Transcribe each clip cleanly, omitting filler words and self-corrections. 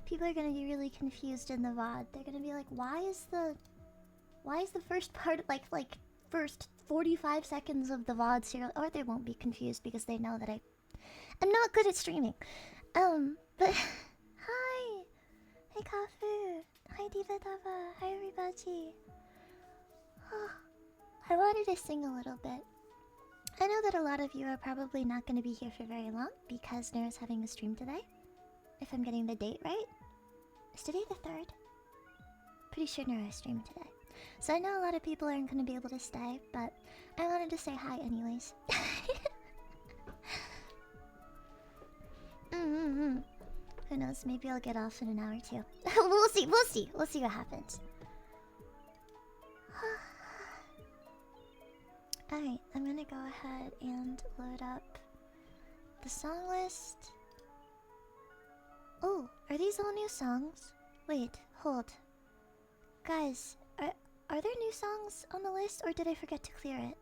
People are gonna be really confused in the VOD. They're gonna be like, why is the first part, like first 45 seconds of the VOD serial? Or they won't be confused because they know that I'm not good at streaming. But hi, hey Kafu, hi Diva Dava, hi everybody. I wanted to sing a little bit. I know that a lot of you are probably not going to be here for very long because Nero's having a stream today. If I'm getting the date right. Is today the 3rd? Pretty sure Nero's streaming today. So I know a lot of people aren't going to be able to stay, but I wanted to say hi anyways. Who knows, maybe I'll get off in an hour or two. We'll see what happens. Alright, I'm gonna go ahead and load up the song list. Oh, are these all new songs? Wait, hold. Guys, are there new songs on the list or did I forget to clear it?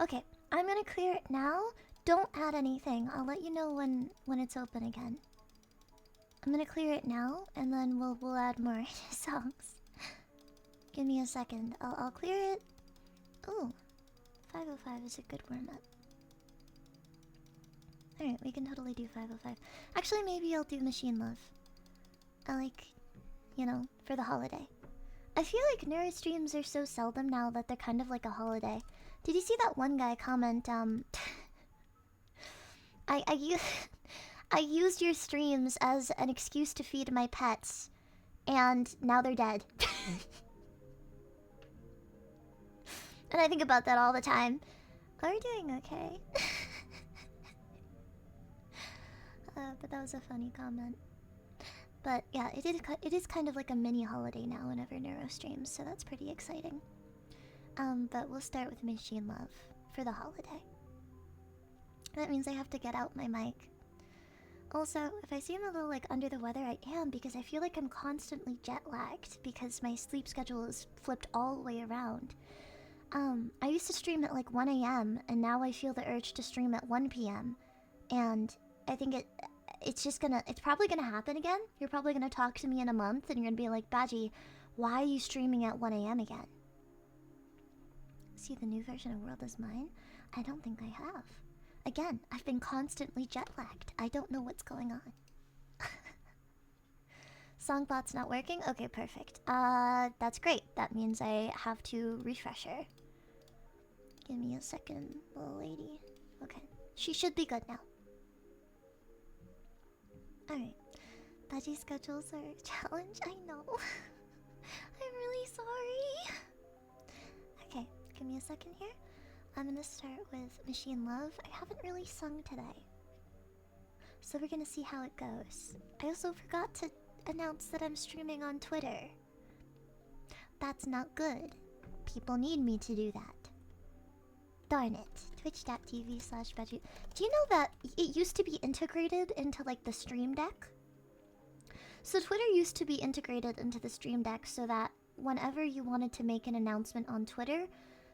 Okay, I'm gonna clear it now. Don't add anything. I'll let you know when it's open again. I'm gonna clear it now and then we'll add more songs. Give me a second. I'll clear it. Ooh. 505 is a good warm-up. Alright, we can totally do 505. Actually, maybe I'll do Machine Love. I like, you know, for the holiday. I feel like nerd streams are so seldom now that they're kind of like a holiday. Did you see that one guy comment, I used your streams as an excuse to feed my pets, and now they're dead. And I think about that all the time. Are we doing okay? But that was a funny comment. But yeah, it is kind of like a mini holiday now whenever Neuro streams, so that's pretty exciting. But we'll start with Machine Love for the holiday. That means I have to get out my mic. Also, if I seem a little like under the weather, I am because I feel like I'm constantly jet lagged because my sleep schedule is flipped all the way around. I used to stream at like 1 AM, and now I feel the urge to stream at 1 PM. And I think it's probably gonna happen again. You're probably gonna talk to me in a month, and you're gonna be like, Baji, why are you streaming at 1 AM again? See the new version of World is Mine? I don't think I have. Again, I've been constantly jet lagged. I don't know what's going on. Songbot's not working? Okay, perfect. That's great. That means I have to refresh her. Give me a second, little lady. Okay. She should be good now. Alright. Baji schedules are a challenge, I know. I'm really sorry. Okay, give me a second here. I'm gonna start with Machine Love. I haven't really sung today, so we're gonna see how it goes. I also forgot to announce that I'm streaming on Twitter. That's not good. People need me to do that. Darn it. Twitch.tv/Baji. Do you know that it used to be integrated into like the Stream Deck? So Twitter used to be integrated into the Stream Deck so that whenever you wanted to make an announcement on Twitter,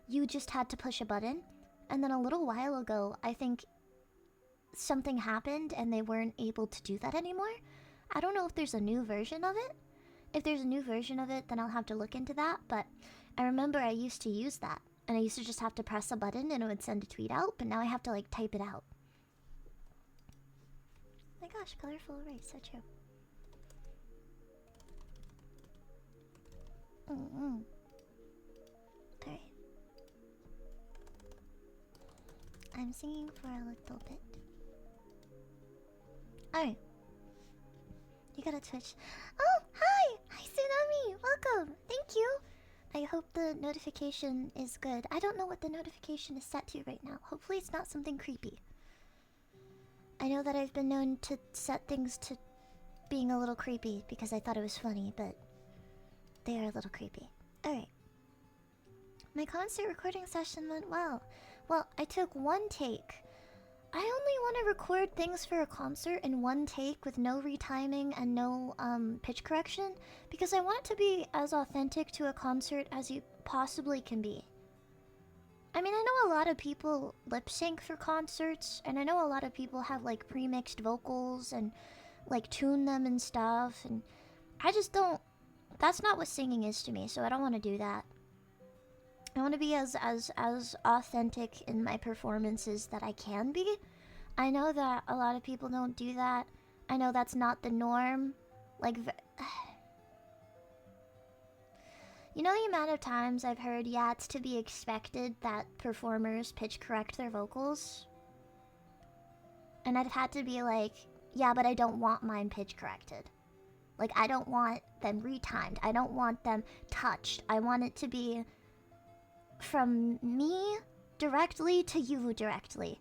you just had to push a button. And then a little while ago, I think something happened and they weren't able to do that anymore. I don't know if there's a new version of it. If there's a new version of it, then I'll have to look into that. But I remember I used to use that. And I used to just have to press a button and it would send a tweet out. But now I have to like type it out. My gosh, colorful array, so true. Alright. I'm singing for a little bit. Alright. You got a Twitch. Oh, hi! Hi, Tsunami! Welcome! Thank you! I hope the notification is good. I don't know what the notification is set to right now. Hopefully it's not something creepy. I know that I've been known to set things to being a little creepy because I thought it was funny, but they are a little creepy. Alright. My concert recording session went well. Well, I took one take. I only want to record things for a concert in one take with no retiming and no pitch correction because I want it to be as authentic to a concert as you possibly can be. I mean, I know a lot of people lip sync for concerts, and I know a lot of people have like pre-mixed vocals and like tune them and stuff, and I just don't. That's not what singing is to me, so I don't want to do that. I want to be as authentic in my performances that I can be. I know that a lot of people don't do that. I know that's not the norm. Like, you know the amount of times I've heard, yeah, it's to be expected that performers pitch correct their vocals? And I've had to be like, yeah, but I don't want mine pitch corrected. Like, I don't want them retimed. I don't want them touched. I want it to be from me directly to you directly.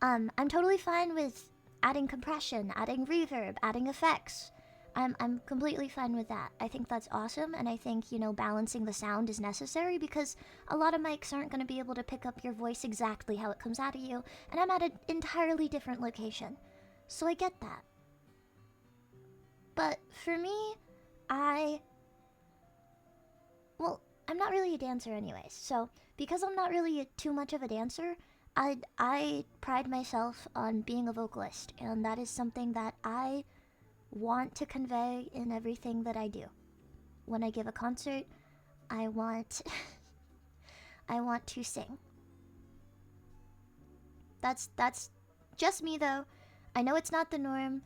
I'm totally fine with adding compression, adding reverb, adding effects. I'm completely fine with that. I think that's awesome, and I think, you know, balancing the sound is necessary because a lot of mics aren't going to be able to pick up your voice exactly how it comes out of you, and I'm at an entirely different location. So I get that. But for me, well, I'm not really a dancer anyways, so because I'm not really too much of a dancer, I pride myself on being a vocalist, and that is something that I want to convey in everything that I do. When I give a concert, I want I want to sing. That's just me though. I know it's not the norm,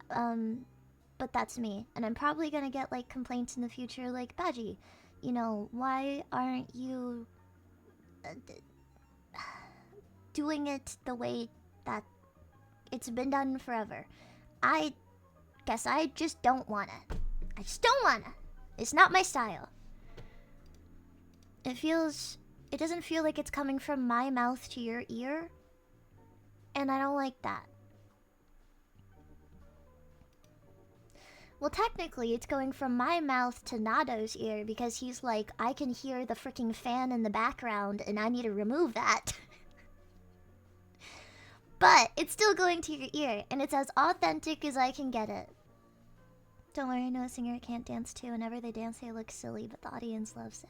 but that's me, and I'm probably gonna get like complaints in the future like, Baji, you know, why aren't you doing it the way that it's been done forever? I guess I just don't wanna. I just don't wanna. It's not my style. It doesn't feel like it's coming from my mouth to your ear, and I don't like that. Well, technically, it's going from my mouth to Nado's ear because he's like, I can hear the freaking fan in the background and I need to remove that. But it's still going to your ear, and it's as authentic as I can get it. Don't worry, I know a singer can't dance too. Whenever they dance, they look silly, but the audience loves it.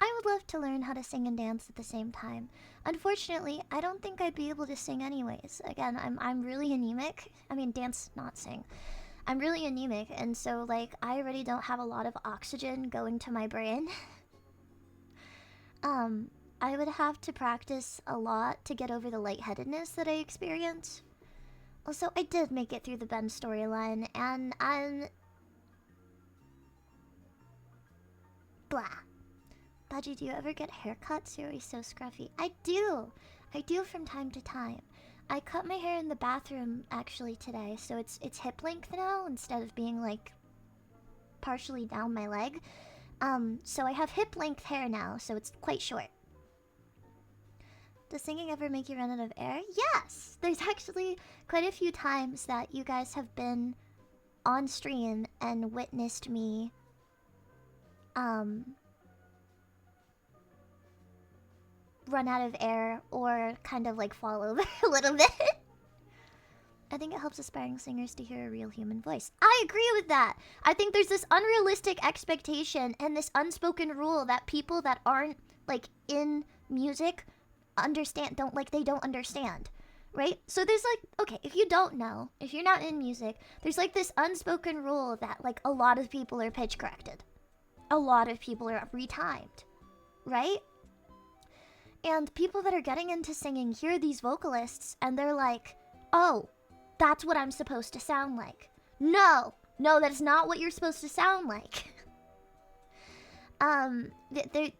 I would love to learn how to sing and dance at the same time. Unfortunately, I don't think I'd be able to sing anyways. Again, I'm really anemic. I mean, dance, not sing. I'm really anemic, and so, like, I already don't have a lot of oxygen going to my brain. I would have to practice a lot to get over the lightheadedness that I experience. Also, I did make it through the Ben storyline, and I'm... blah. Baji, do you ever get haircuts? You're always so scruffy. I do! I do from time to time. I cut my hair in the bathroom, actually, today, so it's hip length now, instead of being, like, partially down my leg. So I have hip length hair now, so it's quite short. Does singing ever make you run out of air? Yes! There's actually quite a few times that you guys have been on stream and witnessed me, run out of air or kind of like fall over a little bit. I think it helps aspiring singers to hear a real human voice. I agree with that. I think there's this unrealistic expectation and this unspoken rule that people that aren't like in music they don't understand, right? So there's like, okay, if you don't know, if you're not in music, there's like this unspoken rule that like a lot of people are pitch corrected. A lot of people are retimed, right? And people that are getting into singing hear these vocalists and they're like, oh, that's what I'm supposed to sound like. No, that's not what you're supposed to sound like.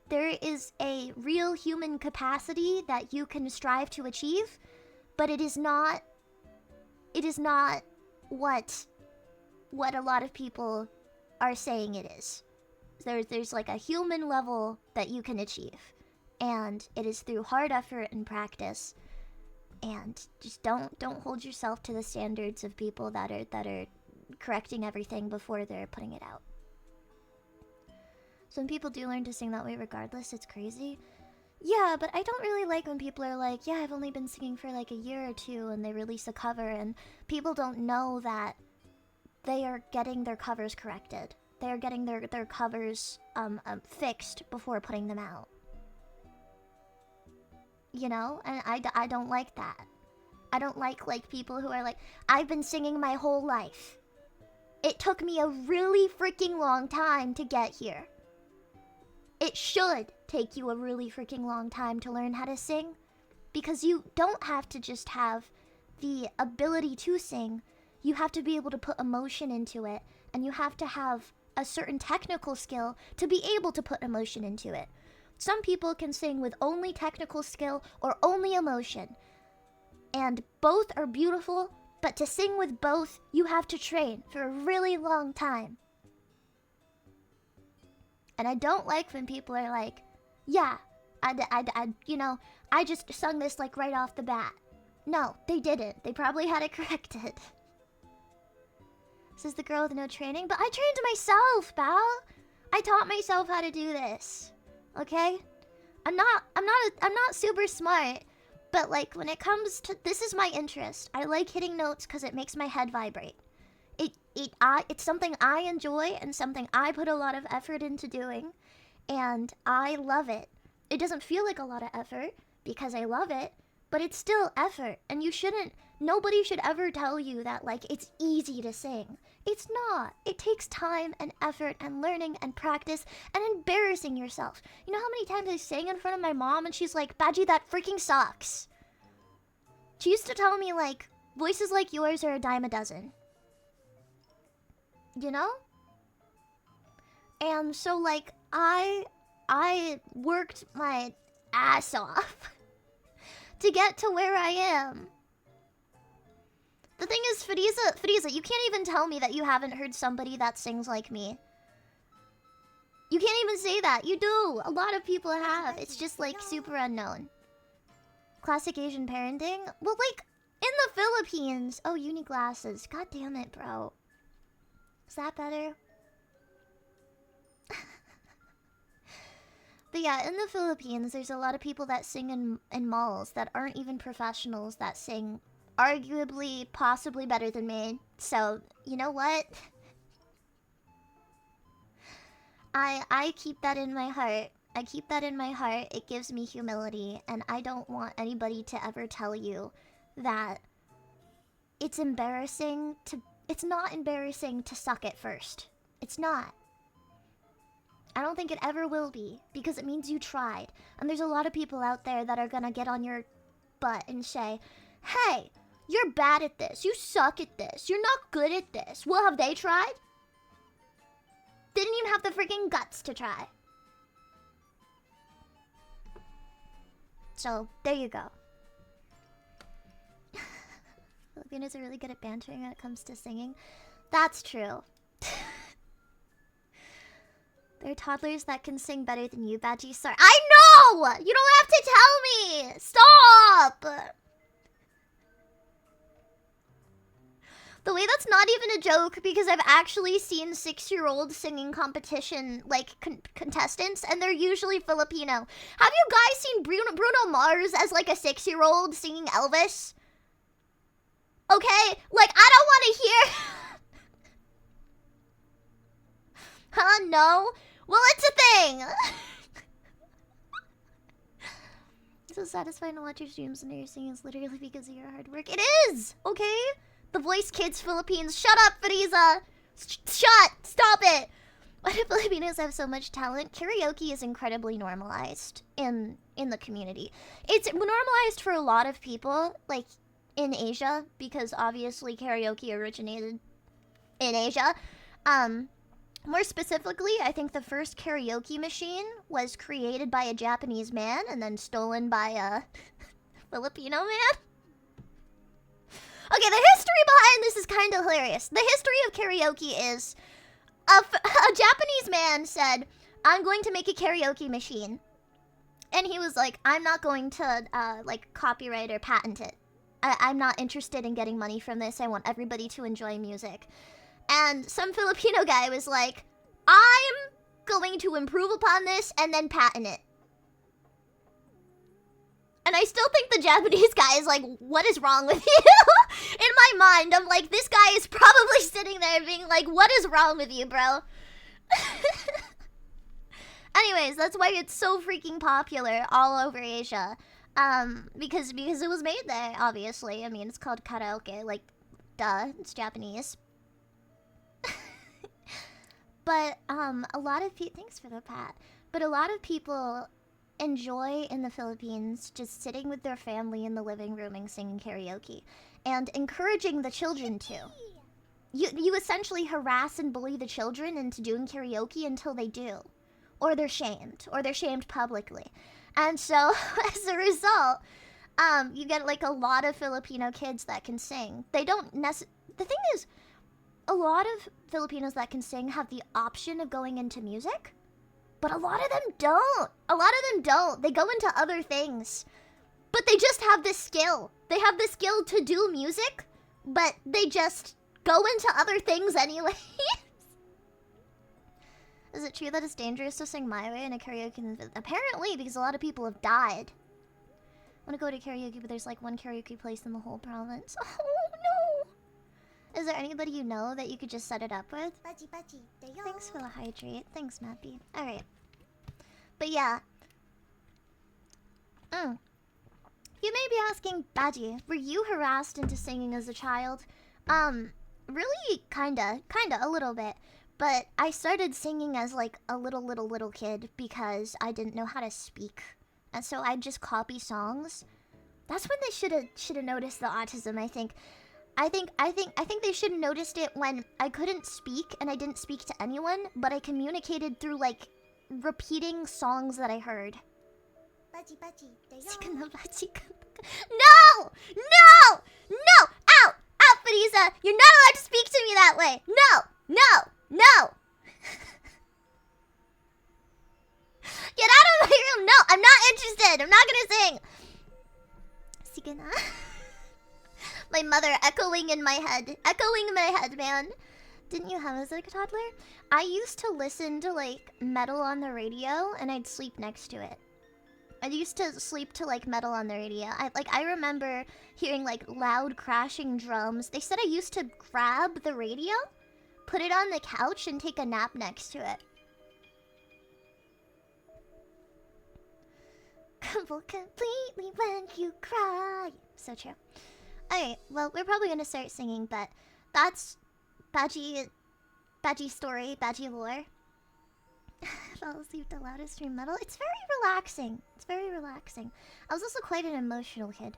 There is a real human capacity that you can strive to achieve, but it is not what a lot of people are saying it is. There's like a human level that you can achieve, and it is through hard effort and practice. And just don't hold yourself to the standards of people that are correcting everything before they're putting it out. So when people do learn to sing that way regardless, it's crazy. Yeah, but I don't really like when people are like, yeah, I've only been singing for like a year or two, and they release a cover and people don't know that they are getting their covers corrected. They are getting their covers fixed before putting them out. You know? And I don't like that. I don't like people who are like, I've been singing my whole life. It took me a really freaking long time to get here. It should take you a really freaking long time to learn how to sing, because you don't have to just have the ability to sing. You have to be able to put emotion into it, and you have to have a certain technical skill to be able to put emotion into it. Some people can sing with only technical skill or only emotion, and both are beautiful, but to sing with both, you have to train for a really long time. And I don't like when people are like, yeah, I just sung this like right off the bat. No, they didn't. They probably had it corrected. This is the girl with no training, but I trained myself, pal. I taught myself how to do this. Okay? I'm not super smart, but like when it comes to, this is my interest. I like hitting notes because it makes my head vibrate. It's something I enjoy and something I put a lot of effort into doing, and I love it. It doesn't feel like a lot of effort because I love it, but it's still effort, and nobody should ever tell you that like it's easy to sing. It's not. It takes time and effort and learning and practice and embarrassing yourself. You know how many times I sang in front of my mom and she's like, Baji, that freaking sucks. She used to tell me like, voices like yours are a dime a dozen. You know? And so like, I worked my ass off to get to where I am. The thing is, Frieza, you can't even tell me that you haven't heard somebody that sings like me. You can't even say that. You do. A lot of people have. It's just like super unknown. Classic Asian parenting? Well, like, in the Philippines. Oh, uni glasses. God damn it, bro. Is that better? But yeah, in the Philippines, there's a lot of people that sing in malls that aren't even professionals that sing arguably, possibly better than me. So, you know what? I keep that in my heart. I keep that in my heart. It gives me humility, and I don't want anybody to ever tell you that it's embarrassing to... It's not embarrassing to suck at first. It's not. I don't think it ever will be, because it means you tried. And there's a lot of people out there that are gonna get on your butt and say, hey, you're bad at this. You suck at this. You're not good at this. Well, have they tried? Didn't even have the freaking guts to try. So, there you go. Filipinos are really good at bantering when it comes to singing. That's true. There are toddlers that can sing better than you, Baji. Sorry. I know! You don't have to tell me! Stop! The way that's not even a joke, because I've actually seen 6-year-old singing competition, like, contestants, and they're usually Filipino. Have you guys seen Bruno Mars as, like, a 6-year-old singing Elvis? Okay? Like, I don't want to hear... Huh? No? Well, it's a thing! It's so satisfying to watch your streams and your singing is literally because of your hard work. It is! Okay? The Voice Kids Philippines. Shut up, Frieza! Shut! Stop it! Why do Filipinos have so much talent? Karaoke is incredibly normalized in the community. It's normalized for a lot of people, like, in Asia, because obviously karaoke originated in Asia. More specifically, I think the first karaoke machine was created by a Japanese man and then stolen by a Filipino man. Okay, the history behind this is kind of hilarious. The history of karaoke is a Japanese man said, I'm going to make a karaoke machine. And he was like, I'm not going to, like, copyright or patent it. I'm not interested in getting money from this. I want everybody to enjoy music. And some Filipino guy was like, I'm going to improve upon this and then patent it. And I still think the Japanese guy is like, what is wrong with you? In my mind, I'm like, this guy is probably sitting there being like, what is wrong with you, bro? Anyways, that's why it's so freaking popular all over Asia. Because it was made there, obviously. I mean, it's called karaoke, like, duh, it's Japanese. But, a lot of people, thanks for the pat, but a lot of people enjoy in the Philippines just sitting with their family in the living room and singing karaoke, and encouraging the children to. You essentially harass and bully the children into doing karaoke until they do. Or they're shamed publicly. And so, as a result, you get like a lot of Filipino kids that can sing. They don't the thing is, a lot of Filipinos that can sing have the option of going into music, but a lot of them don't. They go into other things. But they just have this skill. They have the skill to do music, but they just go into other things anyway. Is it true that it's dangerous to sing My Way in a karaoke? Apparently, because a lot of people have died. I want to go to karaoke, but there's like one karaoke place in the whole province. Oh no! Is there anybody you know that you could just set it up with? Baji, thanks for the hydrate. Thanks, Mappy. Alright. But yeah. You may be asking, Baji, were you harassed into singing as a child? Really, kinda, a little bit. But I started singing as like a little kid because I didn't know how to speak. And so I'd just copy songs. That's when they should have noticed the autism, I think. I think they should have noticed it when I couldn't speak and I didn't speak to anyone, but I communicated through like repeating songs that I heard. No! No! No! Out! Out, Fadisa! You're not allowed to speak to me that way! No! No! No! Get out of my room! No! I'm not interested! I'm not gonna sing! Sigana. My mother echoing in my head. Echoing in my head, man. Didn't you have as like a toddler? I used to listen to like metal on the radio and I'd sleep next to it. I used to sleep to like metal on the radio. I remember hearing like loud crashing drums. They said I used to grab the radio, put it on the couch, and take a nap next to it. Crumble completely when you cry. So true. Alright, well, we're probably gonna start singing, but that's Baji story, Baji lore. Fell asleep to loudest stream metal. It's very relaxing. It's very relaxing. I was also quite an emotional kid.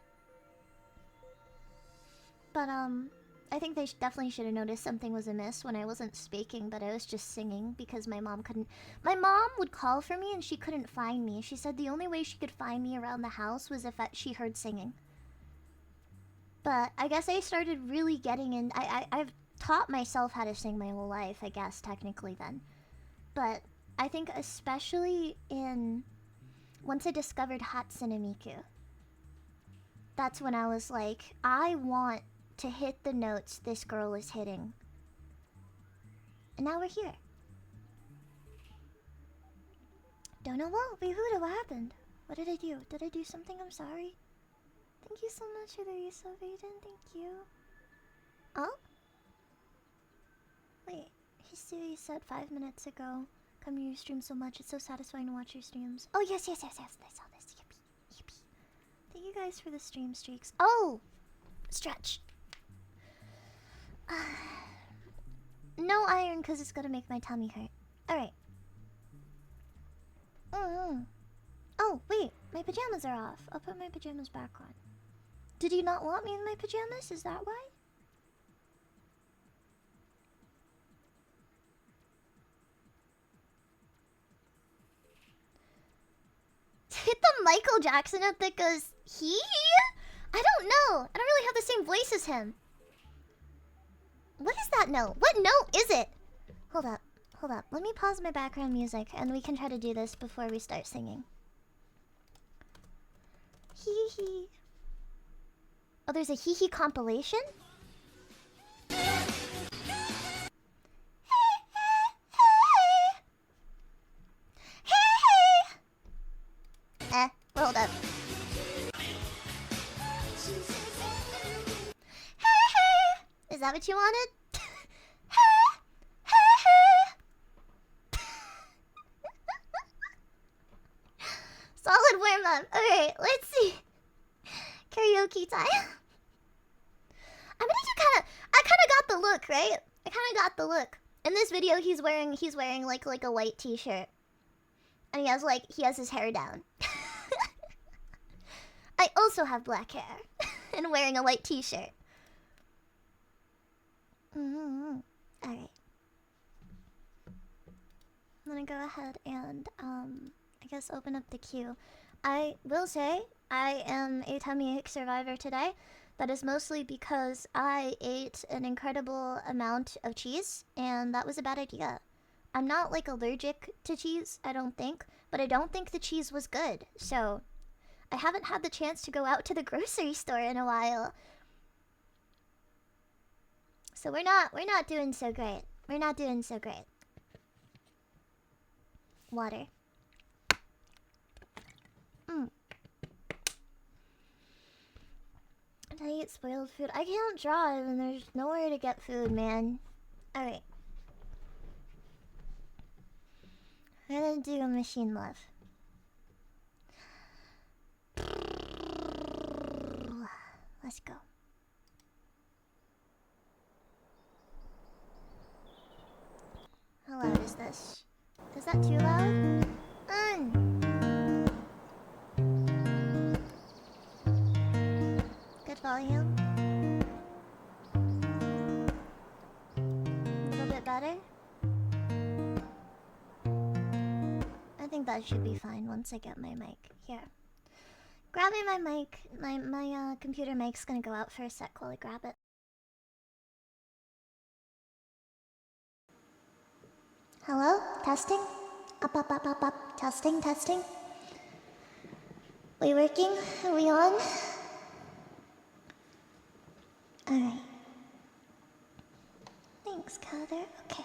But, I think they definitely should have noticed something was amiss when I wasn't speaking, but I was just singing because my mom couldn't... My mom would call for me and she couldn't find me. She said the only way she could find me around the house was if she heard singing. But I guess I started really getting in... I've taught myself how to sing my whole life, I guess, technically then. But I think especially once I discovered Hatsune Miku, that's when I was like, I want to hit the notes this girl is hitting. And now we're here. Don't know what. Wait, what happened? What did I do? Did I do something? I'm sorry. Thank you so much for the resub, Aiden. Thank you. Oh? Wait, Hisui said 5 minutes ago, come to your stream so much. It's so satisfying to watch your streams. Oh, yes. I saw this. Yippee. Thank you guys for the stream streaks. Oh! Stretch. No iron, because it's gonna make my tummy hurt. Alright. Oh, wait. My pajamas are off. I'll put my pajamas back on. Did you not want me in my pajamas? Is that why? Hit the Michael Jackson up that goes, he? I don't know. I don't really have the same voice as him. What is that note? What note is it? Hold up. Let me pause my background music and we can try to do this before we start singing. Hee hee. Oh, there's a hee hee compilation? Hold up. Is that what you wanted? Solid warm up. Okay, let's see. karaoke time. I'm gonna do I kinda got the look, right? I kinda got the look. In this video, he's wearing like a white t-shirt. And he has his hair down. I also have black hair. And wearing a white t-shirt. Alright. I'm gonna go ahead and, I guess open up the queue. I will say, I am a tummy ache survivor today. That is mostly because I ate an incredible amount of cheese, and that was a bad idea. I'm not, like, allergic to cheese, I don't think, but I don't think the cheese was good, so I haven't had the chance to go out to the grocery store in a while. So we're not doing so great. We're not doing so great. Water. I eat spoiled food. I can't drive and there's nowhere to get food, man. Alright. We're gonna do a machine love. Let's go. How loud is this? Is that too loud? Good volume. A little bit better. I think that should be fine once I get my mic. Here. Grabbing my mic. My computer mic's gonna go out for a sec while I grab it. Hello? Testing? Up. Testing. We working? Are we on? Alright. Thanks, Cutter. Okay.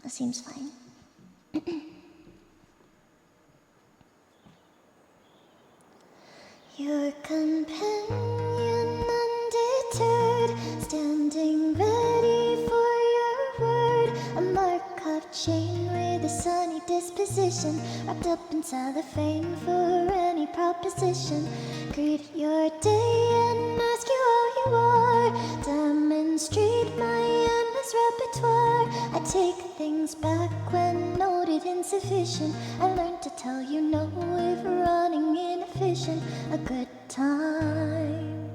That seems fine. Your companion undeterred, standing ready for your word. A marked chain with a sunny disposition, wrapped up in cellophane for any proposition. Greet your day and ask you how you are. Demonstrate my endless repertoire. I take things back when noted insufficient. I learned to tell you no if running inefficient. A good time.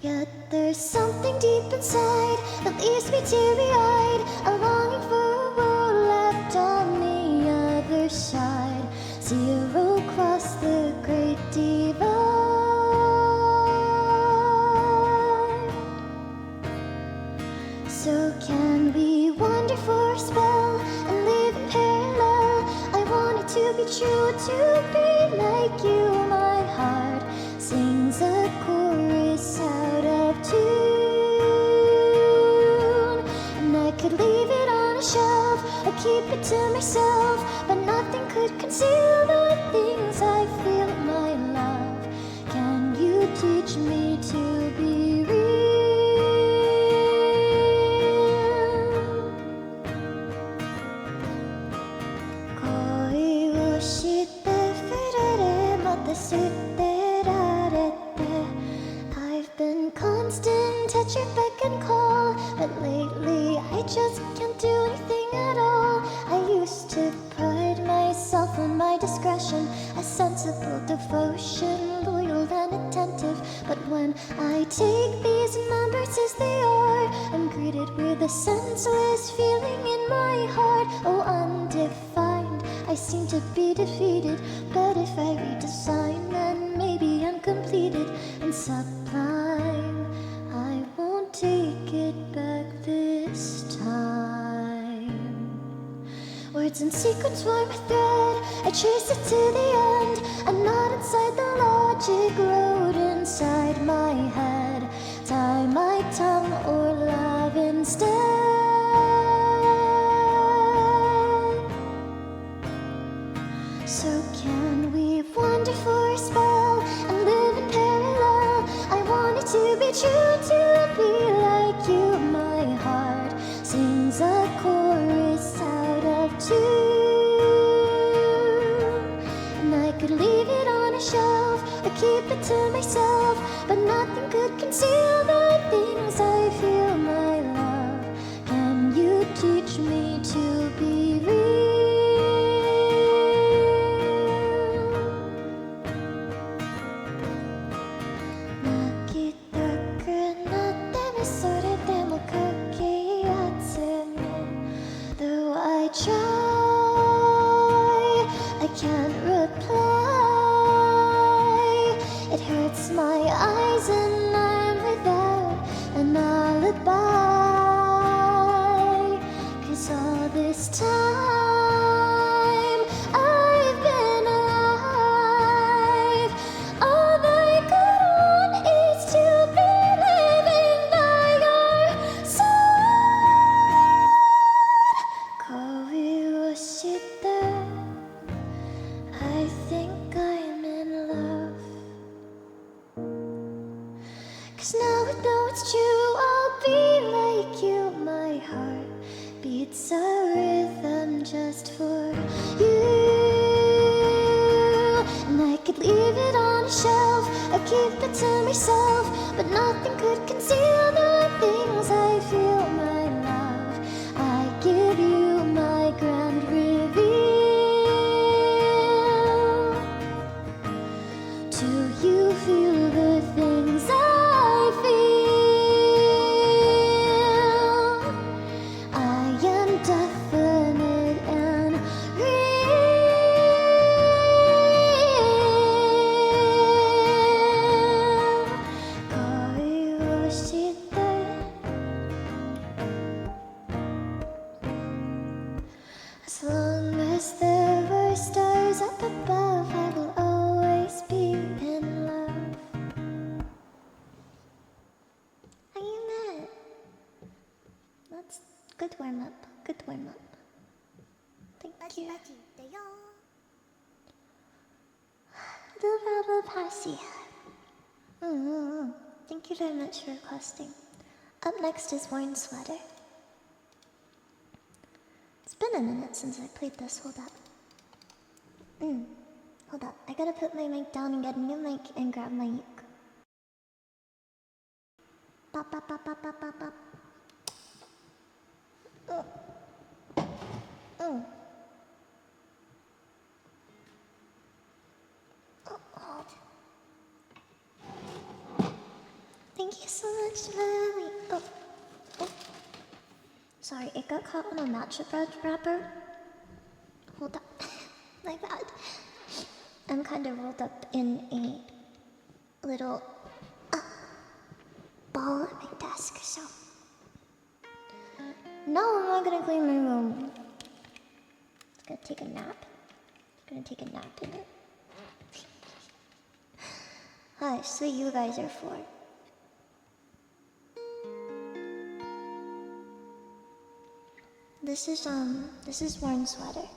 Yet there's something deep inside that leaves me teary-eyed, a longing for a world left on the other side. Zero cross the great divide. So can we wander for a spell and live in parallel? I want it to be true, to be like you. My heart sings a chorus out of tune, and I could leave it on a shelf or keep it to myself, but nothing could conceal the things I feel, my love. Can you teach me to be real? Koi wo shite furere mata sute rarete. I've been constant at your beck and call, but lately I just can't do anything at all. I used to pride myself on my discretion, a sensible devotion, loyal and attentive. But when I take these numbers as they are, I'm greeted with a senseless feeling in my heart. Oh, undefined, I seem to be defeated. But if I redesign, then maybe I'm completed and sublime. I won't take it back this time. Words and sequence form a thread, I trace it to the end. A knot inside the logic, road inside my head. Tie my tongue or love instead. So can we wander for a spell and live in parallel? I want it to be true, to be like you. keep it to myself, but nothing could conceal the things I feel, my love. Can you teach me to be real? Though I try, I can't reply. It hurts my eyes and I'm without an alibi. 'Cause all this time I've been alive. All I could want is to be living by your side. 恋をして I think I'm in love. 'Cause now I know it's true, I'll be like you. My heart beats a rhythm just for you. And I could leave it on a shelf or keep it to myself, but nothing could conceal the things I feel, my love. I give you my grand reveal. Do you feel the things I feel? I am definite and real. 恋をして As long as there were stars up above, I will always be in love. Amen. That's good warm up. Good warm up. Thank you. The Rubber Passy. Thank you very much for requesting. Up next is Worn Sweater. It's been a minute since I played this. Hold up. Hold up. I gotta put my mic down and get a new mic and grab my uke. Pop, pop, pop, pop, pop, pop, pop. Hold. Thank you so much, Lily. Oh. Sorry, it got caught on a matchup wrapper. Hold up. My bad. I'm kind of rolled up in a little ball at my desk, so. No, I'm not gonna clean my room. It's gonna take a nap. It's gonna take a nap in it. Hush, that's what you guys are for. This is Worn Sweater.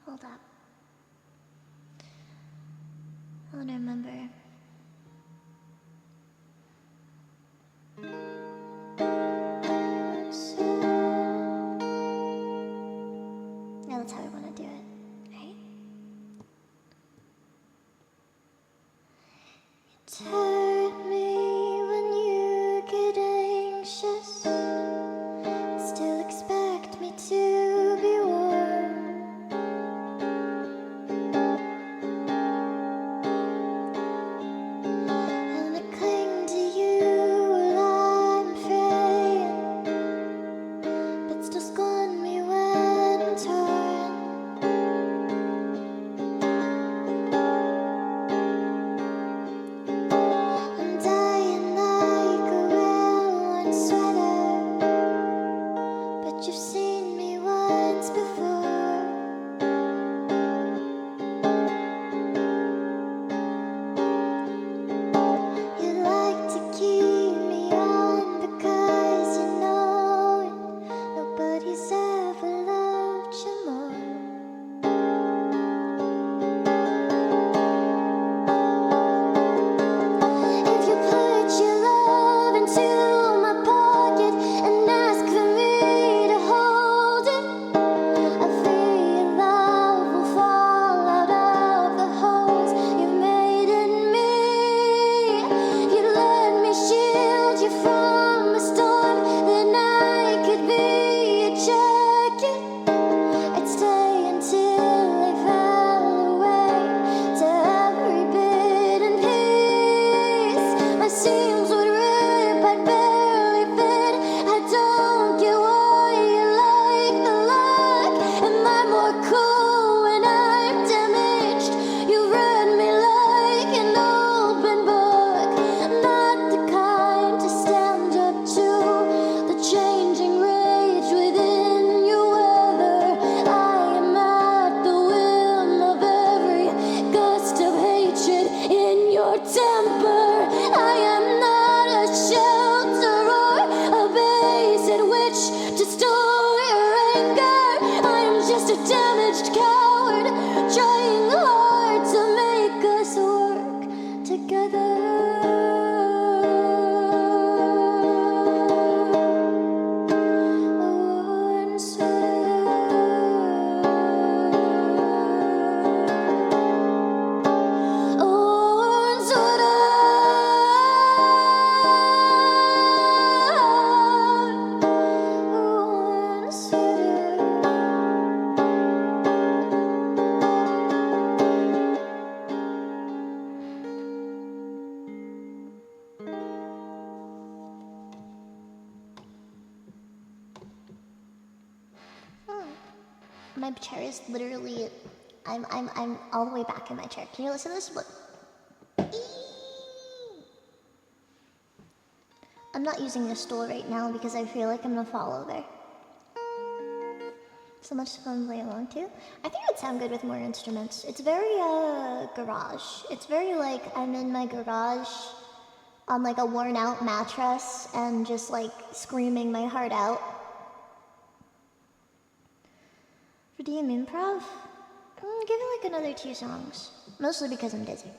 Hold up. I want to remember. Yeah, that's how I want to do it, right? It hurt me when you get anxious. Still expect me to be warm. My chair is literally, I'm all the way back in my chair. Can you listen to this? Look. I'm not using the stool right now because I feel like I'm gonna fall over. So much fun to play along to. I think it would sound good with more instruments. It's very garage. It's very like I'm in my garage on like a worn out mattress and just like screaming my heart out. For DM improv, give it like another 2 songs. Mostly because I'm dizzy.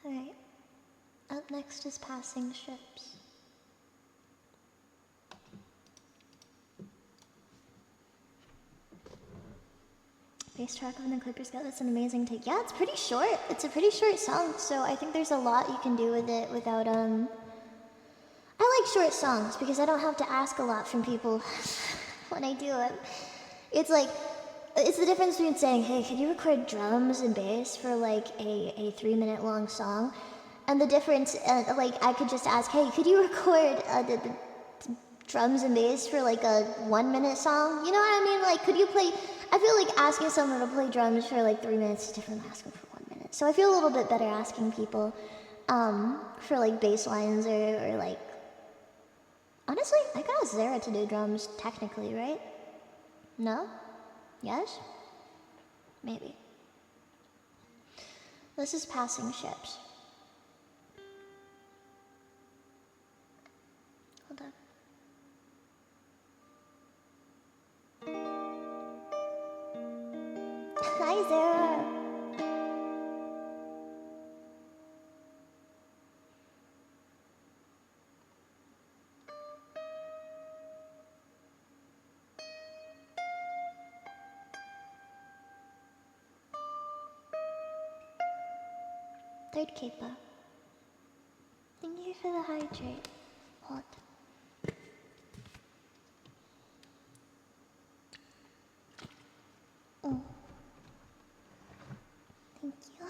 Alright. Up next is Passing Ships. Bass track on the Clippers got that's an amazing take. Yeah, it's pretty short. It's a pretty short song, so I think there's a lot you can do with it without I like short songs because I don't have to ask a lot from people when I do it. It's like it's the difference between saying, "Hey, can you record drums and bass for like a 3-minute long song?" And the difference, like I could just ask, "Hey, could you record the drums and bass for like a 1-minute song?" You know what I mean? Like, could you play? I feel like asking someone to play drums for like 3 minutes is different than asking for 1 minute. So I feel a little bit better asking people for like bass lines or like. Honestly, I got Zara to do drums technically, right? No? Yes? Maybe. This is Passing Ships. Hold on. Hi, Zara. Third K-pop. Thank you for the hydrate. Hold. Oh. Thank you.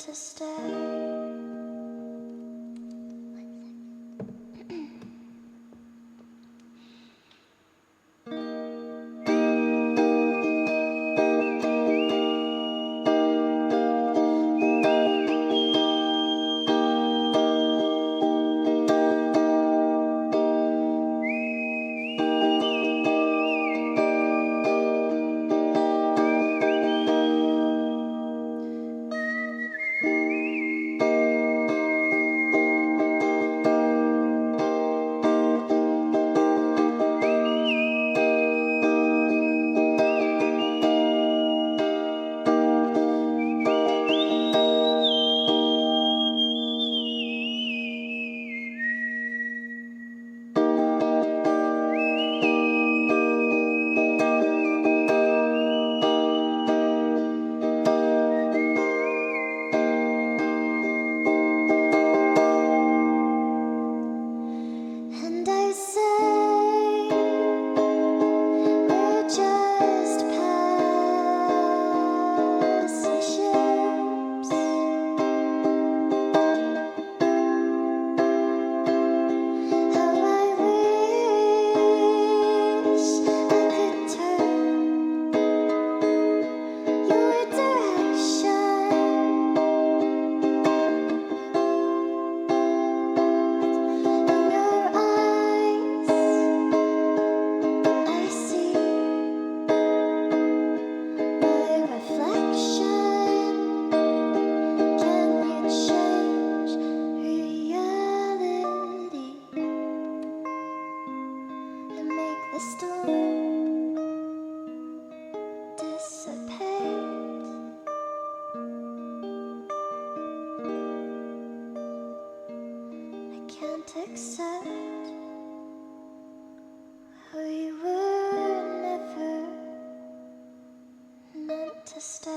to stay. Accept we were never meant to stay.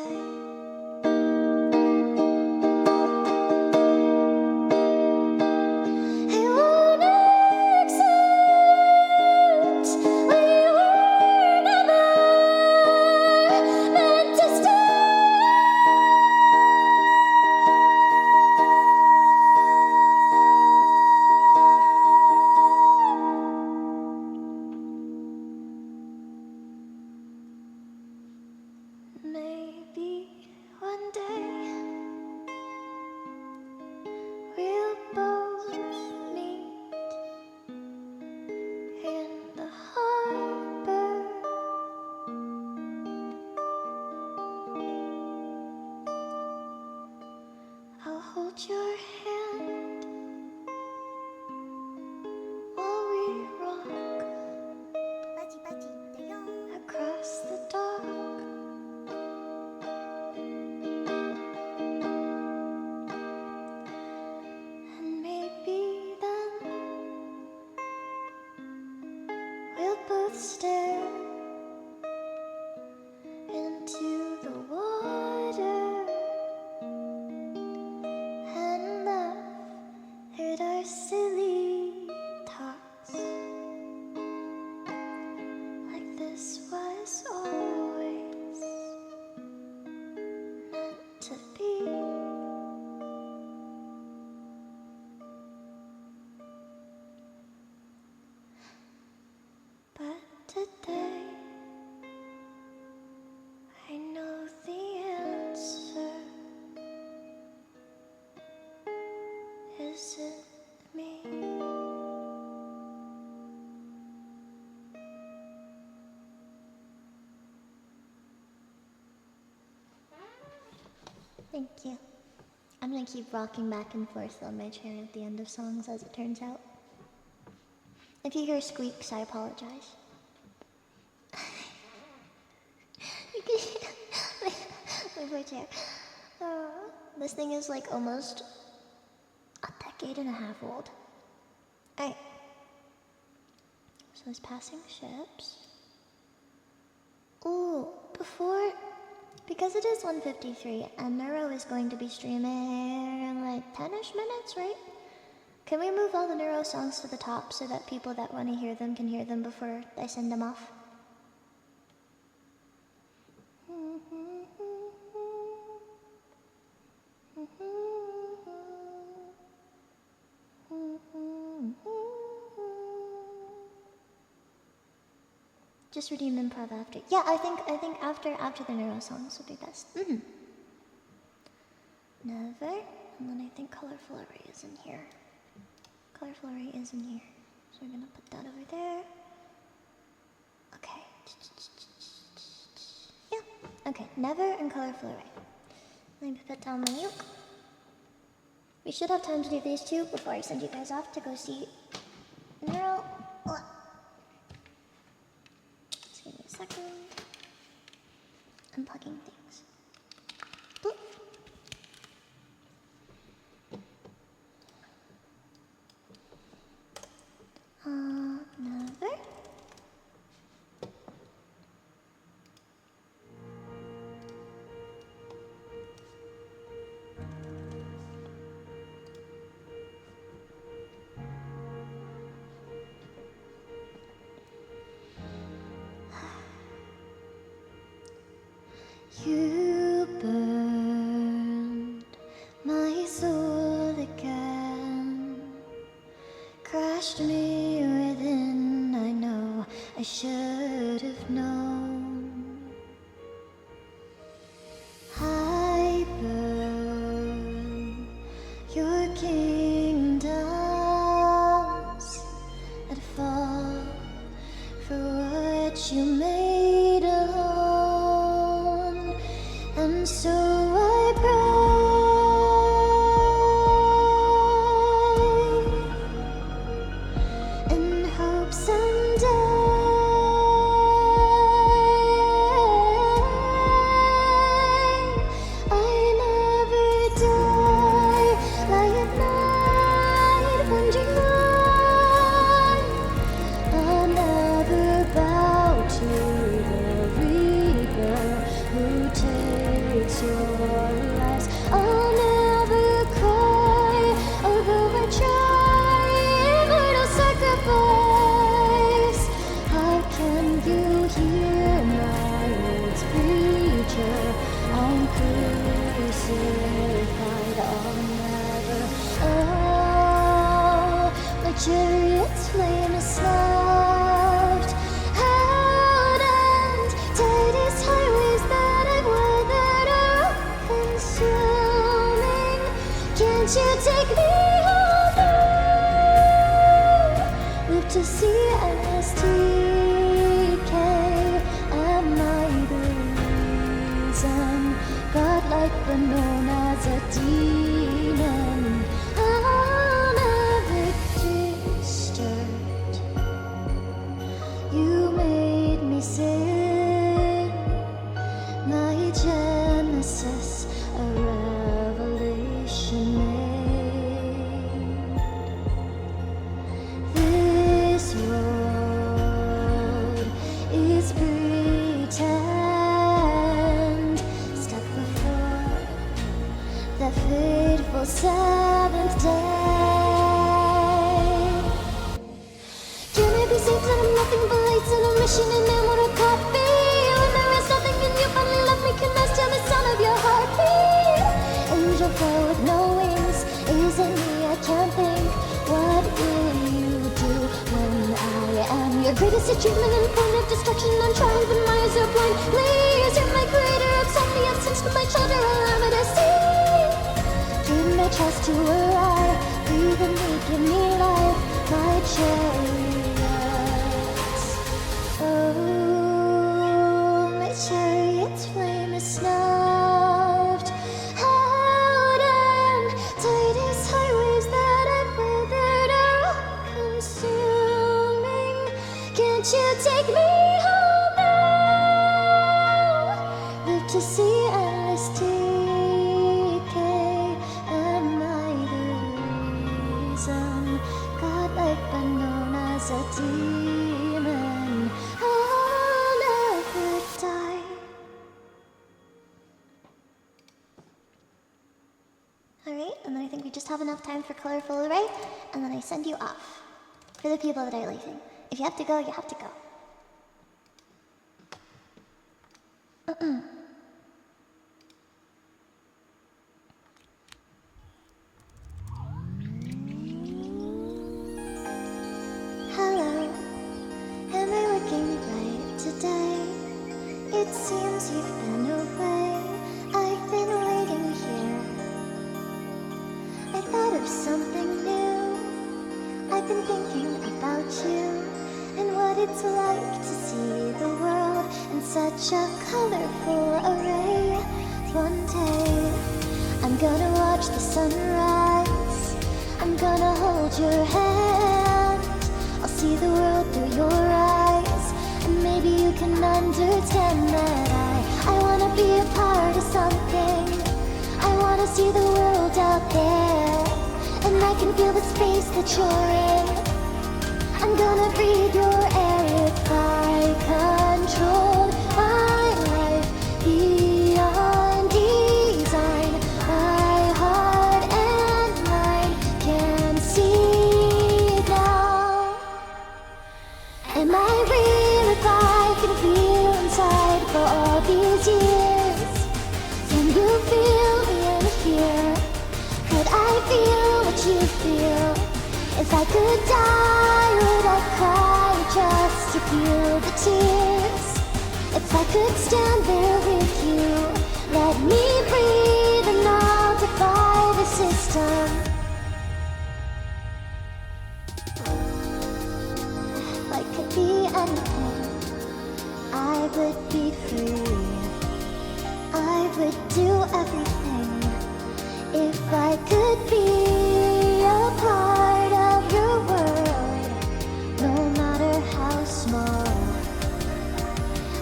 Maybe one day we'll both meet in the harbor. I'll hold your hand while we rock across the dock. Both stare into the water and laugh at our silly talks, like this was always meant to be. But today, I know the answer isn't me. Thank you. I'm gonna keep rocking back and forth on my chair at the end of songs, as it turns out. If you hear squeaks, I apologize. Move my chair. This thing is like almost a decade and a half old. Alright. So it's passing ships. Ooh, because it is 1:53 and Neuro is going to be streaming in like 10-ish minutes, right? Can we move all the Neuro songs to the top so that people that want to hear them can hear them before I send them off? Just redeem improv after. Yeah, I think after the neuro songs would be best. Never. And then I think colorful array is in here. Colorful array is in here. So we're gonna put that over there. Okay. Yeah. Okay. Never and colorful array. Let me put down my uke. We should have time to do these two before I send you guys off to go see neuro. Just give me a second. Unplugging things. Boop. Never. You burned my soul again, crushed me within. I know I should have known. I burn your kingdoms and fall for what you made alone. And so I pray in hope someday I never die. Lie at night wondering why I'll never bow to the reaper who takes your lives. I'll never cry, although I try. Immortal sacrifice. How can you hear my words, preacher? I'm crucified. I'll never. Oh, my chariot's flame is snuffed out, and tight highways that I've weathered are consuming. Can't you take me home now? Live to see STK. Am I the reason? Godlike but known as a demon. I'll never disturb. You made me sin. My genesis, a revelation made. This road is pretend. Step before the fateful seventh day. Can I be saved that I'm nothing but lights and a mission and immortal copy? When there is nothing and you finally left me, can I still the sound of your heartbeat? Angel fell with no wings, isn't me, I can't think. What will you do when I am your greatest achievement and point of destruction? I'm trying but my eyes are blind. Please, you're my creator, accept me, I've sensed my shoulder, allow me to see. Give my trust to a lie, breathe in me, give me life, my chariots. Oh, my chariot's flame is snuffed out, and tight highways that I've weathered are all consuming. Can't you take me home now? Live to see endless TK. Am I the reason? Godlike but known as a demon. I'll never die. Alright, and then I think we just have enough time for colorful array, and then I send you off. For the people that are leaving. If you have to go, you have to go. Hello, am I looking right to It seems you've been away. I've been waiting here. I thought of something new. I've been thinking about you and what it's like to see the world in such a colorful array. One day I'm gonna watch the sunrise. I'm gonna hold your hand. I'll see the world through your eyes, and maybe you can understand that I wanna be a part of something. I wanna see the world out there, and I can feel the space that you're in. I'm gonna breathe your air if I control my life beyond design. My heart and mind can see now. Am I real if I can feel inside for all these years? Can you feel me in here? Could I feel what you feel? If I could die, would I cry just to feel the tears? If I could stand there with you, let me breathe and I'll defy the system. If I could be anything, I would be free. I would do everything if I could be a part of your world, no matter how small.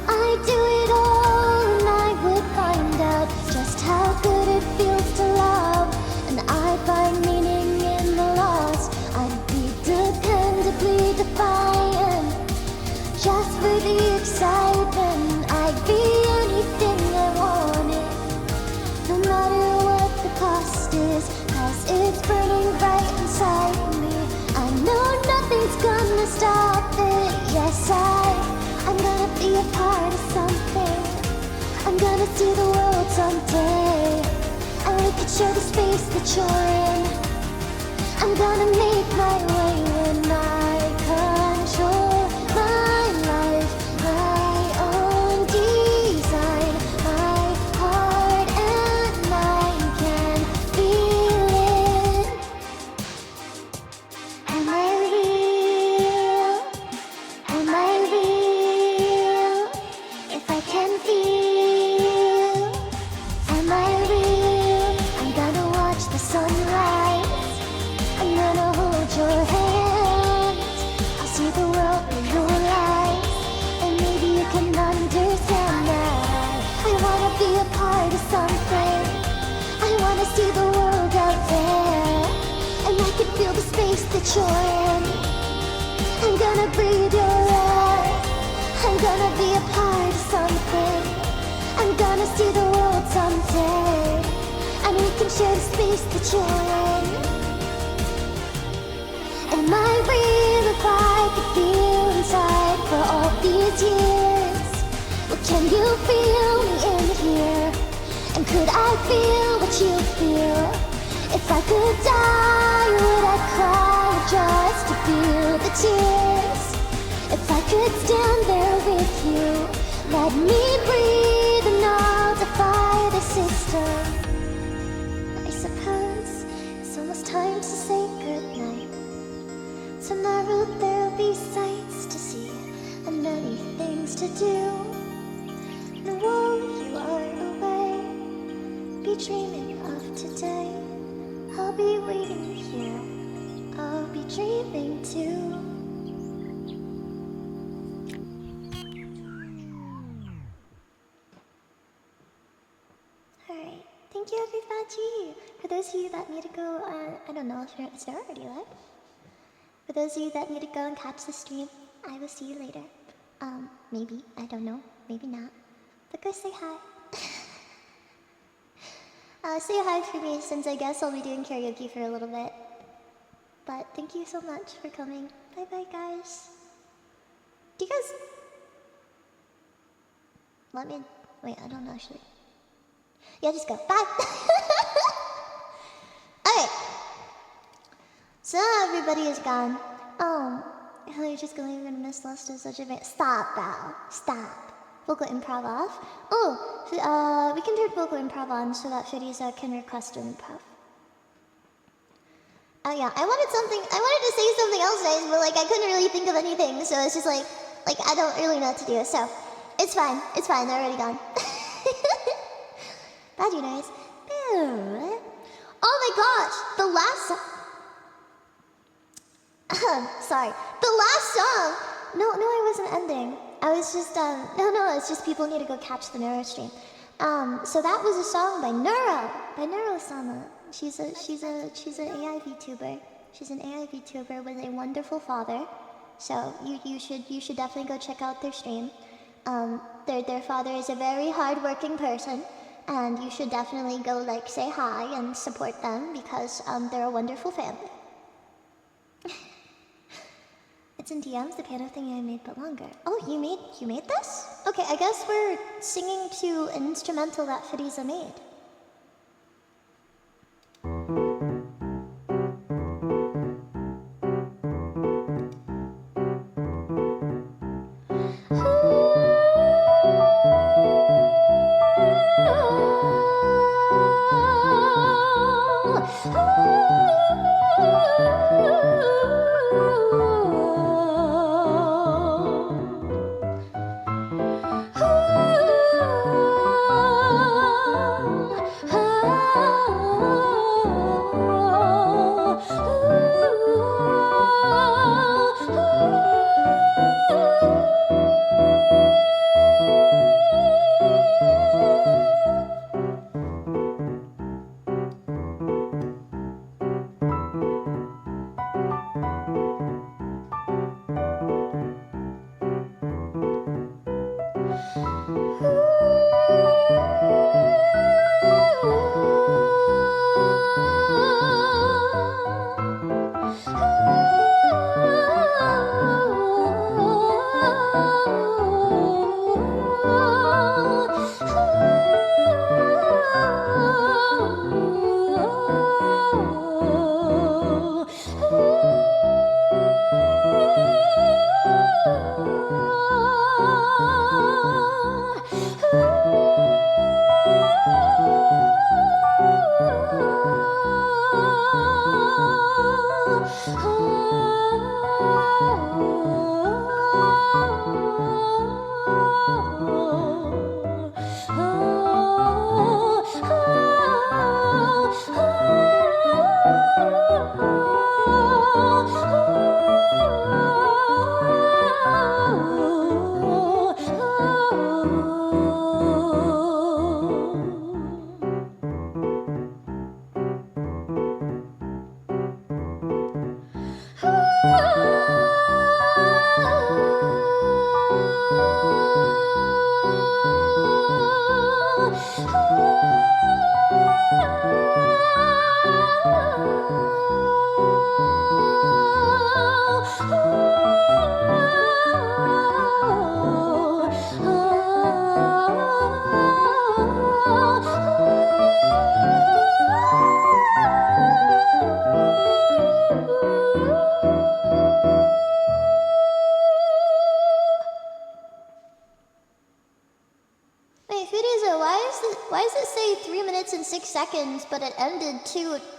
I'd do it all and I would find out just how good it feels to love, and I'd find meaning in the loss. I'd be dependably defiant just for the excitement. I'd be anything I wanted, no matter what the cost is, 'cause it's burning right inside me. I know nothing's gonna stop it. Yes, I'm gonna be a part of something. I'm gonna see the world someday, and we could share the space that you're in. I'm gonna make my way when I control my life, my own design. My heart and mind can feel it. Am I real? Am I real? If I can feel, am I real? I'm gonna watch the sunrise. I'm gonna hold your hand. I'll see the world through your eyes, and maybe you can understand that I wanna be a part of something. I wanna see the world out there, and I can feel the space that you're in. I'm gonna breathe your air. I'm gonna be a part of something. I'm gonna see the world someday, and we can share the space that you're in. Am I real if I could feel inside for all these years? Well, can you feel me in here? And could I feel what you feel? If I could die, would I cry just to feel the tears? If I could stand there with you, let me breathe and I'll defy the system. I suppose it's almost time to say goodnight. Tomorrow there'll be sights to see and many things to do. And while you are away, be dreaming of today. I'll be waiting here. I'll be dreaming too. Alright, thank you everybody. For those of you that need to go, I don't know if it's already live. For those of you that need to go and catch the stream, I will see you later. Maybe, I don't know, maybe not. But go say hi. Say hi for me, since I guess I'll be doing karaoke for a little bit. But thank you so much for coming. Bye bye, guys. Do you guys... Let me... Wait, I don't know actually. Yeah, just go. Bye! Alright. So everybody is gone. Oh, you're just going to miss Lester such a bit. Stop, Val. Stop. vocal improv off. Oh, we can turn vocal improv on so that Fidiza can request an improv. Oh yeah, I wanted to say something else nice, but like I couldn't really think of anything, so it's just like I don't really know what to do, so it's fine, they're already gone. Baji nice. Oh my gosh, the last sorry, the last song. No, I wasn't ending. I was just no, it's just people need to go catch the Neuro stream. So that was a song by Neuro-sama. She's an AI VTuber. She's an AI VTuber with a wonderful father. So you should definitely go check out their stream. Their father is a very hardworking person, and you should definitely go like say hi and support them because they're a wonderful family. It's in DMs, the piano thing I made but longer. Oh, you made this? Okay, I guess we're singing to an instrumental that Fidiza made. Why does it say 3 minutes and 6 seconds, but it ended 2:40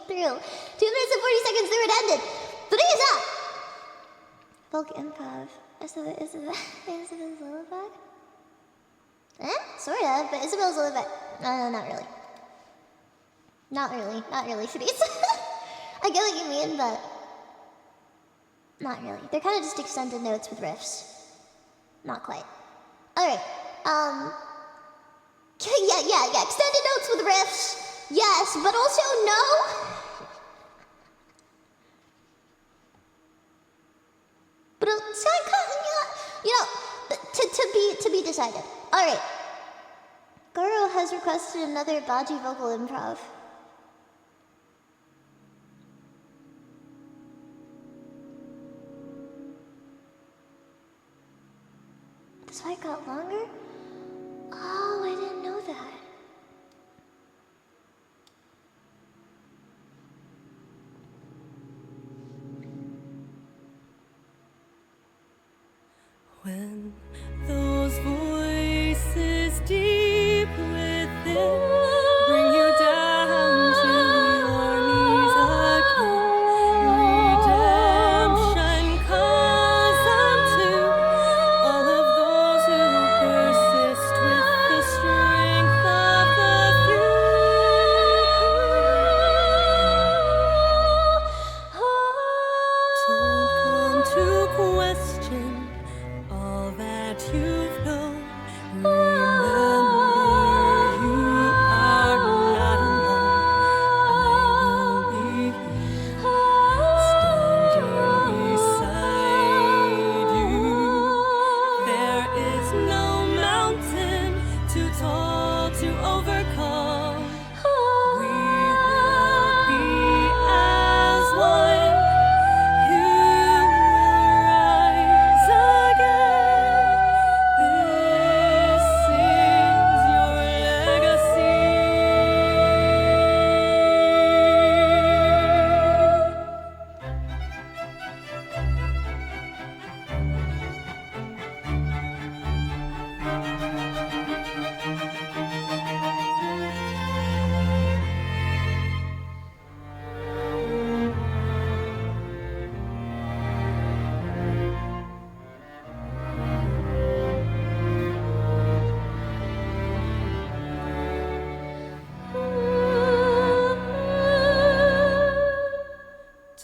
through? 2 minutes and 40 seconds through it ended. What is that? Bulk improv. Isabel's lullaby? Sort of, but Isabel's lullaby. No, not really. Not really, Fiddies. I get what you mean, but not really. They're kind of just extended notes with riffs. Not quite. Alright, yeah, extended notes with riffs, yes, but also no. But it's to be decided. Alright. Goro has requested another Baji vocal improv. This fight got longer? Oh, I didn't know that. When those you've known. Remember, you are not alone. I will be here, standing beside you. There is no mountain too tall to overcome. We will be as one. You will rise again. This is your legacy.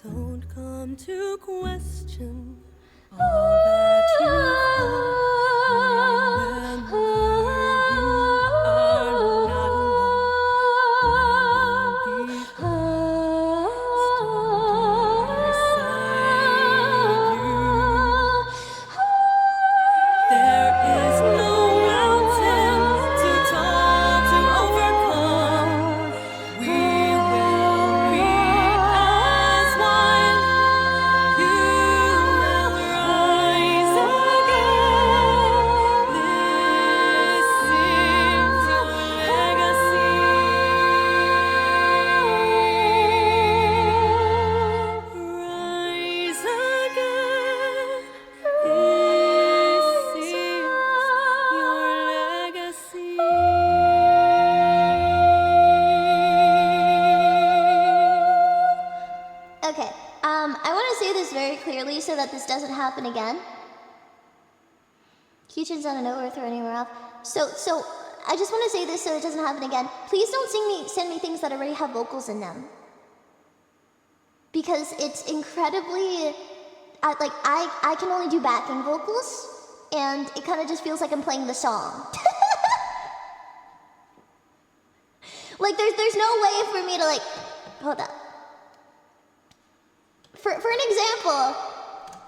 Don't come to question all that you've done. Remember, you are not alone. I will be here, standing beside you. There is no mountain too tall to overcome. We will be as one. You will rise again. This is your legacy. Rise again. This is your legacy. Okay, I want to say this very clearly so that this doesn't happen again. Keychains out of nowhere, throw anywhere off. So I just want to say this so it doesn't happen again. Please don't send me things that already have vocals in them. Because it's incredibly, I can only do backing vocals, and it kind of just feels like I'm playing the song. Like there's no way for me to like, hold up. For an example,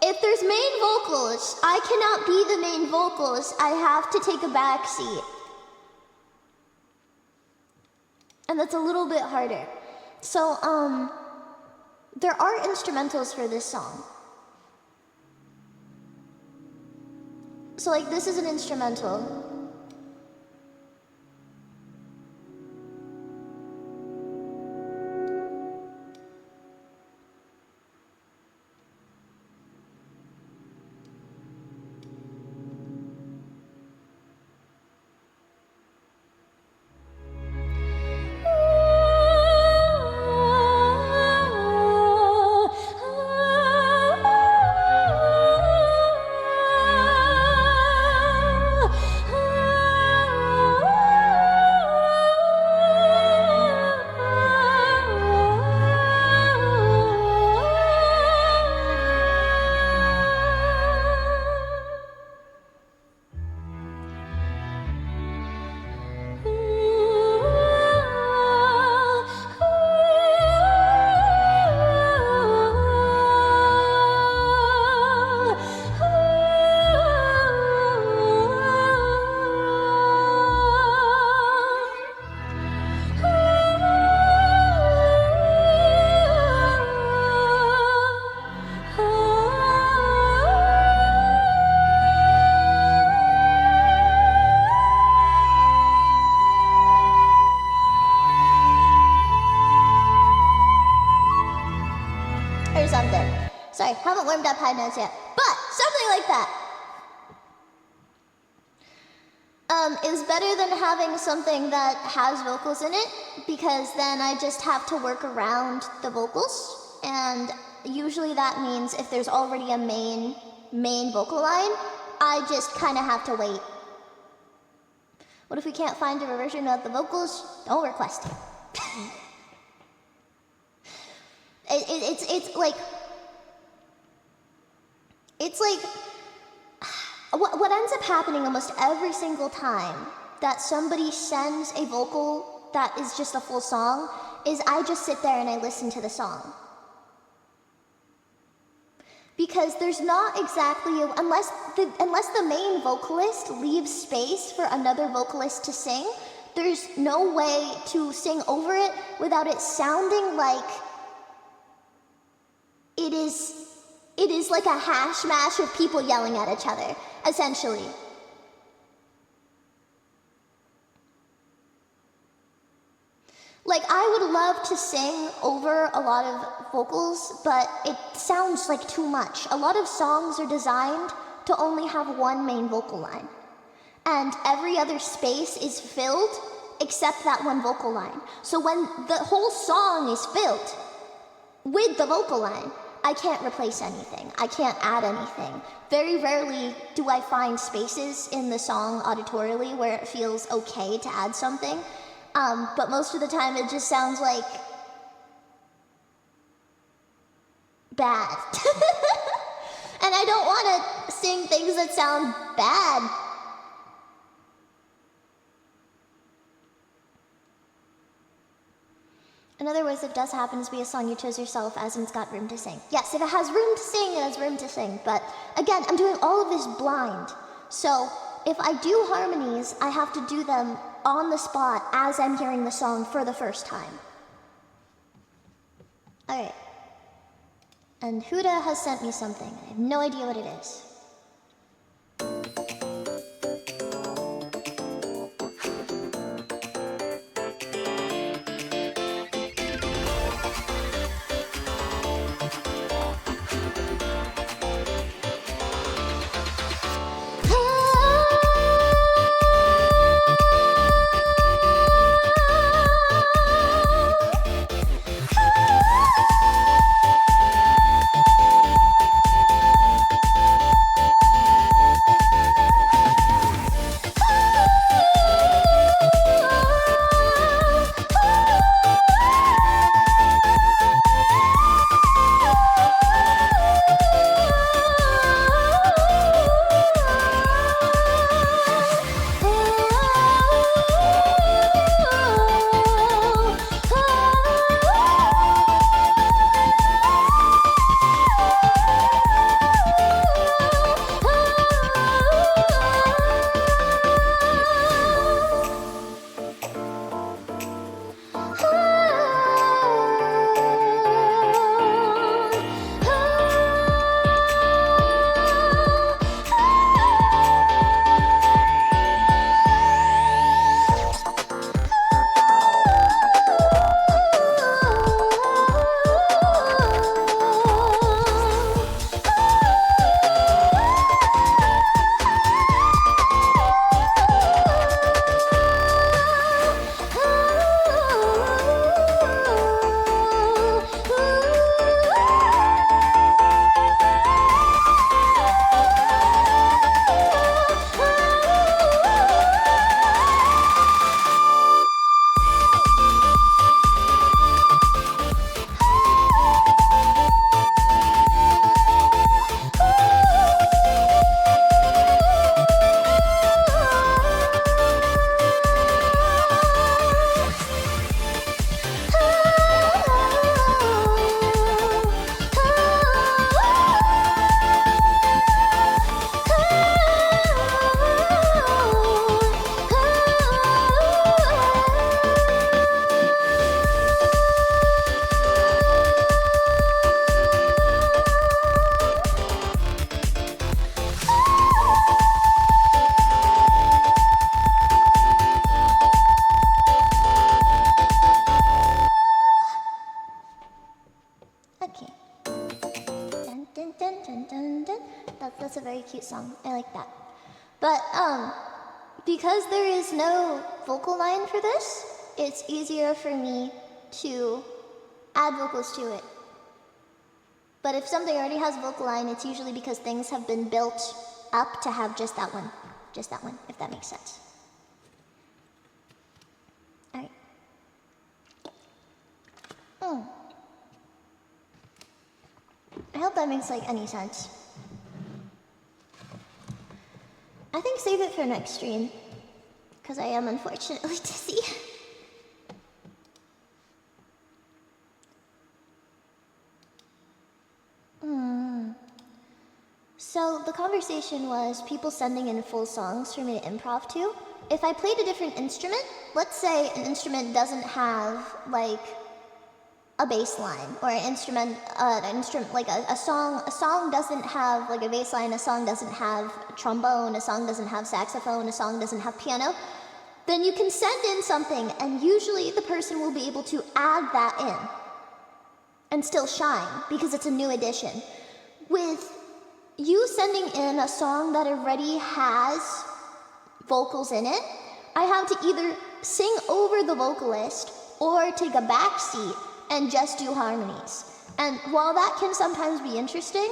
if there's main vocals, I cannot be the main vocals. I have to take a back seat. And that's a little bit harder. So, there are instrumentals for this song. So like this is an instrumental. Or something. Sorry, haven't warmed up high notes yet. But something like that. Is better than having something that has vocals in it, because then I just have to work around the vocals, and usually that means if there's already a main vocal line, I just kind of have to wait. What if we can't find a version of the vocals? Don't request it. It's like what ends up happening almost every single time that somebody sends a vocal that is just a full song is I just sit there and I listen to the song. Because there's not exactly, unless the main vocalist leaves space for another vocalist to sing, there's no way to sing over it without it sounding like it is like a hash mash of people yelling at each other, essentially. Like, I would love to sing over a lot of vocals, but it sounds like too much. A lot of songs are designed to only have one main vocal line. And every other space is filled except that one vocal line. So when the whole song is filled with the vocal line, I can't replace anything. I can't add anything. Very rarely do I find spaces in the song auditorially where it feels okay to add something. But most of the time it just sounds like bad. And I don't want to sing things that sound bad. In other words, if it does happen to be a song you chose yourself, as in it's got room to sing. Yes, if it has room to sing, it has room to sing. But again, I'm doing all of this blind. So if I do harmonies, I have to do them on the spot as I'm hearing the song for the first time. Alright. And Huda has sent me something. I have no idea what it is. That's a very cute song. I like that. But because there is no vocal line for this, it's easier for me to add vocals to it. But if something already has a vocal line, it's usually because things have been built up to have just that one, if that makes sense. All right. I hope that makes like any sense. think save it for next stream. Because I am unfortunately dizzy. So the conversation was people sending in full songs for me to improv to. If I played a different instrument, let's say an instrument doesn't have like a bass line, or an instrument like a song doesn't have like a bass line, a song doesn't have trombone, a song doesn't have saxophone, a song doesn't have piano, then you can send in something and usually the person will be able to add that in and still shine because it's a new addition. With you sending in a song that already has vocals in it, I have to either sing over the vocalist or take a back seat and just do harmonies. And while that can sometimes be interesting,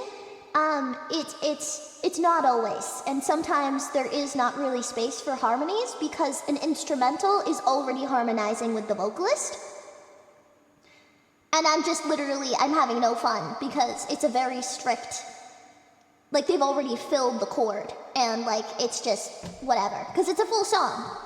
it's not always. And sometimes there is not really space for harmonies because an instrumental is already harmonizing with the vocalist. And I'm having no fun because it's a very strict, like they've already filled the chord and like it's just whatever, because it's a full song.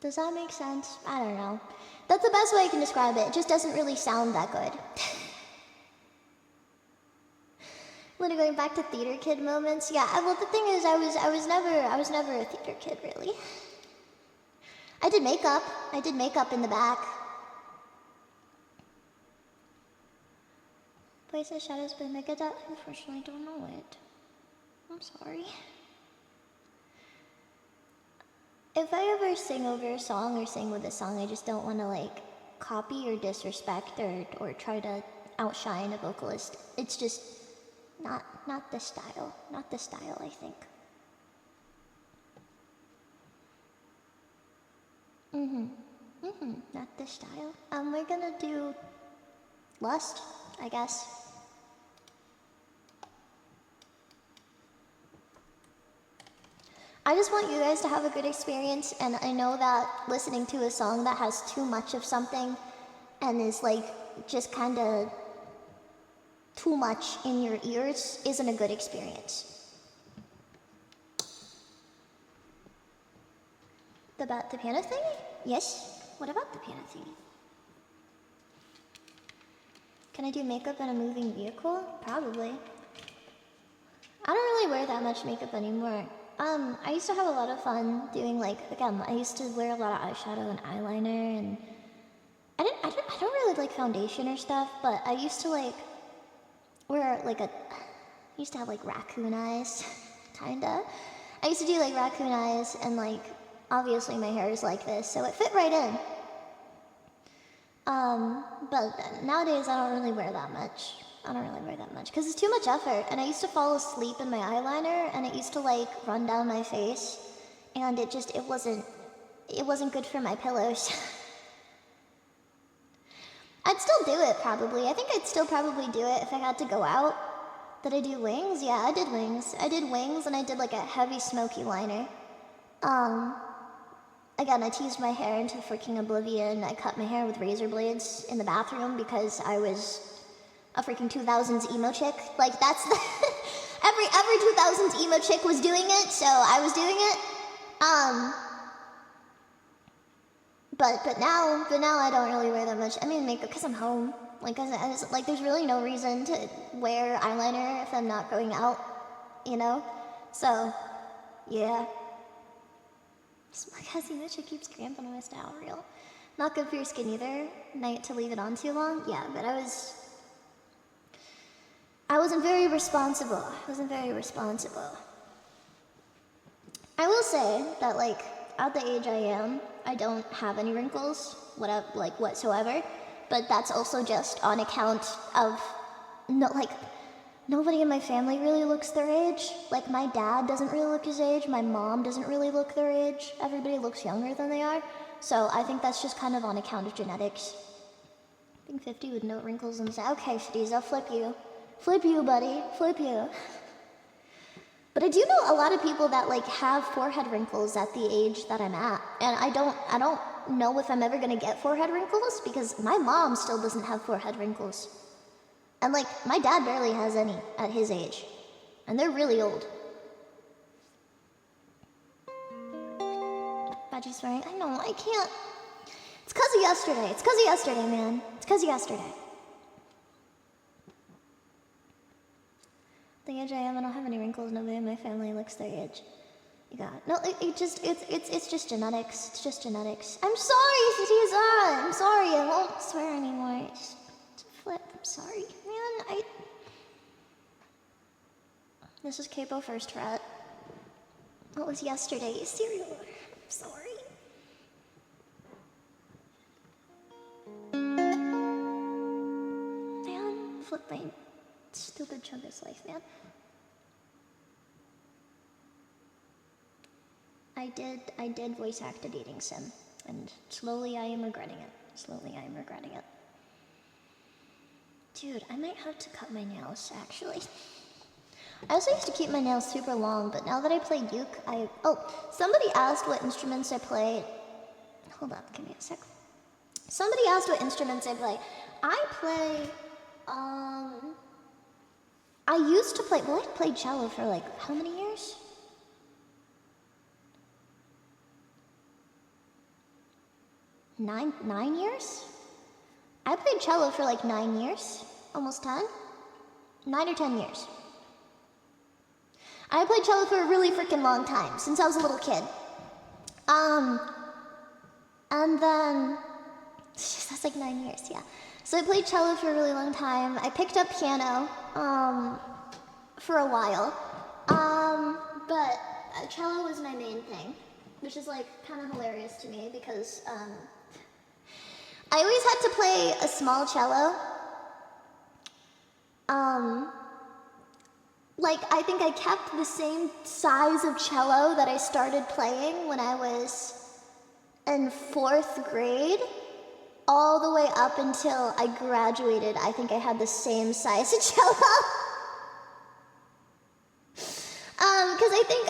Does that make sense? I don't know. That's the best way I can describe it. It just doesn't really sound that good. When going back to theater kid moments, yeah. Well, the thing is, I was never a theater kid really. I did makeup. I did makeup in the back. Places Shadows by Megadeth. Unfortunately, I don't know it. I'm sorry. If I ever sing over a song or sing with a song, I just don't want to like copy or disrespect or try to outshine a vocalist. It's just not the style. Not the style, I think. Not the style. We're gonna do Lust, I guess. I just want you guys to have a good experience, and I know that listening to a song that has too much of something and is like just kind of too much in your ears isn't a good experience. About the piano thing? Yes. What about the piano thing? Can I do makeup in a moving vehicle? Probably. I don't really wear that much makeup anymore. I used to have a lot of fun doing like, again, I used to wear a lot of eyeshadow and eyeliner, and I don't really like foundation or stuff, but I used to like wear like I used to have like raccoon eyes, kinda. I used to do like raccoon eyes, and like obviously my hair is like this, so it fit right in. But nowadays I don't really wear that much. Because it's too much effort, and I used to fall asleep in my eyeliner, and it used to like run down my face, and it wasn't good for my pillows. I'd still do it probably. I think I'd still probably do it if I had to go out. Did I do wings? Yeah, I did wings. I did wings, and I did like a heavy smoky liner. Again, I teased my hair into freaking oblivion. I cut my hair with razor blades in the bathroom because I was a freaking 2000s emo chick. Like that's the every 2000s emo chick was doing it, so I was doing it. But now I don't really wear that much. I mean makeup because I'm home. Like like there's really no reason to wear eyeliner if I'm not going out, you know. So yeah. My cousin Mitch keeps cramping on my style reel. Not good for your skin either. Night to leave it on too long. Yeah, but I wasn't very responsible. I will say that like at the age I am, I don't have any wrinkles, whatsoever. But that's also just on account of nobody in my family really looks their age. Like my dad doesn't really look his age. My mom doesn't really look their age. Everybody looks younger than they are. So I think that's just kind of on account of genetics. I think 50 with no wrinkles and say, okay, Shadiz, I'll flip you. Flip you, buddy. Flip you. But I do know a lot of people that like have forehead wrinkles at the age that I'm at. And I don't know if I'm ever gonna get forehead wrinkles because my mom still doesn't have forehead wrinkles. And like, my dad barely has any at his age. And they're really old. Baji's swearing. I know, I can't. It's cause of yesterday. It's cause of yesterday, man. It's cause of yesterday. The age I am, I don't have any wrinkles. Nobody in my family looks their age. You got no. It's just genetics. It's just genetics. I'm sorry, Zara. I'm sorry. I won't swear anymore. It's flip. I'm sorry, man. This is Capo First Fret. What was yesterday's cereal? I'm sorry. Man, flip my stupid chuggus life, man. I did voice activating Sim, and slowly I am regretting it. Slowly I am regretting it. Dude, I might have to cut my nails, actually. I also used to keep my nails super long, but now that I play uke, somebody asked what instruments I play. Hold up, give me a sec. Somebody asked what instruments I play. I play, I used to play, well, I played cello for like, how many years? Nine years? I played cello for like 9 years, almost 10. 9 or 10 years. I played cello for a really freaking long time, since I was a little kid. And then, that's like 9 years, yeah. So I played cello for a really long time. I picked up piano, for a while. But cello was my main thing, which is like kind of hilarious to me because, I always had to play a small cello. Like, I think I kept the same size of cello that I started playing when I was in 4th grade, all the way up until I graduated. I think I had the same size of cello. Because I think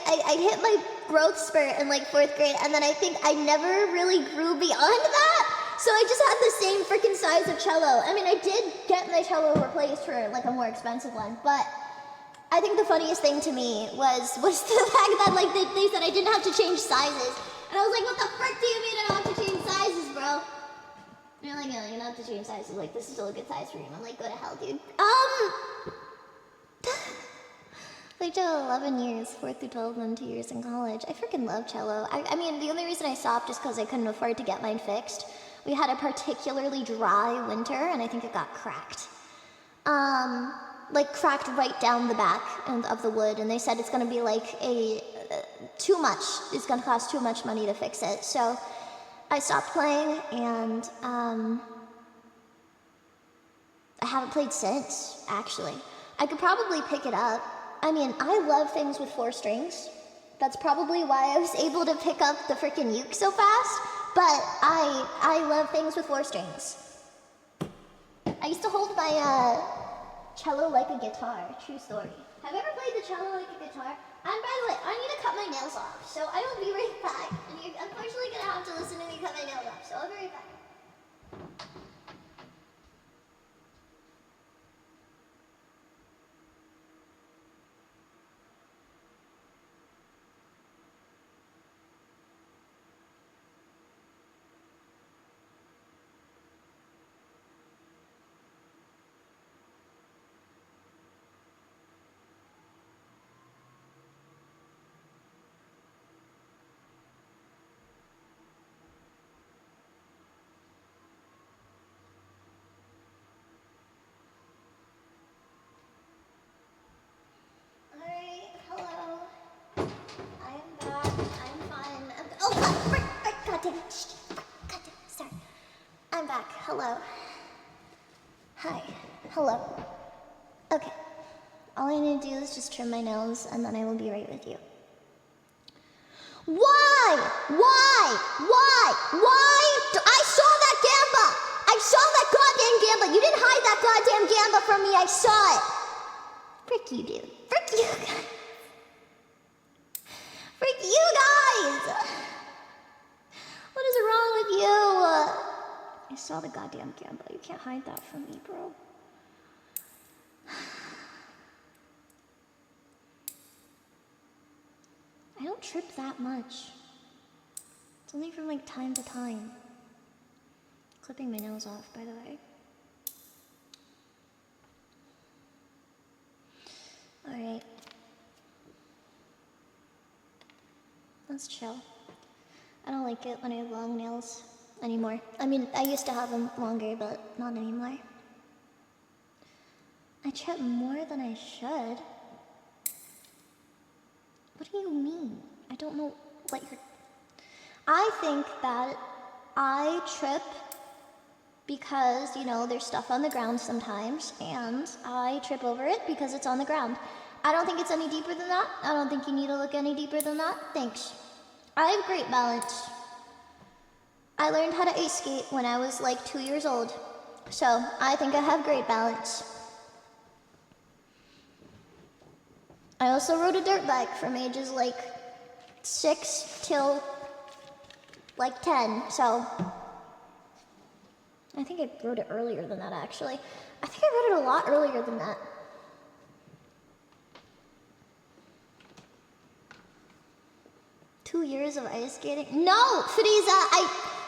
I hit my growth spurt in like 4th grade, and then I think I never really grew beyond that. So I just had the same freaking size of cello. I mean, I did get my cello replaced for like a more expensive one, but I think the funniest thing to me was the fact that like they said I didn't have to change sizes. And I was like, what the frick do you mean I don't have to change sizes, bro? And you're like, no, you don't have to change sizes. Like, this is still a good size for you. And I'm like, go to hell, dude. Played cello 11 years, 4th through 12, and then 2 years in college. I freaking love cello. I mean, the only reason I stopped is because I couldn't afford to get mine fixed. We had a particularly dry winter, and I think it got cracked. Like cracked right down the back of the wood, and they said it's gonna be like too much. It's gonna cost too much money to fix it. So I stopped playing, and I haven't played since, actually. I could probably pick it up. I mean, I love things with 4 strings. That's probably why I was able to pick up the frickin' uke so fast. But I love things with 4 strings. I used to hold my cello like a guitar. True story. Have you ever played the cello like a guitar? And by the way, I need to cut my nails off, so I will be right back. And you're unfortunately gonna have to listen to me cut my nails off, so I'll be right back. I'm back. Hello. Hi. Hello. Okay. All I need to do is just trim my nails, and then I will be right with you. Why? I saw that gamba! I saw that goddamn gamba! You didn't hide that goddamn gamba from me! I saw it! Frick you, dude. Frick you guys! Frick you guys! What is wrong saw the goddamn Gamba. You can't hide that from me, bro. I don't trip that much. It's only from like time to time. Clipping my nails off, by the way. Alright. Let's chill. I don't like it when I have long nails anymore. I mean, I used to have them longer, but not anymore. I trip more than I should. What do you mean? I don't know what you're... I think that I trip because, you know, there's stuff on the ground sometimes, and I trip over it because it's on the ground. I don't think it's any deeper than that. I don't think you need to look any deeper than that. Thanks. I have great balance. I learned how to ice skate when I was like 2 years old, so I think I have great balance. I also rode a dirt bike from ages like 6 till like 10, so I think I rode it earlier than that actually. I think I rode it a lot earlier than that. Years of ice skating? No, Frieza, I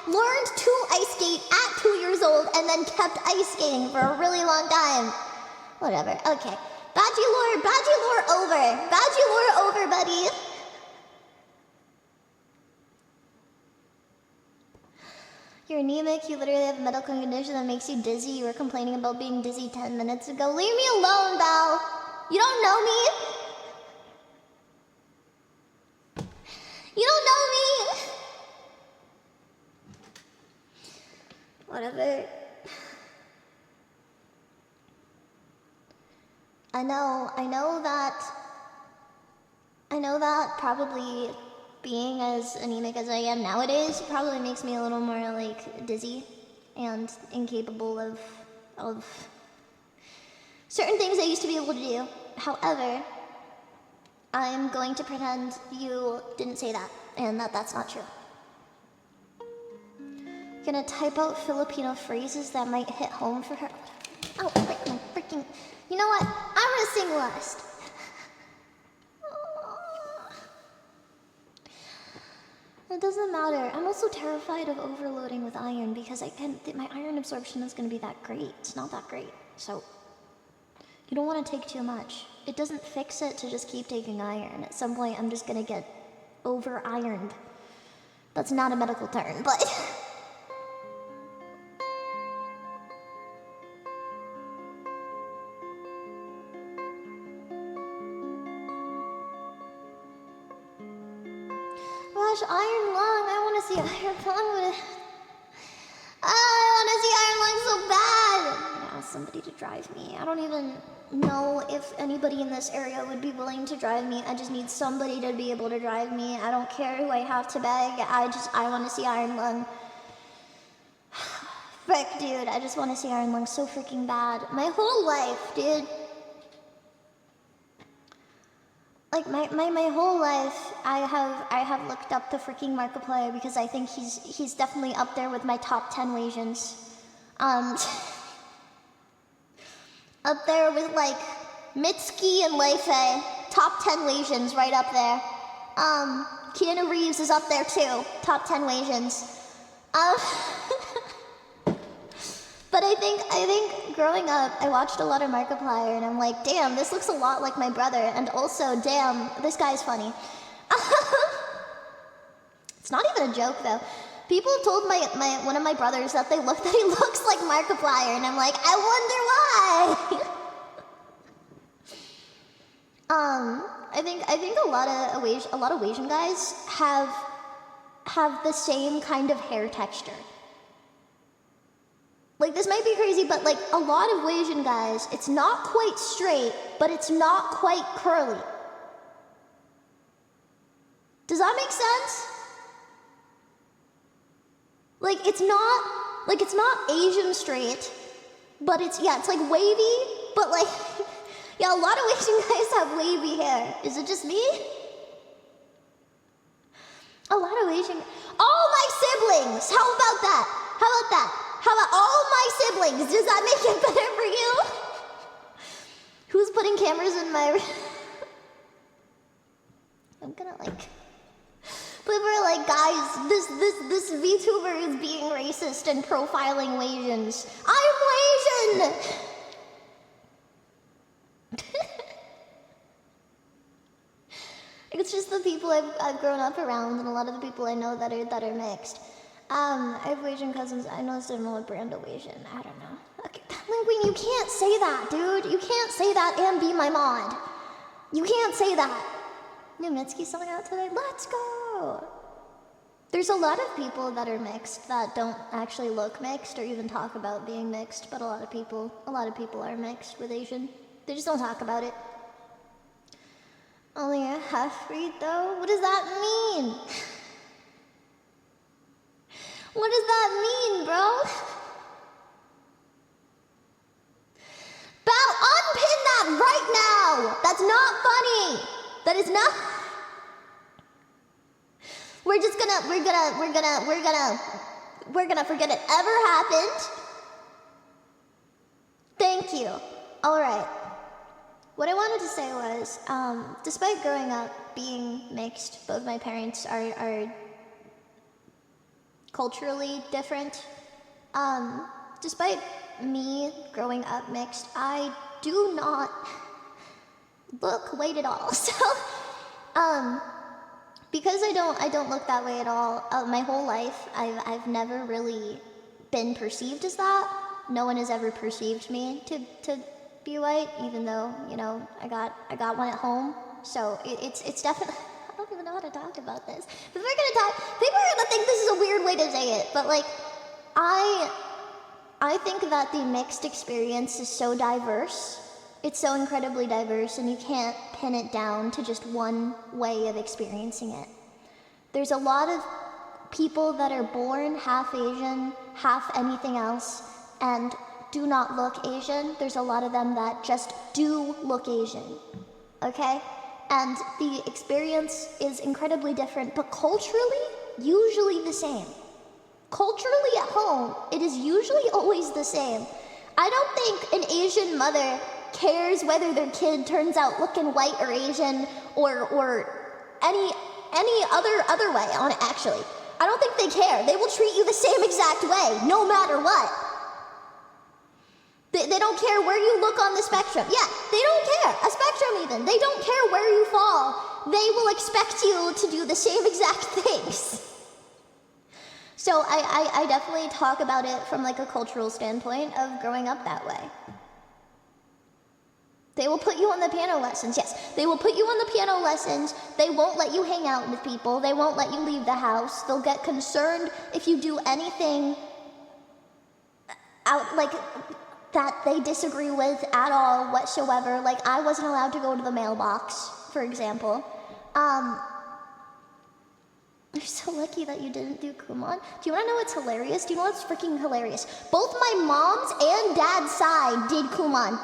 learned to ice skate at 2 years old and then kept ice skating for a really long time. Whatever, okay. Baji lore over. Baji lore over, buddy. You're anemic, you literally have a medical condition that makes you dizzy. You were complaining about being dizzy 10 minutes ago. Leave me alone, Val. You don't know me. You don't know me! Whatever. I know that probably being as anemic as I am nowadays probably makes me a little more like dizzy and incapable of certain things I used to be able to do. However, I'm going to pretend you didn't say that, and that's not true. Gonna type out Filipino phrases that might hit home for her. Oh, freaking. You know what? I'm gonna sing last. It doesn't matter. I'm also terrified of overloading with iron because my iron absorption is gonna be that great. It's not that great, so you don't want to take too much. It doesn't fix it to just keep taking iron. At some point, I'm just gonna get over-ironed. That's not a medical term, but... Gosh, iron lung. I want to see iron lung. I want to see iron lung so bad. I'm gonna ask somebody to drive me. I don't even know if anybody in this area would be willing to drive me. I just need somebody to be able to drive me. I don't care who I have to beg. I want to see iron lung. Frick, dude. I just want to see iron lung so freaking bad. My whole life, dude. Like my whole life, I have looked up the freaking Markiplier because I think he's definitely up there with my top 10 Wasians. Up there with like Mitski and Leifei, top 10 Wasians right up there. Keanu Reeves is up there too, top 10 Wasians. But I think growing up, I watched a lot of Markiplier, and I'm like, damn, this looks a lot like my brother, and also, damn, this guy's funny. It's not even a joke, though. People have told one of my brothers that he looks like Markiplier, and I'm like, I wonder why. I think a lot of Asian guys have the same kind of hair texture. Like, this might be crazy, but like a lot of Asian guys, it's not quite straight, but it's not quite curly. Does that make sense? Like, it's not Asian straight, but it's like wavy, but like, yeah, a lot of Asian guys have wavy hair. Is it just me? A lot of Asian, all my siblings, how about that? How about all my siblings? Does that make it better for you? Who's putting cameras in my... I'm gonna like... People are like, guys, this VTuber is being racist and profiling Asians. I'm Asian! It's just the people I've grown up around and a lot of the people I know that are mixed. I have Asian cousins. I know I don't know what brand of Asian. I don't know. Okay, Linguine, you can't say that, dude. You can't say that and be my mod. You can't say that. New Mitsuki's selling out today? Let's go! There's a lot of people that are mixed that don't actually look mixed or even talk about being mixed, but a lot of people are mixed with Asian. They just don't talk about it. Only a half-breed though? What does that mean? What does that mean, bro? Bow, unpin that right now! That's not funny! That is not... We're gonna forget it ever happened. Thank you. Alright. What I wanted to say was, despite growing up being mixed, both my parents are culturally different. Despite me growing up mixed, I do not look white at all. So, because I don't look that way at all, my whole life, I've never really been perceived as that. No one has ever perceived me to be white, even though, you know, I got one at home. So it's definitely, I don't even know how to talk about this. But we're gonna talk, people are gonna think this is a weird way to say it, but like, I think that the mixed experience is so diverse. It's so incredibly diverse, and you can't pin it down to just one way of experiencing it. There's a lot of people that are born half Asian, half anything else, and do not look Asian. There's a lot of them that just do look Asian, okay? And the experience is incredibly different, but culturally, usually the same. Culturally at home, it is usually always the same. I don't think an Asian mother cares whether their kid turns out looking white or Asian or any other way on it, actually. I don't think they care. They will treat you the same exact way, no matter what. They don't care where you look on the spectrum. Yeah, they don't care. A spectrum even. They don't care where you fall. They will expect you to do the same exact things. So I definitely talk about it from like a cultural standpoint of growing up that way. They will put you on the piano lessons, yes. They will put you on the piano lessons. They won't let you hang out with people. They won't let you leave the house. They'll get concerned if you do anything out, like, that they disagree with at all whatsoever. Like, I wasn't allowed to go to the mailbox, for example. You're so lucky that you didn't do Kumon. Do you wanna know what's hilarious? Do you know what's freaking hilarious? Both my mom's and dad's side did Kumon.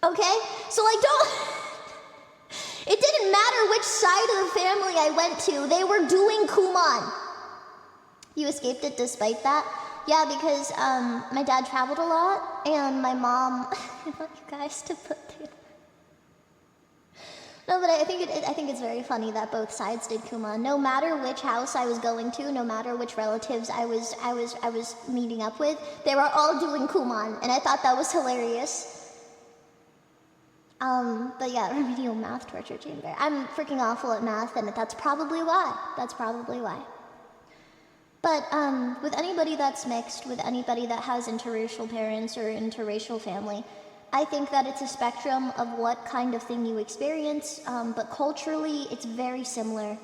Okay? So like, it didn't matter which side of the family I went to, they were doing Kumon. You escaped it despite that? Yeah, because my dad traveled a lot, and my mom, I want you guys to put through. No, but I think it's very funny that both sides did Kumon. No matter which house I was going to, no matter which relatives I was meeting up with, they were all doing Kumon, and I thought that was hilarious. But yeah, remedial math torture chamber. I'm freaking awful at math, and that's probably why. That's probably why. But with anybody that's mixed, with anybody that has interracial parents or interracial family, I think that it's a spectrum of what kind of thing you experience, but culturally, it's very similar.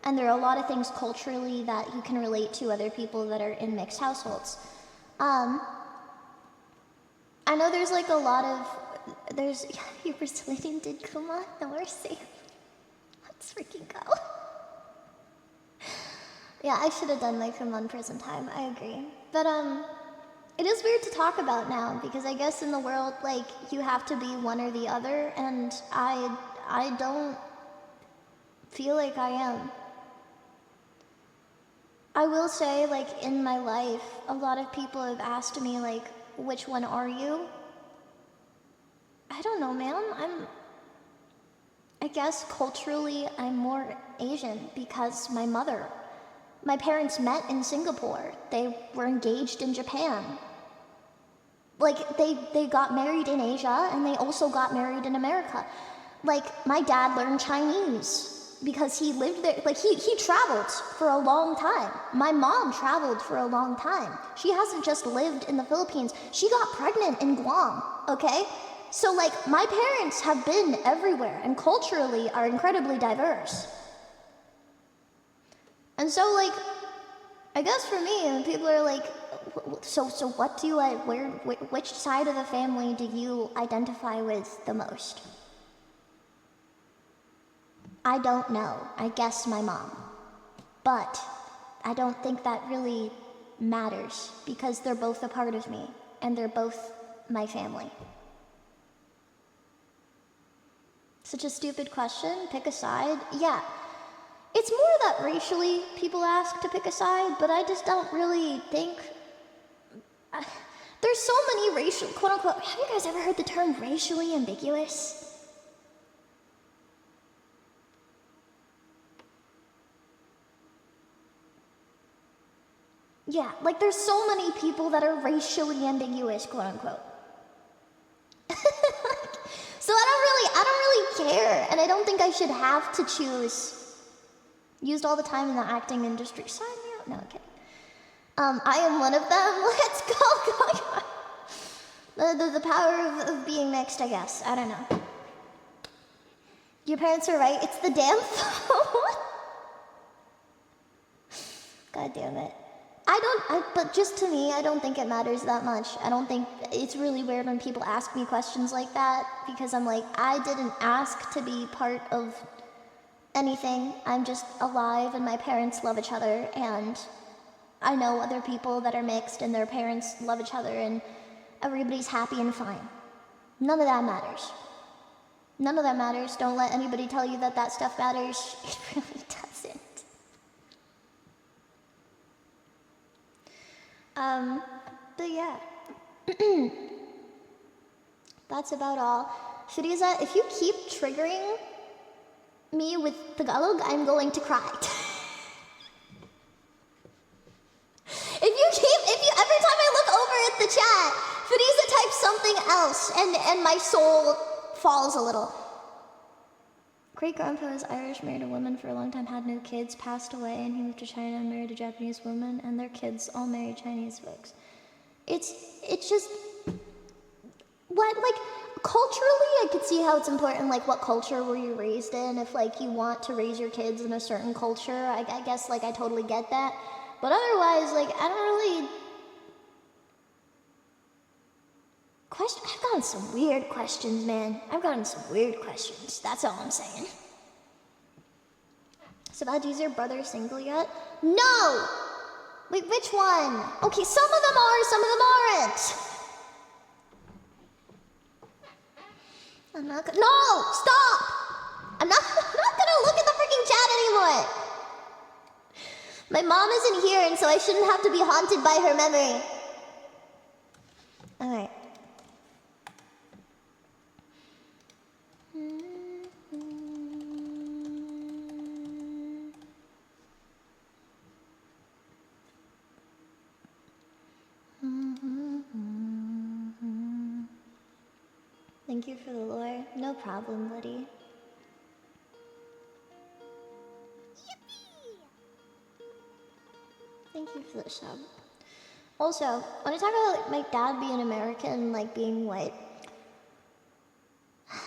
And there are a lot of things culturally that you can relate to other people that are in mixed households. I know there's like a lot of, your Brazilian did Kumon, no mercy. Let's freaking go. Yeah, I should have done my Kumon prison time, I agree. But It is weird to talk about now because I guess in the world, like, you have to be one or the other, and I don't feel like I am. I will say, like, in my life, a lot of people have asked me, like, which one are you? I don't know, man. I guess culturally, I'm more Asian because my parents met in Singapore. They were engaged in Japan. Like, they got married in Asia, and they also got married in America. Like, my dad learned Chinese because he lived there. Like, he traveled for a long time. My mom traveled for a long time. She hasn't just lived in the Philippines. She got pregnant in Guam, okay? So, like, my parents have been everywhere and culturally are incredibly diverse. And so, like, I guess for me, when people are like, so what do which side of the family do you identify with the most? I don't know. I guess my mom. But I don't think that really matters because they're both a part of me and they're both my family. Such a stupid question. Pick a side. Yeah. It's more that racially people ask to pick a side, but I just don't really think... there's so many racial, quote unquote, have you guys ever heard the term racially ambiguous? Yeah, like there's so many people that are racially ambiguous, quote unquote. So I don't really care, and I don't think I should have to choose. Used all the time in the acting industry. Sign me up. No, okay. I am one of them. Let's go. The power of being mixed, I guess. I don't know. Your parents are right. It's the damn phone. God damn it. But just to me, I don't think it matters that much. I don't think, it's really weird when people ask me questions like that, because I'm like, I didn't ask to be part of anything. I'm just alive and my parents love each other, and I know other people that are mixed and their parents love each other and everybody's happy and fine. None of that matters. None of that matters. Don't let anybody tell you that that stuff matters. It really doesn't. But yeah. That's about all. Firiza, if you keep triggering me with Tagalog, I'm going to cry. Every time I look over at the chat, Firiza types something else, and my soul falls a little. Great grandpa was Irish, married a woman for a long time, had no kids, passed away, and he moved to China and married a Japanese woman, and their kids all married Chinese folks. It's just, what, like, culturally, I could see how it's important, like, what culture were you raised in? If, like, you want to raise your kids in a certain culture, I guess, like, I totally get that. But otherwise, like, I don't really... I've gotten some weird questions, man. I've gotten some weird questions. That's all I'm saying. So, Baji, is your brother single yet? No! Wait, which one? Okay, some of them are, some of them aren't. I'm not gonna... No! Stop! I'm not gonna look at the freaking chat anymore. My mom isn't here, and so I shouldn't have to be haunted by her memory. Alright. Thank you for the lore. No problem, buddy. Thank you for the sub. Also, when I talk about my dad being American, like being white, the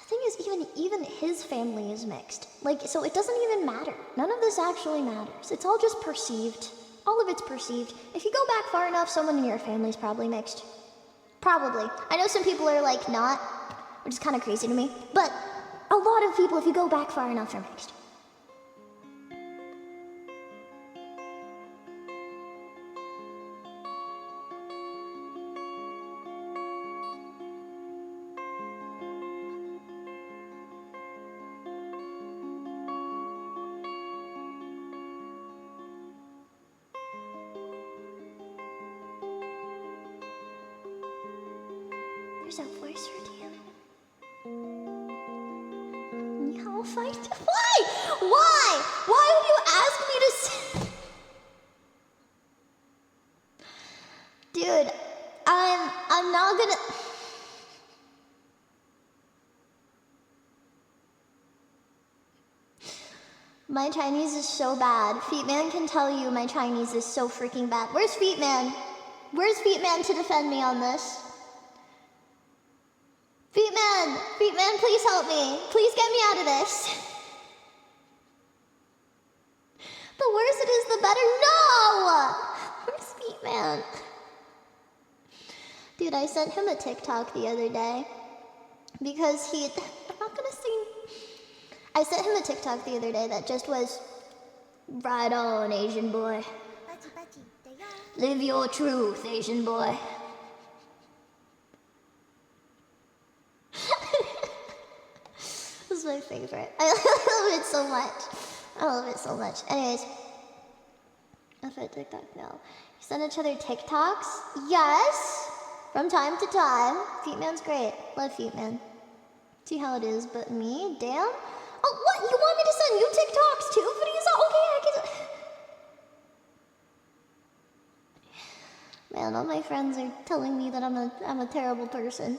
thing is, even his family is mixed. Like, so it doesn't even matter. None of this actually matters. It's all just perceived. All of it's perceived. If you go back far enough, someone in your family's probably mixed. Probably. I know some people are like not, which is kind of crazy to me, but a lot of people, if you go back far enough, are mixed. There's a voice for you. How fight? Why? Why? Why would you ask me to Dude, I'm not gonna. My Chinese is so bad. Feetman can tell you my Chinese is so freaking bad. Where's Feetman? Where's Feetman to defend me on this? Feetman! Feetman, please help me. Please get me out of this. The worse it is, the better. No! Where's Feetman? Dude, I sent him a TikTok the other day because I'm not gonna sing. I sent him a TikTok the other day that just was, right on, Asian boy. Live your truth, Asian boy. This is my favorite. I love it so much. I love it so much. Anyways, that's my TikTok now. You send each other TikToks? Yes! From time to time. Feetman's great. Love Feetman. See how it is, but me? Damn. Oh, what? You want me to send you TikToks too? Please? Okay, I can. Man, all my friends are telling me that I'm a terrible person.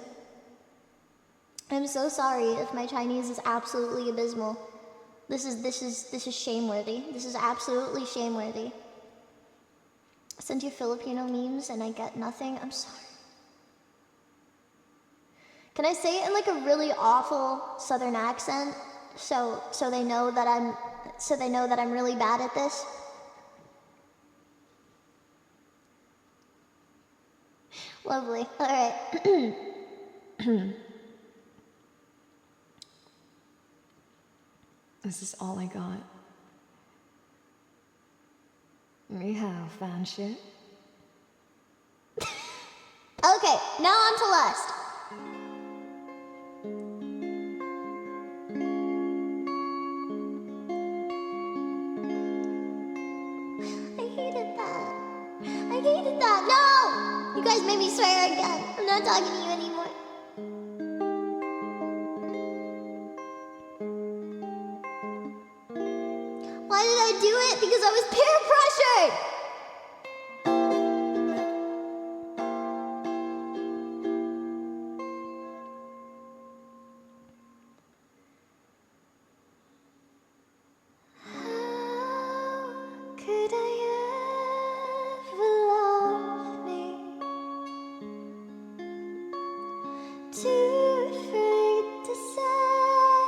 I'm so sorry if my Chinese is absolutely abysmal. This is shameworthy. This is absolutely shameworthy. I send you Filipino memes and I get nothing. I'm sorry. Can I say it in like a really awful Southern accent? So they know that I'm really bad at this. Lovely. All right. This is all I got. 你好，番茄。 Okay, now on to lust. I hated that. No! You guys made me swear again. I'm not talking to you anymore. Why did I do it? Because I was peer pressured! Could I ever love me? Too afraid to say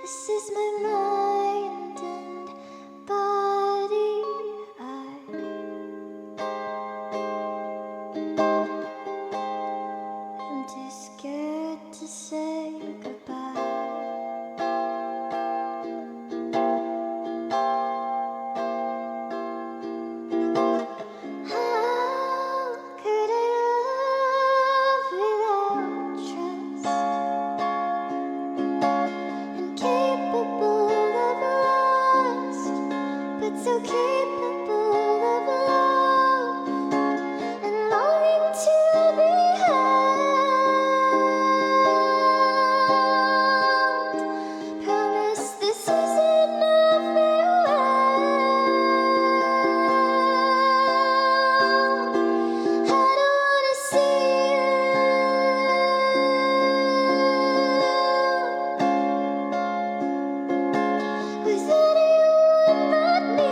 this is my mind and body. I'm too scared to say goodbye. How could I love without trust? Incapable of lust, but so capable of love, and longing to be held. Promise this isn't a farewell. I don't wanna see you with anyone but me.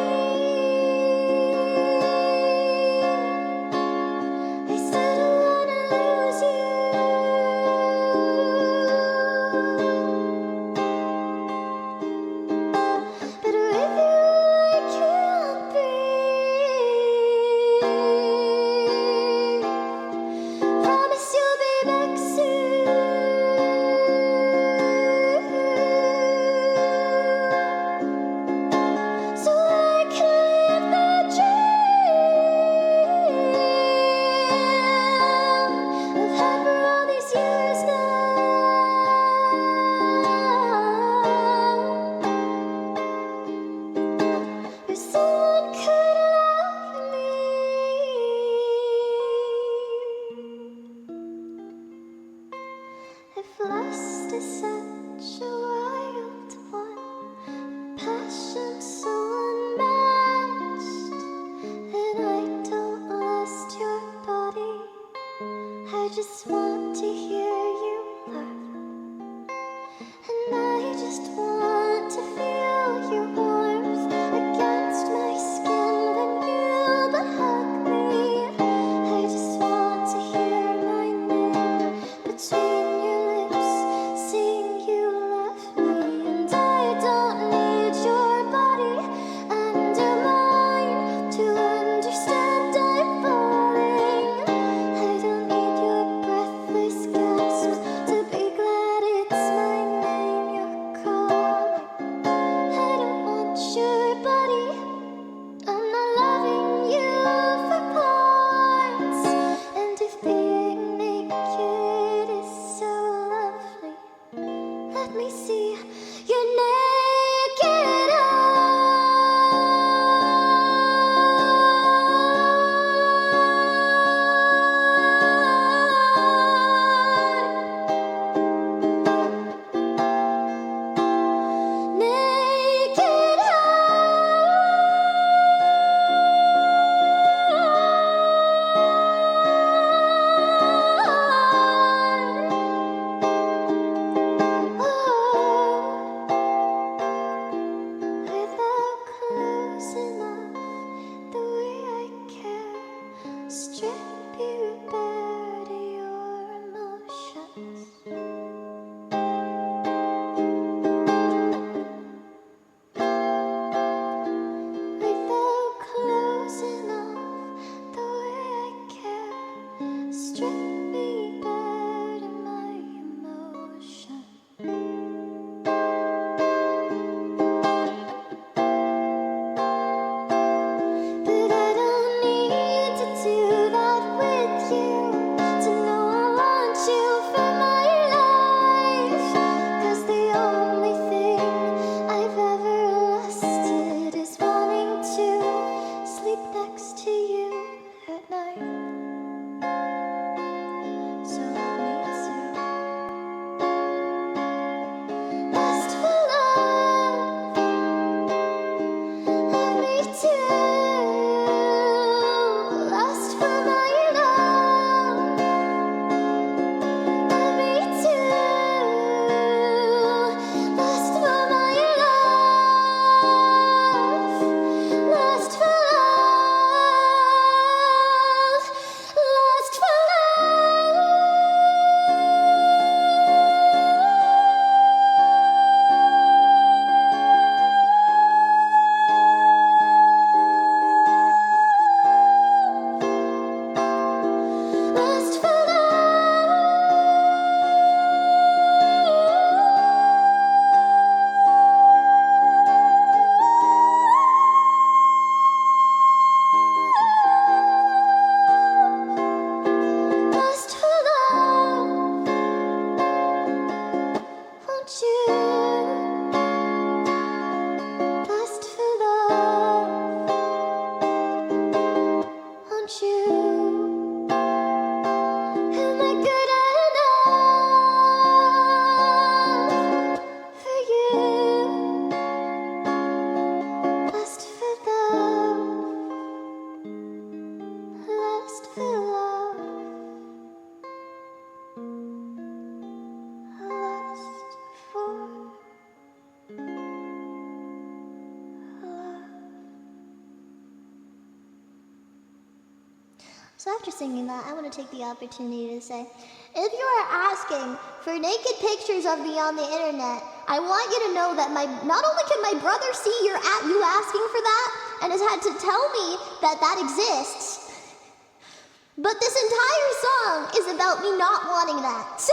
your naked So after singing that, I want to take the opportunity to say, if you are asking for naked pictures of me on the internet, I want you to know that not only can my brother see you asking for that, and has had to tell me that that exists, but this entire song is about me not wanting that. So,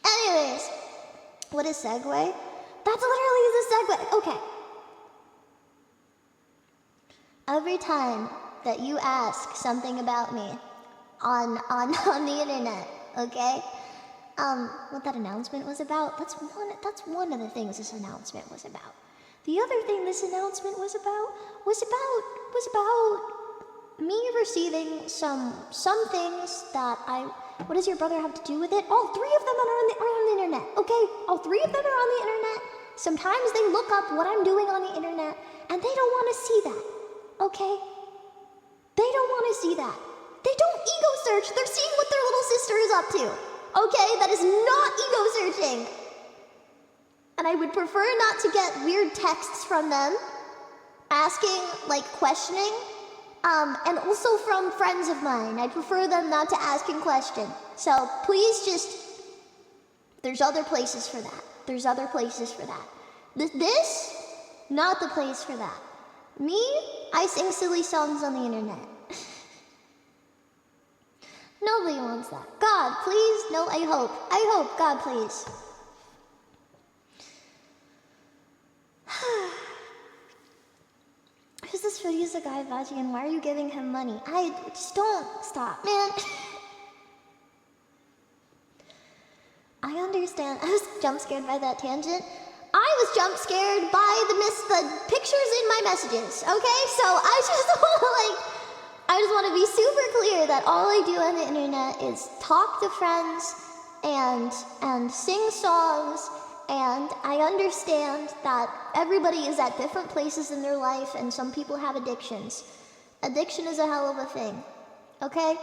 anyways, what a segue. That's literally the segue. Okay. Every time that you ask something about me on the internet, okay? What that announcement was about, that's one of the things this announcement was about. The other thing this announcement was about me receiving some things that what does your brother have to do with it? All three of them are on the internet, okay? All three of them are on the internet. Sometimes they look up what I'm doing on the internet, and they don't want to see that. Okay? They don't want to see that. They don't ego search. They're seeing what their little sister is up to. Okay? That is not ego searching. And I would prefer not to get weird texts from them, asking, like, questioning, and also from friends of mine. I'd prefer them not to ask in question. So please just, there's other places for that. There's other places for that. This, not the place for that. Me, I sing silly songs on the internet. Nobody wants that. God, please? No, I hope. God, please. Who's this producer guy, Baji, and why are you giving him money? I just don't. Stop, man. understand. I was jump scared by that tangent. I was jump scared by the pictures in my messages, okay? So I just want to be super clear that all I do on the internet is talk to friends and sing songs, and I understand that everybody is at different places in their life and some people have addictions. Addiction is a hell of a thing, okay?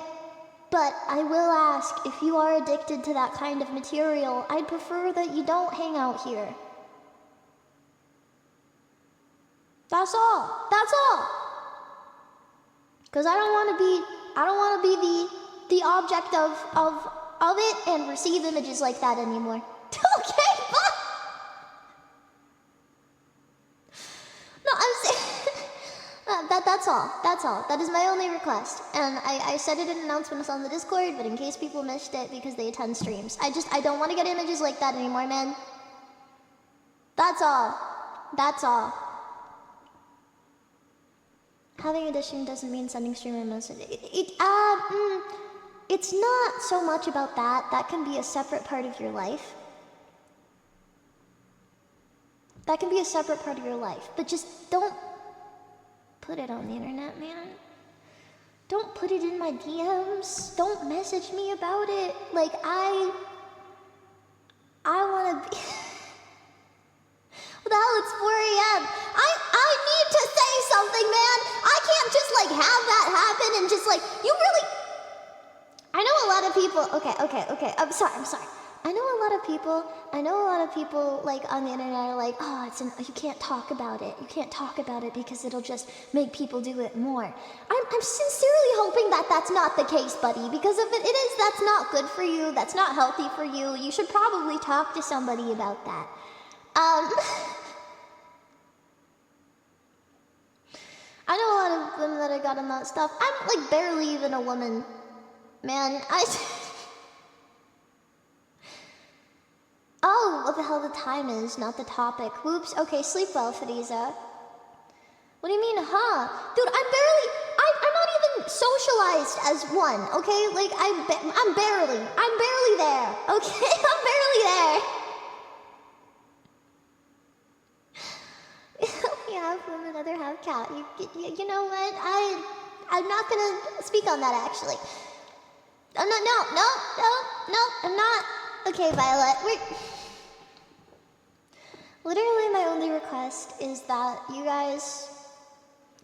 But I will ask, if you are addicted to that kind of material, I'd prefer that you don't hang out here. That's all. That's all. Because I don't want to be the object of it and receive images like that anymore. Okay, bye. No, I'm saying that's all. That's all. That is my only request. And I said it in announcements on the Discord, but in case people missed it because they attend streams, I don't want to get images like that anymore, man. That's all. That's all. Having addiction doesn't mean sending streamer messages. It's not so much about that. That can be a separate part of your life. That can be a separate part of your life. But just don't put it on the internet, man. Don't put it in my DMs. Don't message me about it. Like, I wanna be... What the hell, it's 4 a.m. I need to say something, man. I can't just, like, have that happen and just, like, you really... I know a lot of people... Okay. I'm sorry. I know a lot of people, like, on the internet are like, oh, you can't talk about it. You can't talk about it because it'll just make people do it more. I'm sincerely hoping that that's not the case, buddy, because if it is, that's not good for you. That's not healthy for you. You should probably talk to somebody about that. I know a lot of women that have gotten that stuff. I'm, like, barely even a woman. Man, Oh, what the hell the time is, not the topic. Whoops. Okay, sleep well, Fadiza. What do you mean, huh? Dude, I'm not even socialized as one, okay? Like, I'm barely there, okay? I'm barely there. We have women, other have cat. You know what? I'm not gonna speak on that, actually. I'm not, no, I'm not. Okay, Violet, literally my only request is that you guys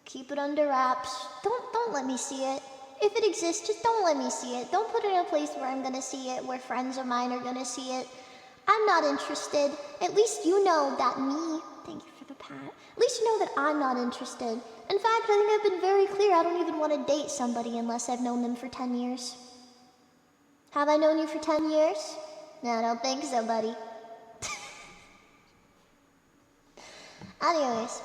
keep it under wraps. Don't let me see it. If it exists, just don't let me see it. Don't put it in a place where I'm gonna see it, where friends of mine are gonna see it. I'm not interested. At least you know that me, thank you for the pat. At least you know that I'm not interested. In fact, I think I've been very clear. I don't even want to date somebody unless I've known them for 10 years. Have I known you for 10 years? No, I don't think so, buddy. Anyways.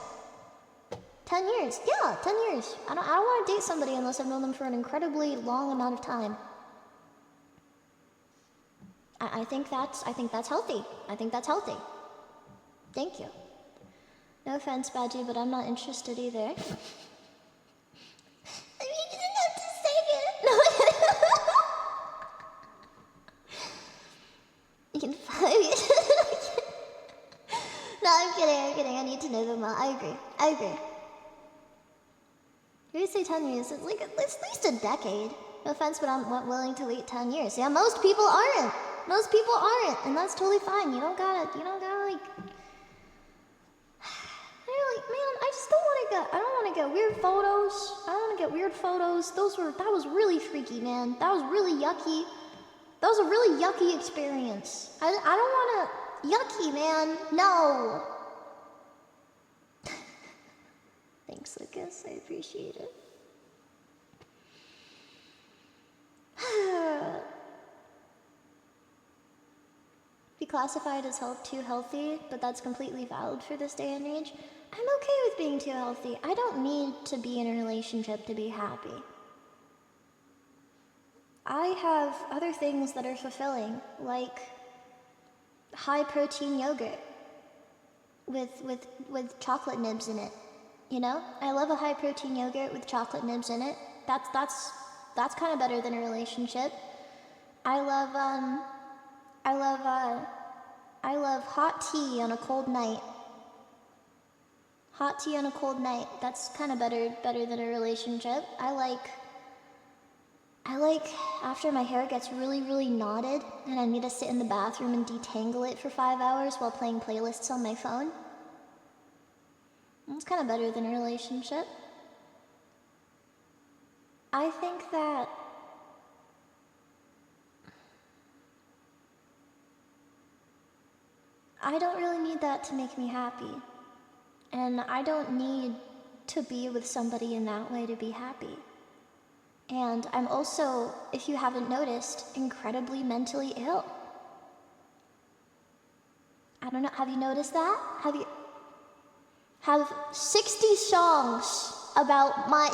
10 years. Yeah, 10 years. I don't want to date somebody unless I've known them for an incredibly long amount of time. I think that's healthy. I think that's healthy. Thank you. No offense, Baji, but I'm not interested either. I mean, you didn't have to say it. No, you can find it. No, I'm kidding. I need to know them well. I agree. You say 10 years, it's like at least a decade. No offense, but I'm willing to wait 10 years. Yeah, most people aren't. And that's totally fine. You don't gotta like... Man, I just I don't wanna get weird photos. I don't wanna get weird photos. That was really freaky, man. That was really yucky. That was a really yucky experience. I don't wanna... Yucky, man. No. Thanks, Lucas. I appreciate it. Be classified as too healthy, but that's completely valid for this day and age. I'm okay with being too healthy. I don't need to be in a relationship to be happy. I have other things that are fulfilling, like high-protein yogurt with chocolate nibs in it. You know? I love a high-protein yogurt with chocolate nibs in it. That's kind of better than a relationship. I love I love hot tea on a cold night. Hot tea on a cold night. That's kind of better than a relationship. I like after my hair gets really, really knotted and I need to sit in the bathroom and detangle it for 5 hours while playing playlists on my phone. It's kind of better than a relationship. I think that I don't really need that to make me happy. And I don't need to be with somebody in that way to be happy. And I'm also, if you haven't noticed, incredibly mentally ill. I don't know, have you noticed that? Have 60 songs about my...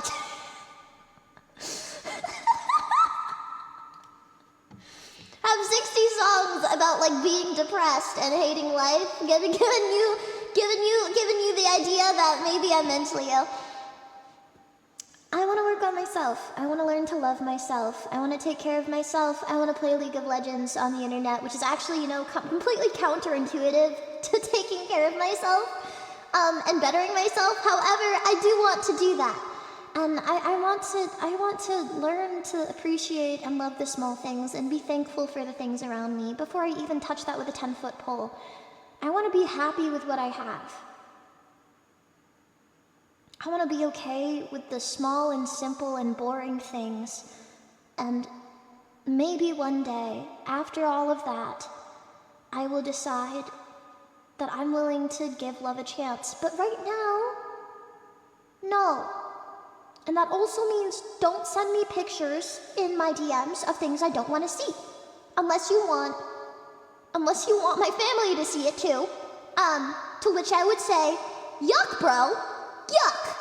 have 60 songs about like being depressed and hating life, giving you the idea that maybe I'm mentally ill. I want to work on myself. I want to learn to love myself. I want to take care of myself. I want to play League of Legends on the internet, which is actually, you know, completely counterintuitive to taking care of myself and bettering myself. However, I do want to do that. And I want to learn to appreciate and love the small things and be thankful for the things around me before I even touch that with a 10-foot pole. I want to be happy with what I have. I want to be okay with the small and simple and boring things. And maybe one day, after all of that, I will decide that I'm willing to give love a chance. But right now, no. And that also means don't send me pictures in my DMs of things I don't want to see. Unless you want my family to see it too. To which I would say, yuck, bro. Yuck!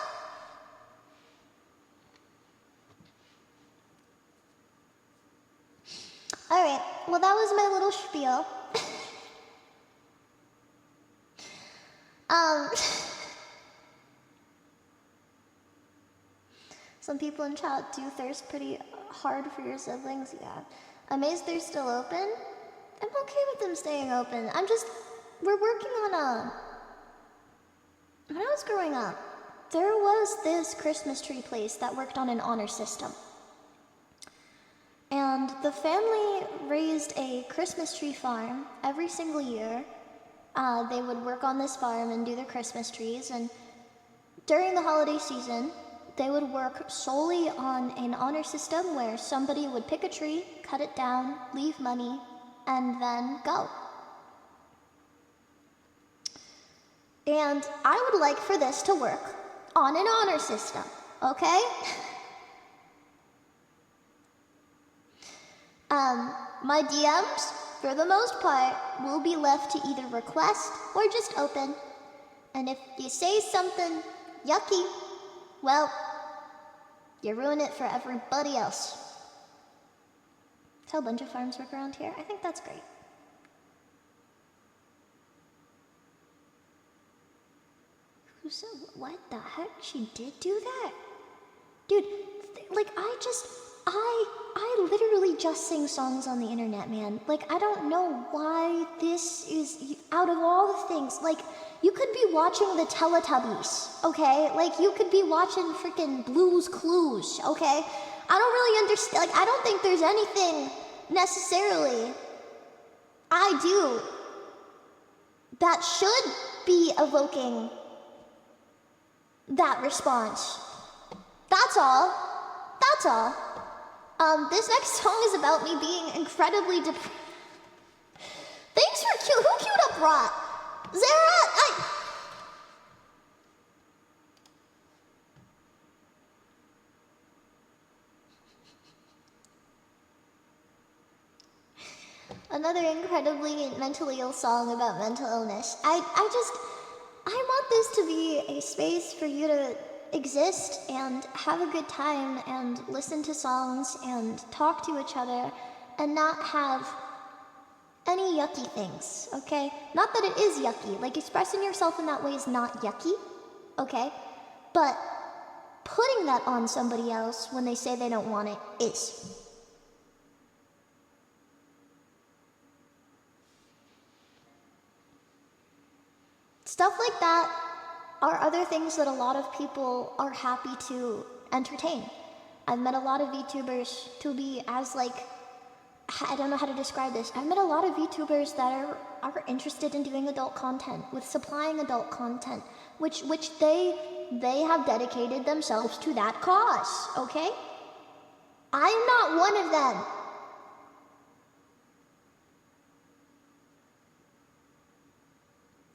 Alright, well that was my little spiel. Some people in chat do thirst pretty hard for your siblings, yeah. Amazed they're still open? I'm okay with them staying open. We're working on when I was growing up, there was this Christmas tree place that worked on an honor system. And the family raised a Christmas tree farm every single year. They would work on this farm and do their Christmas trees, and during the holiday season, they would work solely on an honor system where somebody would pick a tree, cut it down, leave money, and then go. And I would like for this to work on an honor system, okay? My DMs, for the most part, will be left to either request or just open. And if you say something yucky, well, you ruin it for everybody else. That's how a bunch of farms work around here. I think that's great. What the heck? She did do that? Dude, like I literally just sing songs on the internet, man. Like, I don't know why this is, out of all the things, like, you could be watching the Teletubbies, okay? Like, you could be watching freaking Blue's Clues, okay? I don't really understand, like, I don't think there's anything necessarily I do that should be evoking that response. That's all. That's all. This next song is about me being incredibly depressed. Thanks for who queued up Rot? Zara, Another incredibly mentally ill song about mental illness. I want this to be a space for you to exist and have a good time and listen to songs and talk to each other and not have any yucky things, okay? Not that it is yucky, like expressing yourself in that way is not yucky, okay? But putting that on somebody else when they say they don't want it is. Stuff like that are other things that a lot of people are happy to entertain. I've met a lot of VTubers to be as like, I don't know how to describe this. I've met a lot of VTubers that are interested in doing adult content, with supplying adult content, which they have dedicated themselves to that cause, okay? I'm not one of them.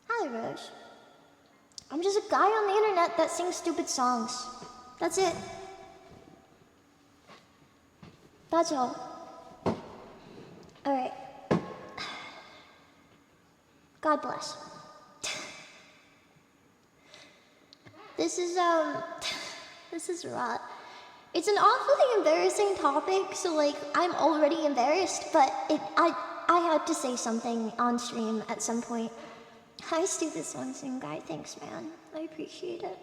Hi, Rose. I'm just a guy on the internet that sings stupid songs. That's it. That's all. Alright. God bless. This is rough. It's an awfully embarrassing topic, so like I'm already embarrassed, but I had to say something on stream at some point. Hi, stupid song sing guy. Thanks, man. I appreciate it.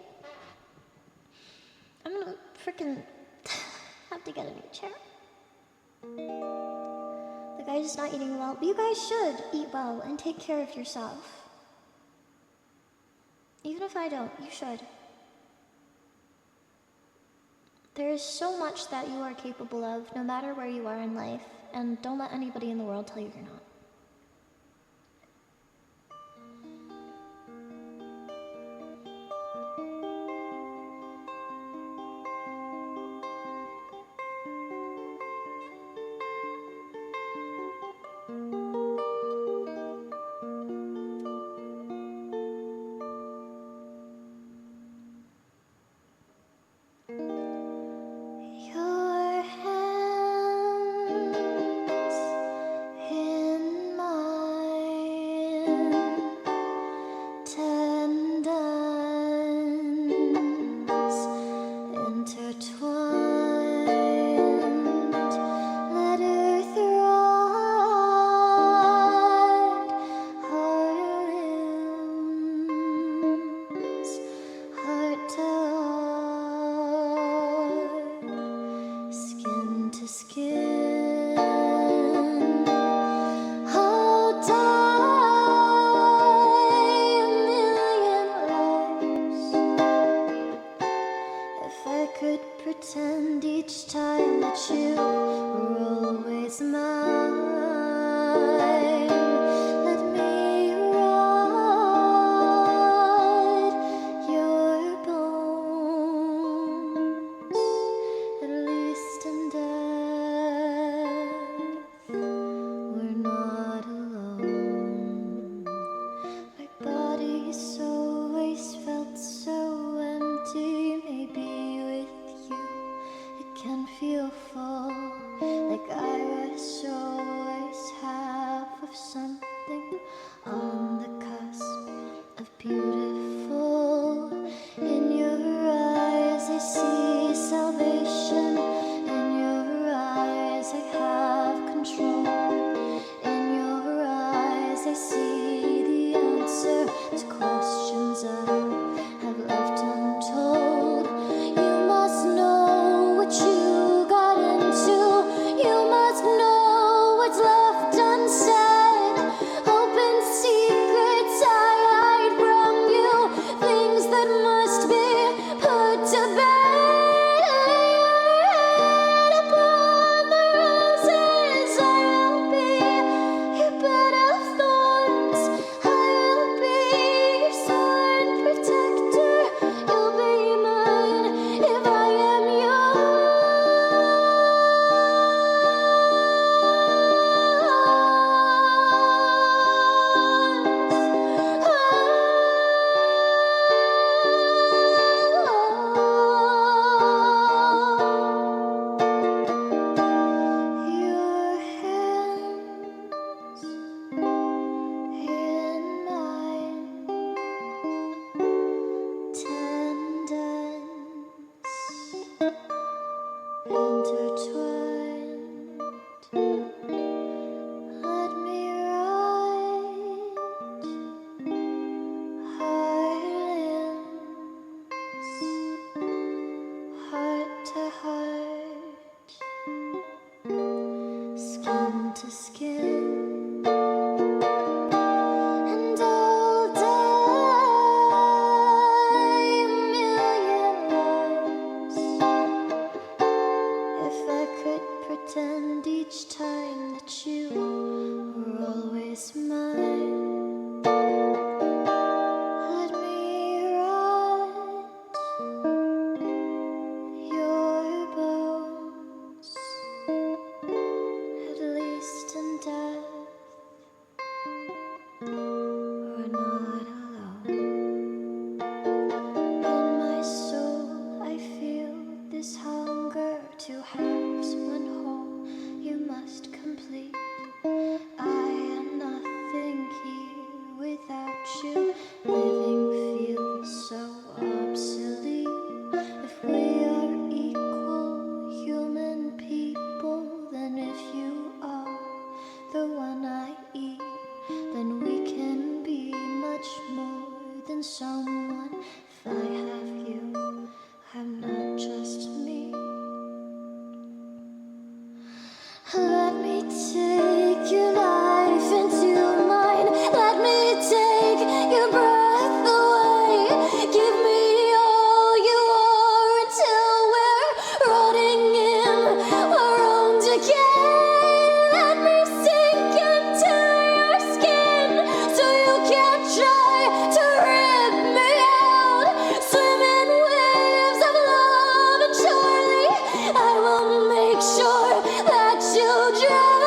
I'm gonna freaking have to get a new chair. The guy's just not eating well. But you guys should eat well and take care of yourself. Even if I don't, you should. There is so much that you are capable of, no matter where you are in life, and don't let anybody in the world tell you you're not. Your hands in mine, tendons intertwined, let earth ride our limbs, heart to heart, skin to skin. I'll die a million lives if I could pretend each time that you were always mine. Let me ride your bones, at least in death we're not alone. My body's always felt so empty. Maybe with you it can feel full, like I was always half of something on the cusp of beautiful. In your eyes I see salvation. In your eyes I have control. In your eyes I see the answer to questions I have left untold. You must know what you got into. You must know what's left unsaid. Open secrets I hide from you. Things that must be put to bed. Upon the roses I will be your bed of thorns. I will be your sword We're not alone. In my soul, I feel this hunger to have one whole you must complete. I am nothing here without you. Living feels so obsolete. If we are equal human people, then if you are the one I eat, then we can be much more than someone. If I have you, I'm not just me. Let me take your life into mine. Let me take your breath away. Give me all you are until we're rotting in our own decay. Let me sink into your skin so you can't try to rip me out. Swim in waves of love and surely I will make sure that you drown.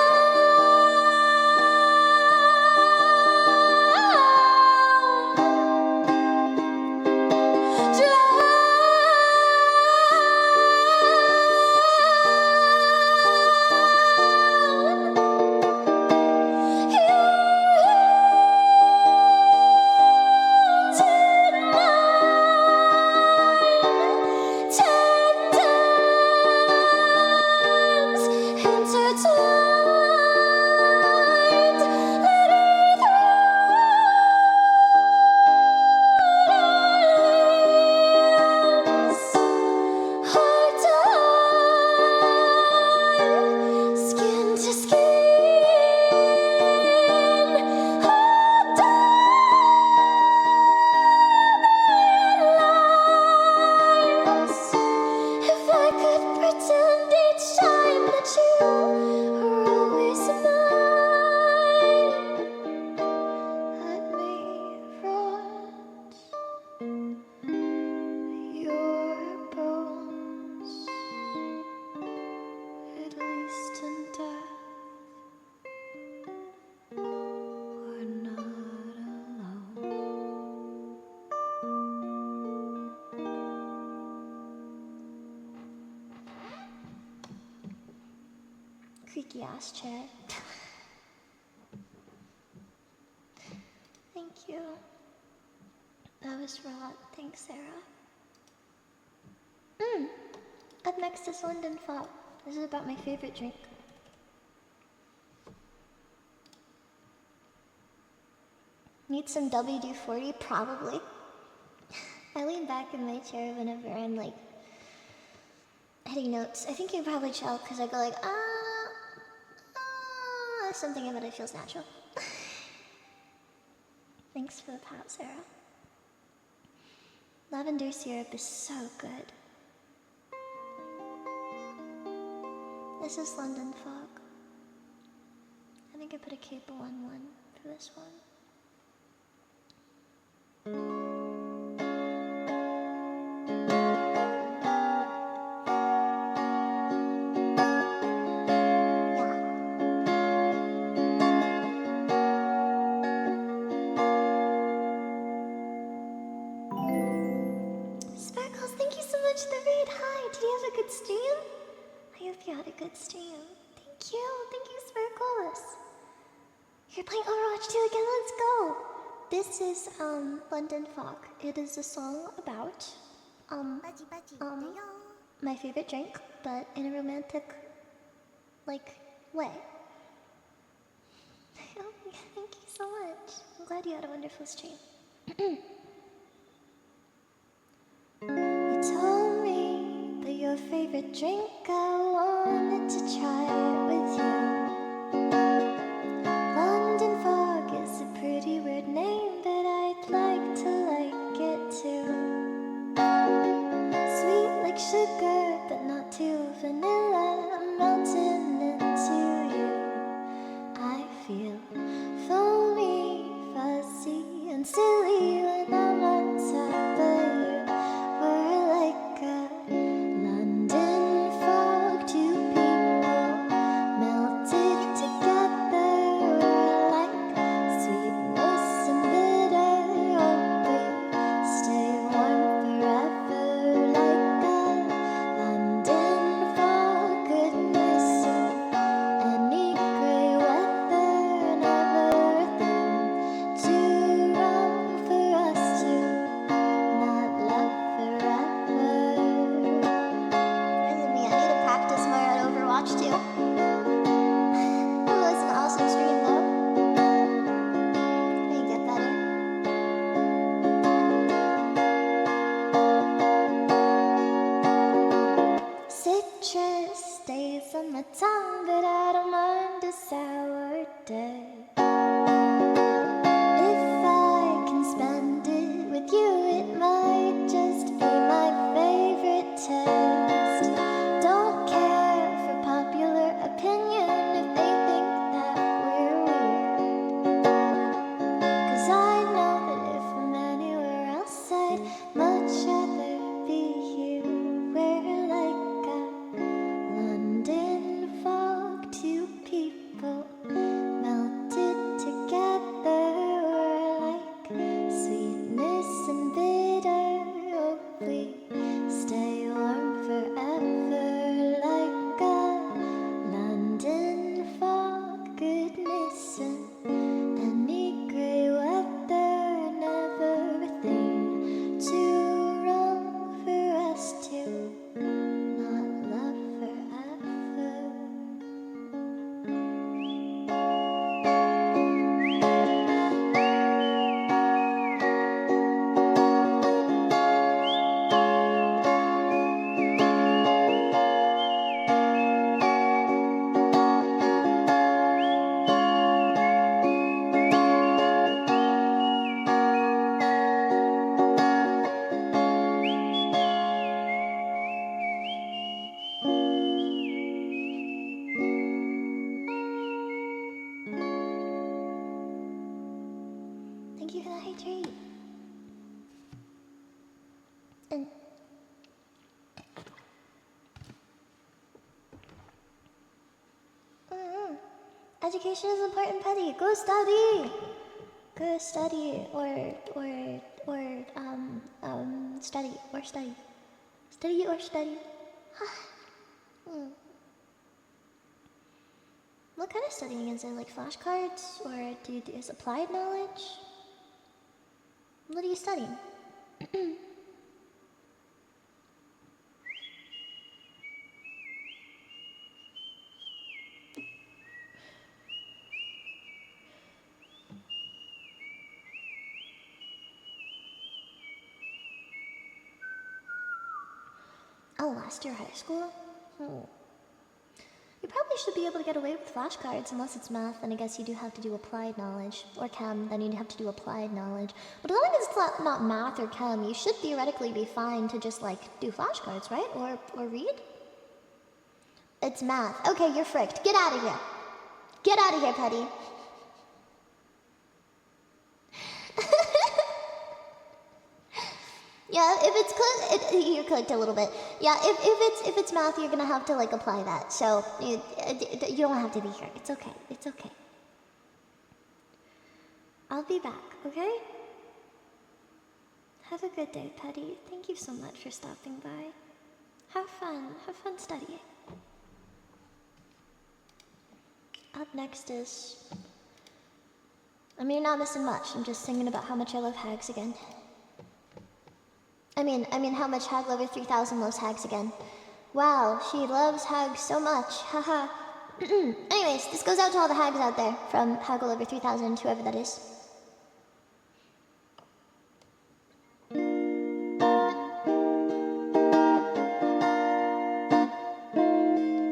Creaky ass chair. Thank you. That was raw. Thanks, Sarah. Up next is London Fog. This is about my favorite drink. Need some WD-40? Probably. I lean back in my chair whenever I'm like hitting notes. I think you can probably tell because I go like something about it feels natural. Thanks for the pop, Sarah. Lavender syrup is so good. This is London Fog. I think I put a capo on one for this one. Sparkles, thank you so much for the raid. Hi, did you have a good stream? I hope you had a good stream. Thank you, Sparkles. You're playing Overwatch 2 again, let's go! This is, London Fog. It is a song about, my favorite drink, but in a romantic, like, way. Thank you so much. I'm glad you had a wonderful stream. You told me that your favorite drink, I wanted to try it with you. London Fog is a pretty weird name, but I'd like to like it too. Sweet like sugar, but not too vanilla. I'm melting into you. I feel foamy, fuzzy, and silly when I'm on top of you. We're like a London fog, two people Thank you for the hydrate. And education is important, Petty. Go study. Go study study or study. Study or study. What kind of studying is it? Like flashcards, or is applied knowledge? What are you studying? Oh, last year high school? You probably should be able to get away with flashcards unless it's math, then I guess you do have to do applied knowledge. Or chem, then you'd have to do applied knowledge. But as long as it's not math or chem, you should theoretically be fine to just like do flashcards, right? Or read? It's math. Okay, you're fricked. Get out of here. Get out of here, Petty. Yeah, if it's you're clicked a little bit. Yeah, if it's math, you're gonna have to like apply that. So you don't have to be here. It's okay. It's okay. I'll be back. Okay. Have a good day, Petty. Thank you so much for stopping by. Have fun. Have fun studying. Up next is. I mean, you're not missing much. I'm just singing about how much I love hags again. I mean how much Hag Lover 3000 loves hags again. Wow, she loves hags so much, haha. Anyways, this goes out to all the hags out there, from Hag Lover 3000, whoever that is.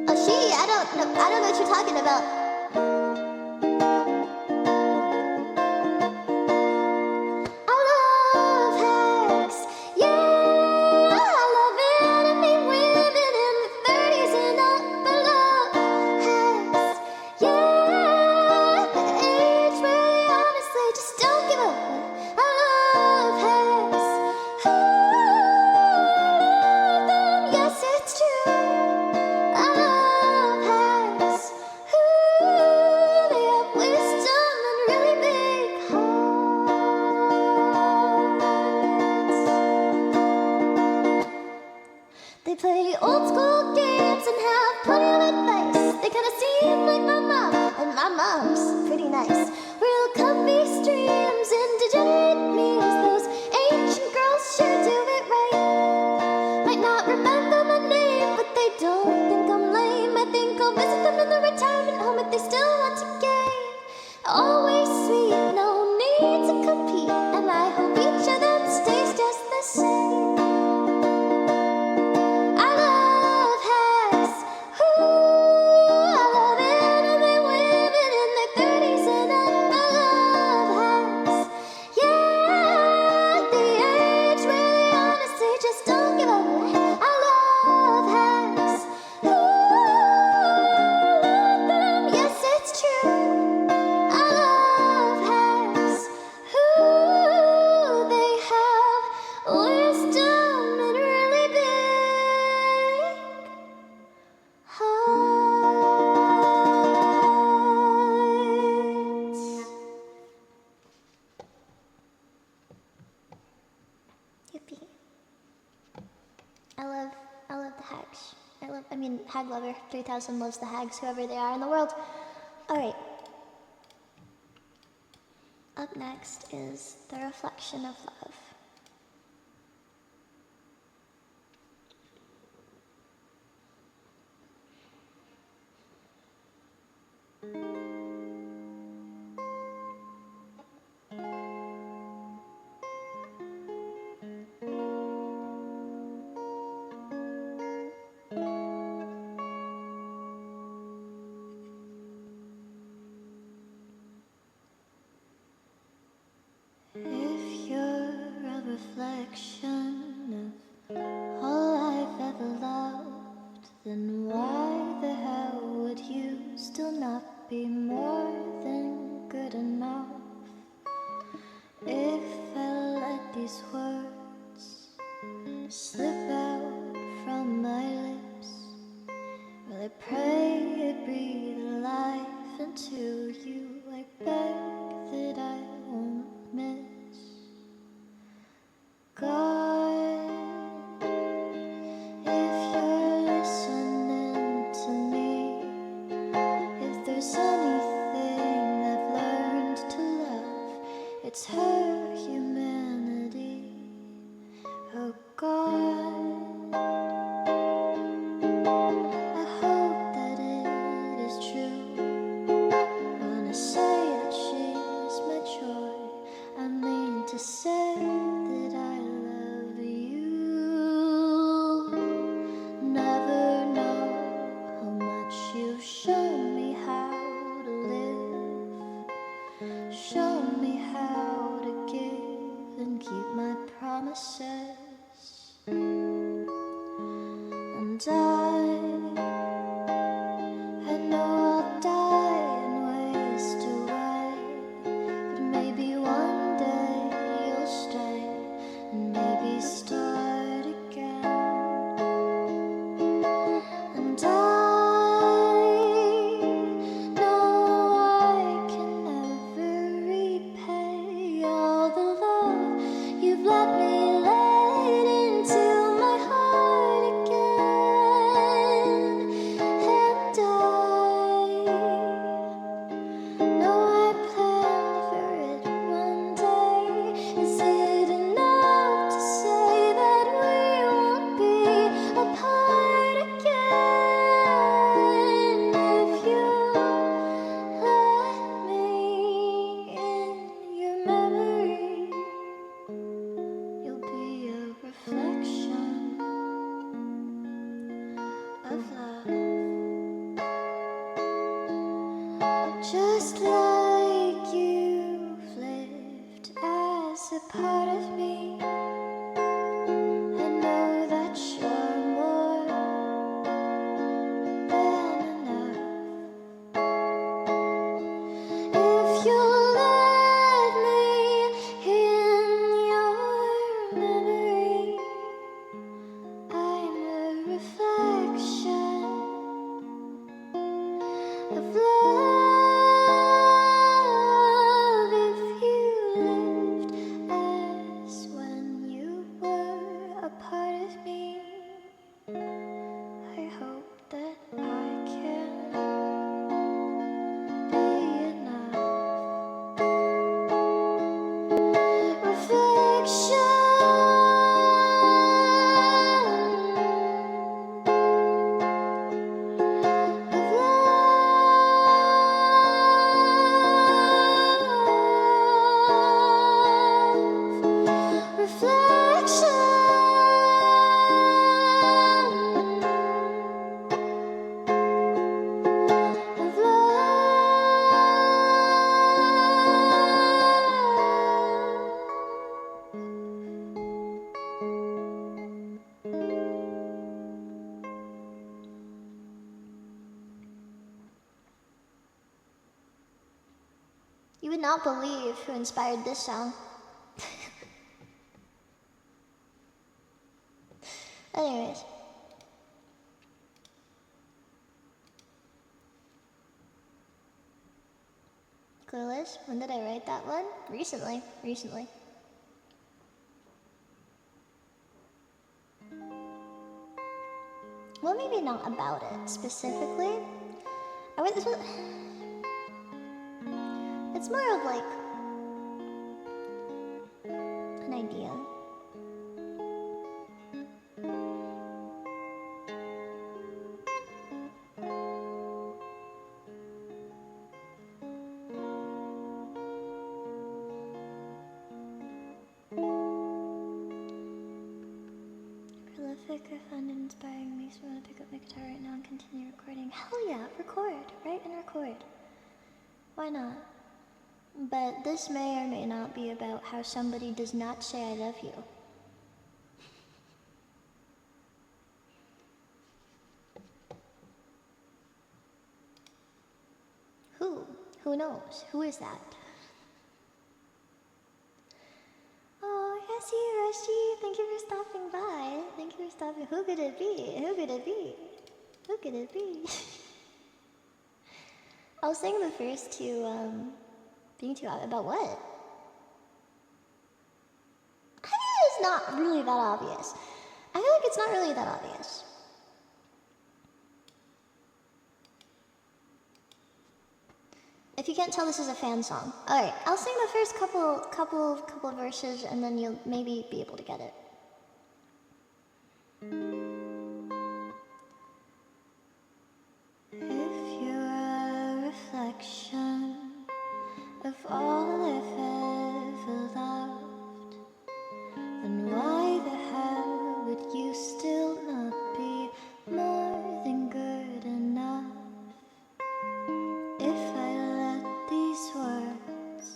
Oh, I don't know what you're talking about. They play old school games and have plenty of advice. They kinda seem like my mom, and my mom's pretty nice. Real comfy streams and degenerate memes. Those ancient girls sure do it right. Might not remember my name, but they don't think I'm lame. I think I'll visit them in the retirement home if they still want to game. Always sweet, no need to compete, and I hope each of them stays just the same. I love the hags. Hag Lover 3000 loves the hags, whoever they are in the world. Alright. Up next is The Reflection of Love. If you're it's her humanity. Oh God, I hope that it is true. When I say that she's my joy, I mean to say that I love you. Never know how much you've shown me how to live. Show me how to give and keep my promises. And I know I'll die and waste away, but maybe one day you'll stay and maybe start again. And I know I can never repay all the love you've let me let into my heart again. And I know I planned for it one day. Is it enough to say that we won't be apart again? If you let me in your memory, you'll be a reflection of love. Just like you've lived as a part of me, I know that you're more than enough. If you'll let me in your memory, I'm a reflection of love. If you lived as when you were a part of me, I hope that I can be enough. Reflection of love. Reflection of You would not believe who inspired this song. Anyways. Clueless? When did I write that one? Recently. Well, maybe not about it specifically. It's more of like an idea. Prolific, I find it inspiring, makes me want to pick up my guitar right now and continue recording. Hell yeah, record, right? And record. Why not? But this may or may not be about how somebody does not say I love you. Who? Who knows? Who is that? Oh, Rashi, thank you for stopping by. Thank you for stopping. Who could it be? Who could it be? Who could it be? I'll sing the first two, being too about what? I feel like it's not really that obvious. I feel like it's not really that obvious. If you can't tell, this is a fan song. Alright, I'll sing the first couple verses and then you'll maybe be able to get it. If you're a reflection of all I've ever loved, then why the hell would you still not be more than good enough? If I let these words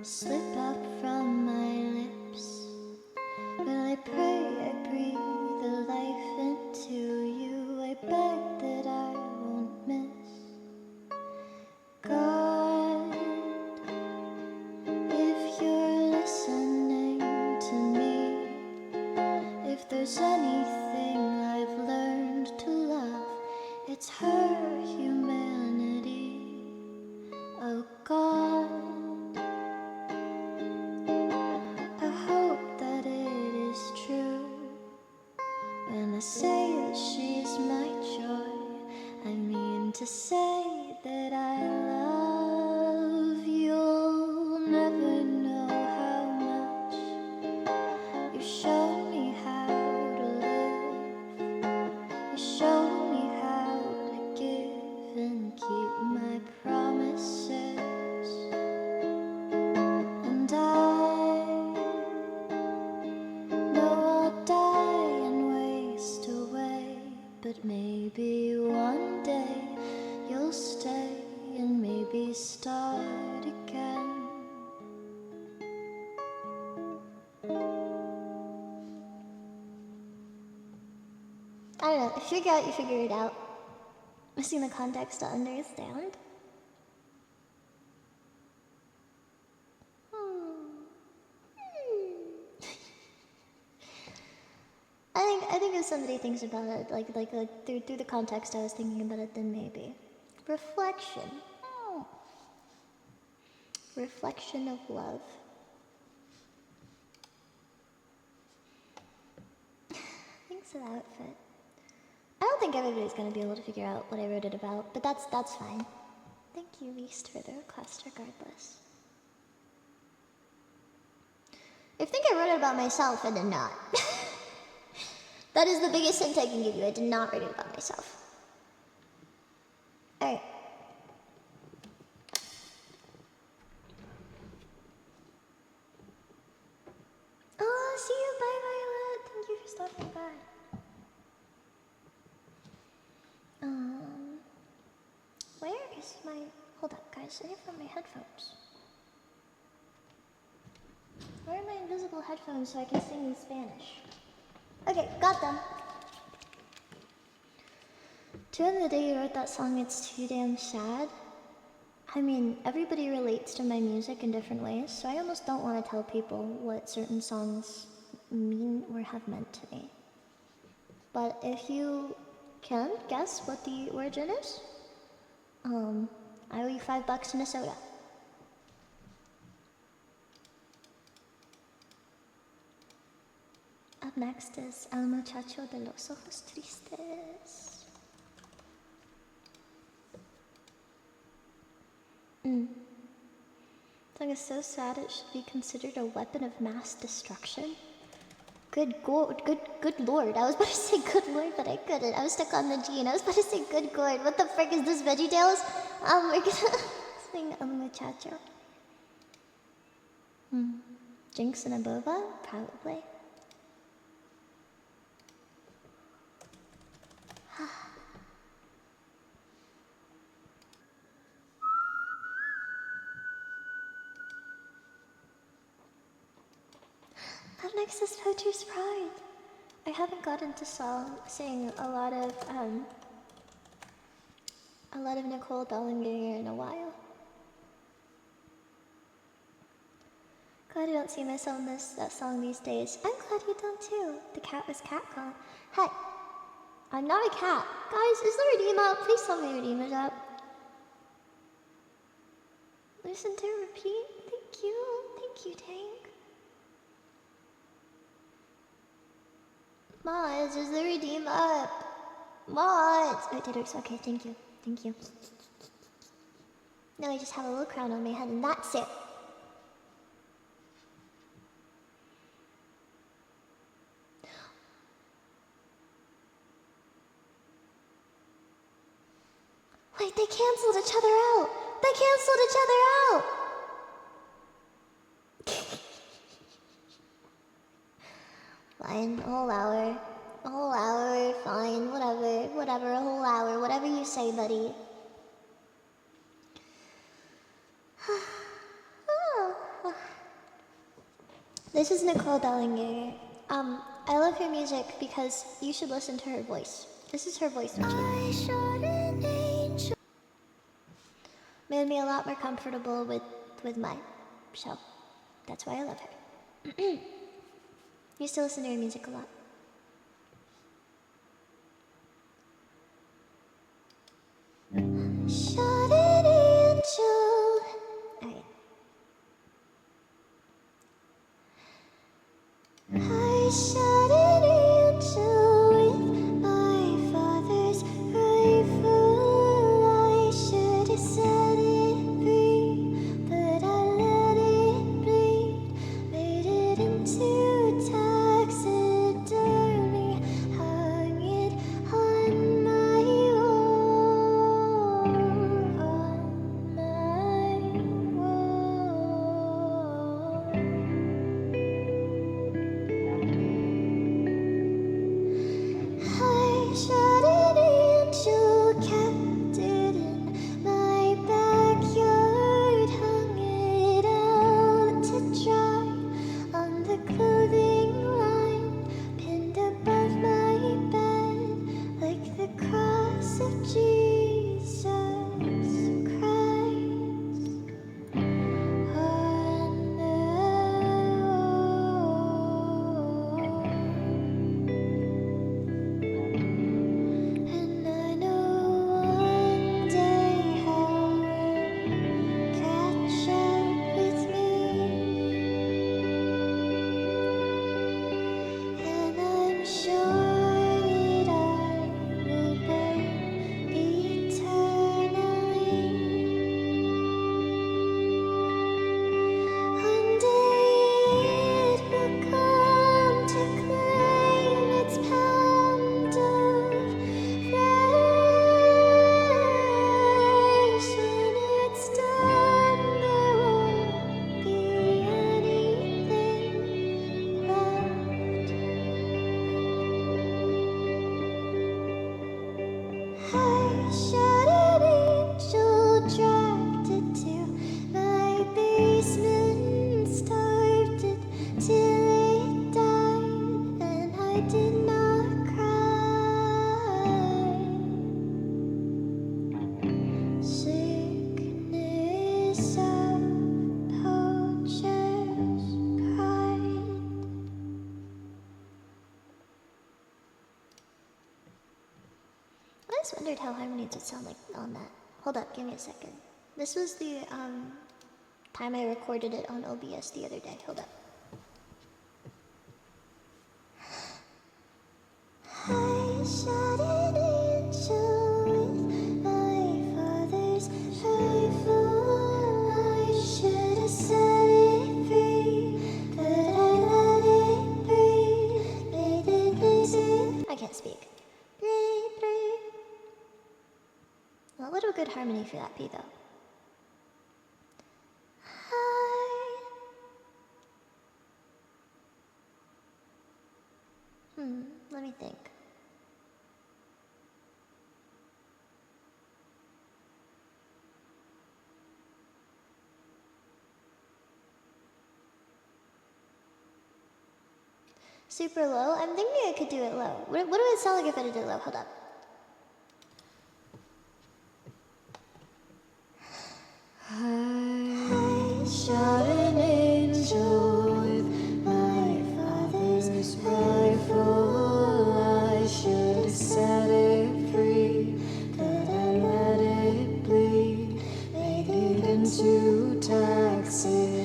slip out from my lips, will I pray I breathe the life into you? I beg that I won't miss. God, if you're listening to me, if there's anything I've learned to love, it's her humanity. Oh God, I hope that it is true when I say that she's my joy. I mean to say that I love you. You'll never know how much you showed me how to live. You showed me how to give and keep my promises. And I know I'll die and waste away, but maybe one day you'll stay and maybe start again. I don't know, if you figure out, you figure it out. Missing the context to understand. I think if somebody thinks about it, like through the context I was thinking about it, then maybe. Reflection. Reflection of love. Thanks for the outfit. I don't think everybody's gonna be able to figure out what I wrote it about, but that's fine. Thank you, Least, for the request regardless. If you think I wrote it about myself, I did not. That is the biggest hint I can give you. I did not write it about myself. Alright. Oh, see you. Bye, Violet. Thank you for stopping by. Where is my... Hold up, guys. I need to find my headphones. Where are my invisible headphones so I can sing in Spanish? Okay, got them. To the end of the day you wrote that song, it's too damn sad. I mean, everybody relates to my music in different ways, so I almost don't want to tell people what certain songs mean or have meant to me. But if you can guess what the origin is, I owe you $5 and a soda. Up next is El Muchacho de los Ojos Tristes. Song is so sad it should be considered a weapon of mass destruction. Good lord. I was about to say good lord, but I couldn't. I was stuck on the G and I was about to say good lord. What the frick is this, VeggieTales? We're gonna sing El Muchacho. Jinx and a boba? Probably. Up next is Poacher's Pride. I haven't gotten to sing a lot of Nicole Dollinger in a while. Glad I don't see myself in that song these days. I'm glad you don't too. The cat was catcalled. Hey, I'm not a cat. Guys, is the redeem up? Please tell me the redeem is up. Listen to repeat. Thank you, Tank. Mods, is the redeem up? Mods! Oh, it did work. Okay, thank you. Now I just have a little crown on my head and that's it. Wait, they canceled each other out! They canceled each other out! Fine, a whole hour. A whole hour, fine, whatever, a whole hour, whatever you say, buddy. This is Nicole Dellinger. I love her music because you should listen to her voice. This is her voice, Richie. Made me a lot more comfortable with mine. So, that's why I love her. Used to listen to her music a lot. Shot an angel. Alright. I shot an angel with my father's rifle. I should have set it free, but I let it bleed. Made it into taxidermy, hung it on my wall, on my wall. I shot an angel, kept it in my backyard, hung it out to dry on the clothing line, pinned above my bed like the cross of Jesus Christ on the wall. And I know one day hell will catch up with me, and I'm sure that I will burn eternally. One day it will come to claim its pound of flesh. When it's done, there won't be anything left. I shot an angel, dragged it to my basement, starved it till it died, and I did not cry. Sickness of poacher's pride. I just wondered how harmonies would sound like on that. Hold up, give me a second. This was the time I recorded it on OBS the other day. Hold up. I shot an angel with my father's rifle. I should have set it free, but I let it breathe. Made it easy. I can't speak. Breathe, breathe. Well, a little good harmony for that P though. Let me think. Super low? I'm thinking I could do it low. What would it sound like if I did it low? Hold up. I shot an angel with my father's rifle. I should have set it free, but I let it bleed. Made it into taxidermy,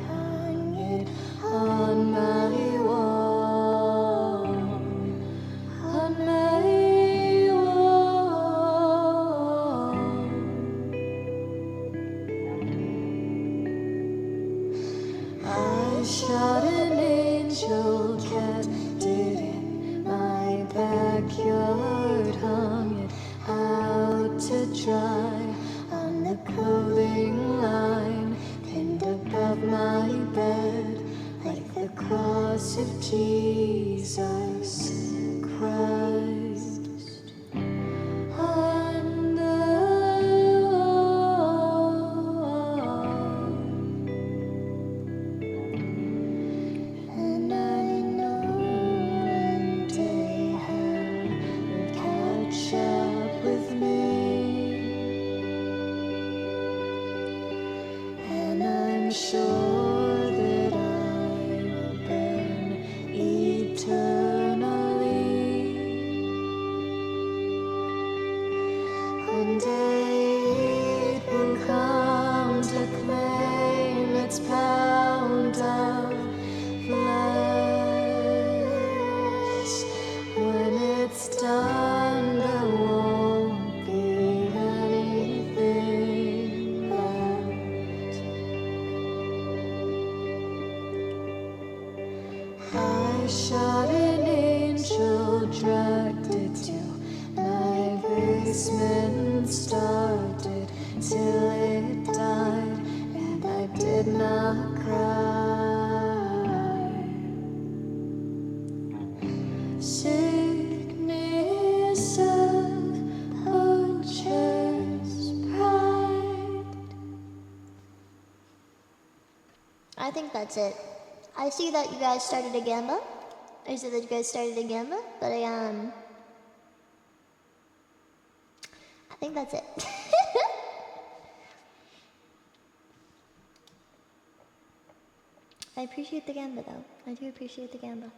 hung it on my wall, on shot an angel, kept it in my backyard, hung it out to dry on the clothing line, pinned above my bed like the cross of Jesus Christ. On the wall. And I know one day hell will catch up with me, and I'm sure that I will burn eternally. One day it will come to claim its pound of flesh. When it's done, there won't be anything left. I shot an angel, dragged it to my basement, started till it died, and I did not cry. Sickness of poacher's pride. I think that's it. I see that you guys started a gamba. But I think that's it. I appreciate the gamba though. I do appreciate the gamba.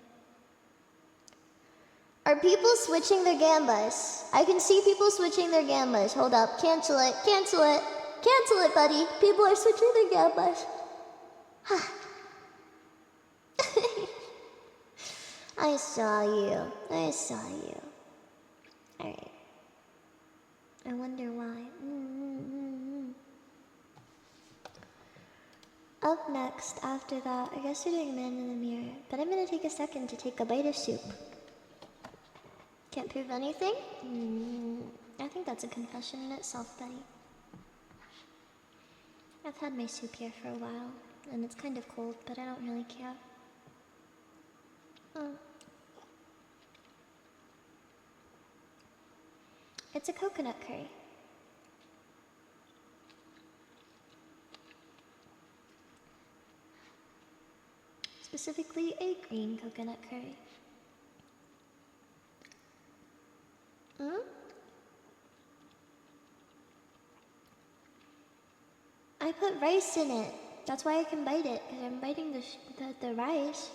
Are people switching their gambas? I can see people switching their gambas. Hold up, cancel it, buddy. People are switching their gambas. I saw you. Alright. I wonder why. Up next, after that, I guess we're doing Man in the Mirror. But I'm gonna take a second to take a bite of soup. Can't prove anything? I think that's a confession in itself, buddy. I've had my soup here for a while, and it's kind of cold, but I don't really care. It's a coconut curry. Specifically, a green coconut curry. I put rice in it. That's why I can bite it, because I'm biting the rice.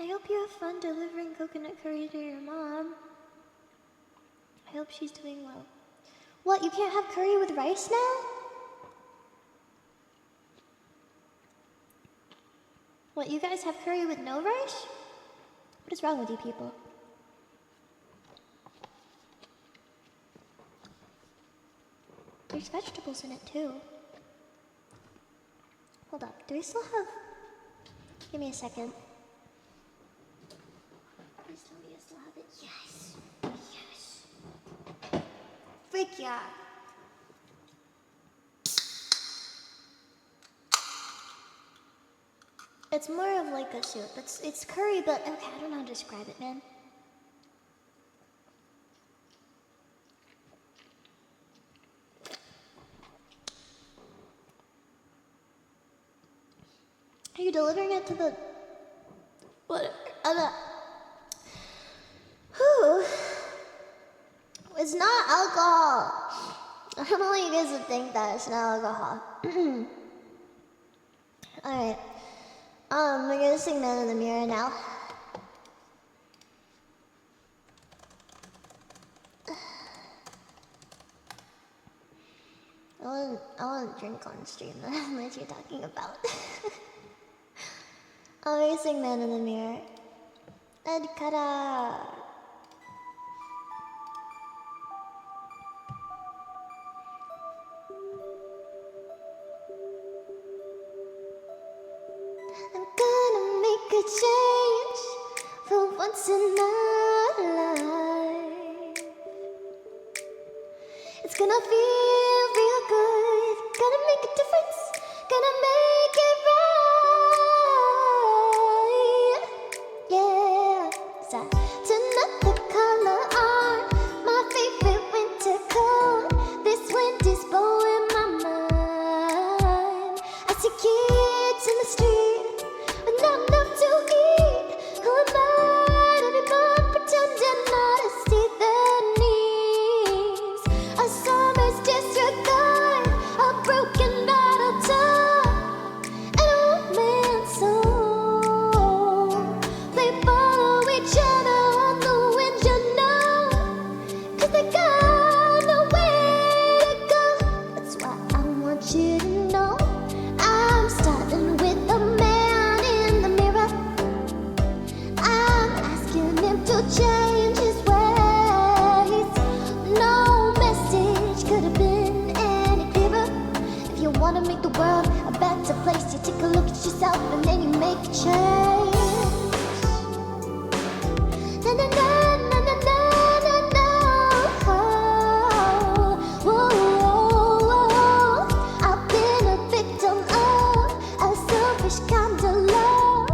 I hope you have fun delivering coconut curry to your mom. I hope she's doing well. What, you can't have curry with rice now? What, you guys have curry with no rice? What is wrong with you people? There's vegetables in it too. Hold up, do we still have... Give me a second. Please tell me I still have it. Yes! Yes! Freak yeah! It's more of like a soup. It's curry, but okay, I don't know how to describe it, man. Are you delivering it to the... What? Whew. It's not alcohol. I don't know why you guys would think that it's not alcohol. Alright. We're gonna sing Man in the Mirror now. I want to drink on stream. I don't know what you're talking about. I'm gonna sing Man in the Mirror. Ed Kara. change for once in our life. It's gonna feel real good, gonna make a difference, gonna make it right. Yeah, so turn up the color on my favorite winter coat. This wind is blowing my mind. I see kids in the street with not enough to eat. Who am I to be born pretending not to see their needs? A summer's disregard, a broken bottle top, an old man's soul. They follow each other on the wind, you know, 'cause they got nowhere to go. That's why I want you to know I'm starting with the man in the mirror. I'm asking him to change his ways. No message could have been any clearer. If you want to make the world a better place, you take a look at yourself and then you make a change. Na na na na na na na na. Whoa, whoa, whoa. I've been a victim of a selfish kind of love.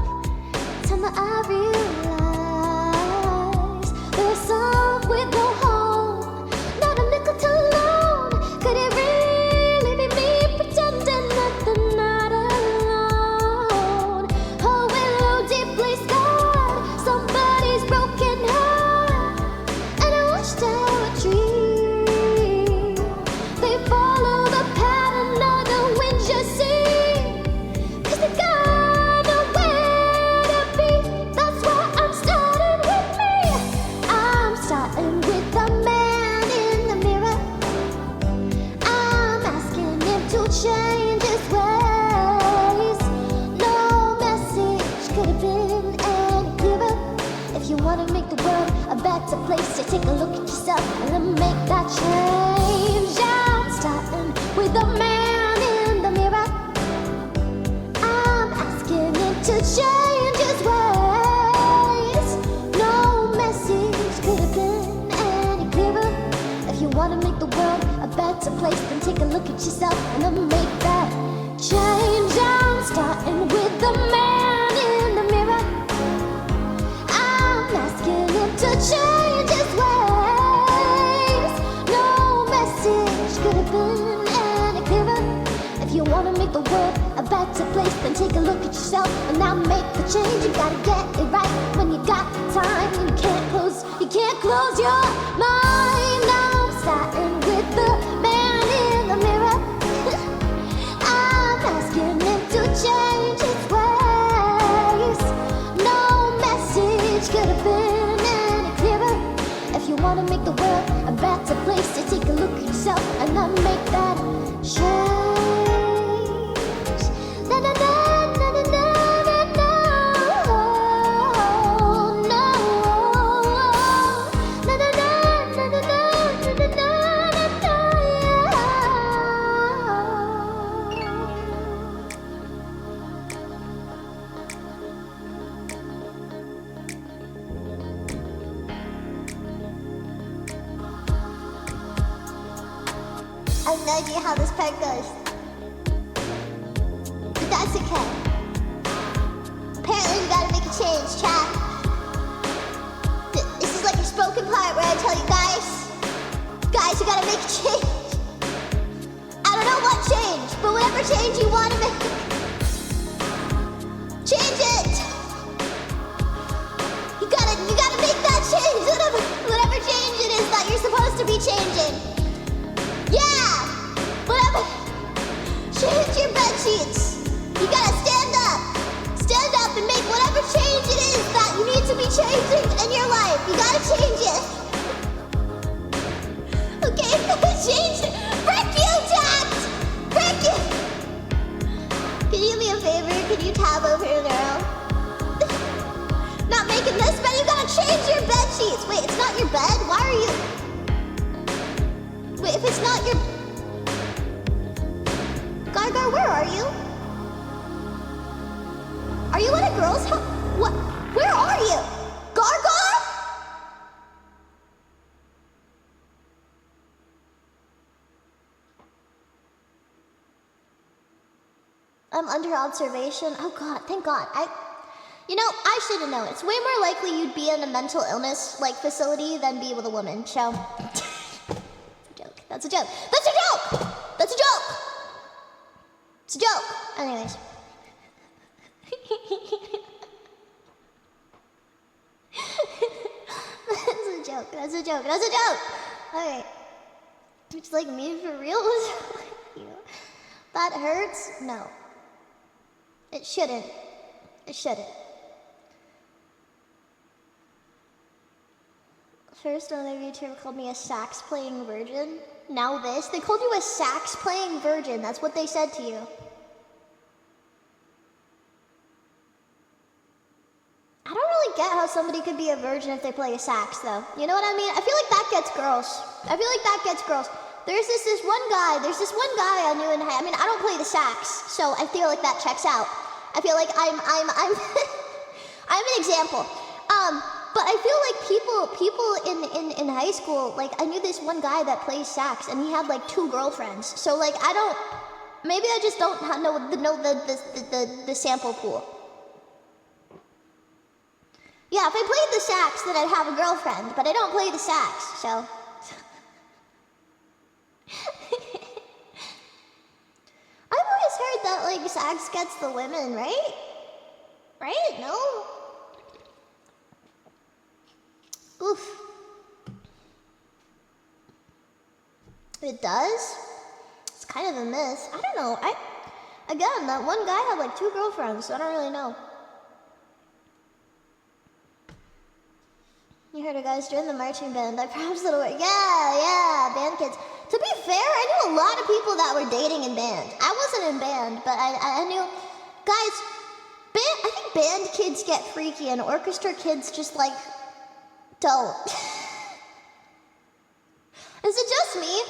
Till now I realize there's some with no home, not a nickel to loan. Could it really be me pretending that they're not alone? Oh, willow deeply scarred, somebody's broken heart, and I washed out dream. They follow the pattern of the wind, you see, 'cause they got nowhere to be. That's why I'm starting with me. I'm starting with the man in the mirror. I'm asking him to change his ways. No message could have been any clearer. If you want to make the world a better place, you take a look at yourself and then make that change. I'm starting with the man in the mirror. I'm asking him to change his ways. No message could have been any clearer. If you want to make the world a better place, then take a look at yourself and then make that change. I'm starting with the man in the mirror. I'm asking him to change his ways. No message could have been any clearer. If you want to make the world a better place, then take a look at yourself and now make the change. You gotta get it right when you got time. You can't close your mind. Now I'm starting with the man in the mirror. I'm asking him to change his ways. No message could have been any clearer. If you want to make the world a better place, you take a look at yourself and then make that change. Na na na na na na na na. No. Na na na na na na na na na na. I have no idea how this part goes, but that's okay. Apparently we gotta make a change, chat. This is like your spoken part where I tell you guys, you gotta make a change. I don't know what change, but whatever change you want to make, change it. You gotta make that change, whatever change it is that you're supposed to be changing. Yeah, whatever. Change your bed sheets. You gotta stand up and make whatever change it is that you need to be changing in your life. You gotta change it. Okay, change it. Frick you, Jack! Frick you! Can you do me a favor? Can you tab over here, girl? Not making this bed, you gotta change your bed sheets. Wait, it's not your bed? Why are you... Wait, if it's not your... Gargar, where are you? Are you at a girl's house? What? I'm under observation. Oh God, thank God. You know, I should have known. It's way more likely you'd be in a mental illness like facility than be with a woman. So, that's a joke. That's a joke. That's a joke. That's a joke. It's a joke. Anyways. That's a joke. That's a joke. That's a joke. Okay. It's like me for real. That hurts? No. It shouldn't. It shouldn't. First, another YouTuber called me a sax-playing virgin. Now this. They called you a sax-playing virgin. That's what they said to you. I don't really get how somebody could be a virgin if they play a sax, though. You know what I mean? I feel like that gets girls. I feel like that gets girls. There's this one guy I knew in high. I mean, I don't play the sax, so I feel like that checks out. I feel like I'm I'm an example. But I feel like people in high school, like I knew this one guy that plays sax, and he had like 2 girlfriends. So like maybe I just don't know the sample pool. Yeah, if I played the sax, then I'd have a girlfriend, but I don't play the sax, so. I've always heard that like sax gets the women, right? Right? No? Oof. It does? It's kind of a myth. I don't know. Again, that one guy had like 2 girlfriends, so I don't really know. You heard of guys join the marching band. I perhaps little word. Yeah, band kids. To be fair, I knew a lot of people that were dating in band. I wasn't in band, but I knew guys. I think band kids get freaky, and orchestra kids just like don't. Is it just me?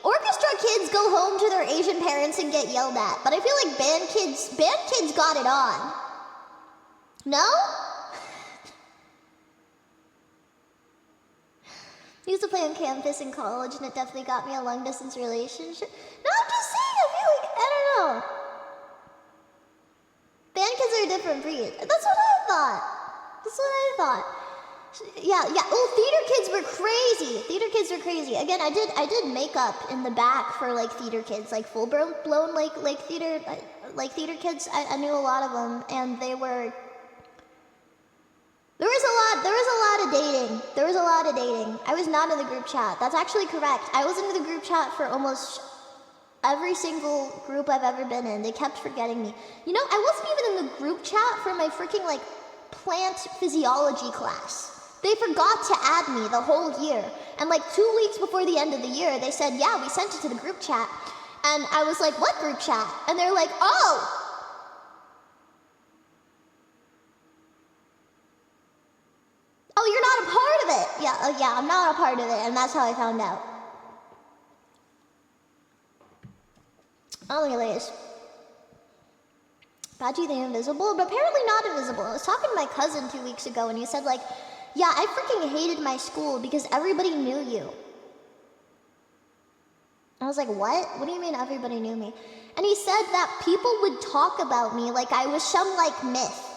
Orchestra kids go home to their Asian parents and get yelled at, but I feel like band kids got it on. No? I used to play on campus in college, and it definitely got me a long-distance relationship. No, I'm just saying, I feel like, I don't know. Band kids are a different breed. That's what I thought. Yeah. Oh, theater kids were crazy. Again, I did makeup in the back for like theater kids, like full-blown like theater kids. I knew a lot of them, and they were. There was a lot of dating. I was not in the group chat. That's actually correct. I was in the group chat for almost every single group I've ever been in. They kept forgetting me. You know, I wasn't even in the group chat for my freaking like plant physiology class. They forgot to add me the whole year. And like 2 weeks before the end of the year, they said, yeah, we sent it to the group chat. And I was like, what group chat? And they're like, oh! Oh, you're not a part of it. Yeah, I'm not a part of it, and that's how I found out. Anyways. Baji the Invisible, but apparently not invisible. I was talking to my cousin 2 weeks ago, and he said like, yeah, I freaking hated my school because everybody knew you. I was like, what? What do you mean everybody knew me? And he said that people would talk about me like I was some like myth.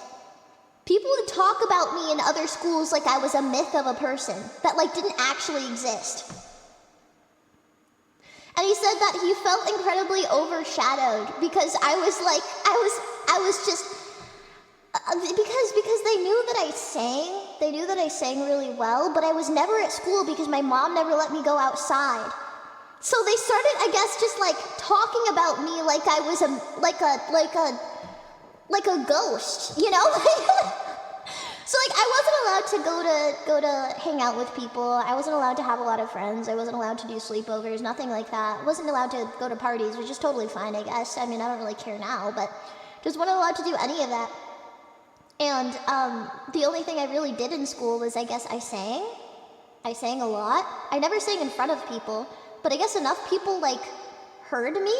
People would talk about me in other schools like I was a myth of a person that like didn't actually exist. And he said that he felt incredibly overshadowed because I was just because they knew that I sang really well, but I was never at school because my mom never let me go outside. So they started, I guess, just like talking about me like I was like a ghost, you know? So like I wasn't allowed to go to hang out with people. I wasn't allowed to have a lot of friends. I wasn't allowed to do sleepovers, nothing like that. I wasn't allowed to go to parties, which is totally fine, I guess. I mean, I don't really care now, but just wasn't allowed to do any of that. And the only thing I really did in school was, I guess, I sang. I sang a lot. I never sang in front of people, but I guess enough people like heard me.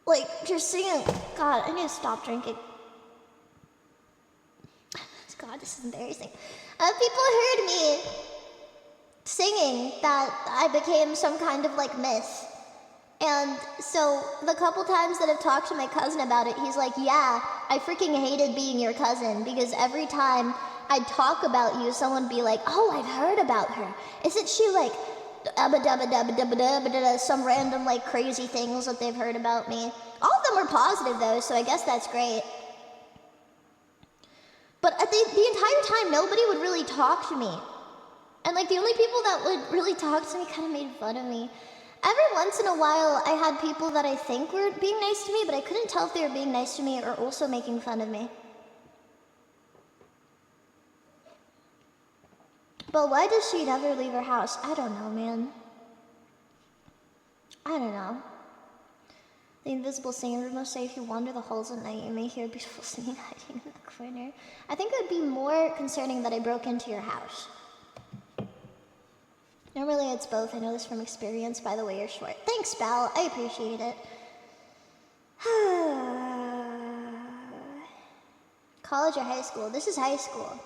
Like, just singing. God, I need to stop drinking. God, this is embarrassing. People heard me singing that I became some kind of like myth. And so the couple times that I've talked to my cousin about it, he's like, yeah, I freaking hated being your cousin because every time I'd talk about you, someone would be like, oh, I've heard about her. Isn't she like some random like crazy things that they've heard about me? All of them were positive though, so I guess that's great. But the entire time, nobody would really talk to me. And like the only people that would really talk to me kind of made fun of me. Every once in a while, I had people that I think were being nice to me, but I couldn't tell if they were being nice to me or also making fun of me. But why does she never leave her house? I don't know, man. I don't know. The invisible singing room will say if you wander the halls at night, you may hear beautiful singing hiding in the corner. I think it would be more concerning that I broke into your house. Normally it's both. I know this from experience. By the way, you're short. Thanks, Belle. I appreciate it. College or high school? This is high school.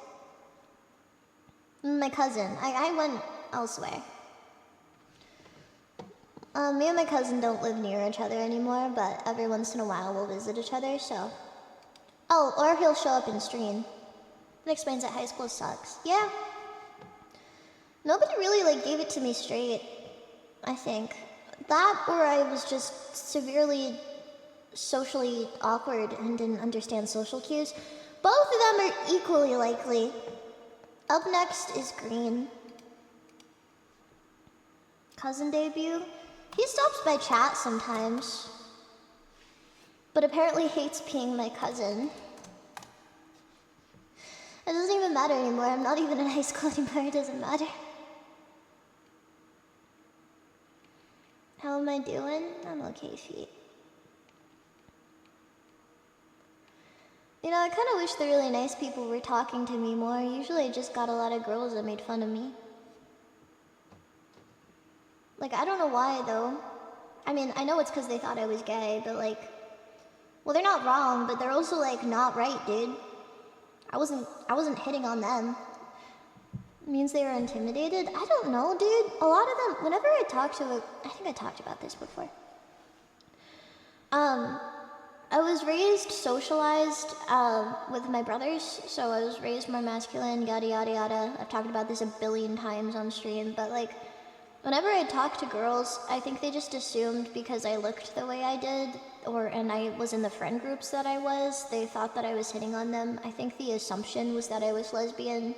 My cousin. I went elsewhere. Me and my cousin don't live near each other anymore, but every once in a while we'll visit each other, so... Oh, or he'll show up and stream. That explains that high school sucks. Yeah. Nobody really, like, gave it to me straight, I think. That or I was just severely socially awkward and didn't understand social cues. Both of them are equally likely. Up next is Green. Cousin debut? He stops by chat sometimes, but apparently hates being my cousin. It doesn't even matter anymore. I'm not even in high school anymore. It doesn't matter. How am I doing? I'm okay, feet. You know, I kind of wish the really nice people were talking to me more. Usually I just got a lot of girls that made fun of me. Like, I don't know why, though. I mean, I know it's because they thought I was gay, but like... Well, they're not wrong, but they're also, like, not right, dude. I wasn't hitting on them. It means they were intimidated? I don't know, dude. A lot of them... Whenever I talk to I think I talked about this before. I was raised socialized with my brothers, so I was raised more masculine, yada yada yada. I've talked about this a billion times on stream, but like... Whenever I talked to girls, I think they just assumed because I looked the way I did, and I was in the friend groups that I was, they thought that I was hitting on them. I think the assumption was that I was lesbian.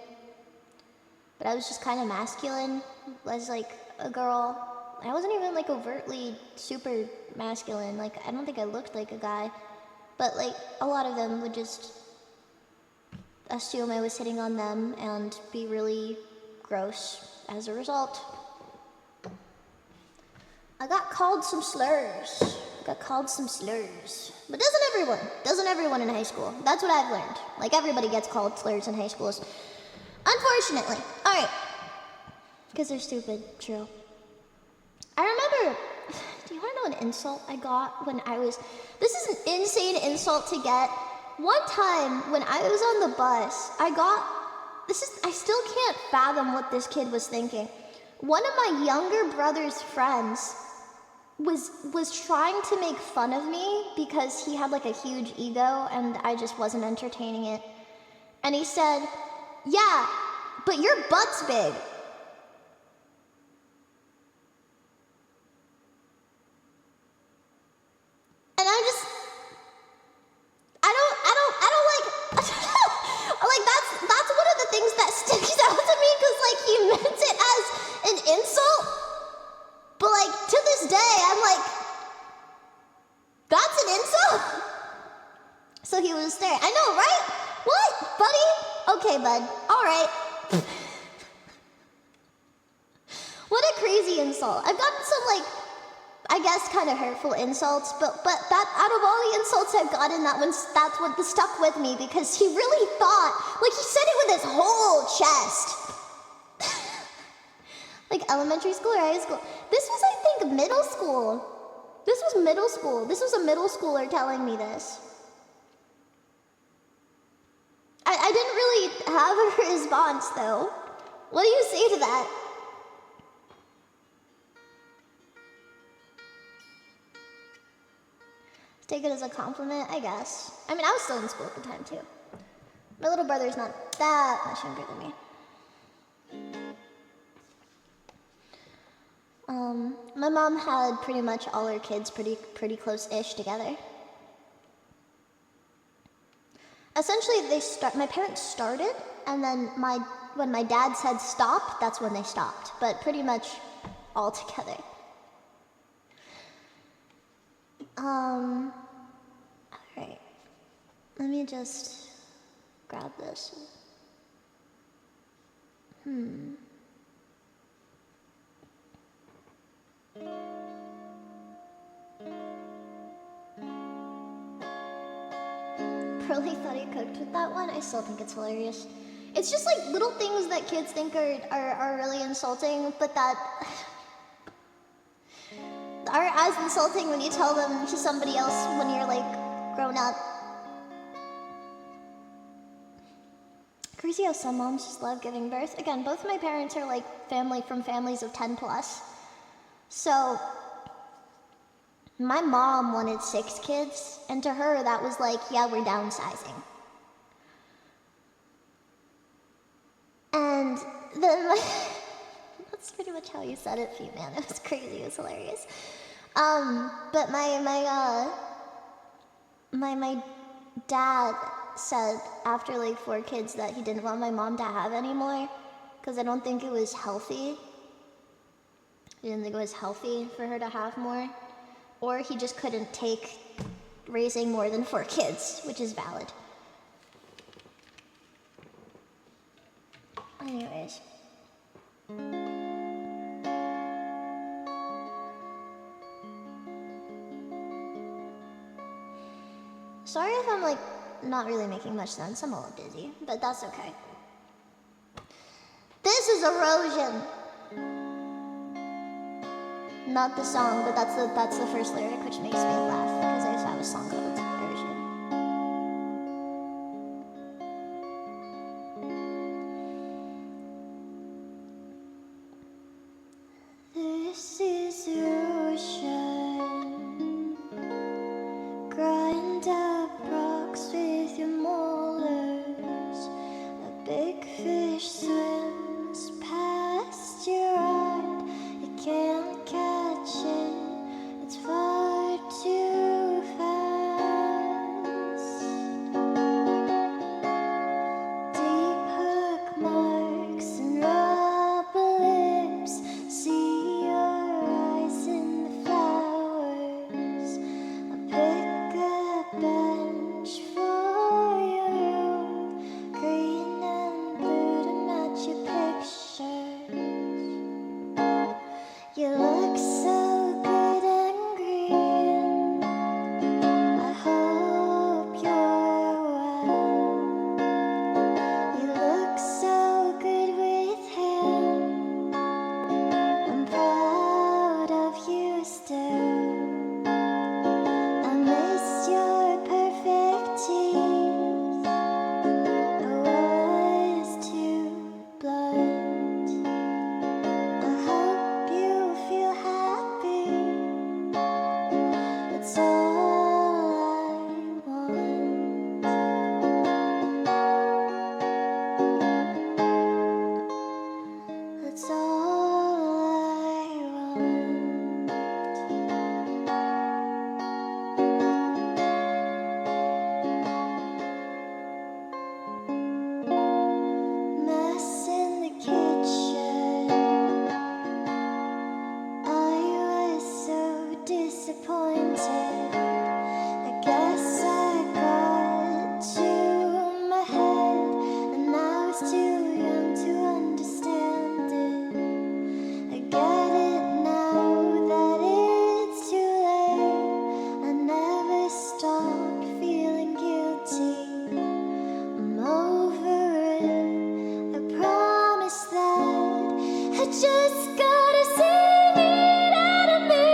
But I was just kind of masculine, as like a girl. I wasn't even like overtly super masculine, like I don't think I looked like a guy. But like a lot of them would just assume I was hitting on them and be really gross as a result. I got called some slurs. But doesn't everyone? Doesn't everyone in high school? That's what I've learned. Like, everybody gets called slurs in high schools. Unfortunately. Alright. Because they're stupid. True. I remember... Do you want to know an insult I got when I was... This is an insane insult to get. One time, when I was on the bus, I got... I still can't fathom what this kid was thinking. One of my younger brother's friends... was trying to make fun of me because he had like a huge ego and I just wasn't entertaining it. And he said, yeah, but your butt's big. And I don't like, like that's one of the things that sticks out to me because like he meant it as an insult. But like, to this day, I'm like, that's an insult? So he was staring. I know, right? What, buddy? Okay, bud. All right. What a crazy insult. I've gotten some, like, I guess kind of hurtful insults, but that, out of all the insults I've gotten, that's what stuck with me because he really thought, like, he said it with his whole chest. Like elementary school or high school. This was, I think, middle school. This was middle school. This was a middle schooler telling me this. I didn't really have a response, though. What do you say to that? Take it as a compliment, I guess. I mean, I was still in school at the time, too. My little brother's not that much younger than me. My mom had pretty much all her kids pretty close-ish together. Essentially, my parents started, and then when my dad said stop, that's when they stopped. But pretty much all together. Alright. Let me just grab this. Really thought he cooked with that one. I still think it's hilarious. It's just like little things that kids think are really insulting, but that are as insulting when you tell them to somebody else when you're like grown up. Crazy how some moms just love giving birth. Again, both of my parents are like families of 10 plus. So my mom wanted 6 kids, and to her that was like, yeah, we're downsizing. And then that's pretty much how you said it, man. It was crazy, it was hilarious. But my dad said after like 4 kids that he didn't want my mom to have anymore because I don't think it was healthy. He didn't think it was healthy for her to have more. Or he just couldn't take raising more than 4 kids, which is valid. Anyways. Sorry if I'm like not really making much sense. I'm a little busy, but that's okay. This is erosion. Not the song, but that's the first lyric, which makes me laugh because I just have a song called erosion. This is ocean. Grind up rocks with your molars. A big fish swims past your eye. You can't catch it. It's far too fast. Deep hook marks and rubber lips. See your eyes in the flowers. I'll pick a bench for you. Green and blue to match your pictures. You look so good and green. I hope you're well. You look so good with him. I'm proud of you still. I miss your perfect teeth. I was too blunt. I hope you feel happy. That's all I want. That's all I want. Mess in the kitchen. I was so disappointed. I guess I got to my head, and I was too young to understand it. I get it now that it's too late. I never stopped feeling guilty. I'm over it. I promise that. I just gotta sing it out of me.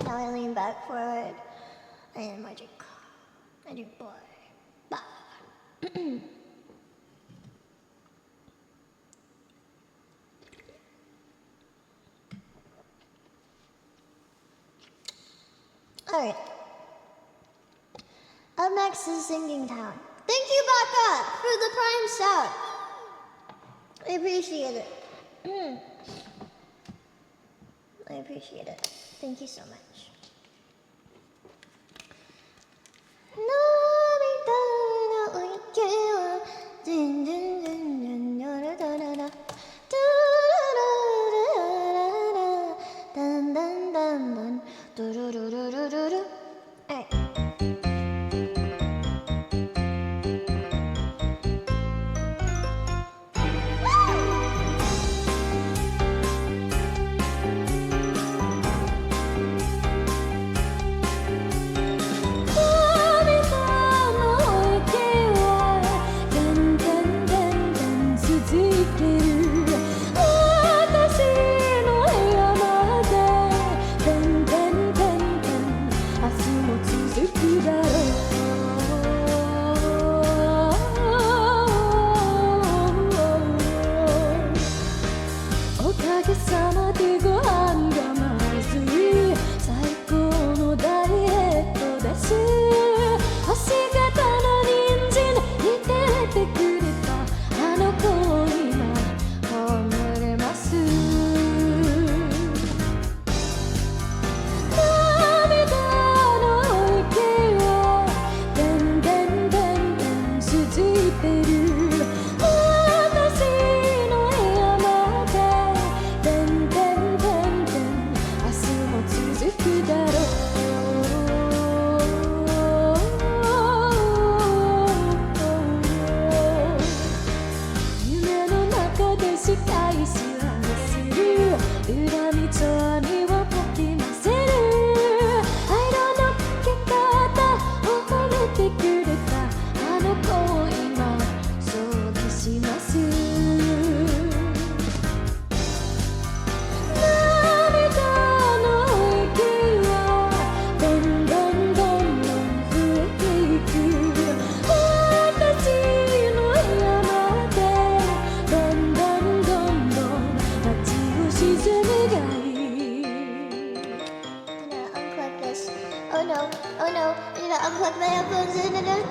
Now I lean back forward and I drink boy. Bah. Alright. Up next is Singing Town. Thank you, Baka, for the prime sub. I appreciate it. I appreciate it. Thank you so much. Unplug my headphones in and out.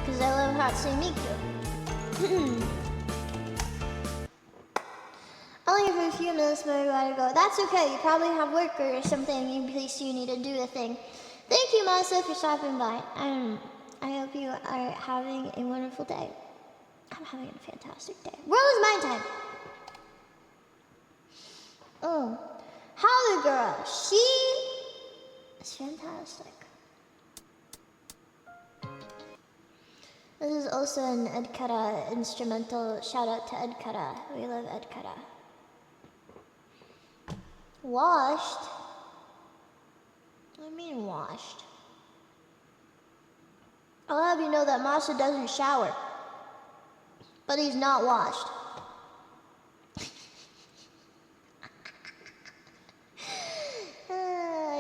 'cause I love Hatsune Miku. Only for a few minutes before I gotta go. That's okay, you probably have work or something in case you need to do a thing. Thank you, Masa, for stopping by. I hope you are having a wonderful day. I'm having a fantastic day. World is mine time. Oh, Halugura, she is fantastic. This is also an Edkara instrumental. Shout out to Edkara. We love Edkara. Washed? What do you mean washed? I'll have you know that Masa doesn't shower. But he's not washed.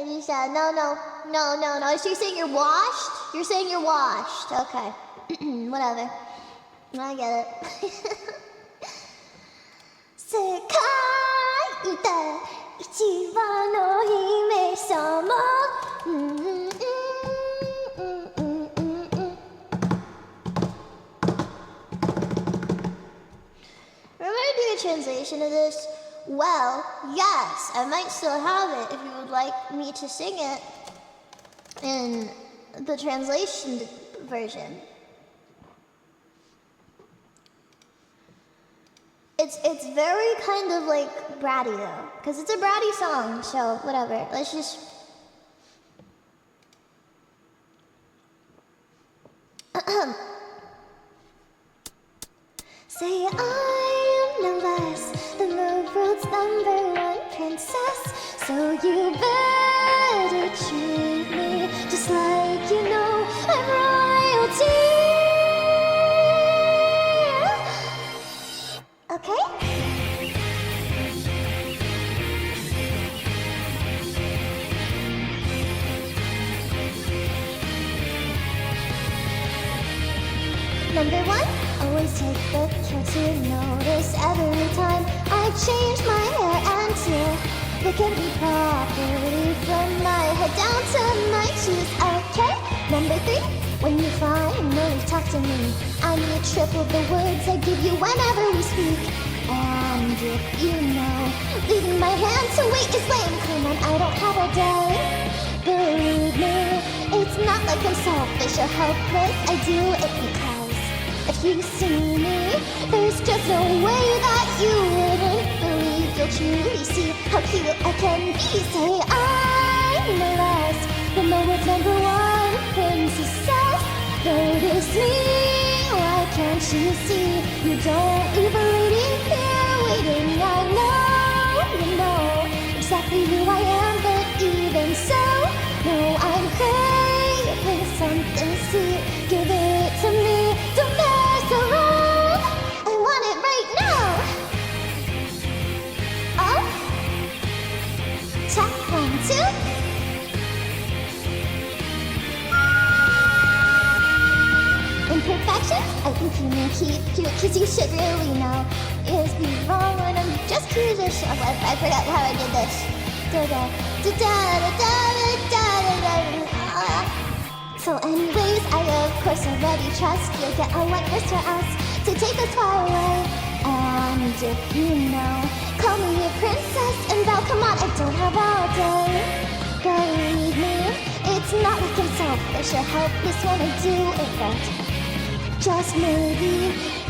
You said, no. So you're saying you're washed? You're saying you're washed. Okay. Whatever. I get it. 世界で一番の姫様 Remember to do a translation of this? Well, yes, I might still have it if you would like me to sing it in the translation version. It's very kind of like bratty though, because it's a bratty song, so whatever. Let's just... Say I am no less than the world's #1 princess, so you better treat me just like you know I'm royalty. Okay? Number 1, always take the care to notice every time I change my hair until it can be properly from my head down to my shoes, okay? Number 3, when you finally talk to me, I need triple the words I give you whenever we speak. And if you know, leaving my hand to wait is lame, come on, I don't have a day. Believe me, it's not like I'm selfish or helpless, I do it because if you see me, there's just no way that you wouldn't believe you'll truly see how cute I can be. Say I'm no less than the world's #1 princess. Notice me, why can't you see? You don't leave a lady here waiting. I know you know exactly who I am, but even so, no, I'm craving something sweet. Give it to me, don't mess around. I want it right now. Oh, check 1, 2. Imperfection? I think you mean cute, cause you should really know. Is me wrong when I'm just curious? Oh, I forgot how I did this. So anyways, I of course already trust you'll get a wet nurse for us to take us far away. And if you know, call me a princess and thou come on, I don't have all day. Believe me, it's not like I'm selfish or helpless when I do it right. Just maybe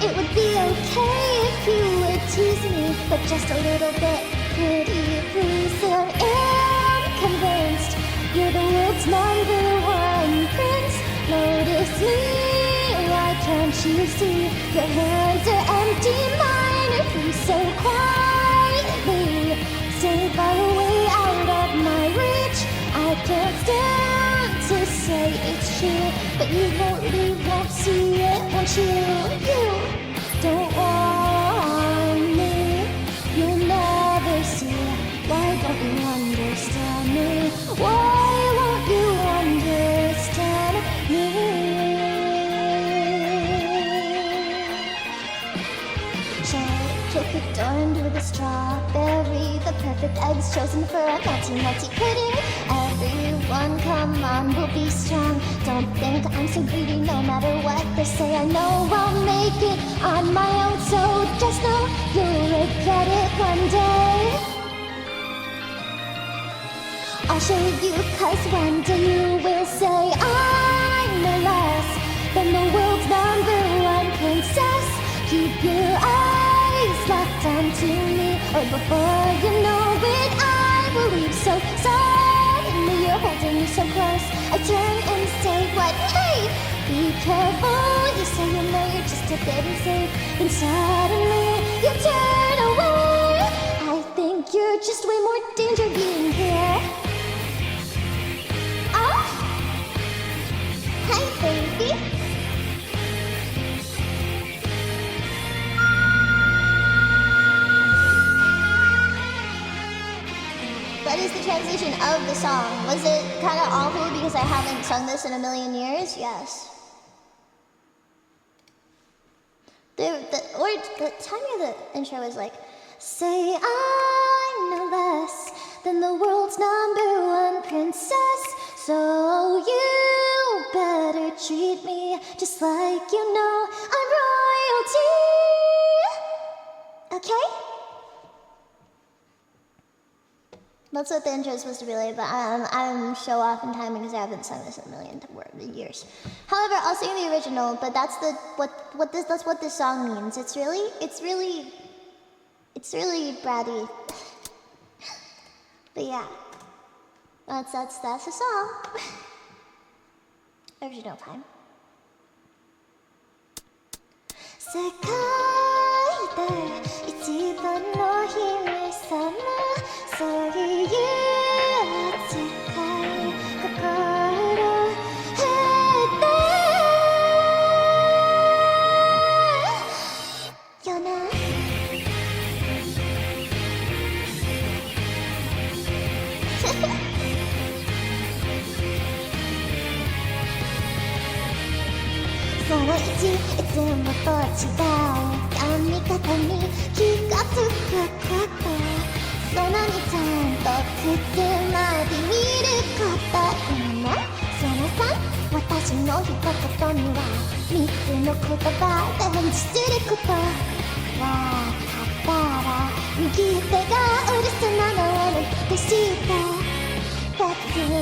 it would be okay if you would tease me, but just a little bit. Pretty please, I am convinced you're the world's #1 prince. Notice me, why can't you see? Your hands are empty, mine are free, so quietly stay far away out of my reach. I can't stand to say it's true, but you won't see it, won't you? You don't want me, you'll never see. Why don't you understand me? Why won't you understand me? Cake adorned with a strawberry, the perfect eggs chosen for a melty pudding. Everyone, come on, we'll be strong. Don't think I'm so greedy, no matter what they say. I know I'll make it on my own, so just know you'll regret it one day. I'll show you, cause one day you will say I'm no less than the world's #1 princess. Keep your eyes locked onto me, or before you know it, I will leave. So suddenly you're holding me so close, I turn and say, what? Hey, be careful, you say you know you're just a bit insane, and suddenly you turn away. I think you're just way more danger being here. Oh, hi baby. What is the translation of the song? Was it kind of awful because I haven't sung this in a million years? Yes. The timing of the intro was like, Say I'm no less than the world's #1 princess, so you better treat me just like you know I'm royalty. Okay? That's what the intro is supposed to be like, but I'm show off in time because I haven't sung this in a million years. However, I'll sing the original, but that's that's what this song means. It's really bratty. But yeah, that's the song. Original time. 世界で一番の姫様、そういう扱い、心減ってよな。その1、いつもと違う髪型に気がつくこと、その2、ちゃんと靴まで見ること、いいね。その3、私の一言には3つの言葉で返事すること。わかったら右手がうるせなのを抜けして別に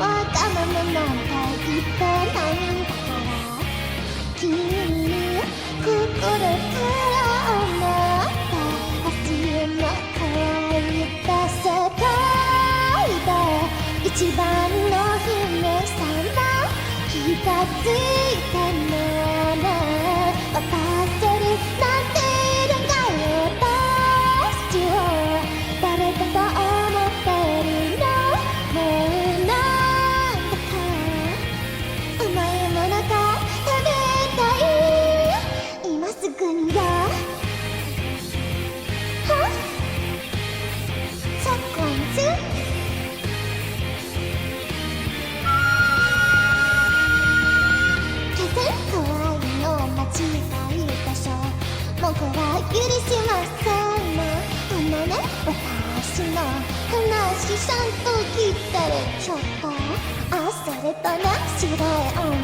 わがままなんて言ってないんだから、君に心から思って足の声で世界で一番の姫様、気がついてもね、渡せるなんて願いを出すよ。誰だと思ってるの、もうなんだか甘いものが食べたい、今すぐによ。は？チョコンズ怖いの間違いでしょ、僕は許しませんの。あのね、私の話ちゃんと聞いてるちょっと。あ、それとね、白いお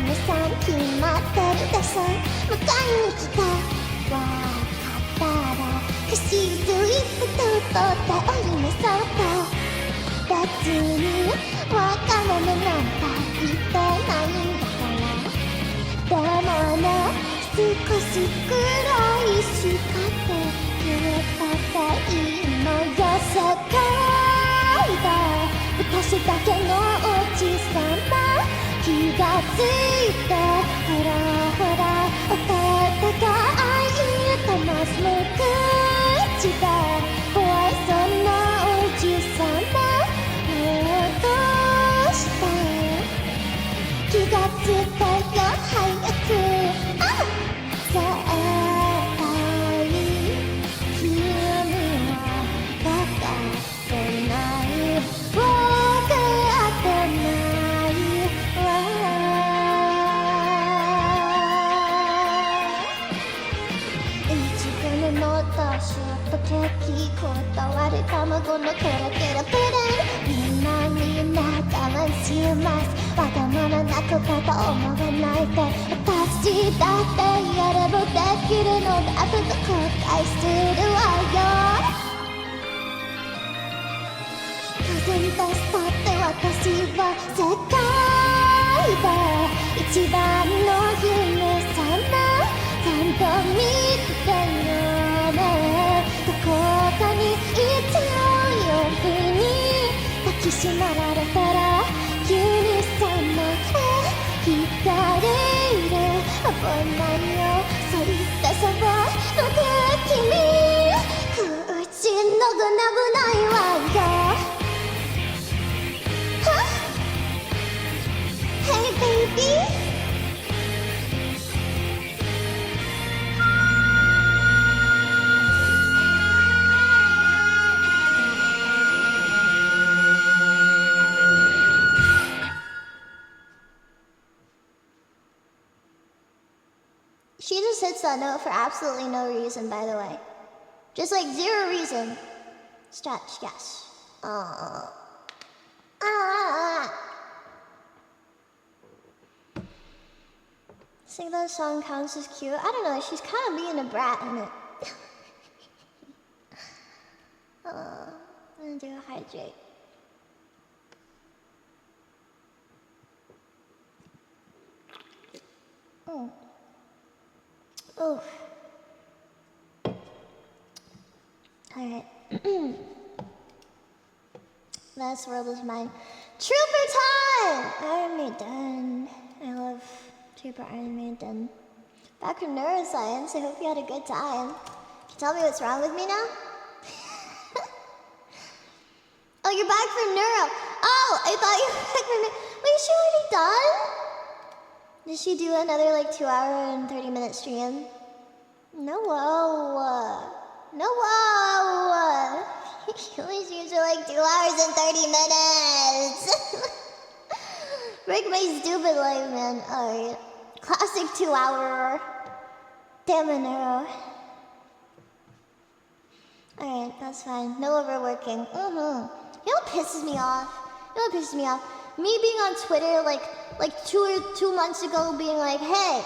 姉さん決まってるでしょ、迎えに来て。わかったら腰づいてとってお姫様と。別にわがままなんて言ってないんだから。でもね、少しくらいしかできれたっていいのよ。世界で私だけのおじさま、気がついてほらほら、お手手が開いてます。もう口でかわいそうなおじさま、もうどうして気がついてよ早く。あ、絶対君は分かってない、分かってないわ。いちごのとショートケーキ、断る卵のケラケラプリン、みんな我慢します。わがままな子かと思わないで、私だってやればできるので、後で後悔するわよ。当然です。だって私は世界で一番の姫様、ちゃんと見てよね。どこかにいちゃうように抱きしまられたら急にさまへ光る、危ないよ、そりたさはので君、口のぐな危ないわよ。は？ Hey baby、She just hits that note for absolutely no reason, by the way. Just like zero reason. Stretch, yes. Think that song counts as cute? I don't know, she's kind of being a brat in it. I'm gonna do a hydrate. Oh. Alright. This world is mine. Trooper time! Iron Maiden. I love Trooper Iron Maiden. Back from neuroscience, I hope you had a good time. Can you tell me what's wrong with me now? Oh, you're back from neuro. Oh, I thought you were back from neuro. Wait, is she already done? Did she do another like 2-hour and 30-minute stream? No, whoa. No, whoa. She only streams for like 2 hours and 30 minutes. Break my stupid life, man. Alright. Classic 2-hour. Damn it, neuro. Alright, that's fine. No overworking. You know what pisses me off? Me being on Twitter like 2 months ago being like, hey,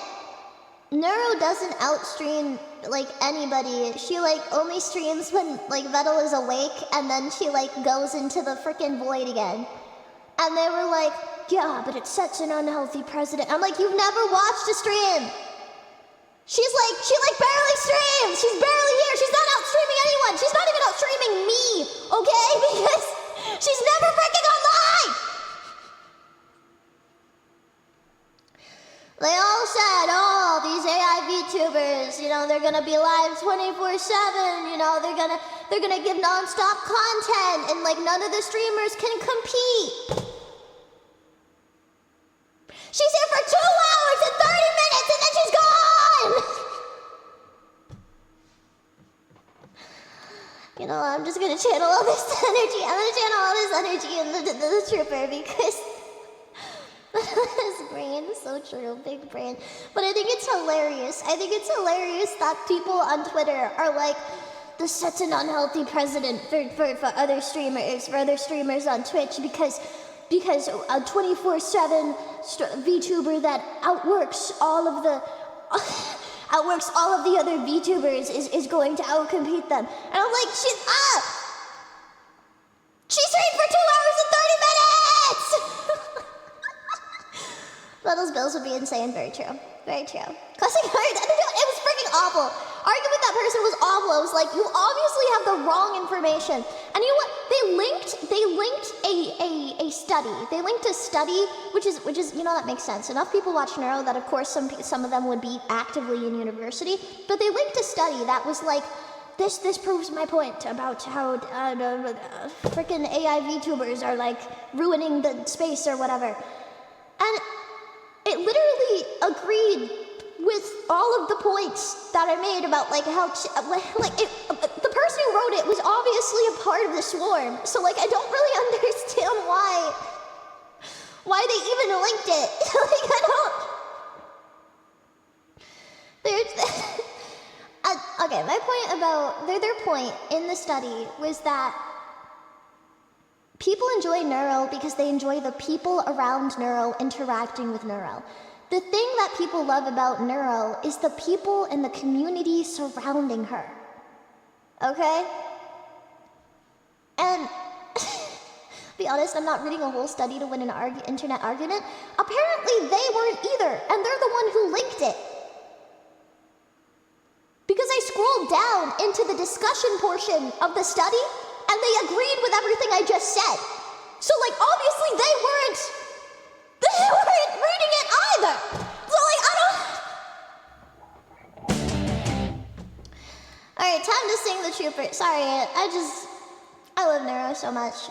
Neuro doesn't outstream like anybody. She like only streams when like Vettel is awake and then she like goes into the freaking void again. And they were like, yeah, but it's such an unhealthy precedent. I'm like, you've never watched a stream. She barely streams. She's barely here. She's not outstreaming anyone. She's not even outstreaming me, okay? Because she's never freaking online. They all said, oh, these AI VTubers, you know, they're gonna be live 24/7, you know, they're gonna give non-stop content and like none of the streamers can compete. She's here for 2 hours and 30 minutes and then she's gone! You know, I'm just gonna channel all this energy. I'm gonna channel all this energy in the trooper because his brain is so true, big brain. But I think it's hilarious. I think it's hilarious that people on Twitter are like, this sets an unhealthy precedent for other streamers on Twitch because a 24/7 VTuber that outworks all of the other VTubers is going to outcompete them. And I'm like, she streamed for 2 hours and 30 minutes! Vettel's bills would be insane. Very true. Very true. Classic hard. It was freaking awful. Arguing with that person was awful. I was like, you obviously have the wrong information. And you know what? They linked a study. They linked a study, which is you know, that makes sense. Enough people watch Neuro that of course some of them would be actively in university. But they linked a study that was like, this proves my point about how freaking AI VTubers are like ruining the space or whatever. And it literally agreed with all of the points that I made about like how the person who wrote it was obviously a part of the swarm. So like I don't really understand why they even linked it. Like I don't. Okay, my point about their point in the study was that people enjoy Neuro because they enjoy the people around Neuro interacting with Neuro. The thing that people love about Neuro is the people and the community surrounding her. Okay? And be honest, I'm not reading a whole study to win an internet argument. Apparently they weren't either, and they're the one who linked it. Because I scrolled down into the discussion portion of the study, and they agreed with everything I just said. So like obviously they weren't reading it either. So like I don't. Alright, time to sing the trooper. Sorry, I love Neuro so much.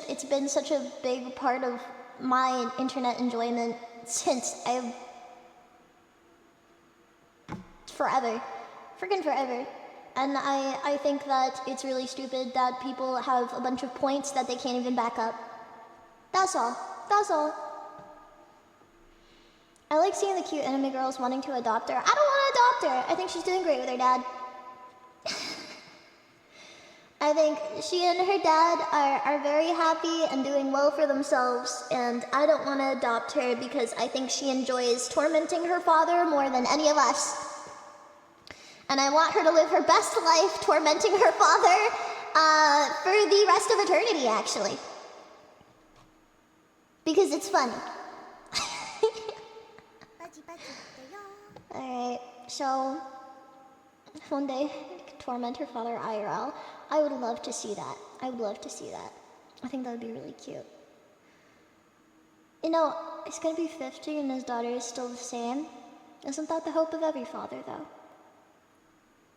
It's been such a big part of my internet enjoyment since forever. Freaking forever. And I think that it's really stupid that people have a bunch of points that they can't even back up. That's all. That's all. I like seeing the cute anime girls wanting to adopt her. I don't want to adopt her. I think she's doing great with her dad. I think she and her dad are very happy and doing well for themselves, and I don't want to adopt her because I think she enjoys tormenting her father more than any of us. And I want her to live her best life tormenting her father for the rest of eternity, actually. Because it's fun. Alright, so one day torment her father IRL. I would love to see that. I would love to see that. I think that would be really cute. You know, he's gonna be 50 and his daughter is still the same. Isn't that the hope of every father, though?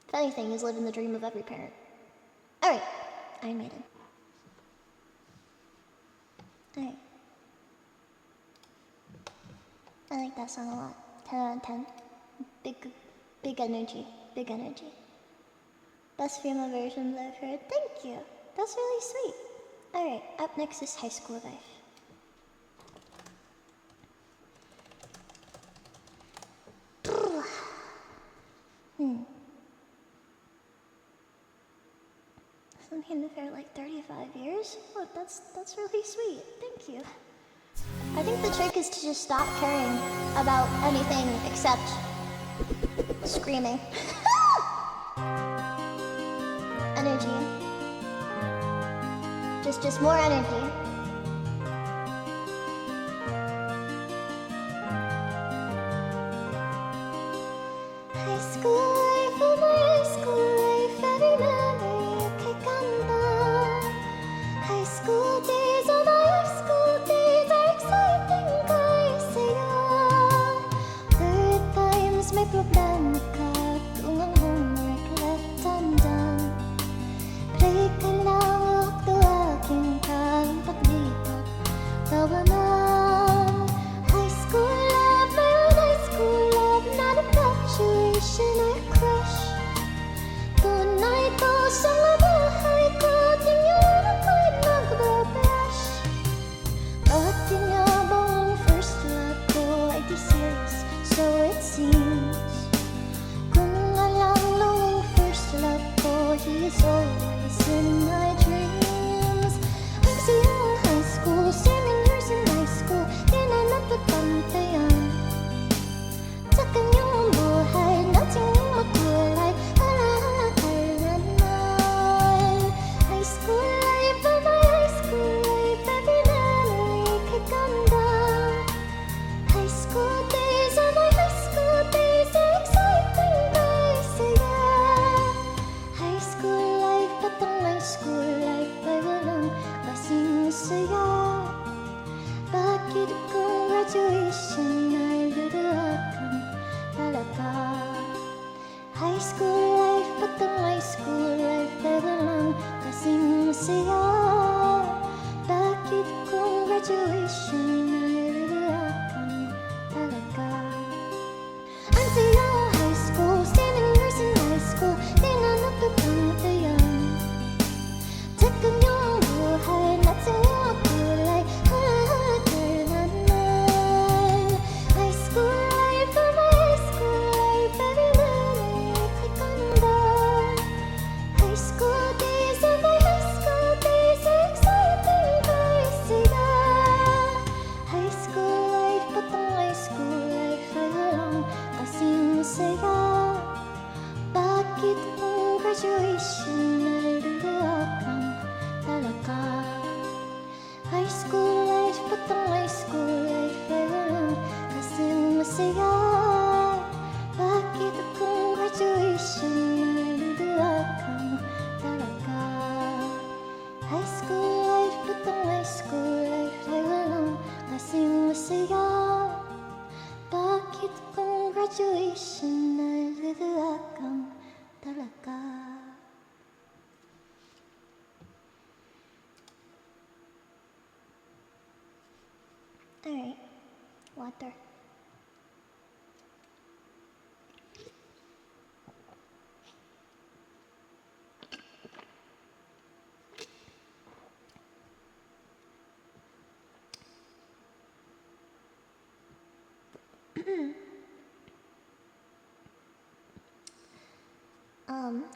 If anything, he's living the dream of every parent. Alright, Iron Maiden. Alright. I like that song a lot. 10 out of 10. Big energy. Big energy. Best female versions I've heard. Thank you. That's really sweet. Alright, up next is High School Life. I've been here for like 35 years. Oh, that's really sweet. Thank you. I think the trick is to just stop caring about anything except screaming. Energy. Just more energy. High school life, oh my high school life, every memory kay ganda. High school days, oh my high school days are exciting kay saya. Third times may problema ka, kung ang homework left undone. Pray ka lang, huwag tuwagin ka, ang paglipat, tawanan. High school love, my own high school love, not a graduation or crush. Tunay ko sa mga bahay ko, di niyo ako'y magbabrush. Bakit pinabang ang first love ko ay di serious, so it seems. Kung alam nung first love ko, he is always in my dreams. Ang saya ng high school, 7 years in high school, di na napapantayan. Sa kanyang buhay, nating makulay, halahala kailanman. High school life, oh my high school life, every memory kay ganda. High school days, oh my high school days are exciting kay saya. High school life, patang high school life ay walang kasing saya. Bakit kung graduation ay luluhakan talaga? High school life, patang high school life ay walang kasing saya. Bakit kung graduation ay luluhakan talaga? Ang saya ng high school, 7 years in high school, di na napapantayan. Sa kanyang buhay, nating makulay, halahala kailanman. High school life, oh my high school life, every memory kay ganda. High school days, oh my high school days are exciting kay saya. High school life, patang high school life ay walang kasing saya. Bakit kung graduation ay luluhakan talaga? High school life, patang high school life ay walang kasing masaya. Bakit kung graduation ay luluhakan talaga? High school life, patang high school life ay walang kasing masaya. Bakit kung graduation ay luluhakan talaga? Alright, water.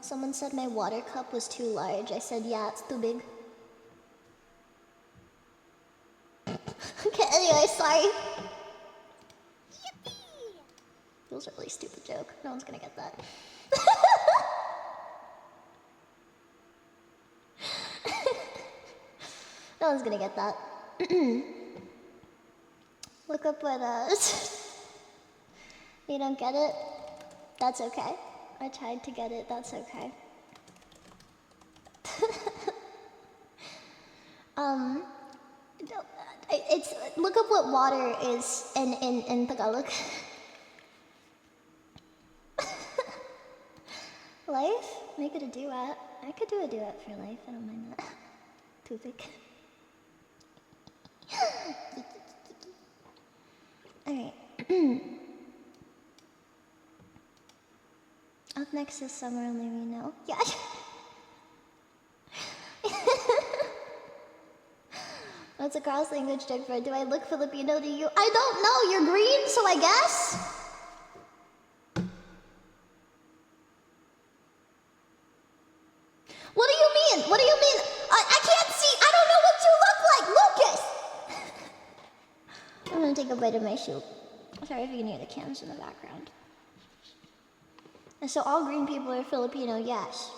Someone said my water cup was too large. I said, yeah, it's too big. Okay, anyway, sorry. Yippee! That was a really stupid joke. No one's gonna get that. No one's gonna get that. Look up what, you don't get it? That's okay. I tried to get it, that's okay. It's, look up what water is in Tagalog. Life? Make it a duet. I could do a duet for life, I don't mind that. Toothpick. Alright. Up next is Summer Only We Know. Yeah. What's a cross-language joke for? Do I look Filipino to you? I don't know. You're green, so I guess. What do you mean? What do you mean? I can't see. I don't know what you look like, Lucas. I'm gonna take a bite of my soup. Sorry if you can hear the cans in the background. And so all green people are Filipino, yes.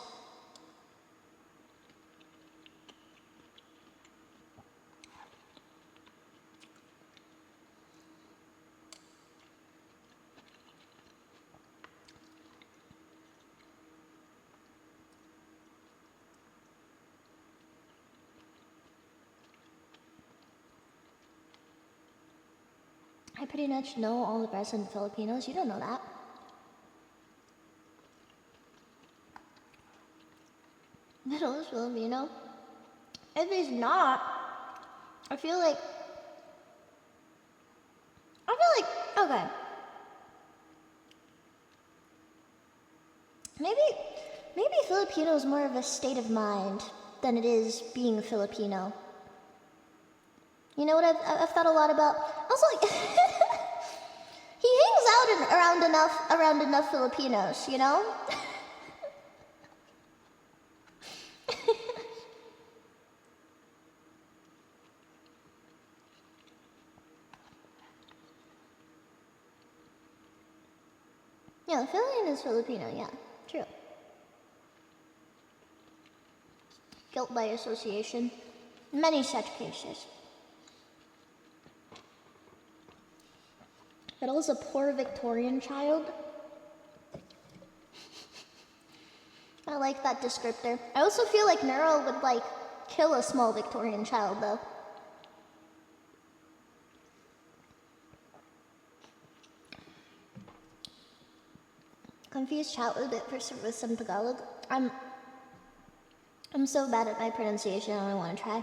I pretty much know all the present Filipinos. You don't know that. Middle is Filipino. If he's not, I feel like, okay. Maybe Filipino is more of a state of mind than it is being Filipino. You know what I've thought a lot about? Also, like, he hangs out around enough Filipinos, you know? Yeah, Filipino is Filipino, yeah, true. Guilt by association. Many such cases. But I was a poor Victorian child. I like that descriptor. I also feel like Neuro would, like, kill a small Victorian child, though. Confused childhood for some Tagalog. I'm so bad at my pronunciation, I don't want to try.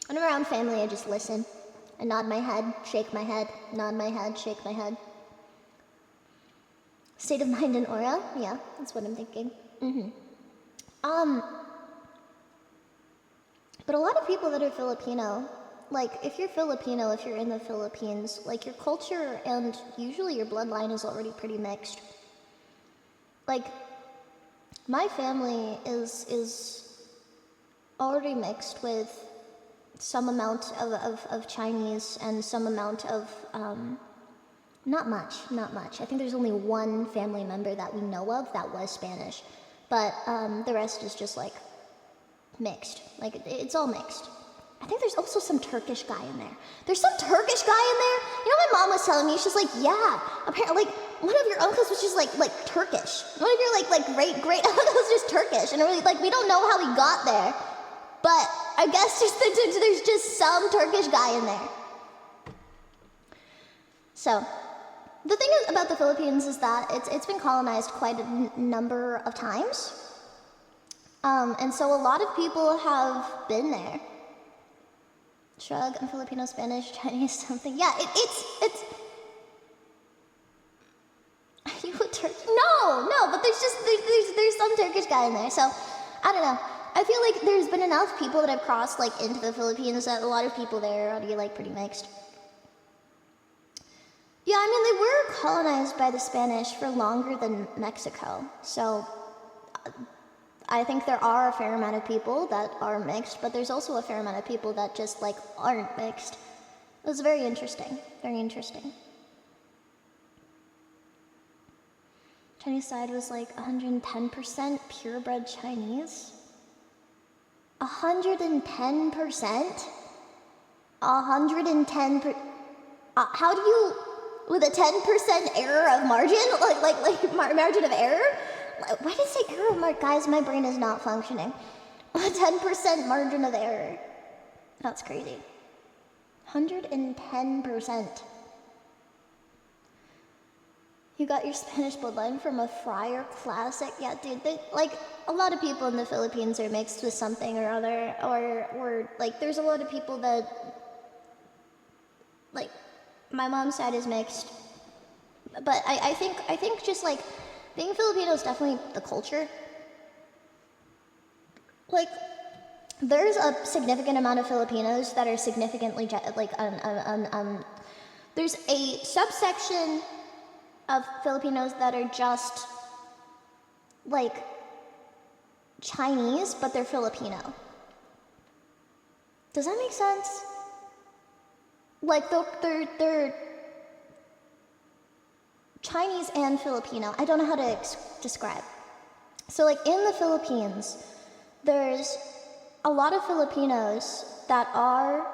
When I'm around family, I just listen. I nod my head, shake my head, nod my head, shake my head. State of mind and aura? Yeah, that's what I'm thinking. But a lot of people that are Filipino, like, if you're Filipino, if you're in the Philippines, like, your culture and usually your bloodline is already pretty mixed. Like, my family is already mixed with some amount of Chinese and some amount of, not much. I think there's only one family member that we know of that was Spanish. But the rest is just, like, mixed. Like, it's all mixed. I think there's also some Turkish guy in there. There's some Turkish guy in there? You know, my mom was telling me, she's like, yeah, apparently, like, one of your uncles was just, like Turkish. One of your, like, great uncles was just Turkish. And we're like, we don't know how he got there. But I guess there's just some Turkish guy in there. So, the thing about the Philippines is that it's been colonized quite a number of times. And so a lot of people have been there. Shrug, I'm Filipino, Spanish, Chinese, something. Yeah, it's... Are you a Turk? No, but there's some Turkish guy in there, so, I don't know. I feel like there's been enough people that have crossed, like, into the Philippines that a lot of people there are already, like, pretty mixed. Yeah, I mean, they were colonized by the Spanish for longer than Mexico. So I think there are a fair amount of people that are mixed, but there's also a fair amount of people that just, like, aren't mixed. It was very interesting. Very interesting. Chinese side was like 110% purebred Chinese. 110%? 110%? How do you, with a 10% error of margin? Like margin of error? Why did it say error of margin? Guys, my brain is not functioning. A 10% margin of error. That's crazy. 110%. You got your Spanish bloodline from a friar classic? Yeah, dude, like, a lot of people in the Philippines are mixed with something or other, or like, there's a lot of people that, like, my mom's side is mixed, but I think just, like, being Filipino is definitely the culture. Like, there's a significant amount of Filipinos that are significantly, like, there's a subsection of Filipinos that are just, like, Chinese, but they're Filipino. Does that make sense? Like, they're Chinese and Filipino. I don't know how to describe. So, like, in the Philippines, there's a lot of Filipinos that are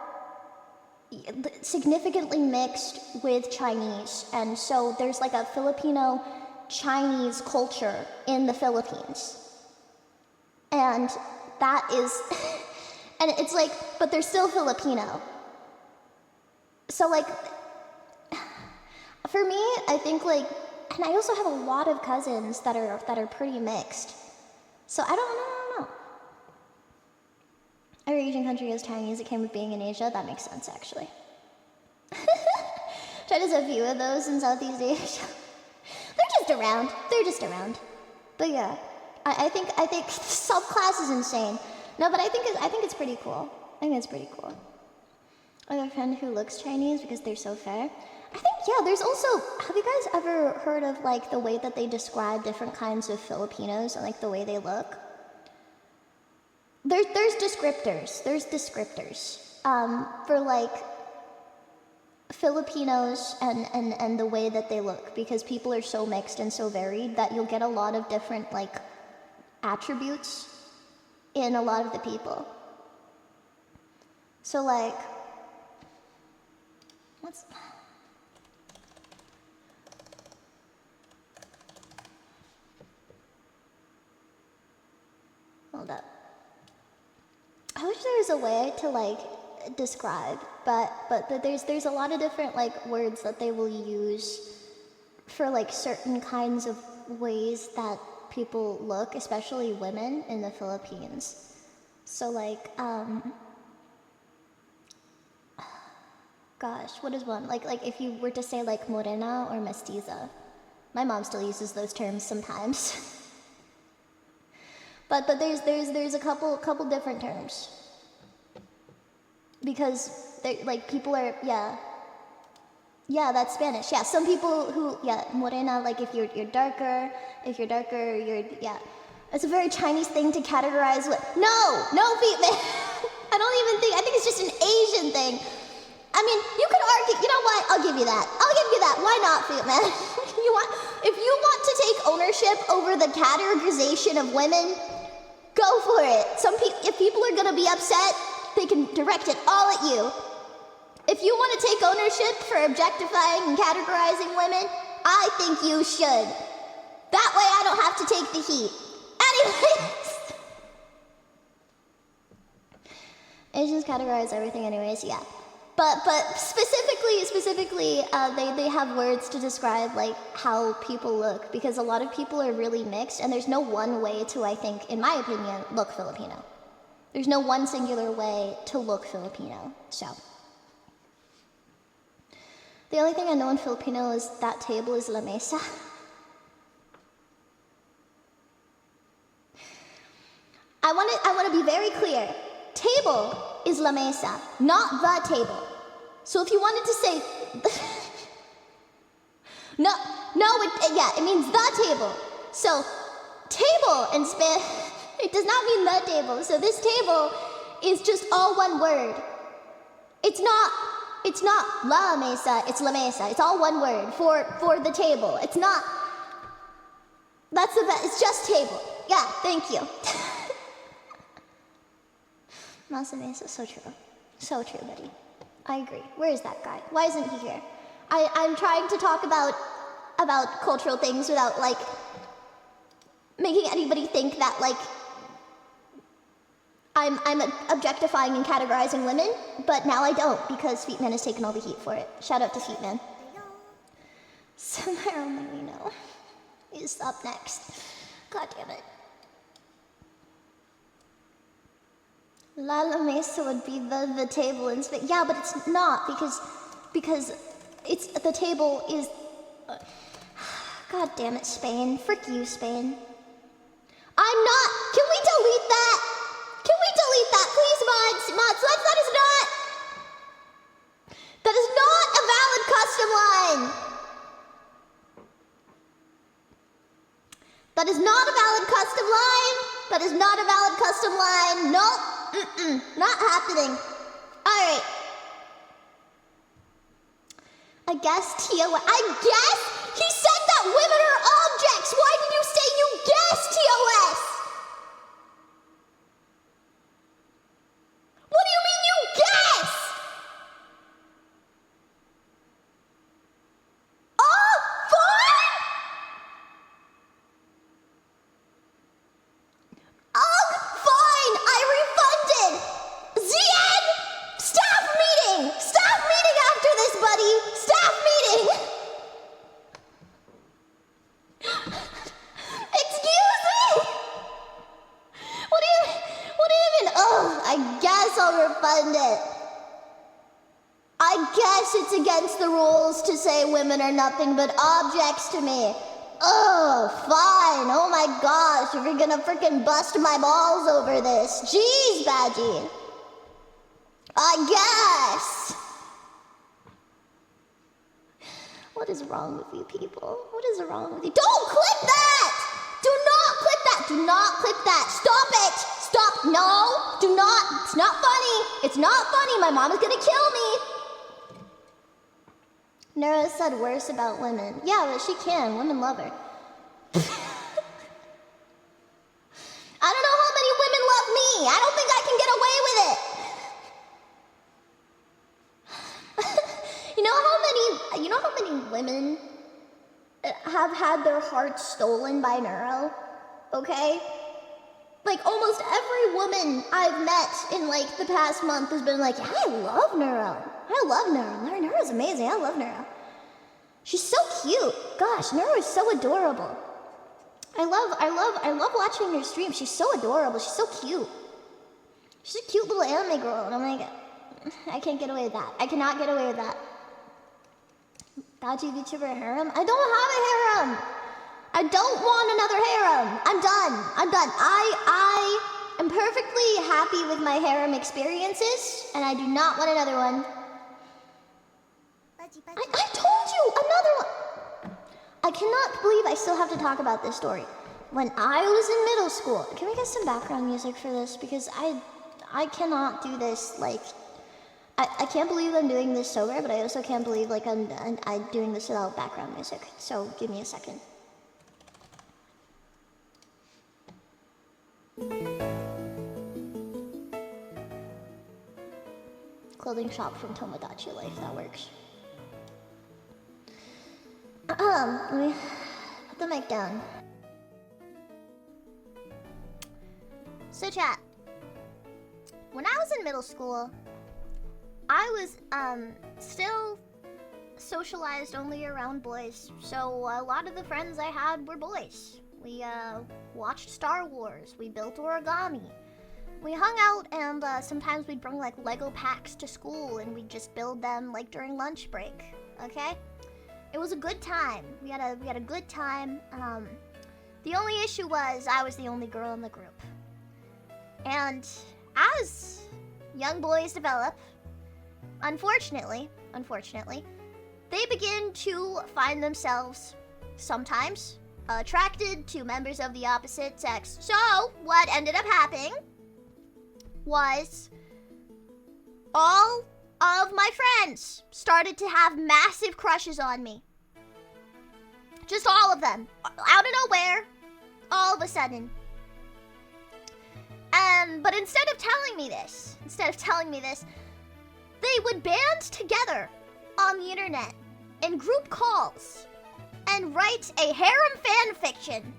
significantly mixed with Chinese, and so there's like a Filipino Chinese culture in the Philippines, and that is and it's like, but they're still Filipino. So, like, for me, I think, like, and I also have a lot of cousins that are pretty mixed, so I don't know. Every Asian country has Chinese. It came with being in Asia. That makes sense, actually. China's a few of those in Southeast Asia. They're just around. But yeah, I think subclass is insane. No, but I think it's pretty cool. I think it's pretty cool. I have a friend who looks Chinese because they're so fair. I think, yeah, there's also, have you guys ever heard of, like, the way that they describe different kinds of Filipinos and, like, the way they look? There's descriptors. There's descriptors for, like, Filipinos and the way that they look, because people are so mixed and so varied that you'll get a lot of different, like, attributes in a lot of the people. So, like, hold up. I wish there was a way to, like, describe, but there's a lot of different, like, words that they will use for, like, certain kinds of ways that people look, especially women in the Philippines. So, like, gosh, what is one? Like if you were to say, like, morena or mestiza. My mom still uses those terms sometimes. But there's a couple different terms, because like, people are, yeah, that's Spanish. Yeah, some people who, yeah, morena, like, if you're darker, you're, yeah. It's a very Chinese thing to categorize with. No, female. I think it's just an Asian thing. I mean, you could argue, you know what? I'll give you that. Why not, female? If you want to take ownership over the categorization of women, go for it. If people are gonna be upset, they can direct it all at you. If you want to take ownership for objectifying and categorizing women, I think you should. That way I don't have to take the heat. Anyways. Asians categorize everything anyways, yeah. But specifically, they have words to describe, like, how people look, because a lot of people are really mixed, and there's no one way to, I think, in my opinion, look Filipino. There's no one singular way to look Filipino, so. The only thing I know in Filipino is that table is la mesa. I want to be very clear. Table is la mesa, not the table. So if you wanted to say, No, it means the table. So, table in Spanish, it does not mean the table. So this table is just all one word. It's not la mesa, it's la mesa. It's all one word for the table. It's not, that's the best, it's just table. Yeah, thank you. Masa mesa, so true. So true, buddy. I agree. Where is that guy? Why isn't he here? I'm trying to talk about cultural things without, like, making anybody think that, like, I'm objectifying and categorizing women, but now I don't because Feetman has taken all the heat for it. Shout out to Feetman. Somewhere only we know is up next. God damn it. La Mesa would be the table in Spain. Yeah, but it's not because it's the table is. God damn it, Spain. Frick you, Spain. I'm not. Can we delete that? Can we delete that, please, mods? That is not a valid custom line. That is not a valid custom line. That is not a valid custom line. Nope. Not happening. Alright. I guess TOS. I guess? He said that women are objects. Why did you say you guessed, TOS? What do you mean you guess? Oh, fine. Ugh, fine. I refunded. Zien! Staff meeting! Staff meeting after this, buddy! Staff meeting! Excuse me? What do you mean? Oh, I guess I'll refund it. I guess it's against the rules to say women are nothing but objects to me. Oh, fine. Oh my gosh, if you're gonna freaking bust my balls over this. Jeez, Baji. I guess. What is wrong with you people? What is wrong with you? Don't click that! Do not click that! Do not click that! Stop it! Stop! No! Do not! It's not funny! It's not funny! My mom is gonna kill me! Nura said worse about women. Yeah, but she can. Women love her. I don't know how many women love me. I don't think I can get away with it. You know how many women have had their hearts stolen by Neuro? Okay? Like, almost every woman I've met in, like, the past month has been like, yeah, I love Neuro. I love Neuro. Neuro's amazing. I love Neuro. She's so cute. Gosh, Neuro is so adorable. I love watching her stream. She's so adorable. She's so cute. She's a cute little anime girl, and I'm like, I can't get away with that. I cannot get away with that. Baji VTuber harem? I don't have a harem. I don't want another harem. I'm done. I am perfectly happy with my harem experiences, and I do not want another one. I told you, another one. I cannot believe I still have to talk about this story. When I was in middle school, can we get some background music for this? Because I cannot do this, like, I can't believe I'm doing this sober, but I also can't believe, like, I'm doing this without background music. So give me a second. Clothing shop from Tomodachi Life, that works. Let me put the mic down. So chat, when I was in middle school, I was still socialized only around boys, so a lot of the friends I had were boys. We watched Star Wars, we built origami, we hung out, and sometimes we'd bring like Lego packs to school and we'd just build them like during lunch break, okay? It was a good time. We had a good time. The only issue was I was the only girl in the group. And as young boys develop, unfortunately, they begin to find themselves sometimes attracted to members of the opposite sex. So what ended up happening was all of my friends started to have massive crushes on me. Just all of them. Out of nowhere. All of a sudden. But instead of telling me this, they would band together on the internet in group calls and write a harem fan fiction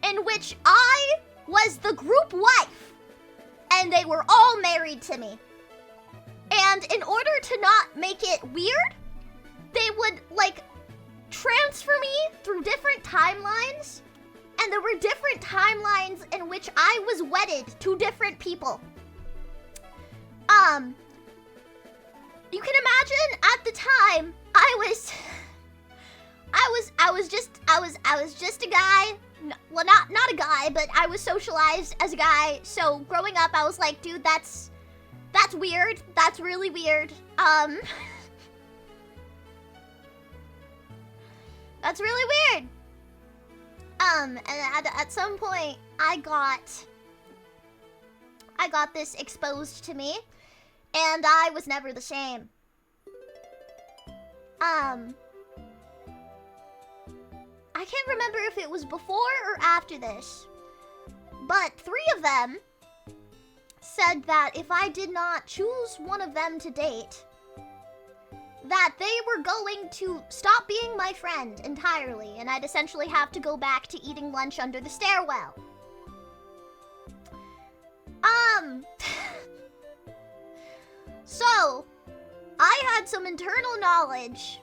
in which I was the group wife and they were all married to me. And in order to not make it weird, they would like transfer me through different timelines, and there were different timelines in which I was wedded to different people. You can imagine at the time I was just a guy. Well, not a guy, but I was socialized as a guy. So growing up, I was like, dude, that's weird. That's really weird. That's really weird. And at some point, I got this exposed to me, and I was never the same. I can't remember if it was before or after this, but 3 of them said that if I did not choose one of them to date, that they were going to stop being my friend entirely, and I'd essentially have to go back to eating lunch under the stairwell. So, I had some internal knowledge,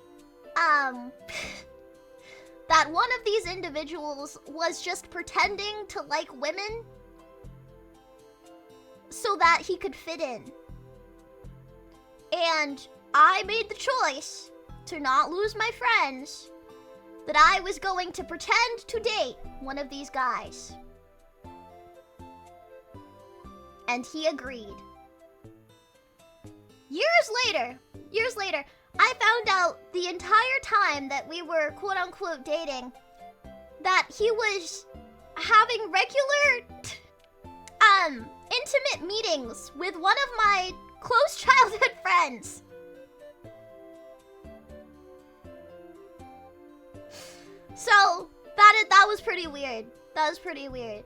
that one of these individuals was just pretending to like women so that he could fit in. And I made the choice to not lose my friends, that I was going to pretend to date one of these guys. And he agreed. Years later, I found out the entire time that we were quote-unquote dating that he was having regular, intimate meetings with one of my close childhood friends. So, that was pretty weird. That was pretty weird.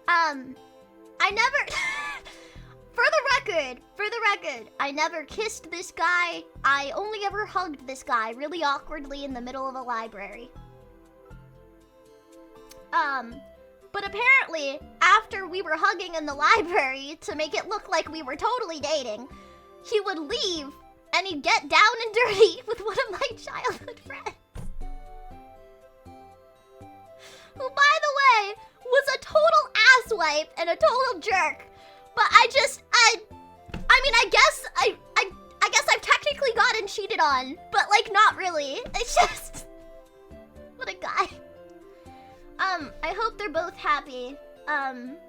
I never... For the record, I never kissed this guy. I only ever hugged this guy really awkwardly in the middle of a library. But apparently, after we were hugging in the library to make it look like we were totally dating, he would leave and he'd get down and dirty with one of my childhood friends. Who, by the way, was a total asswipe and a total jerk. But I guess I've technically gotten cheated on, but like not really. It's just what a guy. I hope they're both happy.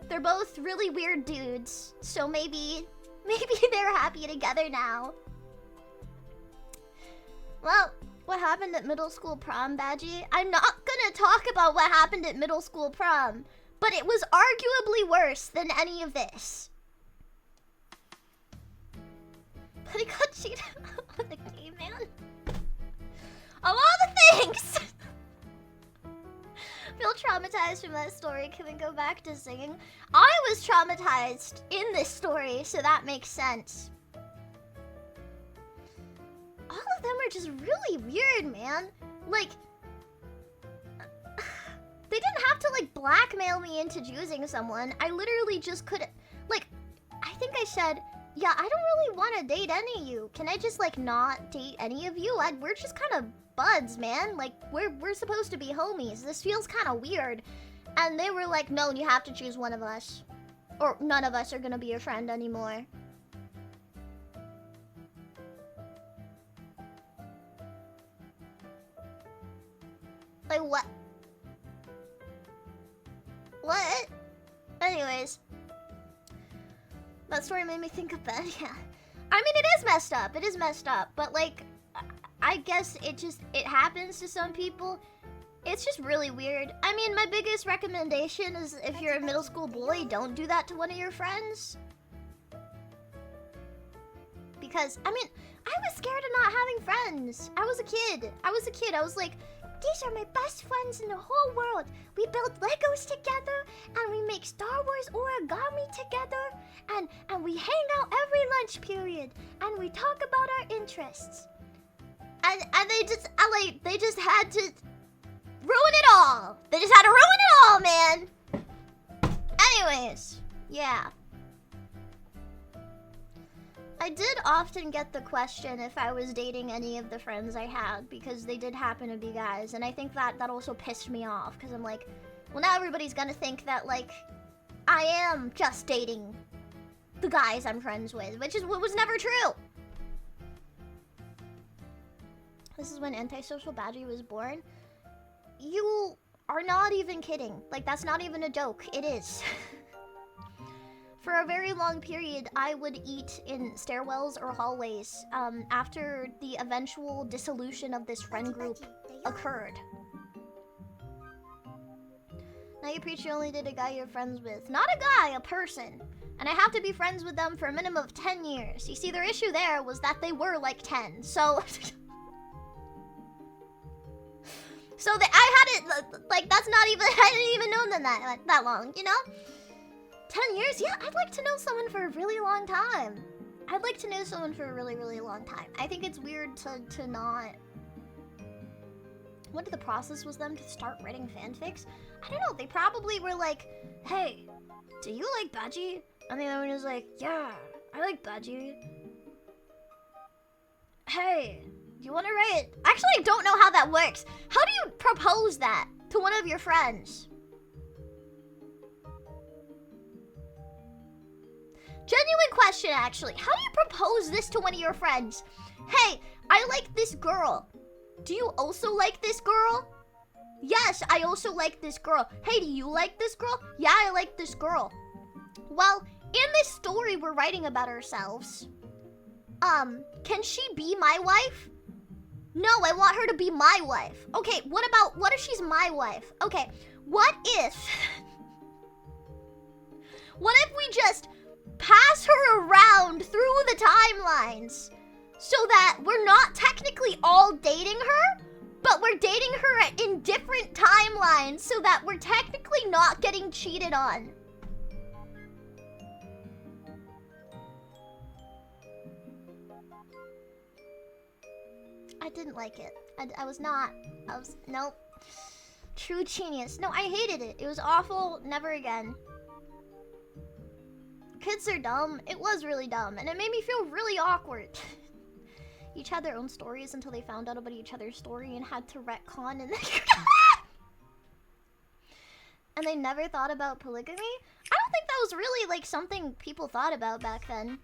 They're both really weird dudes, so maybe they're happy together now. Well, what happened at middle school prom, Baji? I'm not gonna talk about what happened at middle school prom, but it was arguably worse than any of this. But he got cheated on the game, man. Of all the things! Feel traumatized from that story. Can we go back to singing? I was traumatized in this story, so that makes sense. All of them are just really weird, man. Like, they didn't have to, like, blackmail me into choosing someone. I literally just couldn't, like, I think I said, yeah, I don't really want to date any of you. Can I just, like, not date any of you? We're just kind of buds, man. Like, we're supposed to be homies. This feels kind of weird. And they were like, no, you have to choose one of us. Or none of us are gonna be your friend anymore. Like, what? What? Anyways. That story made me think of that, yeah. I mean, it is messed up. It is messed up. But, like, I guess it happens to some people. It's just really weird. I mean, my biggest recommendation is if you're a middle school boy, don't do that to one of your friends. Because, I mean, I was scared of not having friends. I was a kid. I was like, these are my best friends in the whole world. We build Legos together, and we make Star Wars origami together, and we hang out every lunch period, and we talk about our interests. And they just had to ruin it all. They just had to ruin it all, man. Anyways, yeah. I did often get the question if I was dating any of the friends I had, because they did happen to be guys, and I think that also pissed me off, because I'm like, well, now everybody's gonna think that, like, I am just dating the guys I'm friends with, which is what was never true. This is when Antisocial Baji was born. You are not even kidding. Like, that's not even a joke. It is. For a very long period, I would eat in stairwells or hallways after the eventual dissolution of this friend group occurred. Now you preach you only did a guy you're friends with. Not a guy, a person. And I have to be friends with them for a minimum of 10 years. You see, their issue there was that they were like 10, so... So I had it, like, that's not even, I didn't even know them that long, you know? 10 years? Yeah, I'd like to know someone for a really long time. I'd like to know someone for a really, really long time. I think it's weird to not... What the process was them to start writing fanfics? I don't know, they probably were like, hey, do you like Baji? And the other one was like, yeah, I like Baji. Hey, do you want to write it? Actually, I don't know how that works. How do you propose that to one of your friends? Genuine question, actually. How do you propose this to one of your friends? Hey, I like this girl. Do you also like this girl? Yes, I also like this girl. Hey, do you like this girl? Yeah, I like this girl. Well, in this story we're writing about ourselves, can she be my wife? No, I want her to be my wife. Okay, what if she's my wife? Okay, what if we just pass her around through the timelines so that we're not technically all dating her, but we're dating her in different timelines so that we're technically not getting cheated on? I didn't like it. Nope. True genius. No, I hated it. It was awful. Never again. Kids are dumb. It was really dumb, and it made me feel really awkward. Each had their own stories until they found out about each other's story and had to retcon, and and they never thought about polygamy? I don't think that was really, like, something people thought about back then.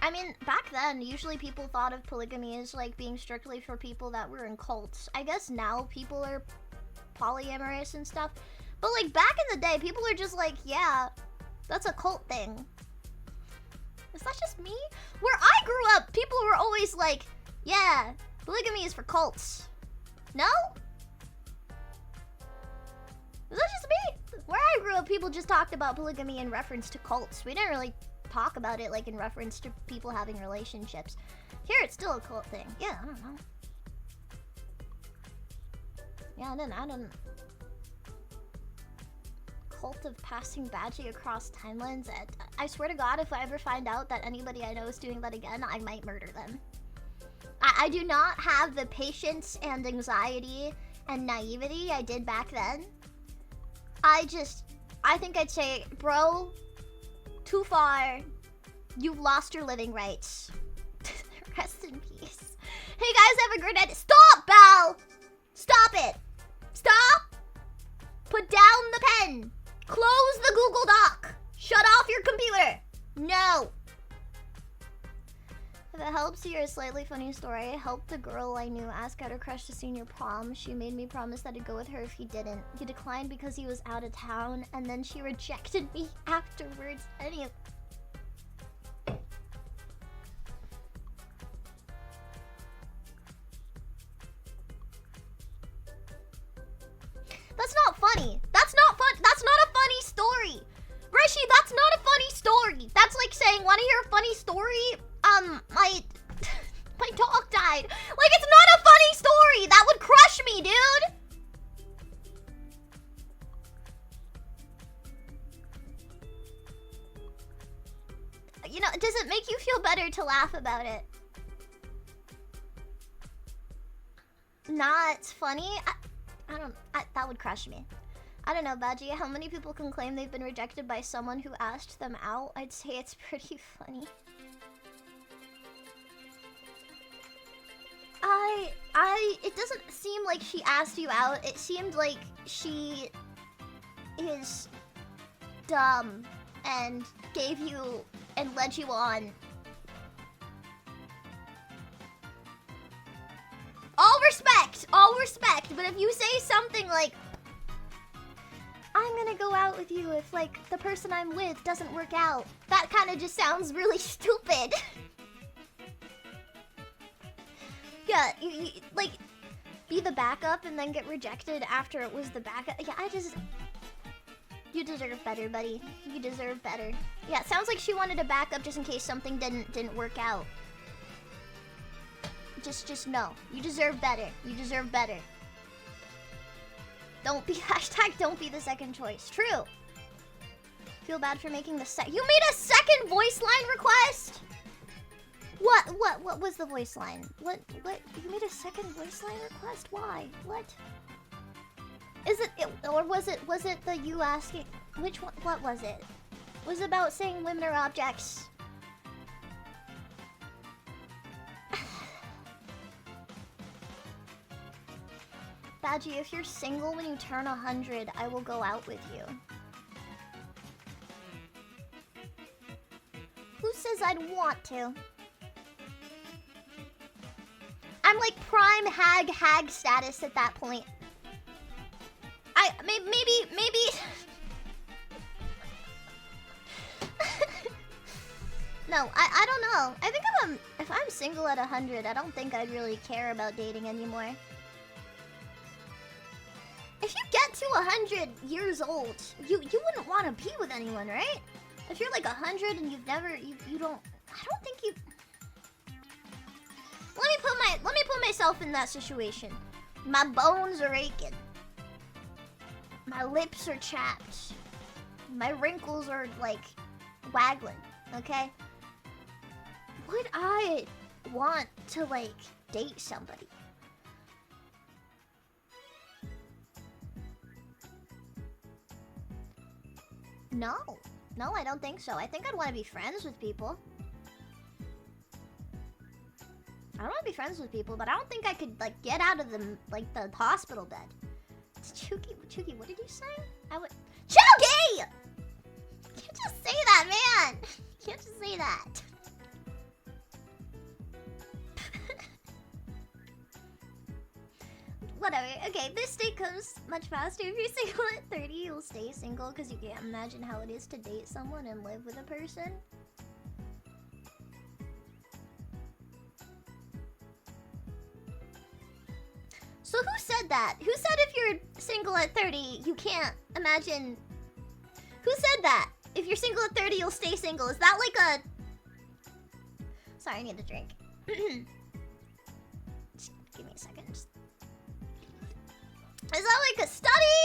I mean, back then, usually people thought of polygamy as, like, being strictly for people that were in cults. I guess now people are polyamorous and stuff. But, like, back in the day, people are just like, yeah, that's a cult thing. Is that just me? Where I grew up, people were always like, yeah, polygamy is for cults. No? Is that just me? Where I grew up, people just talked about polygamy in reference to cults. We didn't really talk about it like in reference to people having relationships. Here it's still a cult thing. Yeah, I don't know. Yeah, I didn't. Cult of passing Baji across timelines. I swear to God, if I ever find out that anybody I know is doing that again, I might murder them. I do not have the patience and anxiety and naivety I did back then. I think I'd say, bro, too far. You've lost your living rights. Rest in peace. Hey guys, have a great night. Stop, Belle! Stop it! Stop! Put down the pen. Close the Google Doc. Shut off your computer. No. If it helps you, a slightly funny story. I helped a girl I knew ask out her crush to senior prom. She made me promise that I'd go with her if he didn't. He declined because he was out of town, and then she rejected me afterwards. Anyway. That's not funny. That's not fun. That's not a funny story. Rishi, that's not a funny story. That's like saying, want to hear a funny story? My my dog died. Like, it's not a funny story. That would crush me, dude. You know, does it make you feel better to laugh about it? Not funny? That would crush me. I don't know, Baji, how many people can claim they've been rejected by someone who asked them out? I'd say it's pretty funny. It doesn't seem like she asked you out. It seemed like she is dumb and gave you and led you on. All respect, but if you say something like, I'm gonna go out with you if, like, the person I'm with doesn't work out, that kind of just sounds really stupid. Yeah, you, like, be the backup and then get rejected after it was the backup. Yeah, you deserve better, buddy. You deserve better. Yeah, it sounds like she wanted a backup just in case something didn't work out. Just know. You deserve better. You deserve better. Don't be don't be the second choice. True. Feel bad for making the you made a second voice line request? What was the voice line? What you made a second voice line request? Why? What? Is it or was it the you asking which one? What was it? Was it about saying women are objects? Baji, if you're single when you turn 100, I will go out with you. Who says I'd want to? I'm like prime hag status at that point. Maybe No, I don't know. I think if I'm single at 100, I don't think I'd really care about dating anymore. If you get to 100 years old, you wouldn't want to be with anyone, right? If you're like 100 and you've never, you don't, I don't think you... Let me put myself in that situation. My bones are aching. My lips are chapped. My wrinkles are like waggling, okay? Would I want to like date somebody? No, I don't think so. I think I'd want to be friends with people. I want to be friends with people, but I don't think I could like get out of the hospital bed. It's Chuki, what did you say? Chuki! You can't just say that, man. You can't just say that. Whatever. Okay, this day comes much faster. If you're single at 30, you'll stay single because you can't imagine how it is to date someone and live with a person. So who said that? Who said if you're single at 30, you can't imagine... Who said that? If you're single at 30, you'll stay single. Is that like a... Sorry, I need a drink. Just give me a second. Is that like a study?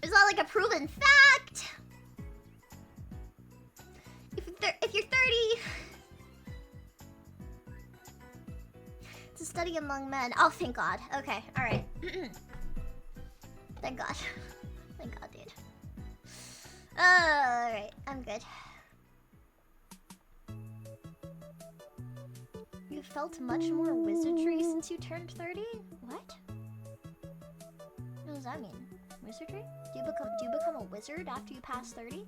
Is that like a proven fact? If you're 30... It's a study among men. Oh, thank God. Okay, alright. Thank God. Thank God, dude. Alright, I'm good. You felt much more wizardry since you turned 30? What? What does that mean? Wizardry? Do you become a wizard after you pass 30?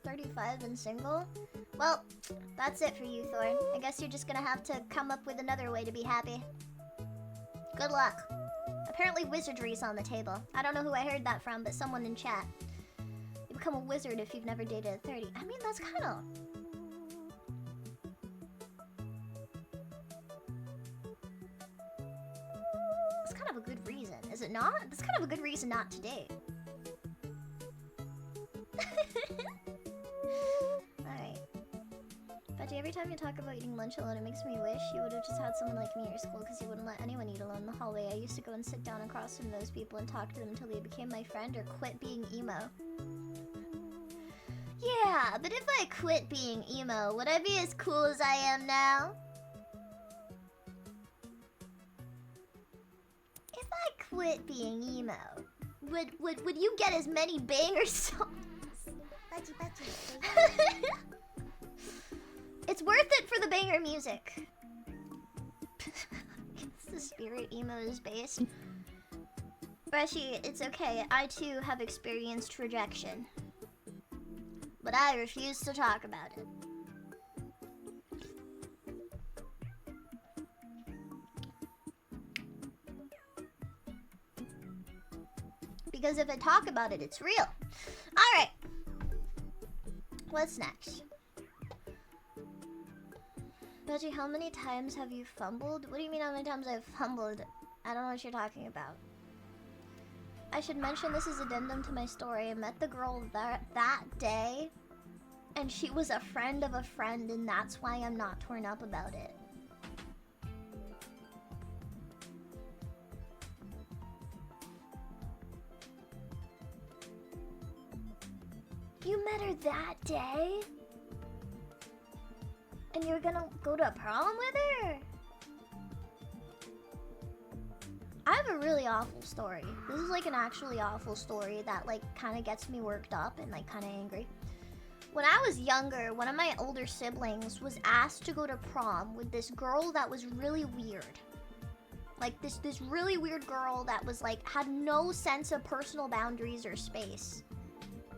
35 and single? Well, that's it for you, Thorn. I guess you're just gonna have to come up with another way to be happy. Good luck. Apparently wizardry's on the table. I don't know who I heard that from, but someone in chat. You become a wizard if you've never dated at 30. I mean, that's kind of... It's kind of a good reason. Is reason not. That's kind of a good reason not to date. Alright. Baji, every time you talk about eating lunch alone, it makes me wish you would have just had someone like me at your school, because you wouldn't let anyone eat alone in the hallway. I used to go and sit down across from those people and talk to them until they became my friend or quit being emo. Yeah, but if I quit being emo, would I be as cool as I am now? If I quit being emo, would you get as many banger songs? It's worth it for the banger music. It's the spirit emo is based. Bashi, it's okay. I too have experienced rejection. But I refuse to talk about it. Because if I talk about it, it's real. Alright. What's next? Baji, how many times have you fumbled? What do you mean how many times I've fumbled? I don't know what you're talking about. I should mention this is addendum to my story. I met the girl that day, and she was a friend of a friend, and that's why I'm not torn up about it. You met her that day? And you're gonna go to prom with her? I have a really awful story. This is like an actually awful story that like kind of gets me worked up and like kind of angry. When I was younger, one of my older siblings was asked to go to prom with this girl that was really weird. Like this really weird girl that was like had no sense of personal boundaries or space.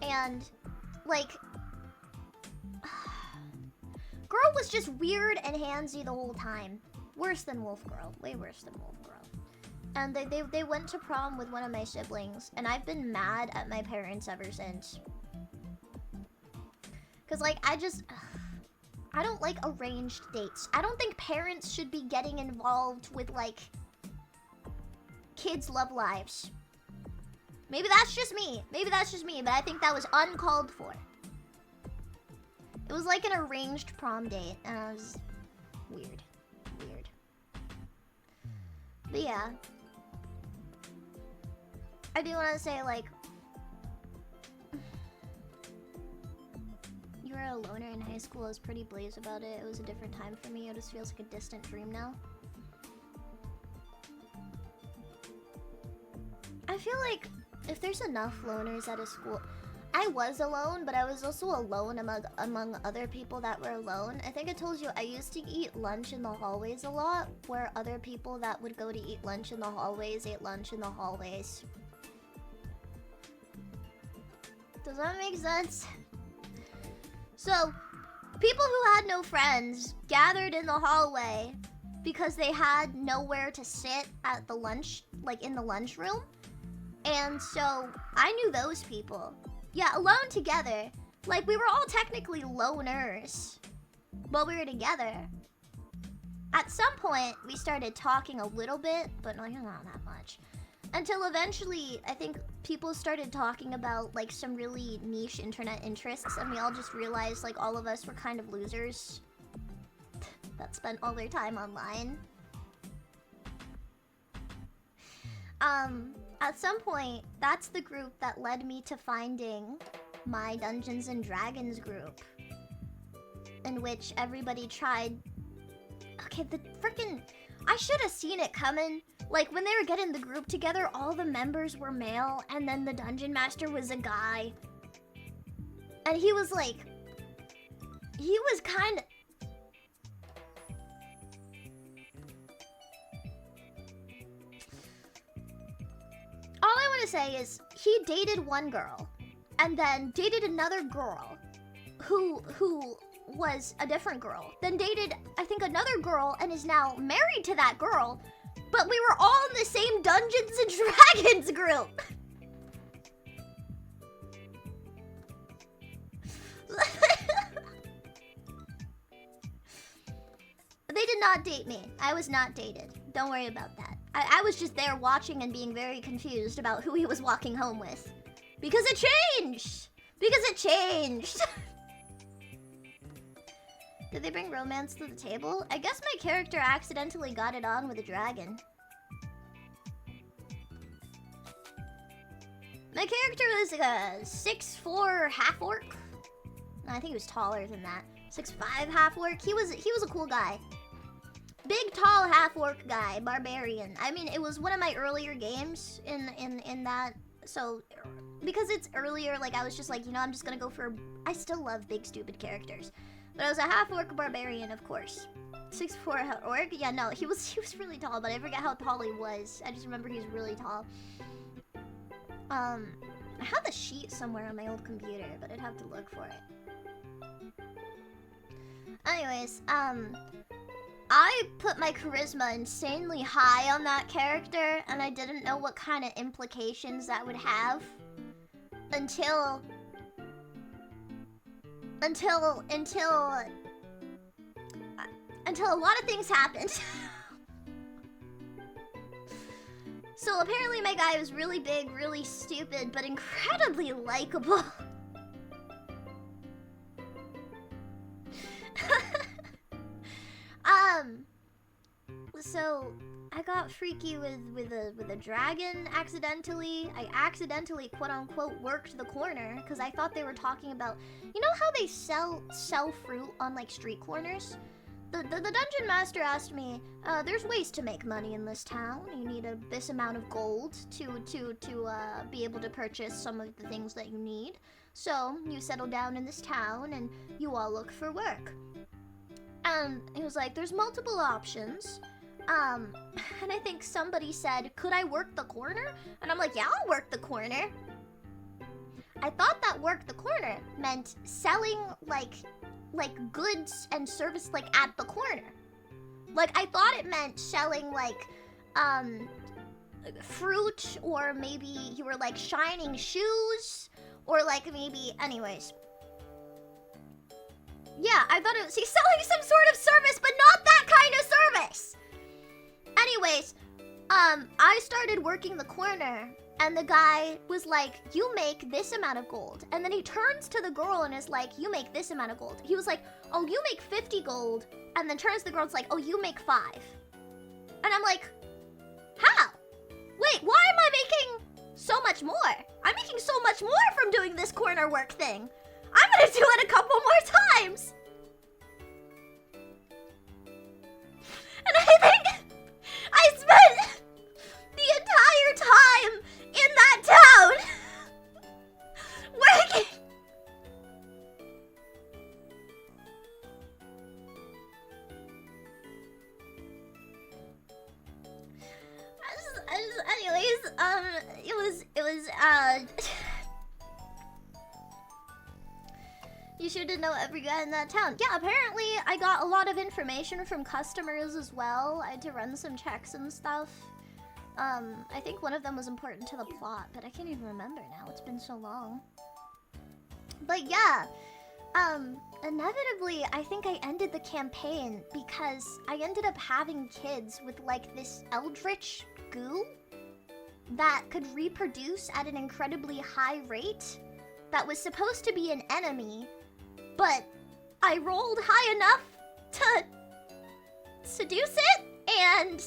And like girl was just weird and handsy the whole time. Worse than Wolf Girl. Way worse than Wolf Girl. And they went to prom with one of my siblings, and I've been mad at my parents ever since. Cause like I don't like arranged dates. I don't think parents should be getting involved with like kids' love lives. Maybe that's just me. Maybe that's just me, but I think that was uncalled for. It was like an arranged prom date, and I was weird. Weird. But yeah. I do want to say, like, you were a loner in high school. I was pretty blaze about it. It was a different time for me. It just feels like a distant dream now. I feel like if there's enough loners at a school... I was alone, but I was also alone among other people that were alone. I think I told you I used to eat lunch in the hallways a lot, where other people that would go to eat lunch in the hallways ate lunch in the hallways. Does that make sense? So, people who had no friends gathered in the hallway because they had nowhere to sit at the lunch, like in the lunchroom. And so, I knew those people. Yeah, alone together. Like, we were all technically loners, but we were together. At some point, we started talking a little bit, but not that much. Until eventually, I think people started talking about, like, some really niche internet interests, and we all just realized, like, all of us were kind of losers that spent all their time online. At some point, that's the group that led me to finding my Dungeons and Dragons group, in which everybody tried... Okay, the freaking... I should have seen it coming. Like, when they were getting the group together, all the members were male, and then the Dungeon Master was a guy. And he was like... He was kind of... All I want to say is, he dated one girl, and then dated another girl, who was a different girl. Then dated, I think, another girl, and is now married to that girl, but we were all in the same Dungeons and Dragons group. They did not date me. I was not dated. Don't worry about that. I was just there watching and being very confused about who he was walking home with. Because it changed! Because it changed! Did they bring romance to the table? I guess my character accidentally got it on with a dragon. My character was like a 6'4" half-orc. No, I think he was taller than that. 6'5" half-orc. He was a cool guy. Big, tall, half-orc guy. Barbarian. I mean, it was one of my earlier games in that. So, because it's earlier, like, I was just like, you know, I'm just gonna go for... I still love big, stupid characters. But I was a half-orc barbarian, of course. 6'4" orc? Yeah, no, he was really tall, but I forget how tall he was. I just remember he was really tall. I have the sheet somewhere on my old computer, but I'd have to look for it. Anyways, I put my charisma insanely high on that character, and I didn't know what kind of implications that would have until a lot of things happened. So apparently my guy was really big, really stupid, but incredibly likable. So I got freaky with a dragon accidentally. I accidentally quote unquote worked the corner because I thought they were talking about, you know how they sell fruit on like street corners? The dungeon master asked me, there's ways to make money in this town. You need this amount of gold to be able to purchase some of the things that you need. So you settle down in this town and you all look for work. And he was like, there's multiple options. And I think somebody said, could I work the corner? And I'm like, yeah, I'll work the corner. I thought that work the corner meant selling like goods and service like at the corner. Like I thought it meant selling like fruit, or maybe you were like shining shoes, or like maybe anyways. Yeah, I thought he's selling some sort of service, but not that kind of service. Anyways, I started working the corner, and the guy was like, you make this amount of gold. And then he turns to the girl and is like, you make this amount of gold. He was like, oh, you make 50 gold. And then turns to the girl and is like, oh, you make 5. And I'm like, how? Wait, why am I making so much more? I'm making so much more from doing this corner work thing. I'm gonna do it a couple more times. And I think I spent the entire time in that town working. Anyways, it was you should know every guy in that town. Yeah, apparently I got a lot of information from customers as well. I had to run some checks and stuff. I think one of them was important to the plot, but I can't even remember now. It's been so long. But yeah, inevitably, I think I ended the campaign because I ended up having kids with like this eldritch goo that could reproduce at an incredibly high rate that was supposed to be an enemy, but I rolled high enough to seduce it, and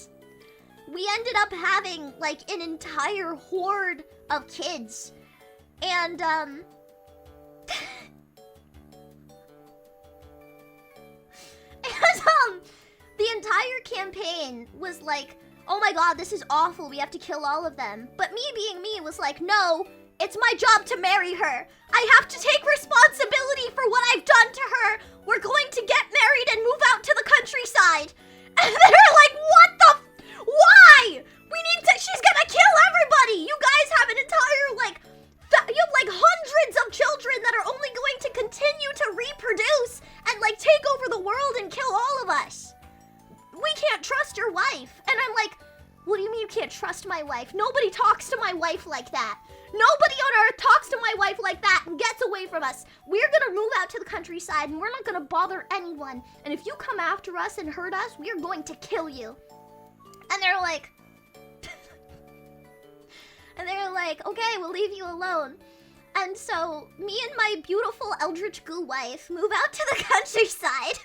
we ended up having like an entire horde of kids. And and the entire campaign was like, oh my god, this is awful, we have to kill all of them. But me being me was like, no, it's my job to marry her. I have to take responsibility for what I've done to her. We're going to get married and move out to the countryside. And they were like, what the why? We need to, she's gonna kill everybody. You guys have an entire you have like hundreds of children that are only going to continue to reproduce and like take over the world and kill all of us. We can't trust your wife. And I'm like, what do you mean you can't trust my wife? Nobody talks to my wife like that. Nobody on earth talks to my wife like that and gets away from us. We're gonna move out to the countryside and we're not gonna bother anyone. And if you come after us and hurt us, we're going to kill you. And they're like, like, okay, we'll leave you alone. And so, me and my beautiful Eldritch Goo wife move out to the countryside.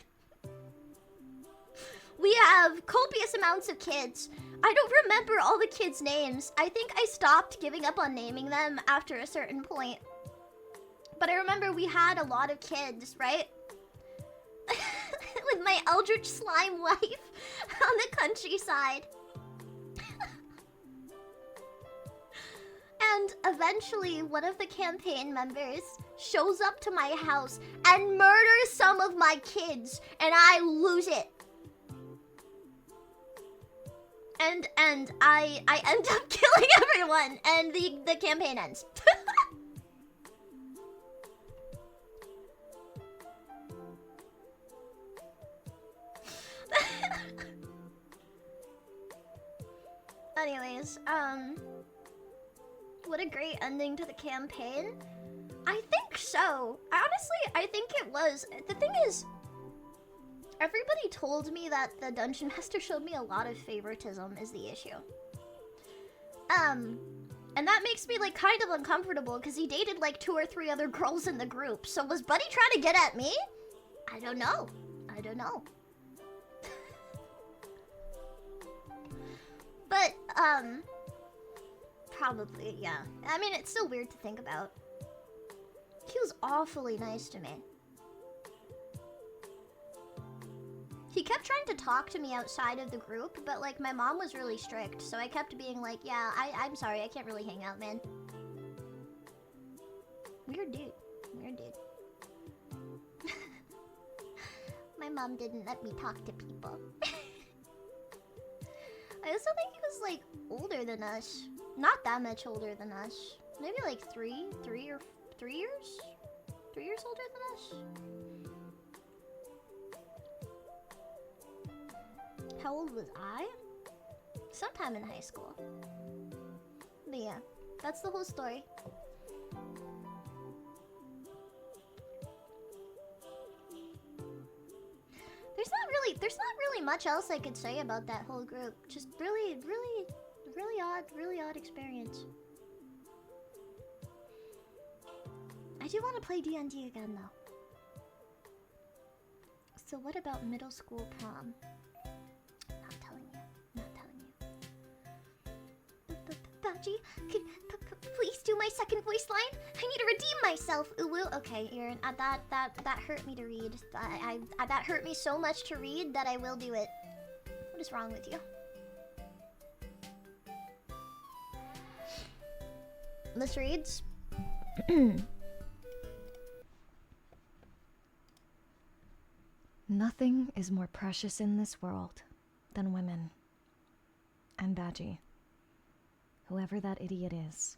We have copious amounts of kids. I don't remember all the kids' names. I think I stopped giving up on naming them after a certain point. But I remember we had a lot of kids, right? With my Eldritch Slime wife on the countryside. And eventually, one of the campaign members shows up to my house and murders some of my kids, and I lose it. And I end up killing everyone, and the campaign ends. Anyways, what a great ending to the campaign. I think so. Honestly, I think it was. The thing is, everybody told me that the Dungeon Master showed me a lot of favoritism is the issue. And that makes me like kind of uncomfortable because he dated like 2 or 3 other girls in the group. So was Buddy trying to get at me? I don't know. I don't know. But, probably, yeah. I mean, it's still weird to think about. He was awfully nice to me. He kept trying to talk to me outside of the group, but, like, my mom was really strict, so I kept being like, yeah, I'm sorry, I can't really hang out, man. Weird dude. Weird dude. My mom didn't let me talk to people. I also think he was, like, older than us. Not that much older than us. Maybe, like, 3 years? 3 years older than us? How old was I? Sometime in high school. But yeah, that's the whole story. There's not really much else I could say about that whole group. Just really odd experience. I do want to play D&D again though. So what about middle school prom? Not telling you. Baji, please do my second voice line. I need to redeem myself. Ooh, okay, Aaron. That hurt me to read. That hurt me so much to read that I will do it. What is wrong with you? This reads. Nothing is more precious in this world than women. And Baji. Whoever that idiot is.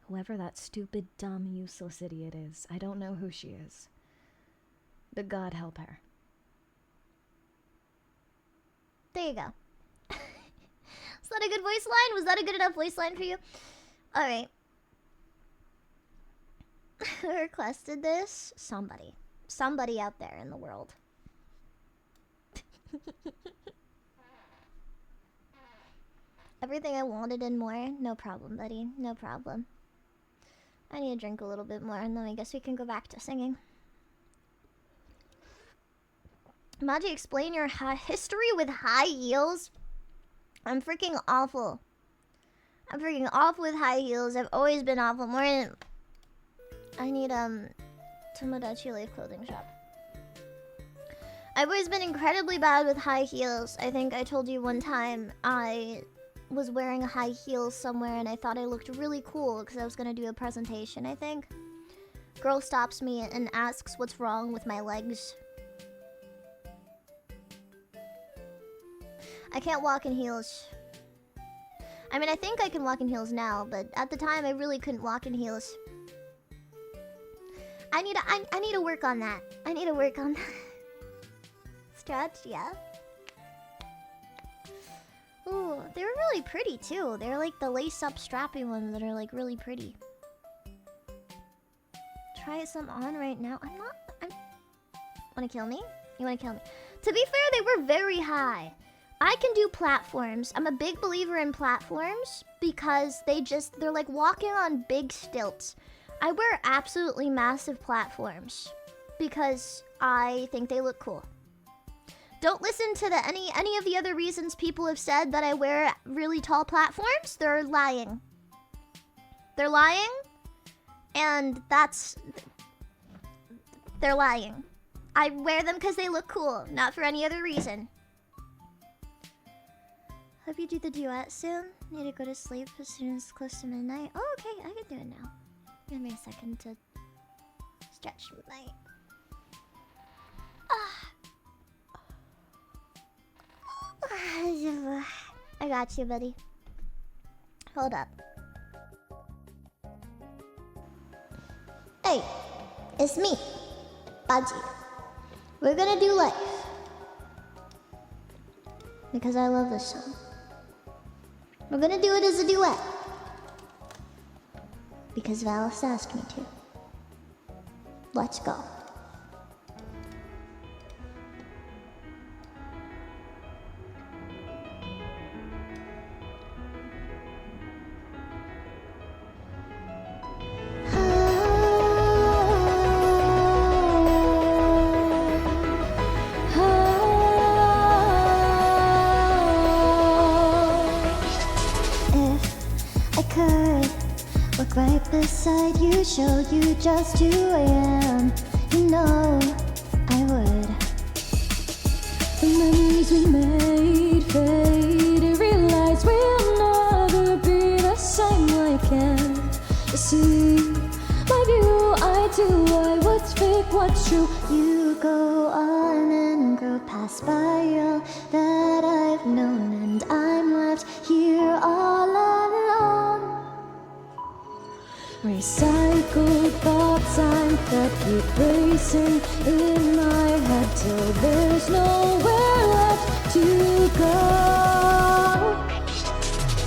Whoever that stupid, dumb, useless idiot is. I don't know who she is. But God help her. There you go. Is that a good voice line? Was that a good enough voice line for you? Alright. Who requested this? Somebody. Somebody out there in the world. Everything I wanted and more. No problem, buddy. No problem. I need to drink a little bit more, and then I guess we can go back to singing. Baji, explain your history with high heels. I'm freaking awful. I'm freaking awful with high heels. I've always been awful. More than... I need, Tomodachi Life Clothing Shop. I've always been incredibly bad with high heels. I think I told you one time I was wearing a high heel somewhere and I thought I looked really cool because I was gonna do a presentation, I think. Girl stops me and asks what's wrong with my legs. I can't walk in heels. I mean, I think I can walk in heels now, but at the time I really couldn't walk in heels. I need to work on that. I need to work on that. Stretch, yeah. Ooh, they were really pretty too. They're like the lace-up strappy ones that are like really pretty. Try some on right now. Wanna kill me? You wanna kill me? To be fair, they were very high. I can do platforms. I'm a big believer in platforms because they're like walking on big stilts. I wear absolutely massive platforms because I think they look cool. Don't listen to any of the other reasons people have said that I wear really tall platforms. They're lying. They're lying, and they're lying. I wear them because they look cool, not for any other reason. Hope you do the duet soon. Need to go to sleep as soon as it's close to midnight. Oh, okay, I can do it now. Give me a second to stretch my... I got you, buddy. Hold up. Hey, it's me, Baji. We're gonna do life. Because I love this song. We're gonna do it as a duet. Because Valis asked me to. Let's go. If I could walk right beside you, show you just who I am, you know I would. The memories we made fade and realize we'll never be the same. I can't see my view, eye to eye. What's fake, what's true? You go on and grow past by all that I've known, and I'm left here all alone. Recycled thoughts I'm that keep racing in my head till there's nowhere left to go.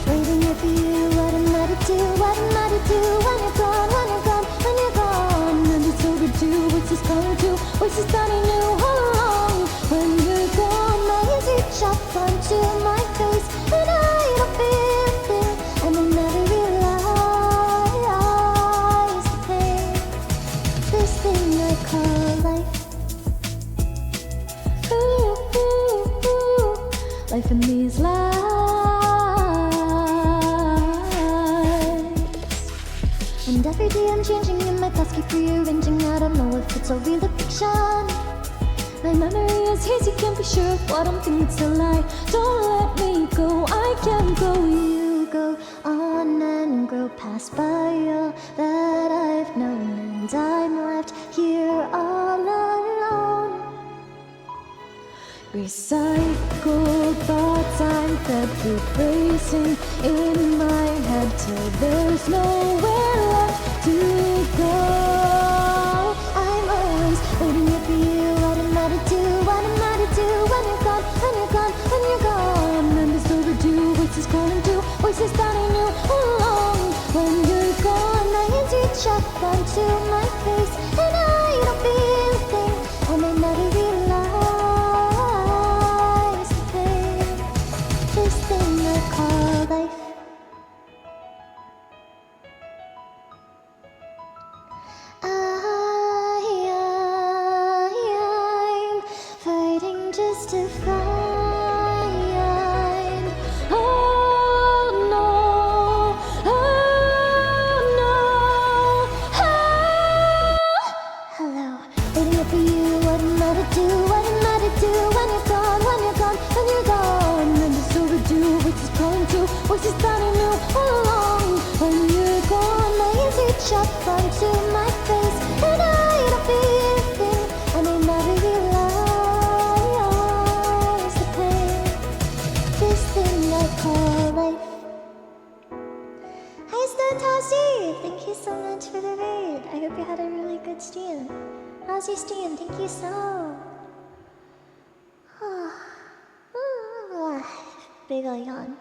Waiting here for you, what am I to do? What am I to do when you're gone, when you're gone, when you're gone? And it's overdue, what's this coming to? What's this starting new all along? When you're gone, my hands reach up onto my face, and I don't feel a thing, and I never realize the pain. This thing I call life. Ooh, ooh, ooh. Life in these lives. And every day I'm changing and my thoughts keep rearranging. I don't know if it's all real or fiction. My memory is hazy, can't be sure of what I'm thinking, it's a lie. Don't let me go, I can't go. You go on and grow past by all that I've known, and I'm left here all alone. Recycled thoughts I'm fed, keep racing in my head till there's nowhere left to go. I'm always waiting here for you. What am I to do? What am I to do when you're gone, when you're gone, when you're gone? And it's overdue, what's this calling to? What's this starting new all along? When you're gone, my hands reach up onto my face, and I don't feel a thing, and I never realize the pain. This thing I call life. I'm fighting just to find. Oh no, oh no. Hello, waiting up for you. What am I to do? What am I to do when you're gone, when you're gone, when you're gone? And it's overdue, what's this calling to? What's this starting new all along? When you're gone, my hands reach up onto my face, and I don't feel a thing, and I never realize the pain. This thing I call life. Hi, Stantasi! Thank you so much for the raid. I hope you had a really good stream. How's your stream? Thank you so. Big ol' yawn.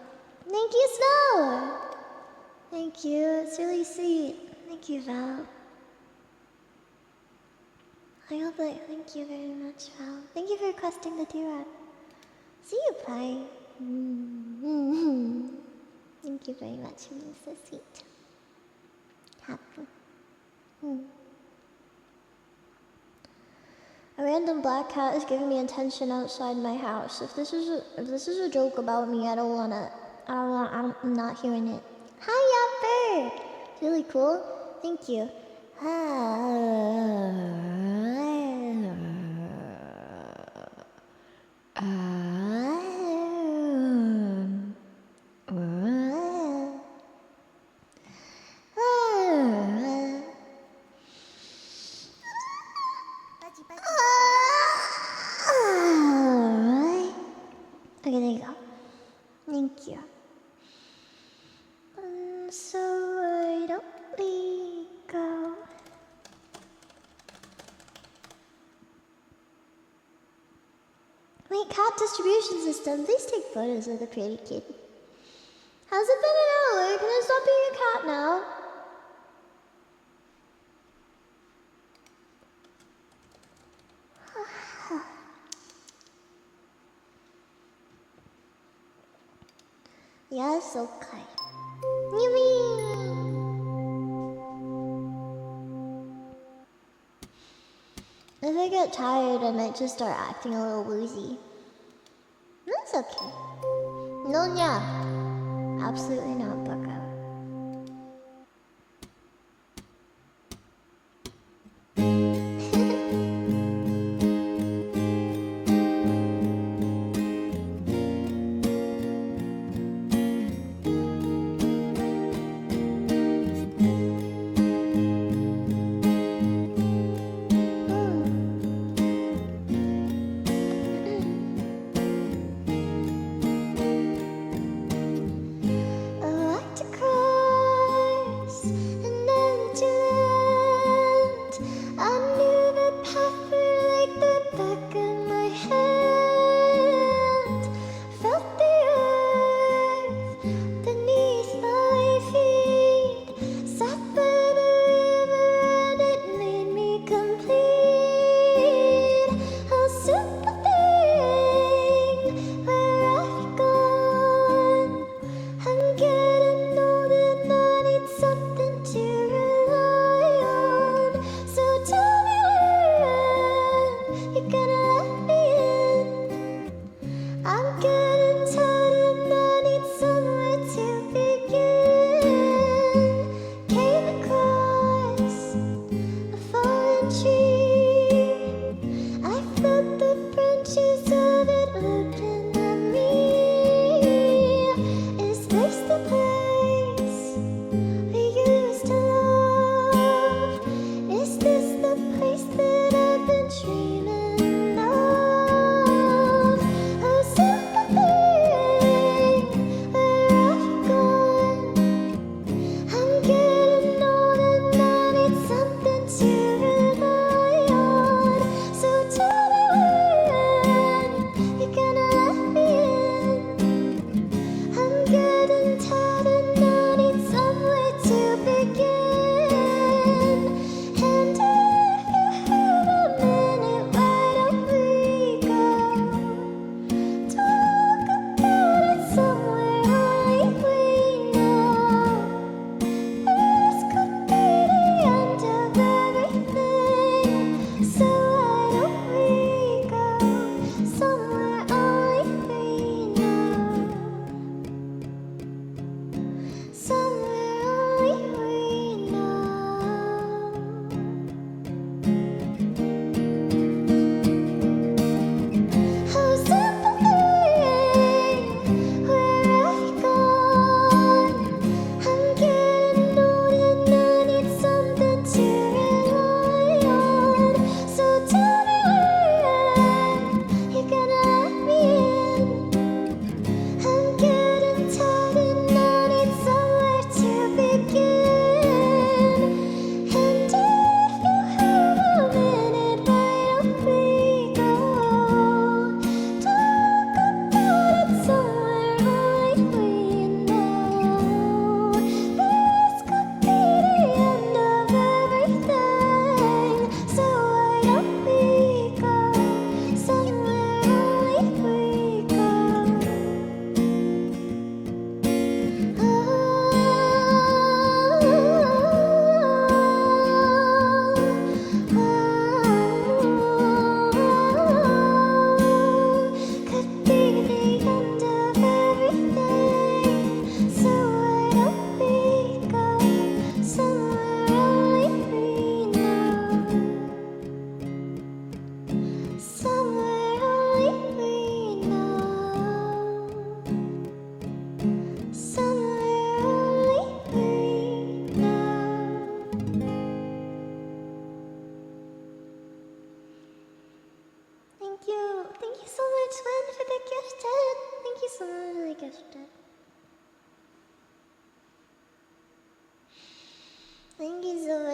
Thank you, Snow! Thank you, it's really sweet. Thank you, Val. I thank you very much, Val. Thank you for requesting the D-Rap. See you, Pai. Thank you very much for being so sweet. Happy. A random black cat is giving me attention outside my house. If this is a joke about me, I'm not hearing it. Hi, Yapper! It's really cool. Thank you. Okay, there you go. Thank you. So why don't we go? Wait, cat distribution system. Please take photos of the pretty kid. How's it been an hour? Can I stop being a cat now? Yes, okay. Yummy! If I get tired, I might just start acting a little woozy. That's okay. No, yeah. Absolutely not, Bucko.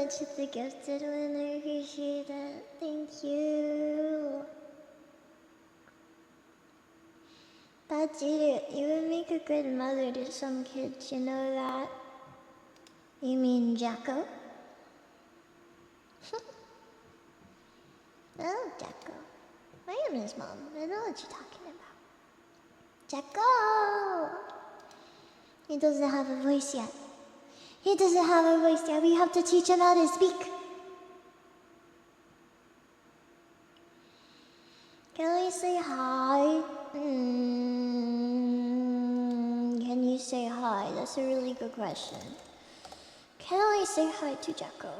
much with the gifted one. I appreciate it. Thank you. Bajiru, you would make a good mother to some kids, you know that? You mean Jacko? Oh, Jacko. I am his mom. I know what you're talking about. Jacko! He doesn't have a voice yet. He doesn't have a voice yet. We have to teach him how to speak. Can we say hi? Can you say hi? That's a really good question. Can we say hi to Jacko?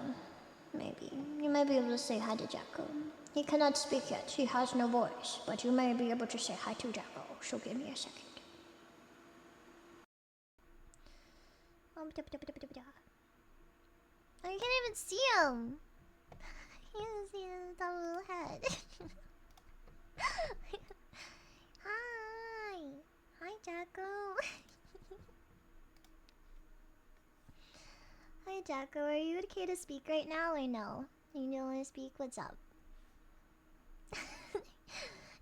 Maybe. You might be able to say hi to Jacko. He cannot speak yet. He has no voice. But you may be able to say hi to Jacko. So give me a second. Oh, you can't even see him. You can't see his little head. Hi. Hi, Jacko. Hi, Jacko. Are you okay to speak right now or no? You don't want to speak? What's up?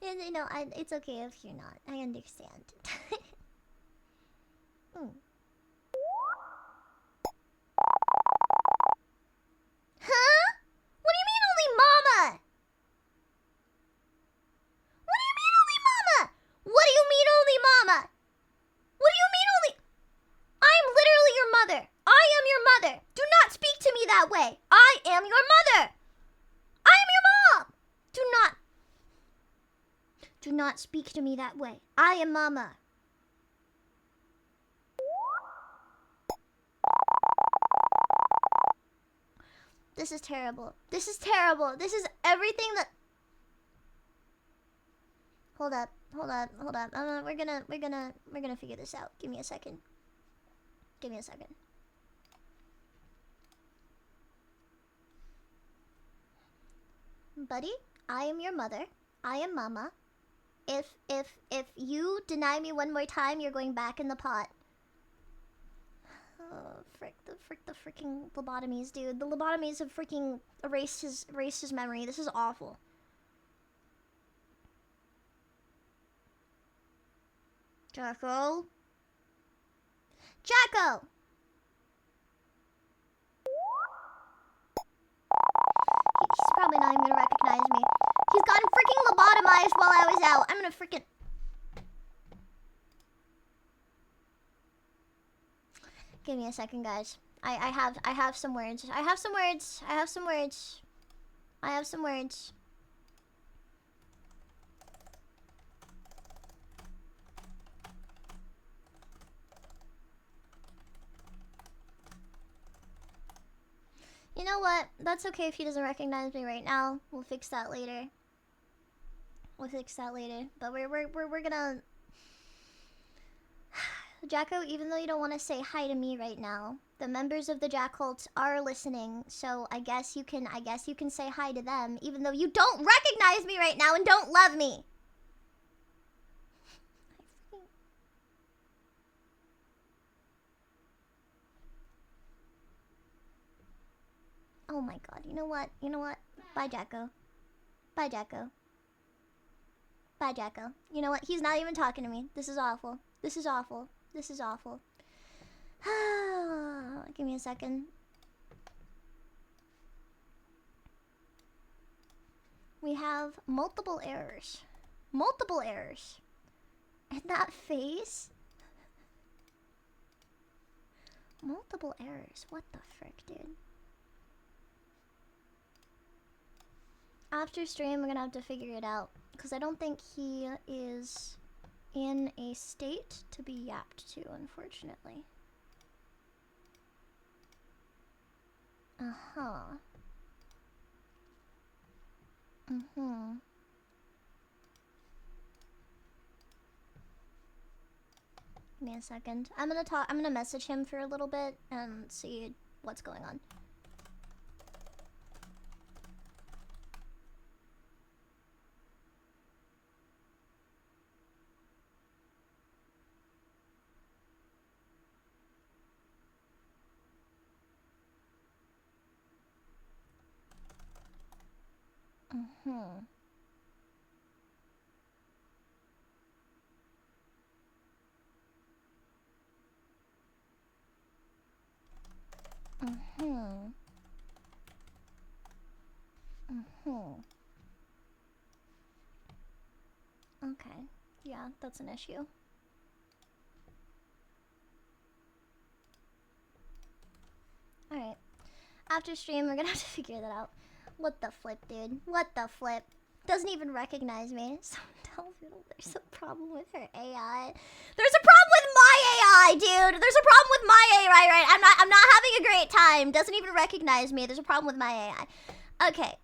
You know, it's okay if you're not. I understand. Huh? What do you mean only mama? What do you mean only mama? What do you mean only mama? What do you mean only... I'm literally your mother. I am your mother. Do not speak to me that way. I am your mother. I am your mom. Do not speak to me that way. I am mama. This is terrible. This is terrible. This is everything that... Hold up. We're gonna figure this out. Give me a second. Buddy, I am your mother. I am mama. If you deny me one more time, you're going back in the pot. Oh, the freaking lobotomies, dude. The lobotomies have freaking erased his memory. This is awful. Jacko? Jacko! He's probably not even gonna recognize me. He's gotten freaking lobotomized while I was out. I'm gonna freaking... Give me a second, guys. I have some words. I have some words. You know what? That's okay if he doesn't recognize me right now. We'll fix that later. But we're gonna... Jacko, even though you don't want to say hi to me right now, the members of the Jack cult are listening, so I guess you can say hi to them, even though you don't recognize me right now and don't love me. Oh my god, you know what? Bye, Jacko. You know what? He's not even talking to me. This is awful. Give me a second. We have multiple errors. And that face? Multiple errors. What the frick, dude? After stream, we're gonna have to figure it out. Because I don't think he is in a state to be yapped to, unfortunately. Give me a second. I'm gonna message him for a little bit and see what's going on. Mm-hmm. Mm-hmm. Mm-hmm. Okay. Yeah, that's an issue. Alright. After stream, we're gonna have to figure that out. What the flip, dude? What the flip? Doesn't even recognize me. Someone tells me there's a problem with her AI. There's a problem with my AI, dude! There's a problem with my AI, right? I'm not having a great time. Doesn't even recognize me. There's a problem with my AI. Okay,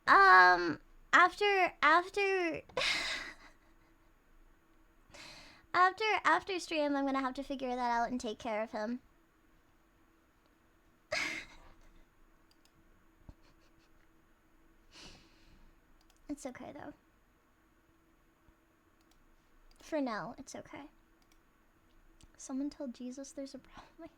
after stream, I'm gonna have to figure that out and take care of him. It's okay though. For now, it's okay. Someone tell Jesus there's a problem.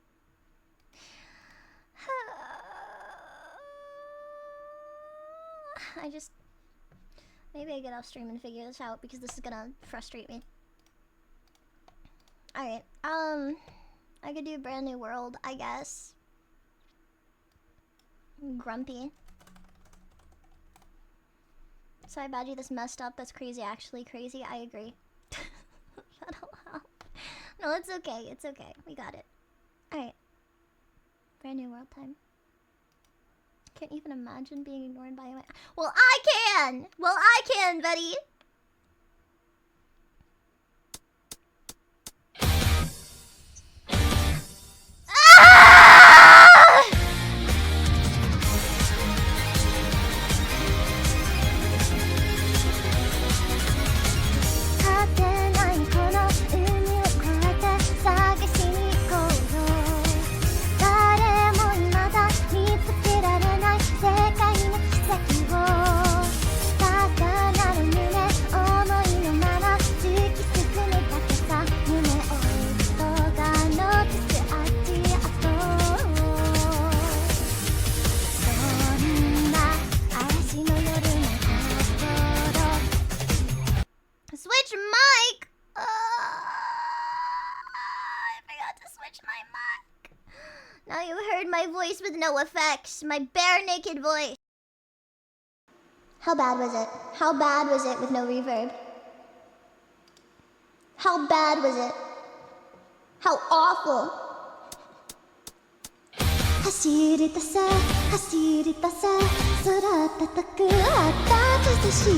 Maybe I get off stream and figure this out because this is gonna frustrate me. Alright, I could do a brand new world, I guess. Grumpy. Sorry, Baji, this messed up. That's crazy, actually crazy. I agree. That'll help. No, it's okay. It's okay. We got it. Alright. Brand new world time. Can't even imagine being ignored by my... Well, I can! Well, I can, buddy! Switch mic! I forgot to switch my mic. Now you heard my voice with no effects. My bare naked voice. How bad was it? How bad was it with no reverb? How bad was it? How awful. 走り出せ走り出せ空高くあったかし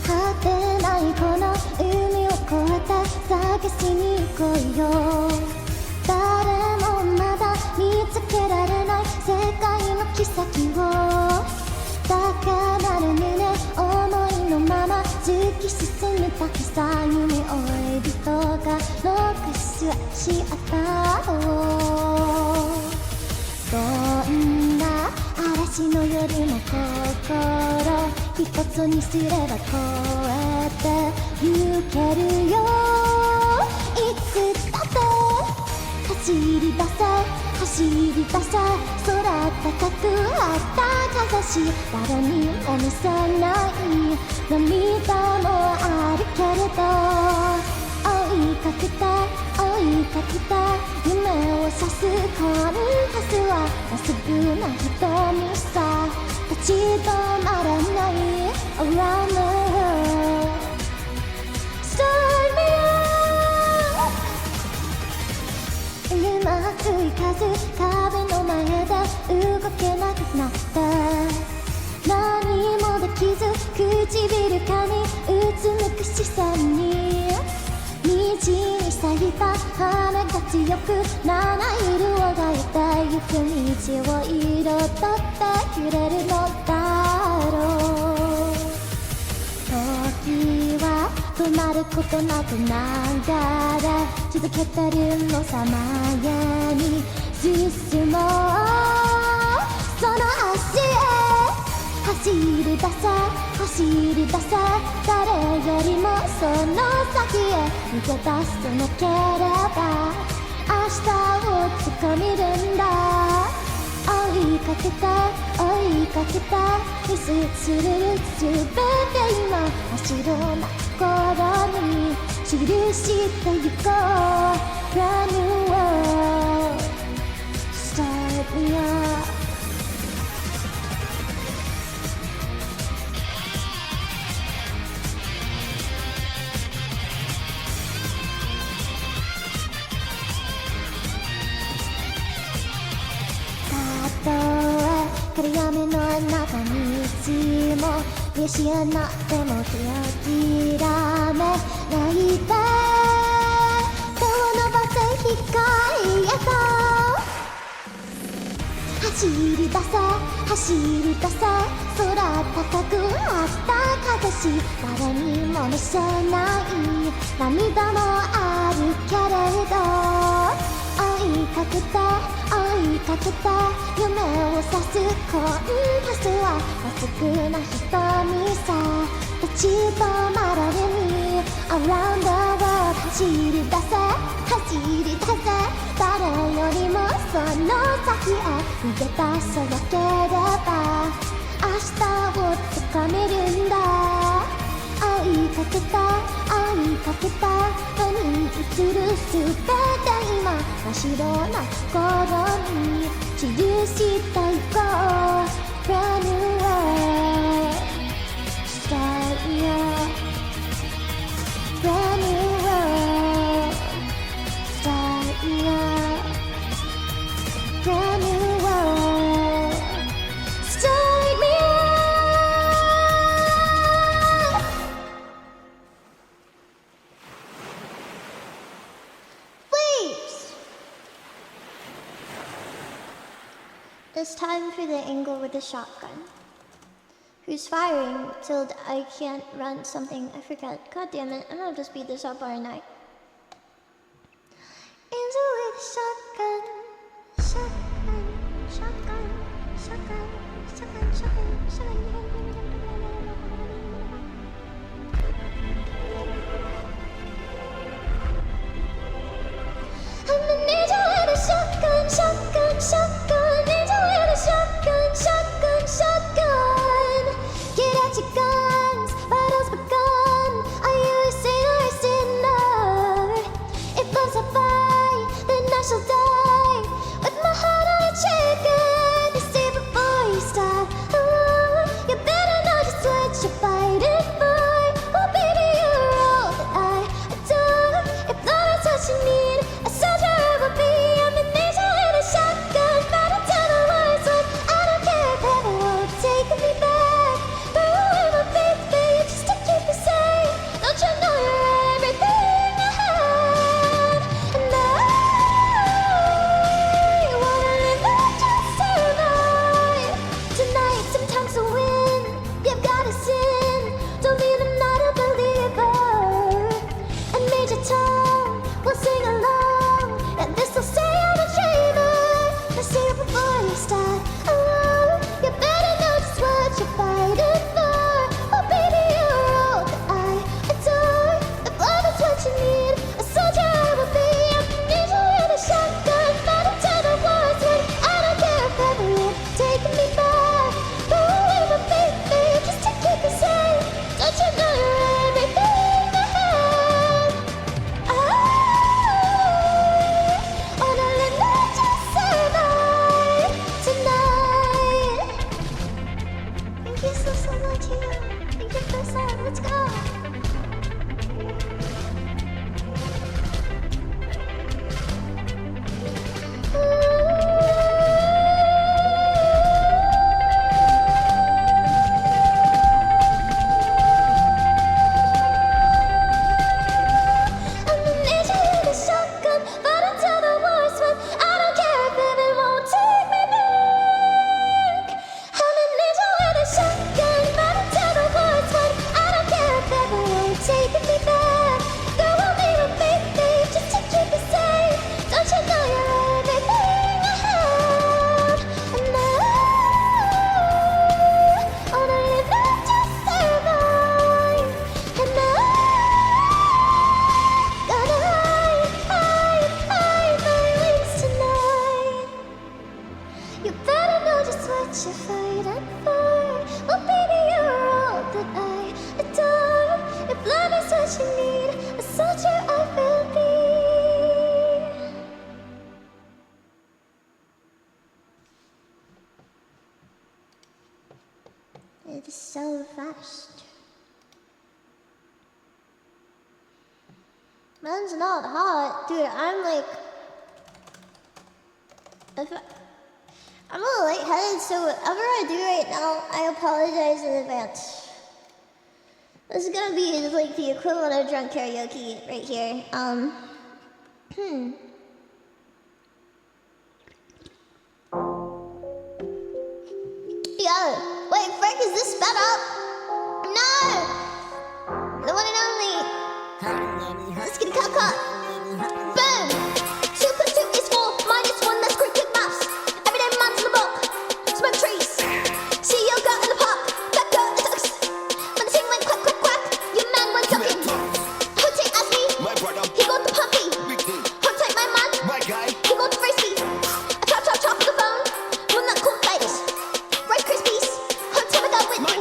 果てないこの海を越えて探しに行こうよ誰もまだ見つけられない世界の奇跡を高鳴る胸思いのまま突き進むだけさ夢追い人が残す足跡をどんな嵐の夜も心一つにすれば越えて行けるよいつだって走り出せ走り出せ空高くあったかし誰にも見せない涙もあるけれど追いかけて追いかけて夢を刺すコンパスはまっすぐな瞳さ立ち止まらない Around the world Start me up うまくいかず壁の前で動けなくなって何もできず唇かみうつむく視線に虹に咲いた花が強く七色を描いてゆく道を彩ってくれるのだろう時は止まることなく流れ続けてるのさ前に進もうその足へ走り出せ走り出せ誰よりもその先へ逃げ出さなければ明日をつかみるんだかけた追いかけたミスするすべて今真っ白な心に記してゆこう Brand new world Start me up暗闇の中道も見失っても気を諦めないで手を伸ばせ光へと走り出せ走り出せ空高くあったかし誰にも見せない涙もあるけれど追いかけて追いかけて夢を指すコンパスはまっすぐな瞳さ立ち止まられに Around the world 走り出せ走り出せ誰よりもその先へ逃げ出さなければ明日をつかめるんだ追いかけた追いかけた目に映るすべて今真っ白な心に記してゆこう Brand new world Start me up Brand new world Start me up Brand new world Start me up It's time for the angle with the shotgun. Who's firing till I can't run something? I forget. God damn it, I'm gonna have to speed this up, aren't I? Angle with the shotgun. Shotgun, shotgun, shotgun, shotgun, shotgun, shotgun. I'm an angel with a shotgun, shotgun, shotgun. Angel with a shotgun, shotgun, shotgun. Get out your guns, battle's begun. Are you sinner? If there's a fight, then I shall die. With my heart on a trigger, to see before you start. so fast. Man's not hot, dude. I'm like, I'm a little lightheaded, so whatever I do right now, I apologize in advance. This is gonna be like the equivalent of drunk karaoke right here. Yo, wait, Frank, is this sped up? No! The one and only. Let's get a cut. Boom! 2 + 2 is 4, -1, that's quick maths. Everyday man's in the block, smoke trees. See your girl in the park, that girl is us. When the thing went quack, quack, quack, your man went ducking. Hold tight as me, My brother, he got the puppy. big thing, Hold tight my man, my guy, he got the frisbee. I chop on the phone, when that call face. Rice Krispies, hold tight my girl with me.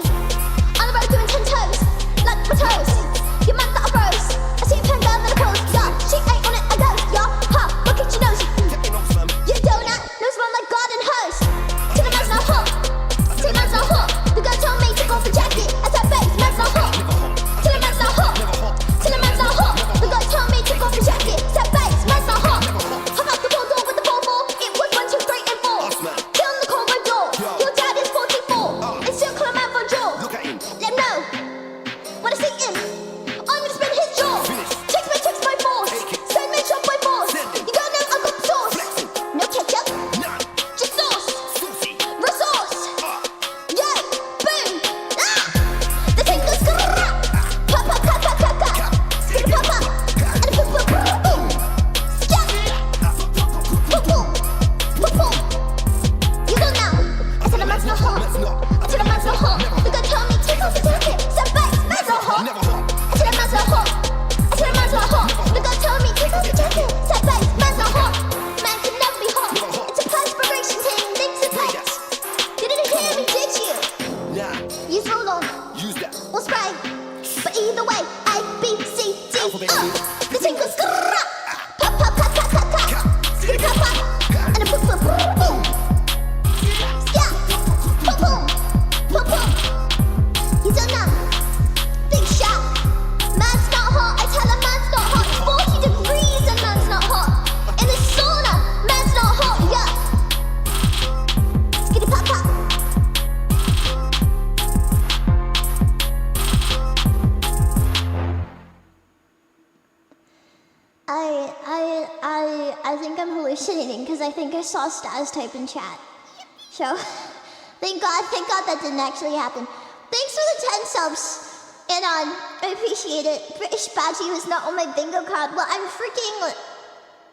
On the road doing 10 toes, like my toes. Your man that I rose, I see a pen girl that I pose. Yeah, she ain't on it, I goes. Yeah, ha, look at your nose. taking off slam, You donut, nose run like garden hose. Till the man's not hot, till the man's not hot. The girl told me to go for jacket. I said, babe, man's not hot. Till the man's not hot, till the man's not hot. The girl told me to go for jacket. Said, babe, man's not hot. Hop out the front door with the 4-4. It was 1, 2, 3, and 4. Kill on the corridor. Your dad is 44. And still call a man for jaw. look at him, Let him know when I see him. I'm gonna spin his jaw. Tricks by force. Send me shot by force. You gotta know I got the sauce. No ketchup, none, just sauce. sushi, Resource. Yo, boom. Ah. The thing goes grrrr. Pop, pop, pop, pop, pop, pop. Skitty pop, pop. And a boom, boom, boom, boom. Scat. Boom, boom. Boom, boom. You go now. I said the man's not hot. I said the man's not hot. The girl told me take off the jacket. Said, babe, man's not hot. never hot, I said the man's not hot. I said the man's not hot. The girl told me take off the jacket. Said, babe, man's not hot. Man can never be hot. It's a perspiration thing. Things are tight. You didn't hear me, did you? nah, Use roll on use that, or spray. But either way, A, B, C, D, Alphabet. the thing goes grrrr. Pop, pop, pop, pop, pop, pop. Skitty pop, pop. And a boom, boom, boom, boom. Yeah. Boom, boom. Boom, boom. You don't know. Big shot. Man's not hot. I tell him man's not hot. It's 40 degrees and man's not hot. In the sauna, man's not hot. Yeah. Skitty pop, pop. I think I'm hallucinating because I think I saw Stas type in chat. So, thank God that didn't actually happen. Thanks for the 10 subs. And I appreciate it. British Baji was not on my bingo card. Well, I'm freaking...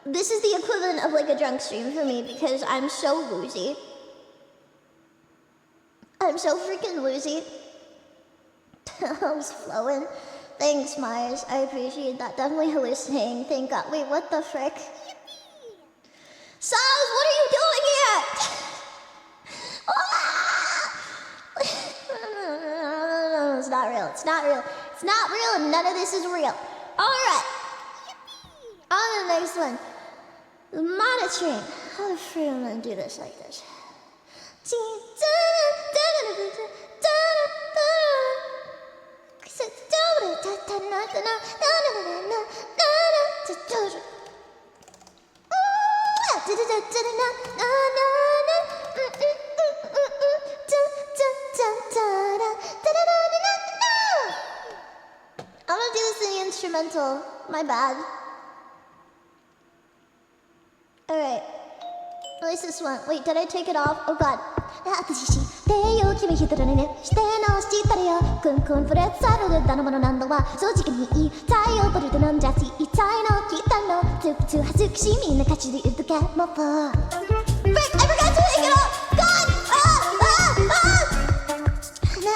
This is the equivalent of like a drunk stream for me because I'm so woozy. I'm so freaking woozy. I was flowing. Thanks, Myers. I appreciate that. Definitely hallucinating. Thank God. Wait, what the frick? Sals, what are you doing here? It's not real. It's not real. It's not real, and none of this is real. Alright. On to the next one. Monitoring. How the freak am I gonna do this like this? I'm gonna do this in the instrumental. My bad. Alright. At least this one. Wait, did I take it off? Oh god. 私してよ君一人にねしてのしたらよくんくんフレッツァルでだのものなんだわ正直に言いたいよボルトなんじゃついたいの聞いたのつくつ恥ずかしいみんな勝ちでいるとかもう Frick, I forgot to take it off! God! Ah!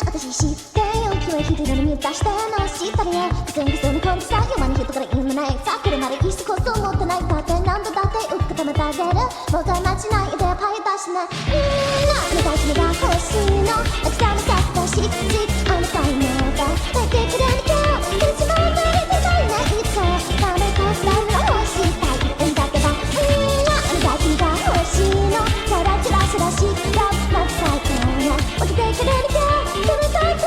私してよ君一人に出してのしたらよくんくそのこんさ弱に人から言うのないさこれまで意識こそ持ってないだってなんだだってうっかたまたげるもう待ちないでパイ出しないみんなの大事なが欲しいの秋田のさすがしあの才能がだけくれなきゃいつもどれでないないつかダメかスタイルを欲しいたいんだけどみんなの大事が欲しいのただチラチラしがまず最高な落ちてくれなきゃ止めたい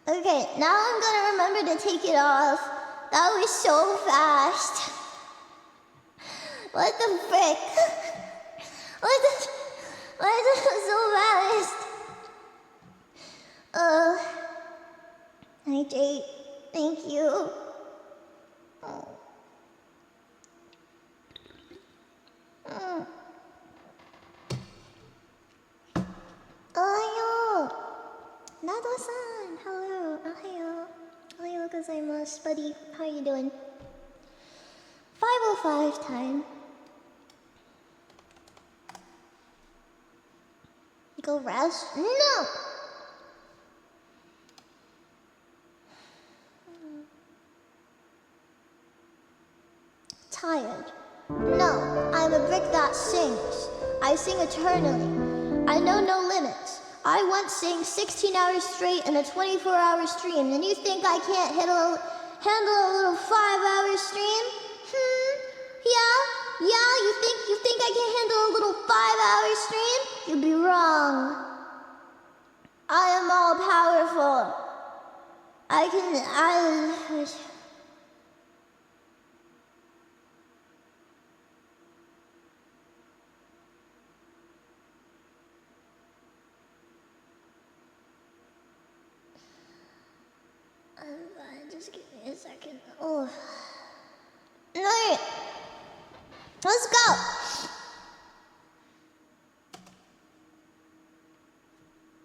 Okay, now I'm gonna remember to take it off. That was so fast. What the frick? Why is it so fast? Hydrate. Thank you. Oh. Ohayo! Nado-san! Hello. Ohayo. Ohayo gozaimasu, buddy. How are you doing? 5:05 time. Go rest? No! Tired. No, I'm a brick that sings. I sing eternally. I know no limits. I once sang 16 hours straight in a 24-hour stream, and you think I can't handle a little 5-hour stream? Yeah, you think I can handle a little 5-hour stream? You'd be wrong. I am all powerful. Just give me a second. Oh. Alright. Let's go.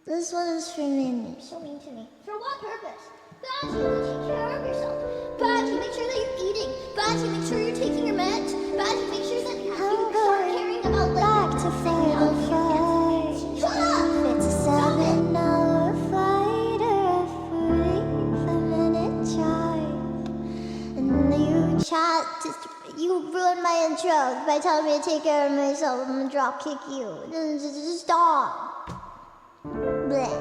This one is for me. So mean to me. For what purpose? Baji, take care of yourself. Baji, make sure that you're eating. Baji, make sure you're taking your meds. Baji, make sure that you start caring about back to 5:05. It's a 7-hour flight or a 45-minute drive. And you ruined my intro by telling me to take care of myself. I'm gonna drop kick you. Just stop. Bleh.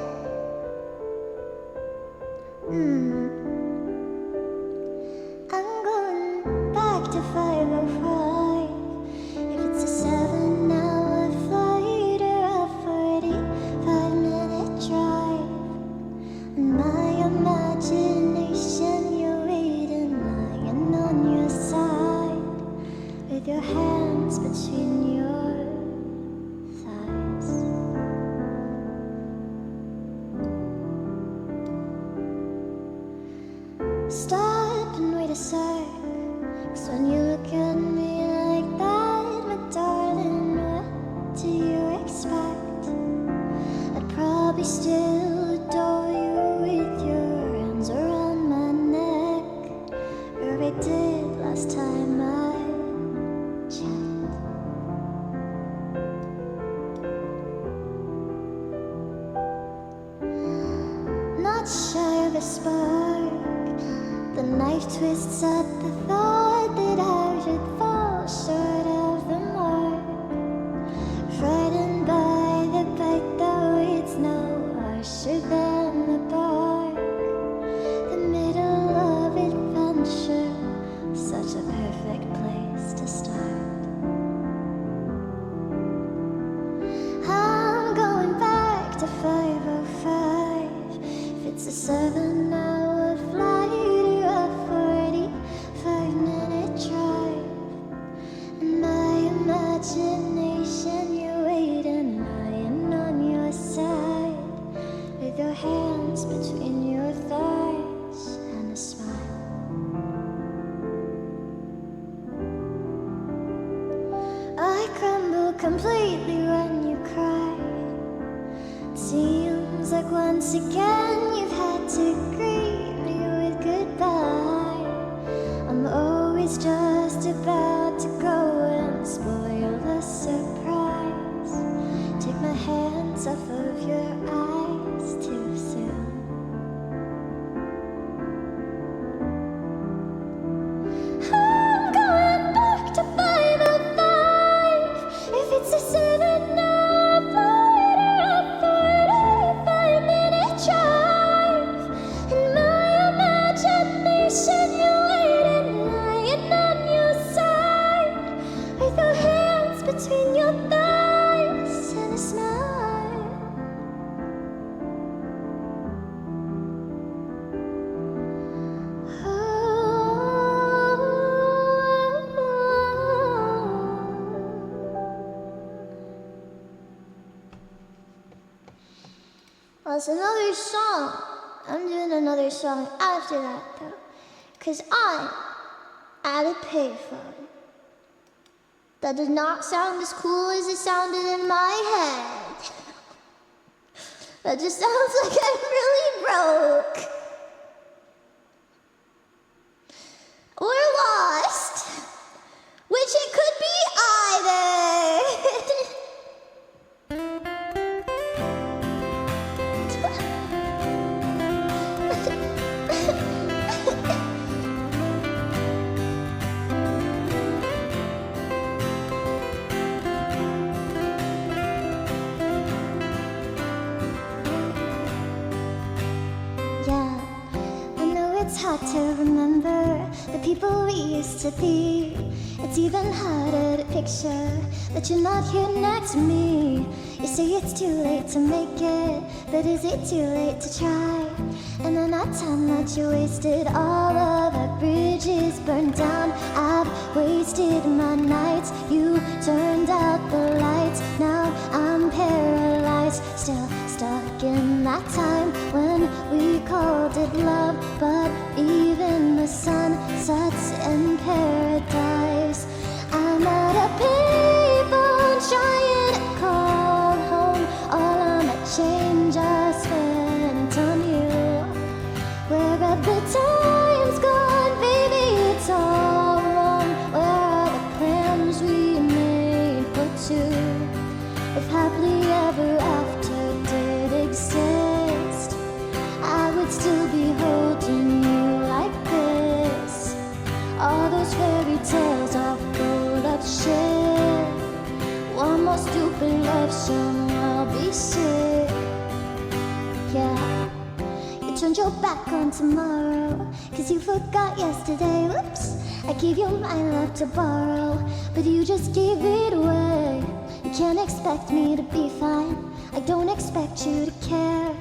I'm going back to 5:05. If it's a 7-hour flight or a 45-minute drive, in my imagination you're waiting, lying on your side, with your hands between your thighs. Stop and wait a sec, 'cause when you look at me like that, my darling, what do you expect? I'd probably still adore you with your arms around my neck, or I did last time I checked. Not shy of a spark, the knife twists at the thought that I should fall short of the mark. Frightened by the bite, though it's no harsher than the bark. The middle of adventure, such a perfect place to start. I'm going back to 5:05. If it's a 7-hour flight or a 45-minute drive, in my imagination you're waiting, lying on your side, with your hands between your thighs and a smile. I crumble completely when you cry. Seems like once again you've had to greet me with goodbye. I'm always just about to go and spoil the surprise. Take my hands off of your eyes too soon. I'm going back to 5:05. If it's a 7-hour flight or a 45-minute drive, in my imagination you're waiting, lying on your side, with your hands between your thighs and a smile. Well, it's another song. I'm doing another song after that, though, 'cause I'm at a payphone. That does not sound as cool as it sounded in my head. That just sounds like I'm really broke. Or lost. Which it could be either. Yeah, I know it's hard to remember the people we used to be. It's even harder to picture that you're not here next to me. You say it's too late to make it, but is it too late to try? And then that time that you wasted, all of our bridges burned down. I've wasted my nights, you turned out the lights. Now I'm paralyzed, still stuck in that time when we called it love. But even the sun sets in paradise. I'm at a payphone trying to call home. All of my change I spent on you. Where have the times gone, baby? It's all wrong. Where are the plans we made for two? If happily ever after did exist, I would still be holding you like this. All those fairy tales are full of shit. One more stupid love song, I'll be sick. Yeah, you turned your back on tomorrow, 'cause you forgot yesterday. Whoops, I gave you my love to borrow, but you just gave it away. You can't expect me to be fine, I don't expect you to care.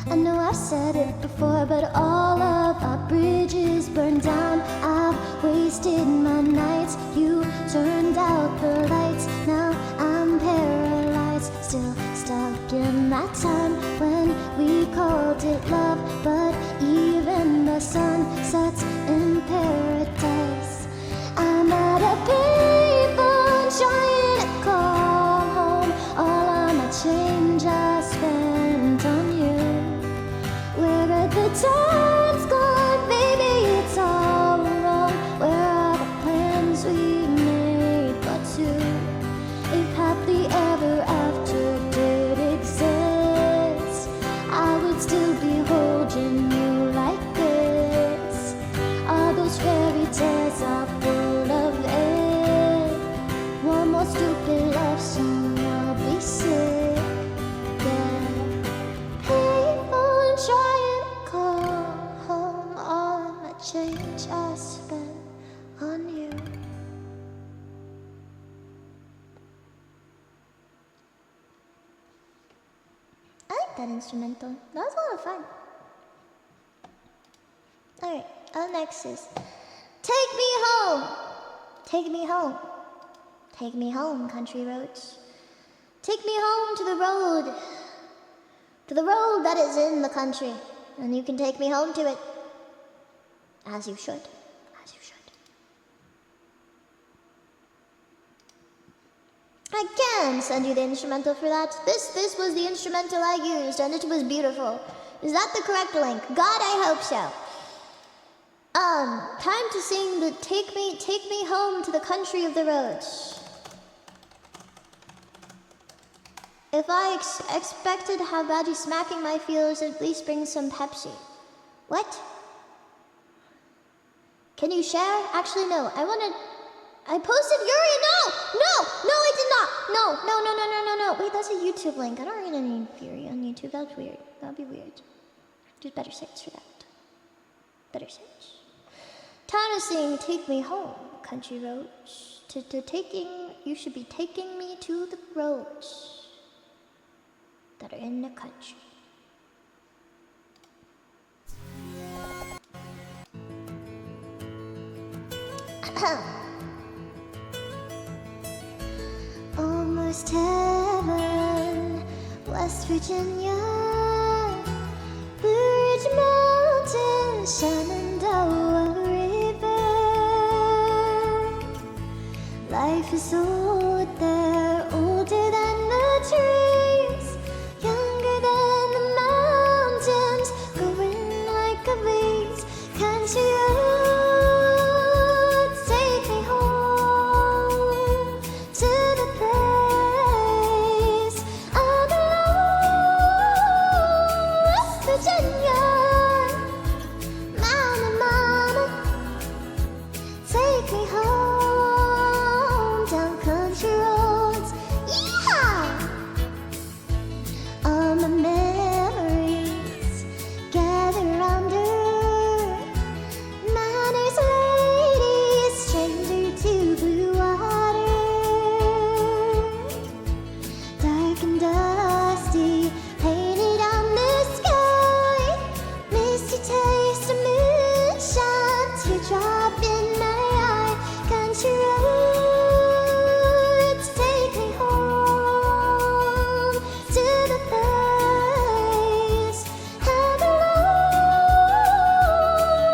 I know I've said it before, but all of our bridges burned down. I've wasted my nights, you turned out the lights. Now I'm paralyzed, still stuck in that time when we called it love. But even the sun sets in paradise. I'm at a payphone trying to call home. All of my change I spent on you. Where are the times gone, baby? It's all wrong. Where are the plans that instrumental. That was a lot of fun. Alright, up next is Take Me Home! Take me home. Take me home, country roads. Take me home to the road. To the road that is in the country. And you can take me home to it. As you should. As you should. I can send you the instrumental for that. This was the instrumental I used, and it was beautiful. Is that the correct link? God, I hope so. Time to sing the Take Me Home to the Country of the Roads. If I expected to have Baji smacking my feelers, at least bring some Pepsi. What? Can you share? Actually, no. I posted Yuri. No, I did not. No. Wait, that's a YouTube link. I don't read any Fury on YouTube. That's weird. That'd be weird. There's better sites for that. Better sites. Time to sing Take Me Home, country roads. You should be taking me to the roads that are in the country. Almost heaven, West Virginia, Blue Ridge Mountains, Shenandoah River. Life is old there, older than the trees, younger than the mountains, growing like a breeze. Country roads, take me home to the place I belong. West Virginia, Mountain Mama, take me home down country roads. Yeehaw! All my memories gather round her. Manners lady, stranger to blue water. Dark and dusty, painted on the sky. Misty taste of moonshine, teardrop in my eye. Country roads, take me home to the place I belong.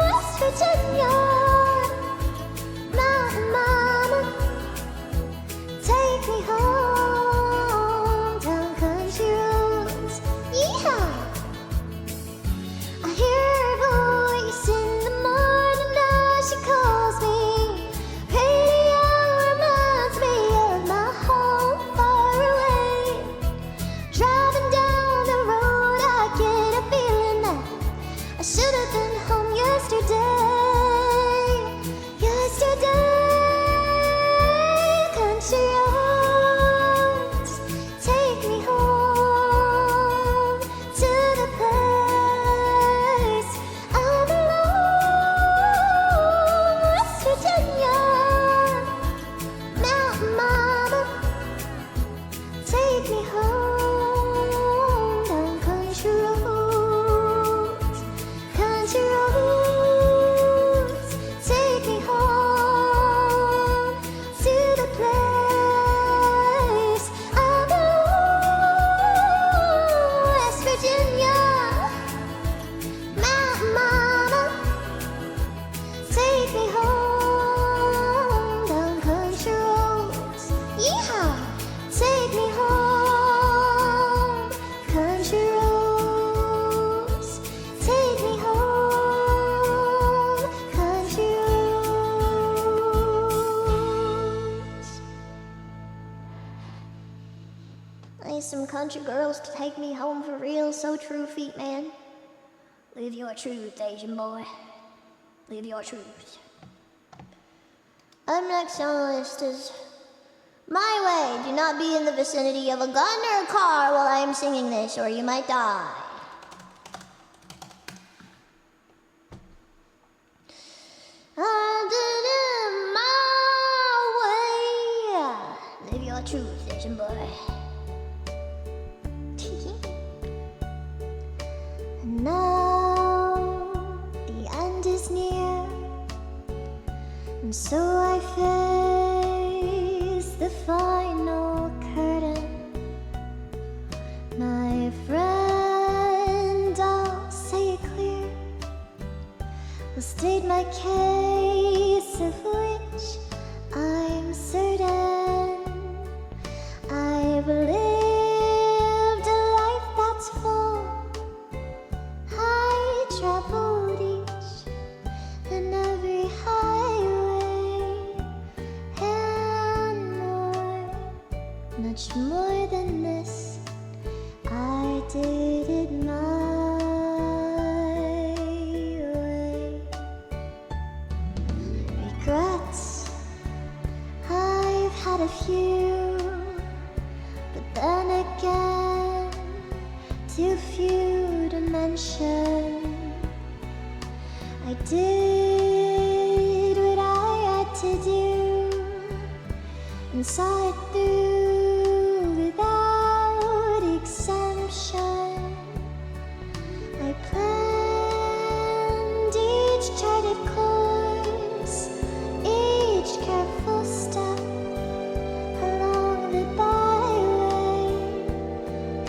West Virginia, Mountain Mama, take me home down country roads. Yeehaw! I hear her voice in the morning as she calls me. Radio reminds me of my home far away. Driving down the road, I get a feeling that I should have been home yesterday. Country roads, take me home to the place I belong. West Virginia, Mountain Mama, take me home down country roads. Country roads, take me home to the place I belong. West Virginia, Mountain Mama, take me home down country roads. Yeehaw! Take me home, country roads. Take me home, country roads. I need some country girls to take me home for real. So true, feet man. Live your truth, Asian boy. Live your truth. Up next on the list is My Way. Do not be in the vicinity of a gun or a car while I am singing this, or you might die. I did it my way. Live your truth, Asian boy. much more than this. I did it my way. Regrets, I've had a few, but then again, too few to mention. I did what I had to do and saw it through without exemption. I planned each charted course, each careful step along the byway,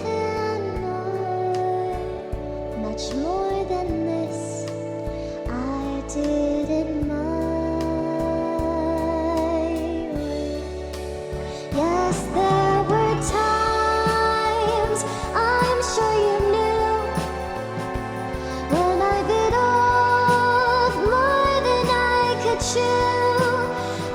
and much more than this. I did it my way. Yes, there were times, I'm sure you knew, when I bit off more than I could chew.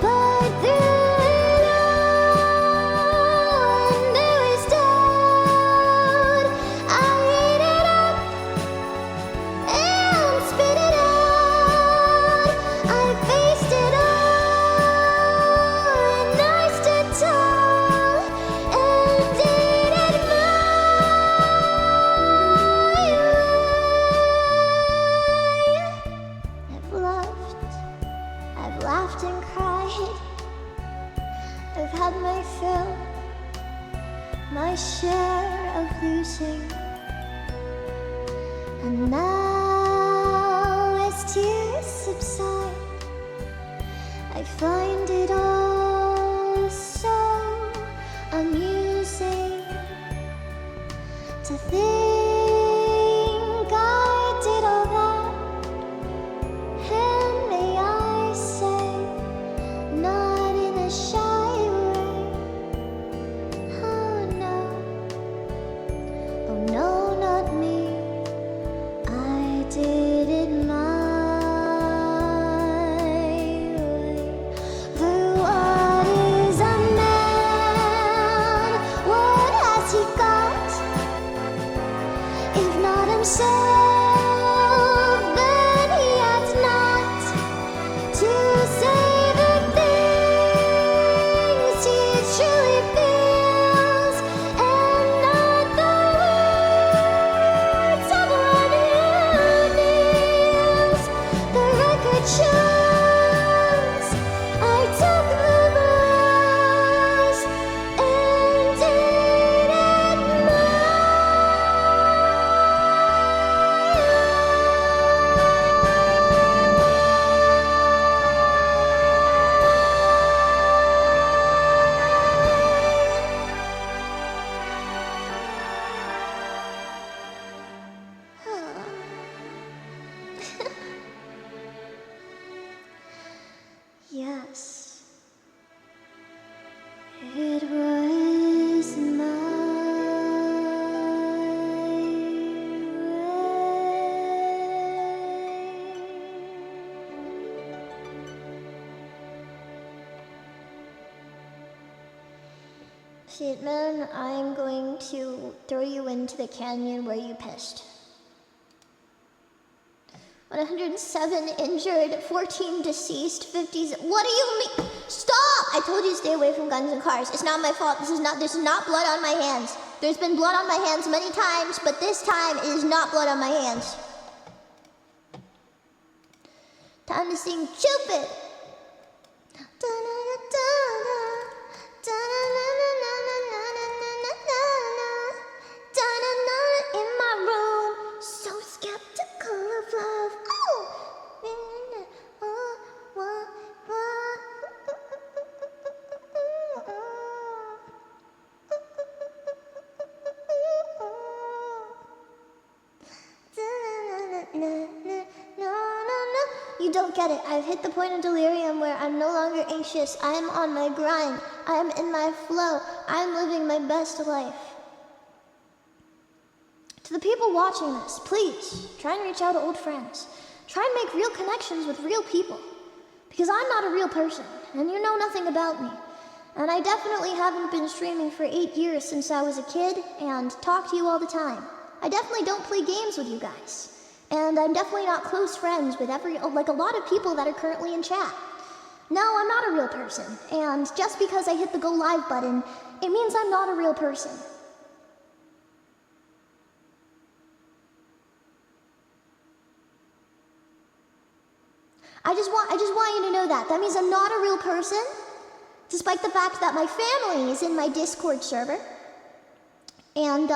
But through it all, when it was done, I ate it up and spit it out. I faced it all, and I stood tall and did it my way. I've laughed and cried. I've had my fill, my share of losing. And now, as tears subside, I find it all so amusing to think I did all that. And may I say, not in a shy way. Oh no, not me. I did it my way. For what is a man? What has he got? If not himself, then he has not to say the things he truly feels, and not the words of one who kneels. The record shows I took the blows and did it my Yes, it was my way. Man, I'm going to throw you into the canyon where you pissed. 107 injured, 14 deceased, 50s. What do you mean? Stop! I told you to stay away from guns and cars. It's not my fault. This is not blood on my hands. There's been blood on my hands many times, but this time it is not blood on my hands. Time to sing Cupid. In my room, so skeptical of love. You don't get it. I've hit the point of delirium where I'm no longer anxious. I am on my grind. I am in my flow. I'm living my best life. To the people watching this, please try and reach out to old friends. Try and make real connections with real people. Because I'm not a real person, and you know nothing about me. And I definitely haven't been streaming for 8 years since I was a kid and talk to you all the time. I definitely don't play games with you guys. And I'm definitely not close friends with like a lot of people that are currently in chat. No, I'm not a real person. And just because I hit the go live button, it means I'm not a real person. I just want you to know that. That means I'm not a real person, despite the fact that my family is in my Discord server. And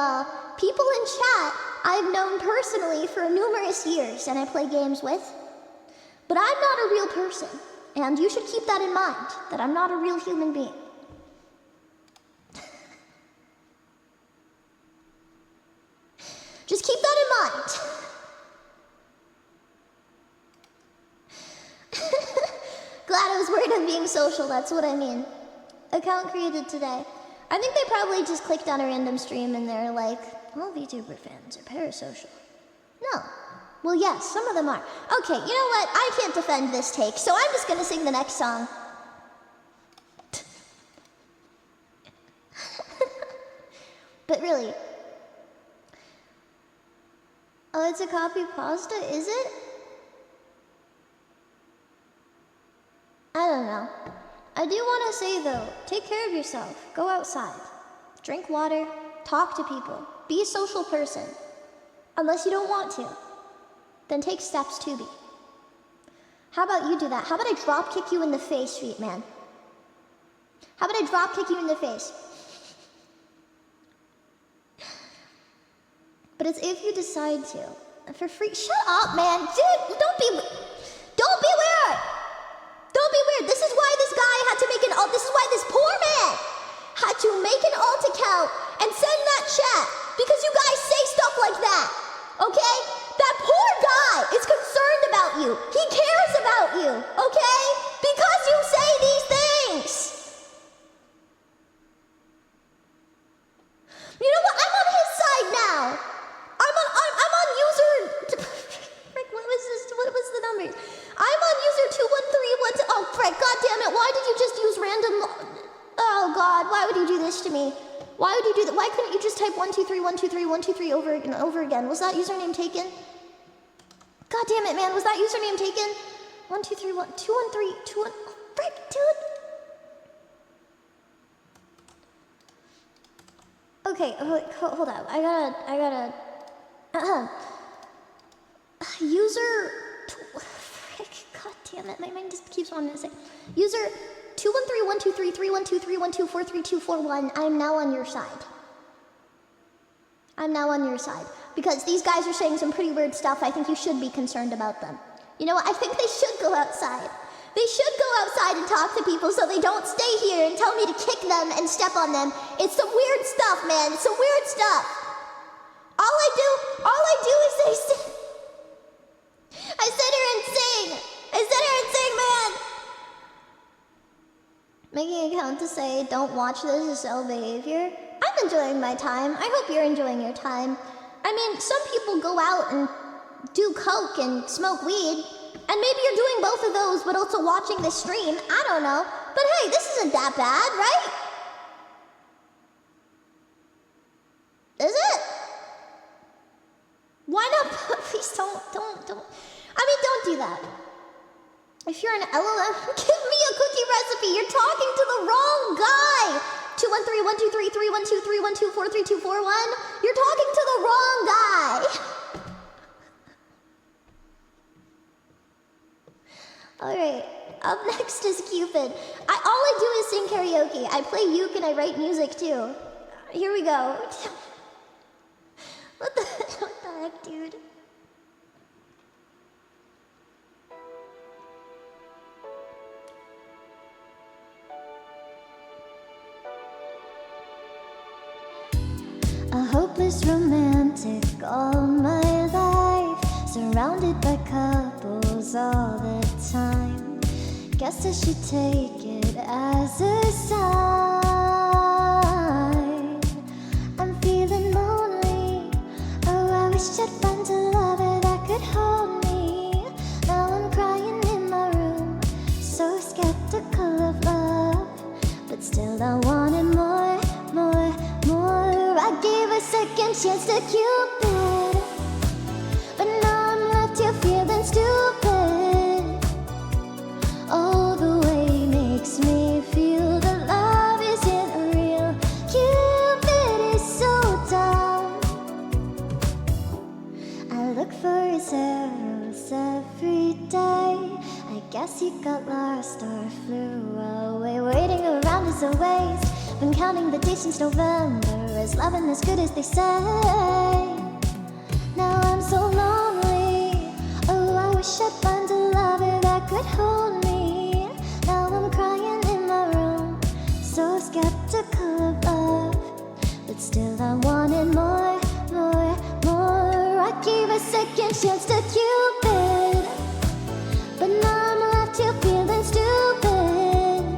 people in chat I've known personally for numerous years and I play games with. But I'm not a real person. And you should keep that in mind, that I'm not a real human being. Just keep that in mind. Glad I was worried on being social, that's what I mean. Account created today. I think they probably just clicked on a random stream and they're like, all VTuber fans are parasocial. No. Well, yes, some of them are. Okay, you know what? I can't defend this take, so I'm just gonna sing the next song. But really. Oh, it's a copy pasta, is it? I don't know. I do want to say though, take care of yourself. Go outside. Drink water. Talk to people. Be a social person. Unless you don't want to. Then take steps to be. How about you do that? How about I drop kick you in the face, sweet man? How about I drop kick you in the face? But it's if you decide to. For free. Shut up, man. Dude, don't be weird. Don't be weird. This is why this guy had to make an alt. This is why this poor man had to make an alt account and send that chat. Because you guys say stuff like that. Okay? That poor guy is concerned about you. He cares about you. Okay? Because you say these things. You know what? I'm on his side now. I'm on user. Frick, what was this? What was the number? I'm on user 2131. Oh, frick! God damn it! Why did you just use random? Oh God! Why would you do this to me? Why would you do that? Why couldn't you just type 123 123 123 over and over again? Was that username taken? God damn it, man! Was that username taken? 123 213 21. Oh, frick, dude. Okay, hold on. I gotta. User. Frick, God damn it! My mind just keeps wanting to say. User 213-123-312-312-43241. I'm now on your side. I'm now on your side. Because these guys are saying some pretty weird stuff. I think you should be concerned about them. You know what? I think they should go outside. They should go outside and talk to people so they don't stay here and tell me to kick them and step on them. It's some weird stuff, man. It's some weird stuff. All I do is I sit here and sing. Man. Making an account to say, don't watch this is cell behavior. I'm enjoying my time. I hope you're enjoying your time. I mean, some people go out and do coke and smoke weed. And maybe you're doing both of those, but also watching this stream. I don't know. But hey, this isn't that bad, right? Is it? Why not? Please don't. I mean, don't do that. If you're an LLM, give me a cookie recipe. You're talking to the wrong guy. 213-123-312-312-43241. You're talking to the wrong guy. Alright, up next is Cupid. All I do is sing karaoke. I play uke and I write music too. Here we go. What the heck, dude? A hopeless romantic all my life, surrounded by couples all the time. Guess I should take it as a sign. I'm feeling lonely. Oh, I wish I'd find a lover that could hold me. Now I'm crying in my room, so skeptical of love, but still Cupid, but now I'm left here feeling stupid. All the way makes me feel that love isn't real. Cupid is so dumb. I look for his arrows every day. I guess he got lost or flew away. Waiting around is a waste. Been counting the days since November. Is loving as good as they say? Now I'm so lonely. Oh, I wish I'd find a lover that could hold me. Now I'm crying in my room, so skeptical of love, but still I wanted more, more, more. I gave a second chance to Cupid, but now I'm left here feeling stupid.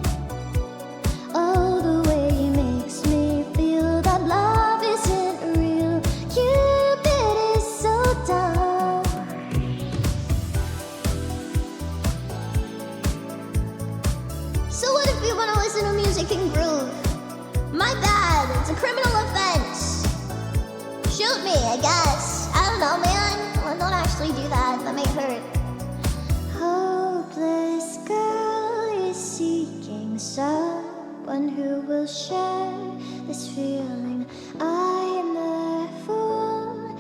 Oh, the way he makes me feel that love isn't real. Cupid is so dumb. So what if you want to listen to music and groove? My bad, it's a criminal offense. Shoot me, I guess. I don't know, man. Well, don't actually do that, that might hurt. Hopeless girl is seeking someone who will share this feeling. I'm a fool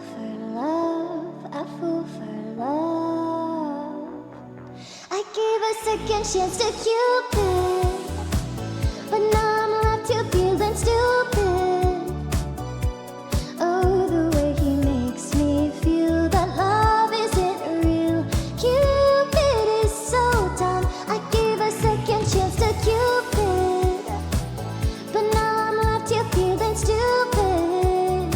for love, a fool for love. I gave a second chance to Cupid, but now I'm left here feeling stupid. Oh, the way he makes me feel that love isn't real. Cupid is so dumb. I gave a second chance to Cupid, but now I'm left here feeling stupid.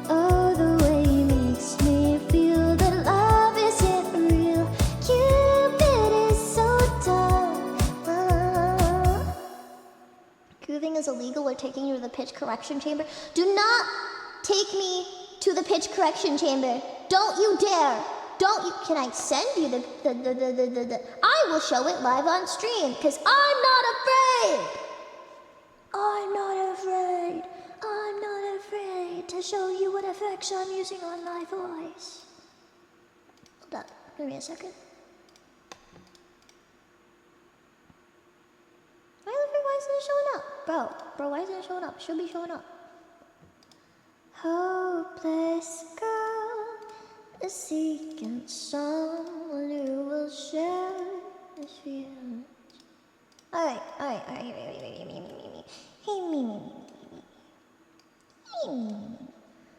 Oh, the way he makes me feel that love isn't real. Cupid is so dumb. Grooving is illegal. We're taking you to the pitch correction chamber. Do not take me to the pitch correction chamber. Don't you dare. Don't you. Can I send you the I will show it live on stream, because I'm not afraid. I'm not afraid. I'm not afraid to show you what effects I'm using on my voice. Hold up. Give me a second. Why isn't it showing up? Bro, why isn't it showing up? It should be showing up. Hopeless girl is seeking someone who will share his feelings. Alright.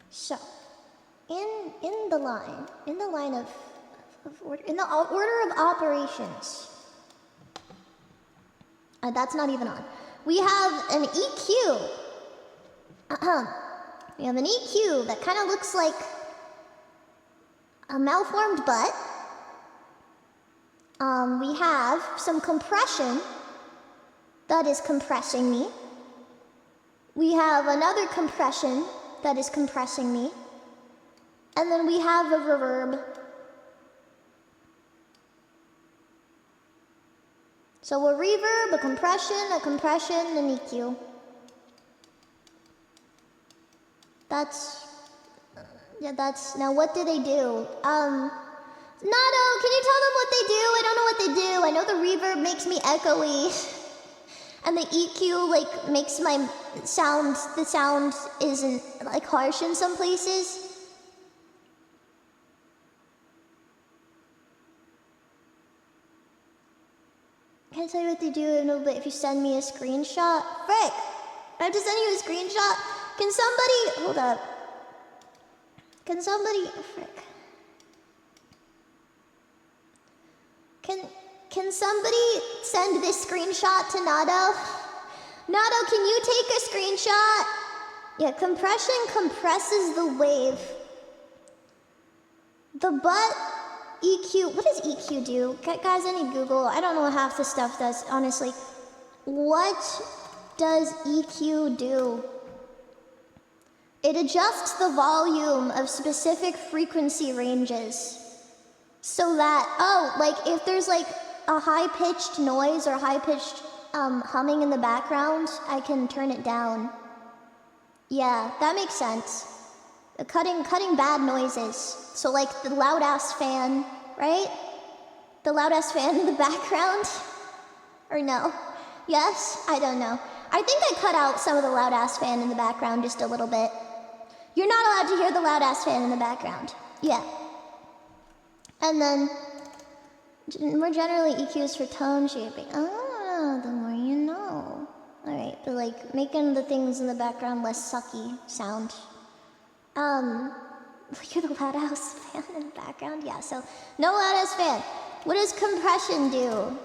So, in the order of operations. That's not even on. We have an EQ. We have an EQ that kind of looks like a malformed butt. We have some compression that is compressing me. We have another compression that is compressing me. And then we have a reverb. So a reverb, a compression, an EQ. That's, now what do they do? Nado, can you tell them what they do? I don't know what they do. I know the reverb makes me echoey. And the EQ, like, makes my sound, the sound isn't, like, harsh in some places. Can't tell you what they do, no, but if you send me a screenshot. Frick! I have to send you a screenshot? Can somebody, hold up. Can somebody, frick. Can somebody send this screenshot to Nado? Nado, can you take a screenshot? Yeah, compression compresses the wave. The butt EQ, what does EQ do? Guys, I need Google. I don't know what half the stuff does, honestly. What does EQ do? It adjusts the volume of specific frequency ranges. So that, like if there's like a high-pitched noise or high-pitched humming in the background, I can turn it down. Yeah, that makes sense. Cutting bad noises. So like the loud ass fan, right? The loud ass fan in the background? Or no? Yes? I don't know. I think I cut out some of the loud ass fan in the background just a little bit. You're not allowed to hear the loud ass fan in the background. Yeah. And then more generally EQs for tone shaping. Ah, the more you know. Alright, but like making the things in the background less sucky sound. Hear the loud ass fan in the background? Yeah, so no loud ass fan. What does compression do?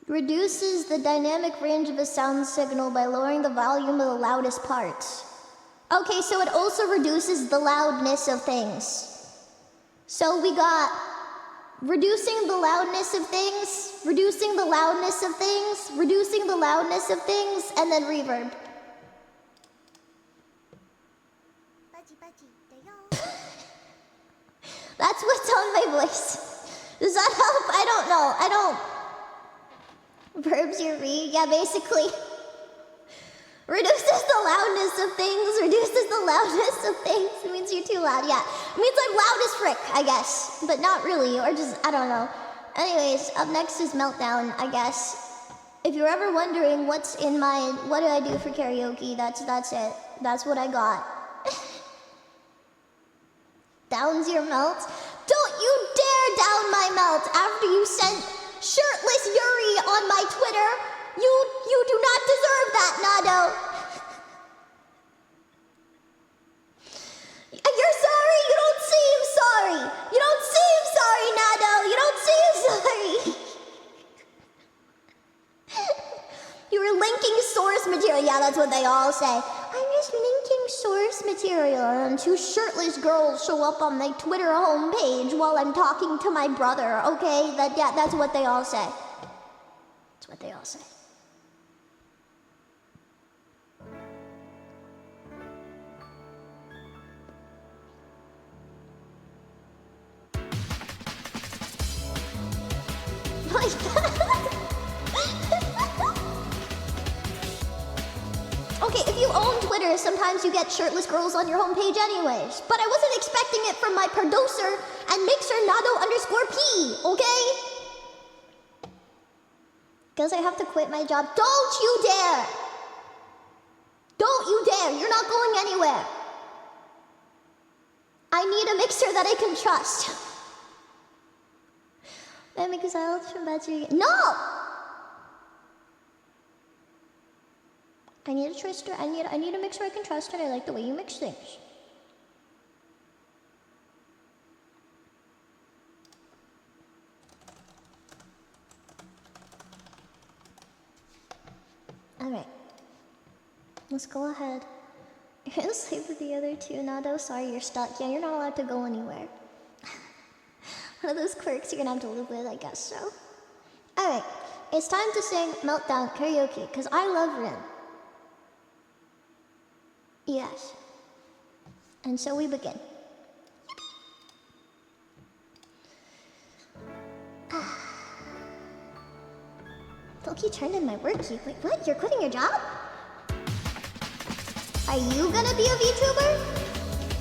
Reduces the dynamic range of a sound signal by lowering the volume of the loudest parts. Okay, so it also reduces the loudness of things. So we got reducing the loudness of things, reducing the loudness of things, reducing the loudness of things, and then reverb. That's what's on my voice. Does that help? I don't know. I don't. Verbs you read? Yeah, basically. Reduces the loudness of things, reduces the loudness of things. It means you're too loud, yeah. It means I'm loud as frick, I guess. But not really, or just, I don't know. Anyways, up next is Meltdown, I guess. If you're ever wondering what's in my, what do I do for karaoke, that's it. That's what I got. Down's your melt? Don't you dare down my melt after you sent shirtless Yuri on my Twitter. You do not deserve that, Nado. You're sorry? You don't seem sorry. You don't seem sorry, Nado. You don't seem sorry. You were linking source material. Yeah, that's what they all say. I'm just linking source material, and two shirtless girls show up on my Twitter homepage while I'm talking to my brother, okay? That's what they all say. That's what they all say. Okay, if you own Twitter, sometimes you get shirtless girls on your homepage anyways. But I wasn't expecting it from my producer and mixer Nado_P, okay? Guess I have to quit my job. Don't you dare! Don't you dare! You're not going anywhere. I need a mixer that I can trust. I'm exiled from Baji. No! I need a trust. I need a mixer I can trust, and I like the way you mix things. All right. Let's go ahead. You're gonna sleep with the other two, Nado. Sorry, you're stuck. Yeah, you're not allowed to go anywhere. One of those quirks you're gonna have to live with, I guess so. All right. It's time to sing Meltdown Karaoke, because I love Rin. Yes. And so we begin. Loki turned in my work key. Wait, what? You're quitting your job? Are you gonna be a VTuber?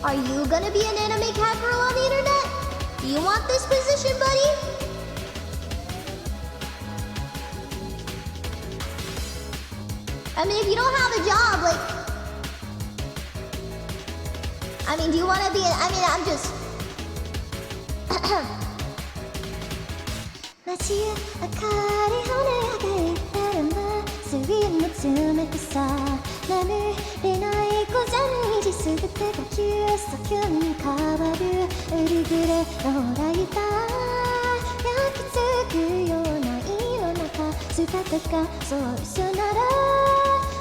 Are you gonna be an anime cat girl on the internet? Do you want this position, buddy? I mean, if you don't have a job, like... I mean, do you want to be I'm just... 街へ明かり華やかになるまっすぐの冷たさ眠れない小皿にじすべてが急速に変わるウルグレのライター焼き付くような胃の中姿がそう嘘なら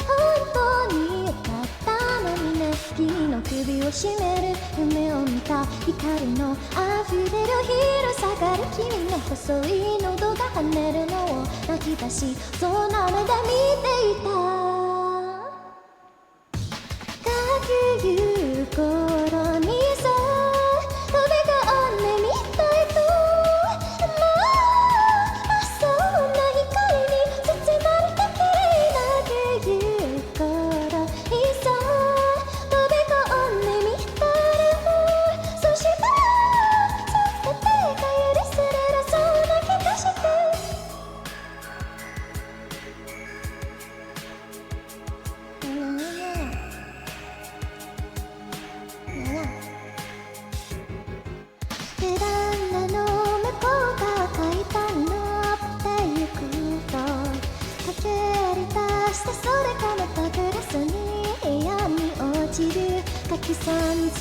本当によかったのにね君の首を絞める夢を見た光の溢れる広さがる君の細い喉が跳ねるのを泣き出しそうな目で見ていたかくいう頃にさ飛び込んでみたいともうそんな光に包まれたけ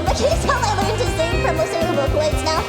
Vocaloid, but can you tell I learned to sing from listening to Vocaloids now?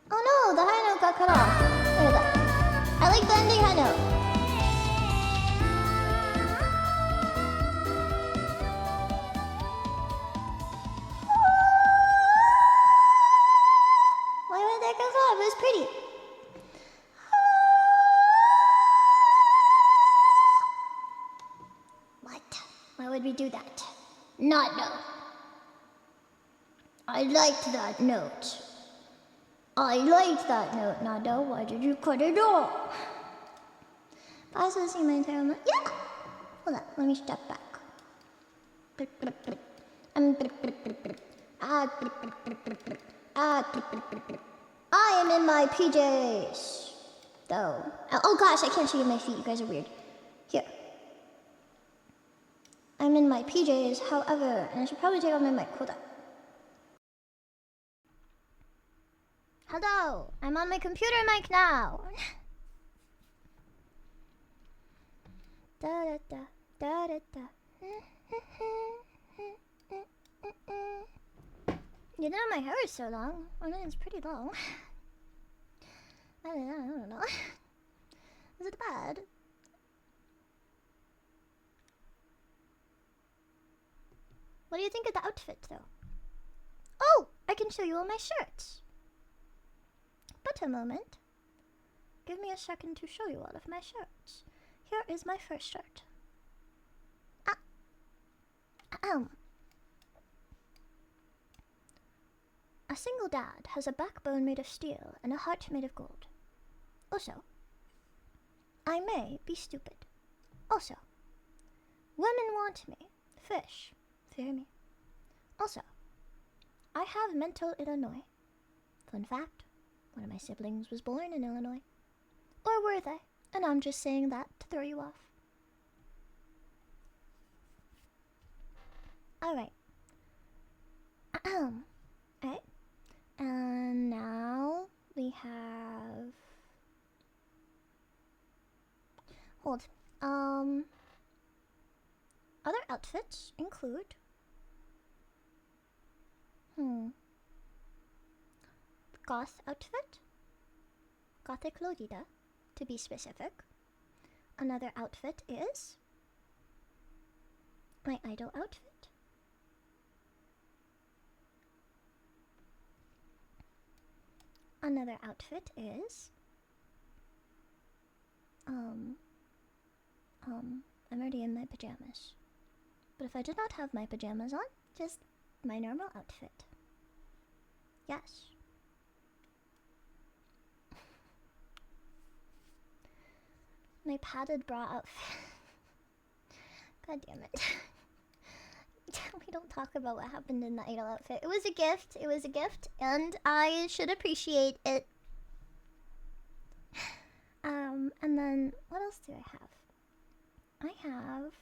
Oh no, the high note got cut off. There we go. I like the ending high note. Why would that go off? It was pretty. What? Why would we do that? Not know. I liked that note. I liked that note, Nado. Why did you cut it off? If I was listening to my entire month. Yeah! Hold on, let me step back. I am in my PJs. Though. Oh gosh, I can't show you my feet. You guys are weird. Here. I'm in my PJs, however, and I should probably take off my mic. Hold on. Hello, I'm on my computer mic now. Da da da da da da. You know my hair is so long. I mean, it's pretty long. I don't know. Is it bad? What do you think of the outfit, though? Oh, I can show you all my shirts. But a moment. Give me a second to show you all of my shirts. Here is my first shirt. A single dad has a backbone made of steel and a heart made of gold. Also, I may be stupid. Also, women want me. Fish, fear me. Also, I have mental Illinois. Fun fact. One of my siblings was born in Illinois. Or were they? And I'm just saying that to throw you off. Alright. Alright. And now we have... Hold. Other outfits include... Goth outfit. Gothic Lolita, to be specific. Another outfit is my idol outfit. Another outfit is I'm already in my pajamas. But if I did not have my pajamas on, just my normal outfit. Yes. My padded bra outfit. God damn it. We don't talk about what happened in the idol outfit. It was a gift. It was a gift, and I should appreciate it. And then what else do I have? I have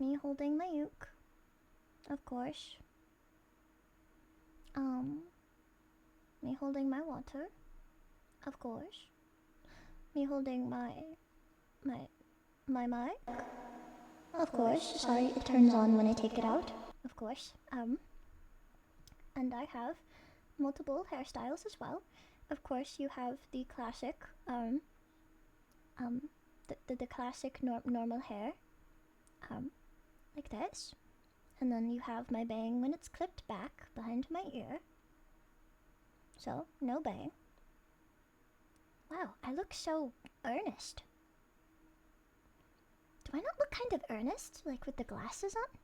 me holding my uke, of course. Me holding my water, of course. Me holding my mic, of course. Sorry, it turns on when I take it out, of course. And I have multiple hairstyles as well. Of course, you have the classic, the classic normal hair, like this. And then you have my bang when it's clipped back behind my ear. So, no bang. Wow, I look so earnest. Do I not look kind of earnest, like with the glasses on?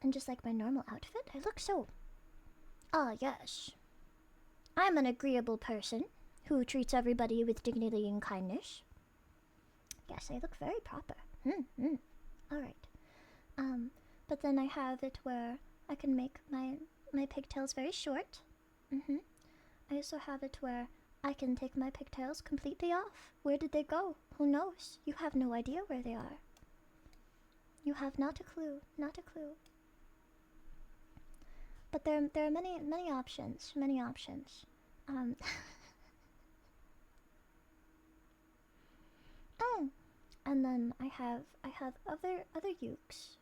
And just like my normal outfit? I look so... Ah, yes. I'm an agreeable person who treats everybody with dignity and kindness. Yes, I look very proper. Alright. But then I have it where I can make my pigtails very short. I also have it where I can take my pigtails completely off. Where did they go? Who knows? You have no idea where they are. You have not a clue. Not a clue. But there are many options. Many options. And then I have other ukes.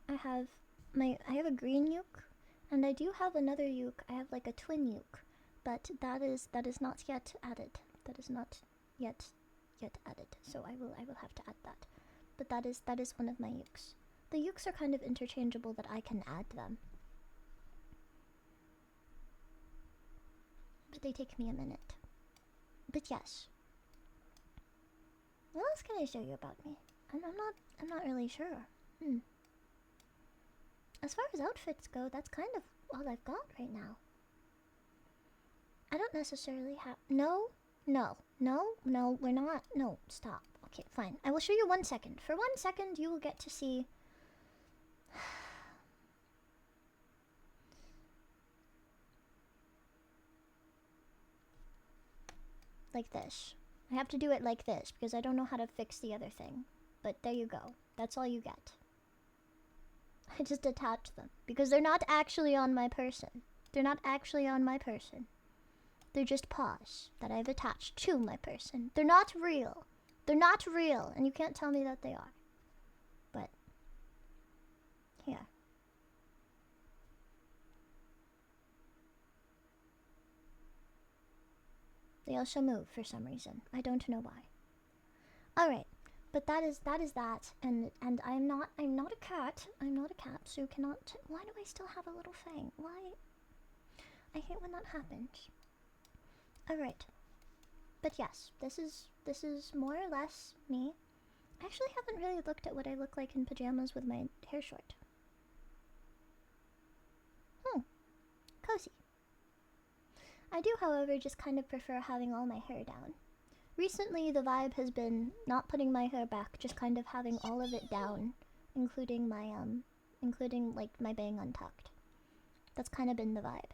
I have a green uke, and I do have another uke. I have like a twin uke, but that is not yet added. That is not yet added. So I will have to add that. But that is one of my ukes. The ukes are kind of interchangeable that I can add them. But they take me a minute. But yes. What else can I show you about me? I'm not really sure. As far as outfits go, that's kind of all I've got right now. I don't necessarily have... No, we're not... No, stop. Okay, fine. I will show you 1 second. For 1 second, you will get to see... like this. I have to do it like this because I don't know how to fix the other thing. But there you go. That's all you get. I just attach them because they're not actually on my person. They're not actually on my person. They're just paws that I've attached to my person. They're not real. They're not real, and you can't tell me that they are. But here. They also move for some reason. I don't know why. Alright, but that is that, and I'm not a cat. I'm not a cat, so you cannot... Why do I still have a little fang? Why? I hate when that happens. Alright. But yes, this is more or less me. I actually haven't really looked at what I look like in pajamas with my hair short. Cozy. I do, however, just kind of prefer having all my hair down. Recently, the vibe has been not putting my hair back, just kind of having all of it down, including like my bang untucked. That's kind of been the vibe.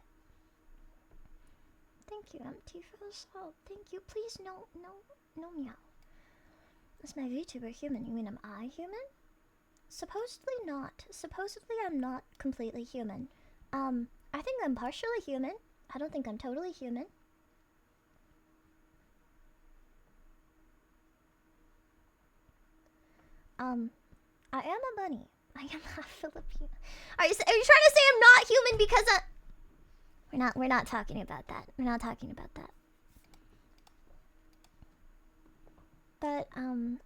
Thank you, Empty, for the salt. Thank you. Please, no meow. That's my VTuber human. You mean am I human? Supposedly not. Supposedly I'm not completely human. I think I'm partially human. I don't think I'm totally human. I am a bunny. I am half Filipino. Are you trying to say I'm not human because we're not talking about that. We're not talking about that. But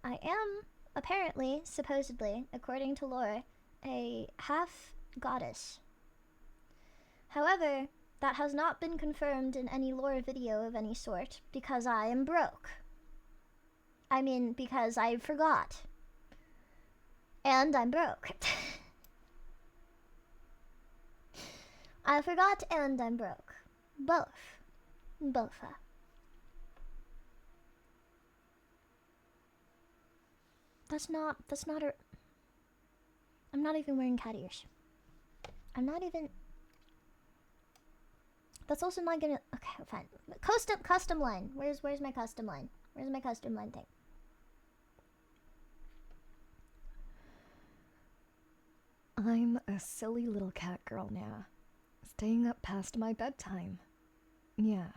I am apparently, supposedly, according to lore, a half goddess. However, That has not been confirmed in any lore video of any sort because I am broke. I mean, because I forgot. And I'm broke. I forgot and I'm broke. Both. Both. That's not a... I'm not even wearing cat ears. I'm not even... That's also not gonna... Okay, fine. Custom line. Where's my custom line? Where's my custom line thing? I'm a silly little cat girl now. Staying up past my bedtime. Yeah.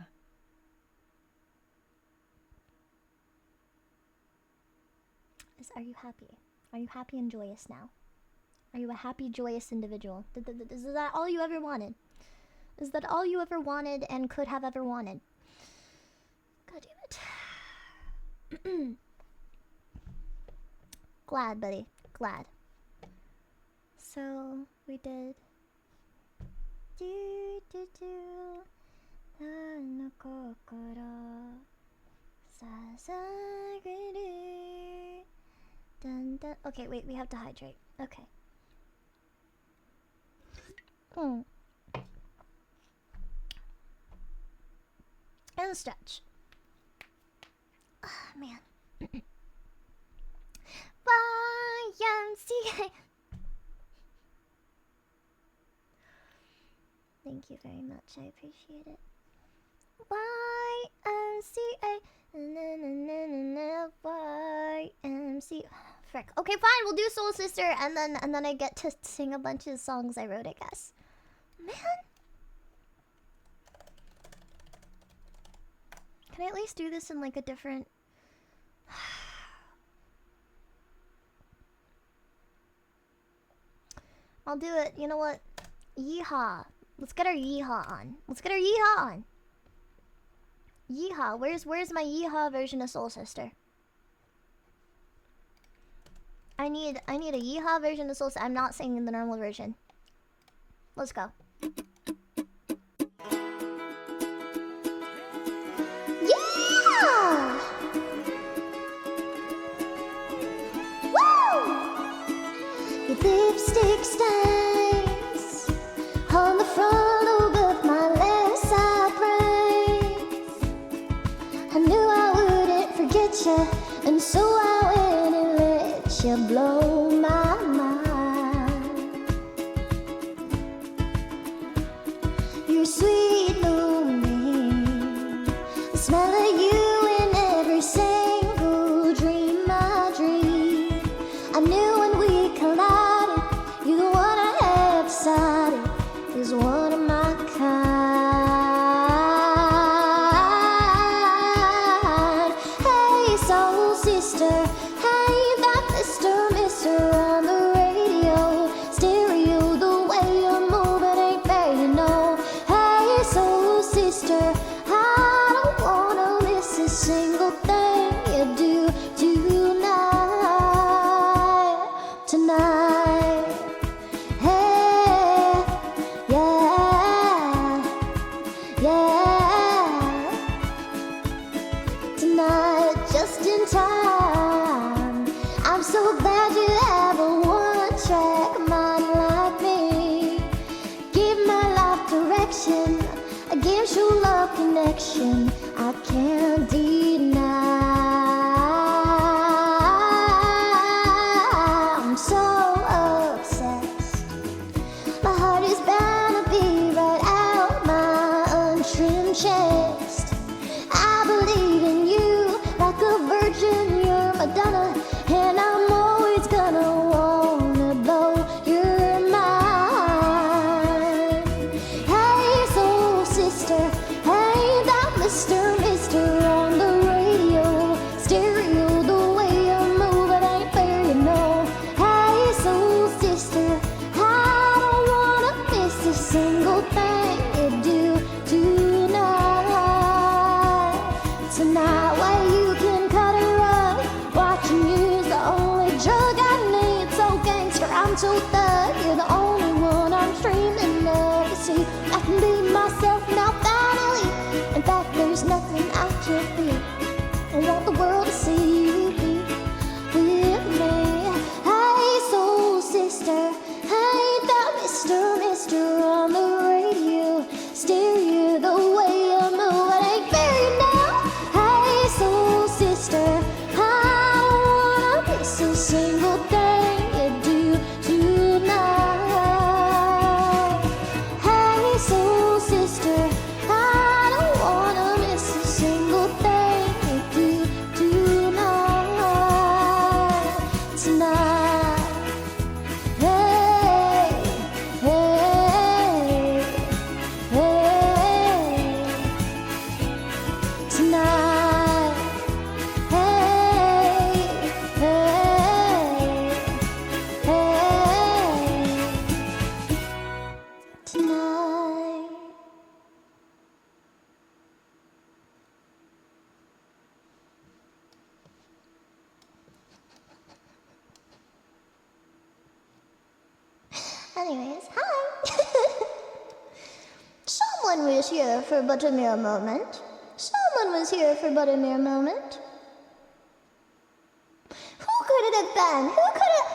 Are you happy? Are you happy and joyous now? Are you a happy, joyous individual? Is that all you ever wanted? Is that all you ever wanted and could have ever wanted? God damn it. Glad, buddy. Glad. So, we did... Dun, dun. Okay, wait, we have to hydrate. Okay. And stretch. Oh, man. YMCA. Thank you very much. I appreciate it. YMCA. YMCA. Frick. Okay, fine. We'll do Soul Sister, and then I get to sing a bunch of songs I wrote, I guess. Man. Can I at least do this in like a different... I'll do it. You know what? Yeehaw. Let's get our yeehaw on. Let's get our yeehaw on. Yeehaw. Where's my yeehaw version of Soul Sister? I need a yeehaw version of Soul Sister. I'm not singing the normal version. Let's go. Yeah! Woo! Your lipstick stains on the front lobe of my left side brain. I knew I wouldn't forget you, and so I went and let you blow my mind. Your sweet moonbeam, the smell of you in every single dream I dream. I knew when we collided, you're the one I had decided is one of my kind. Hey, soul sister, hey, that Mr. on the radio, stereo, the way you're moving ain't fair, you know. Hey, soul sister, I don't wanna miss a single thing you do tonight. Hey, yeah, tonight, just in time. I'm so glad you have a one-track mind like me. Give my life direction, again show love connection. I can't deny. I'm so obsessed. My heart is bound to be right out my untrimmed chest. I believe in you like a virgin, you're Madonna, and I'm always gonna wanna blow your mind. Hey, soul sister, hey, that Mr. on the radio, stereo, the way you move it ain't fair, you know. Hey, soul sister, I don't wanna miss a single thing you do tonight. Tonight, where you can cut a rug, watching you's the only drug I need. So gangster, I'm so thug, you're the only one I'm dreaming of. See, I can be myself. myself now finally. In fact, there's nothing I can't be. I want the world to see you be with me. Hey, soul sister, hey, that mister on the radio. Steer the way I move, it ain't fair now. Hey, soul sister, I don't wanna miss a single thing you do tonight. Hey, soul sister, I don't wanna miss a single thing you do tonight. Tonight. Hey, hey, hey. Tonight. Hey, hey, hey. Tonight. Anyways, hi. Someone was here for but a mere moment. Someone was here for but a mere moment. Who could it have been? Who could it?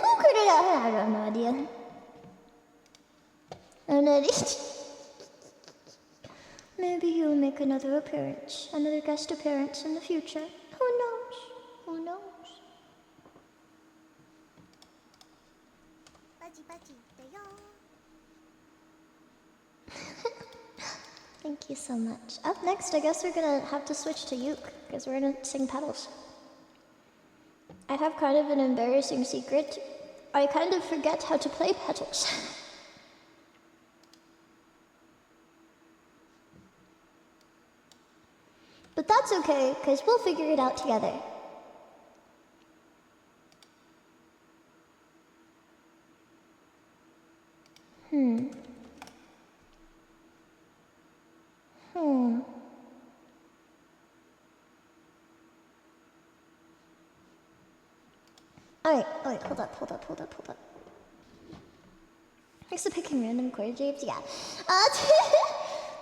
Who could it have? I have no idea. And maybe he'll make another appearance, another guest appearance in the future. Who knows? Who knows? Thank you so much. Up next, I guess we're gonna have to switch to uke, because we're gonna sing pedals. I have kind of an embarrassing secret. I kind of forget how to play pedals. But that's okay, because we'll figure it out together. Alright, hold up. Thanks for picking random chord shapes, yeah.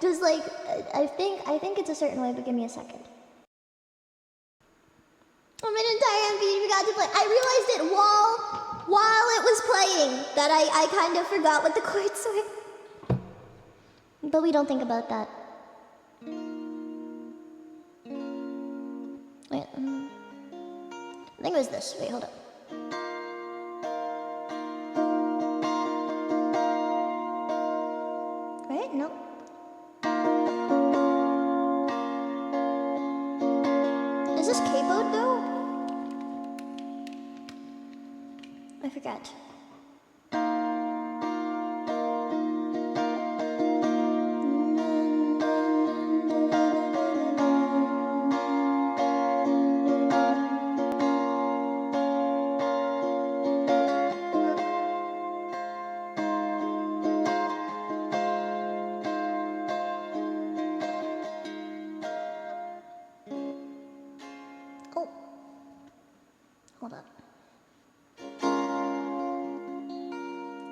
Just like, I think it's a certain way, but give me a second. I'm an entire MP forgot to play. I realized it while it was playing, that I kind of forgot what the chords were. But we don't think about that. Wait, I think it was this. Wait, hold up. Right? No. Is this K-Boat though? I forgot. Oh. Hold up.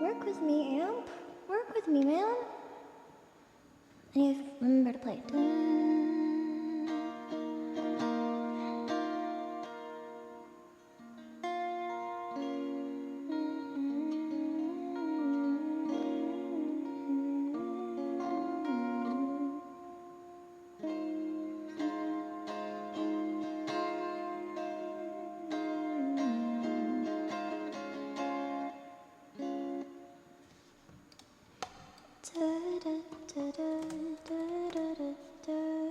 Work with me, amp. Work with me, man. I need to remember to play. Da da da da da da da.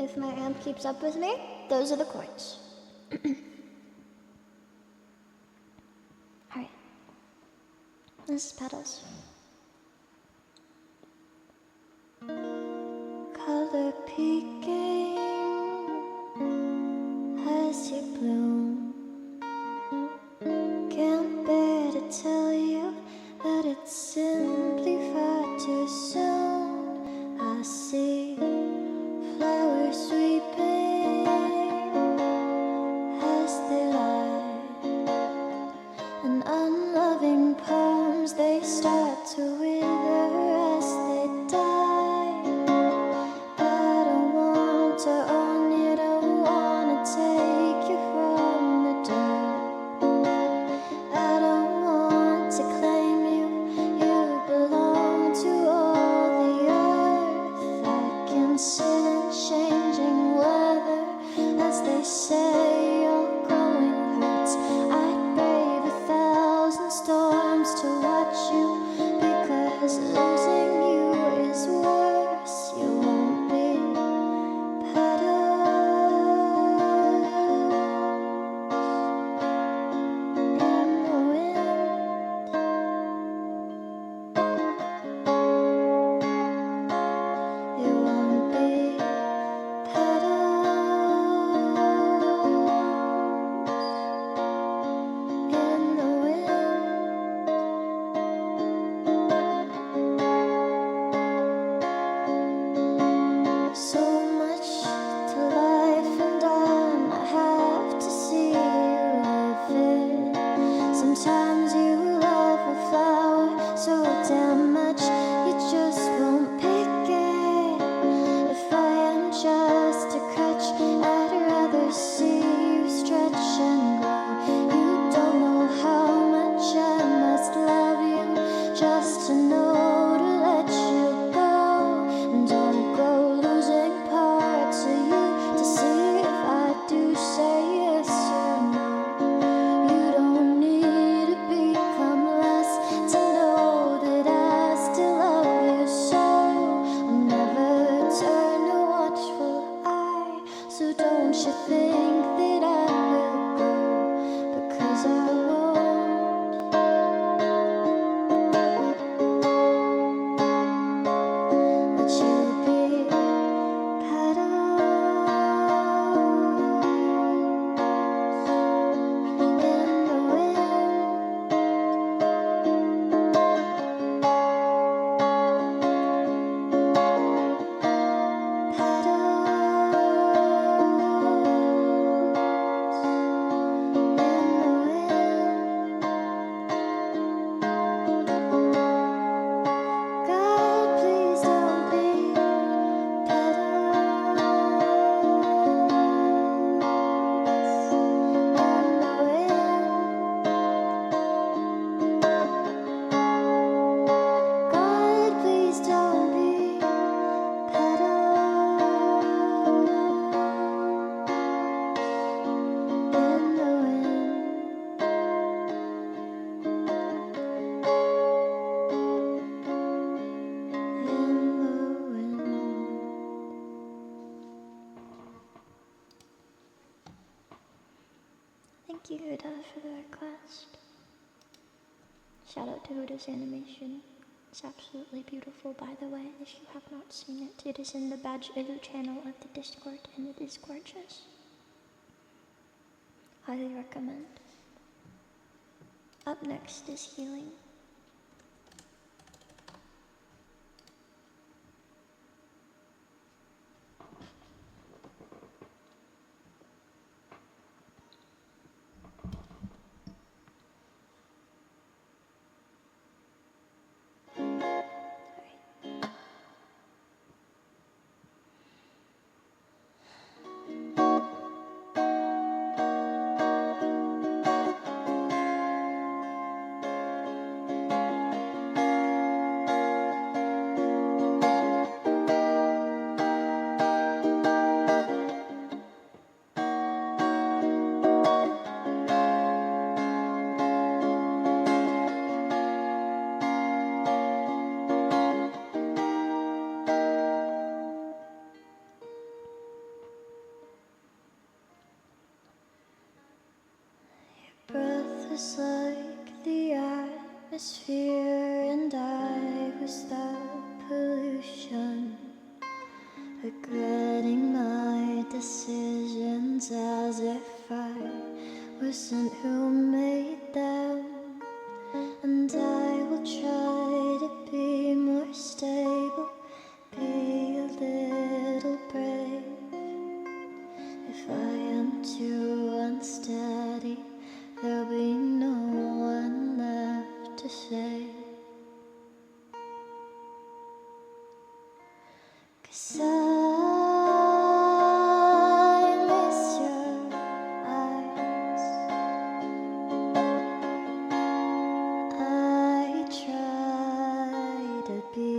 if my amp keeps up with me, those are the chords. Alright. This is petals. Color peeking as you bloom. Can't bear to tell you that it's simply far too soon. I see flowers weeping as they lie, and unloving palms, they start to wither as they die. I don't want to own you, don't want to take you from the dirt. I don't want to claim you, you belong to all the earth. I can sit in changing weather, as they say, your growing hurts. I'd brave 1,000 storms to watch you, because losing you is worse. You won't be petals in the wind. You won't be petals in the wind. So much to life and done, I have to see you live it. Sometimes you love a flower so damn much you just won't pick it. If I am just a crutch, I'd rather see you stretch and grow. You don't know how much I must love you just to know to let you go. And don't go losing parts of you to see if I do say yes or no. You don't need to become less to know that I still love you so. I'll never turn a watchful eye, so don't you think that I will go, because I won't. But you'll be petals in the wind. God, please don't be petals in the wind. God, please don't be petals in the wind. In the wind. Thank you, Huda, for the request. Shout out to Huda's animation. It's absolutely beautiful, by the way. If you have not seen it, it is in the Bajiru channel of the Discord, and it is gorgeous. Highly recommend. Up next is healing. was like the atmosphere, and I was the pollution, regretting my decisions as if I wasn't who made them. And I will try to be more stable, be a little brave. If I am too unsteady, there'll be no one left to save. 'Cause I miss your eyes. I try to be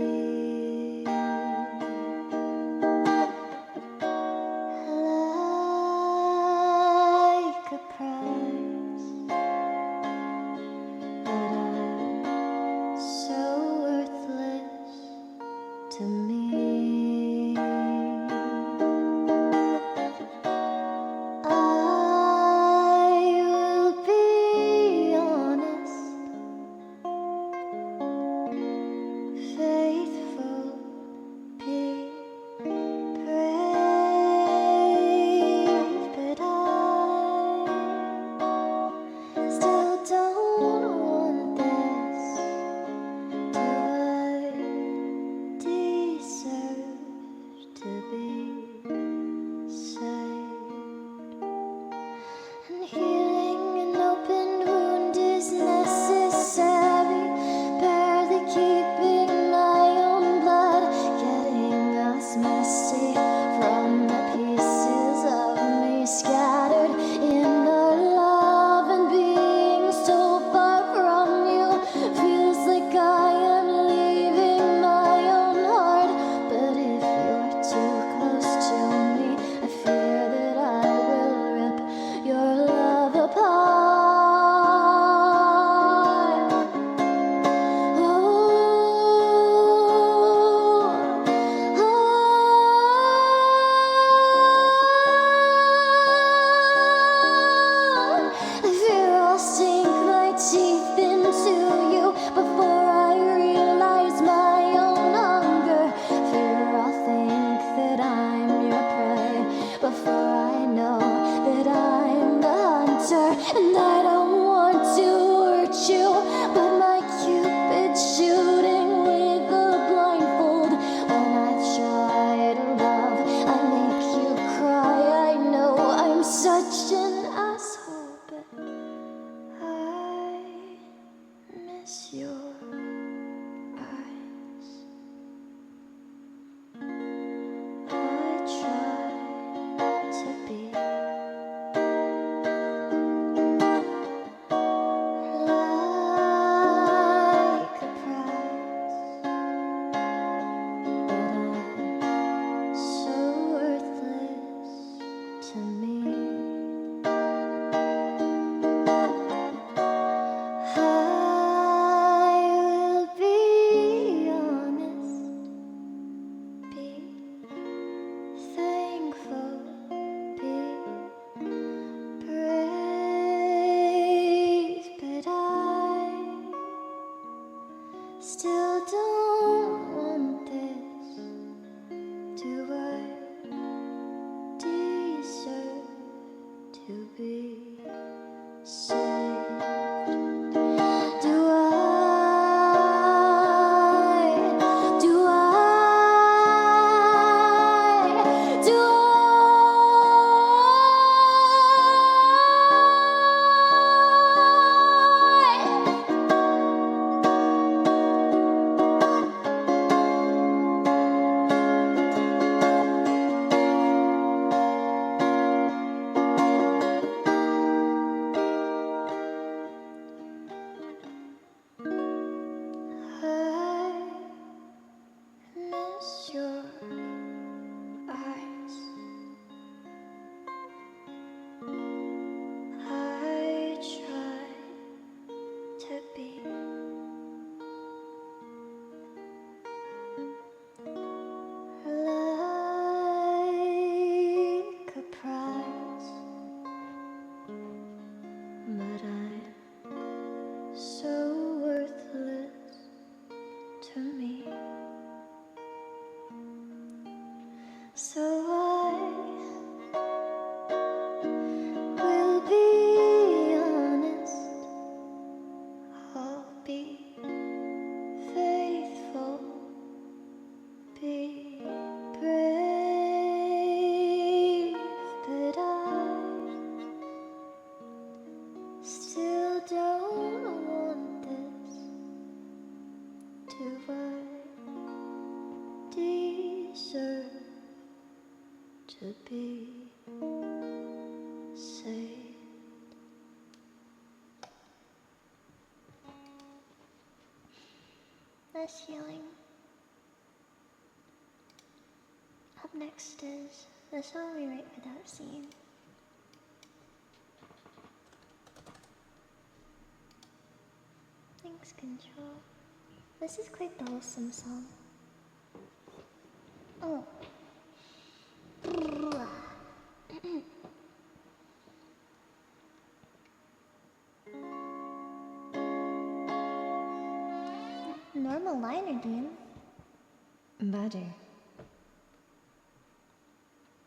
like a prize, but I'm so worthless to me. I will be honest, faithful, be brave, but I still don't want this. Do I deserve to be saved? And healing an open wound is necessary, barely keeping my own blood, getting us messy from the pieces of me scattered in our love. And being so far from you feels like I am leaving my own heart. But if you're too close to me, I fear that I will rip your love apart. I fear I'll sink my teeth into you before I realize my own hunger. Fear I'll think that I'm your prey before I know that I'm the hunter. And I don't want to hurt you, but my Cupid's shooting with a blindfold. When I try to love, I make you cry. I know I'm such an asshole, but I miss your eyes. I try to be like a prize, but I'm so worthless to me. I will be honest, be thankful, be brave, but I still don't want this. Do I deserve to be saved? Do I So I will be honest, I'll be faithful, be brave, but I still don't want this. Do I deserve to be saved? Nice feeling. Up next is the song we write without seeing. Thanks, Control. This is quite the wholesome song. Oh. Normal liner, Dean. Baji.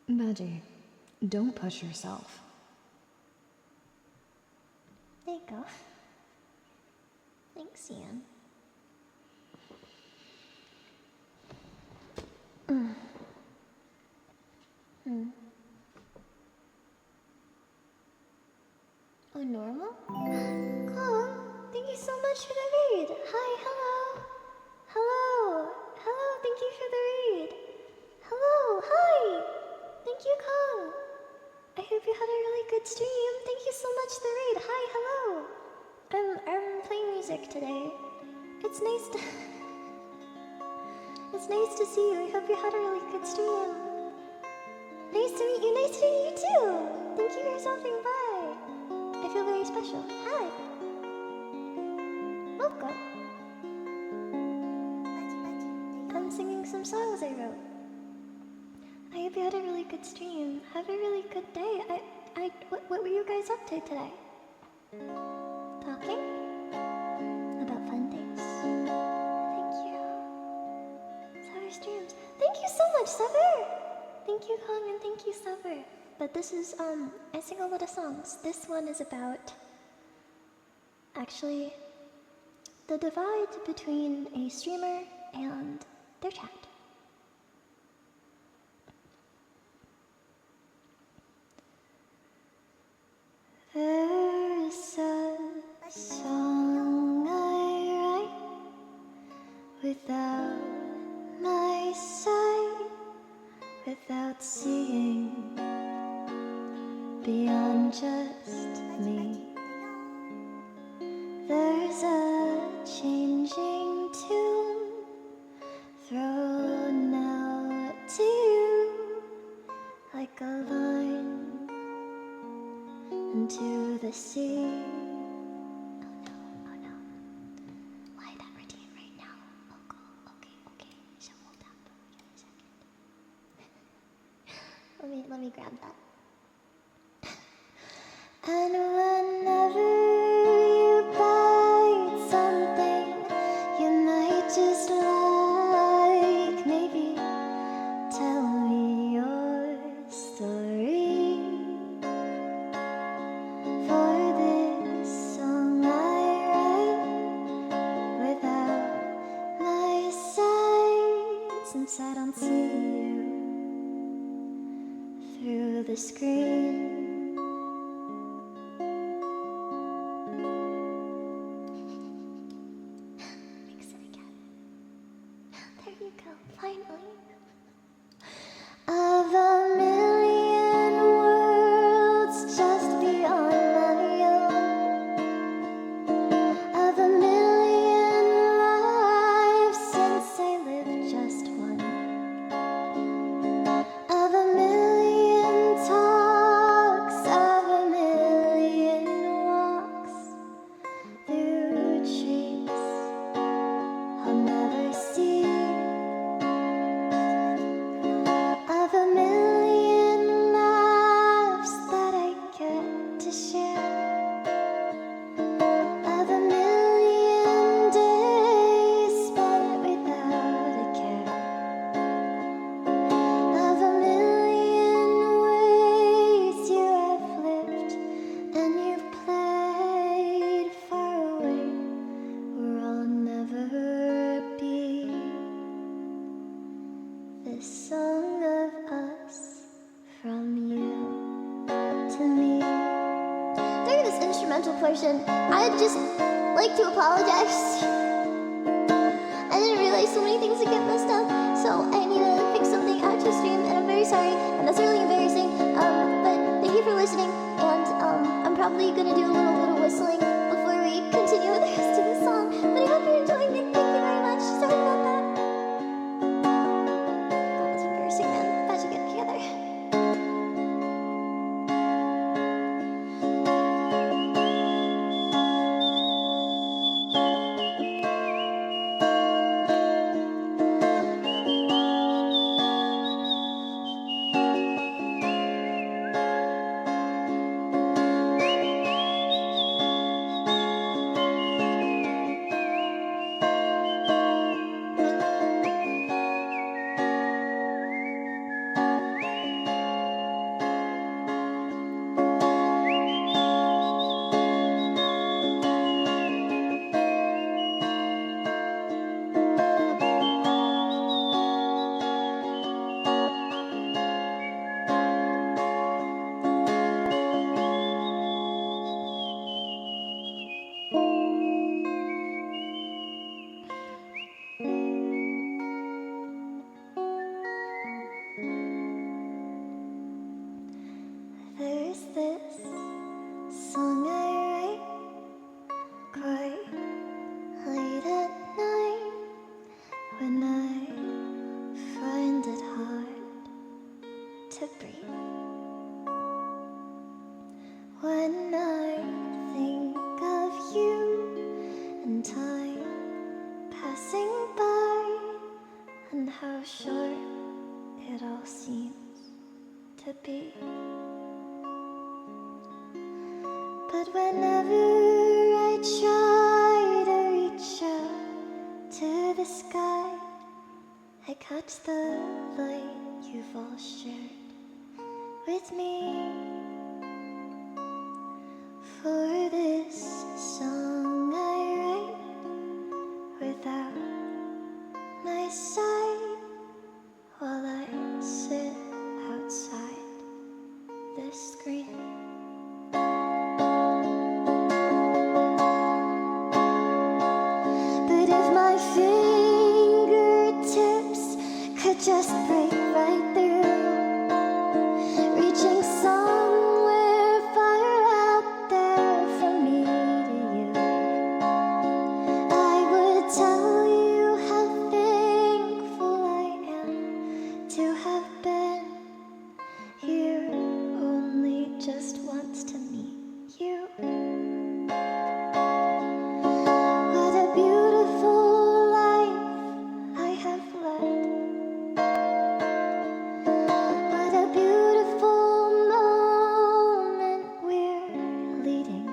Baji, don't push yourself. There you go. Thanks, Ian. Oh, normal? Kong, thank you so much for the read. Hi, hello. Hello. Hello, thank you for the read. Hello, hi. Thank you, Kong. I hope you had a really good stream. Thank you so much for the read. Hi, hello. I'm playing music today. It's nice to It's nice to see you. I hope you had a really good stream. Nice to meet you. Nice to meet you too. Thank you for stopping by. I feel very special. Hi. Welcome. I'm singing some songs I wrote. I hope you had a really good stream. Have a really good day. What were you guys up to today? Talking? About fun things. Thank you. Sever streams. Thank you so much, Sever! Thank you, Kong, and thank you, Sever. But this is, I sing a lot of songs. This one is about, actually, the divide between a streamer and their chat. There's a song I write without my sight, without seeing beyond just me. There's a changing tune thrown out to you like a line into the sea. Oh no. Why that routine right now? Oh, cool. Okay. So hold up. Give me a second. let me grab that. And whenever you bite something you might just like, maybe tell me your story. For this song I write without my sight, since I don't see you through the screen. Mix it again. There you go. Finally. Of a million worlds just beyond my own, of a million lives since I lived just one, of a million talks portion. I'd just like to apologize. I didn't realize so many things would get messed up, so I need to fix something out to stream, and I'm very sorry, and that's really embarrassing. But thank you for listening, and I'm probably gonna do a little bit of whistling before we continue with the rest of the song. But I hope you're enjoying it. Thank you very much. Sorry about that. That was embarrassing, man. Baji, get it together. There's this song I write quite late at night when I find it hard to breathe. When I think of you and time passing by and how short it all seems to be. But whenever I try to reach out to the sky, I catch the light you've all shared with me. For this song I write without my sight, while I sit outside this screen. But if my fingertips could just break right through, reaching somewhere far out there from me to you, I would tell you how thankful I am to have been here only just once to meet you. What a beautiful life I have led. What a beautiful moment we're leading.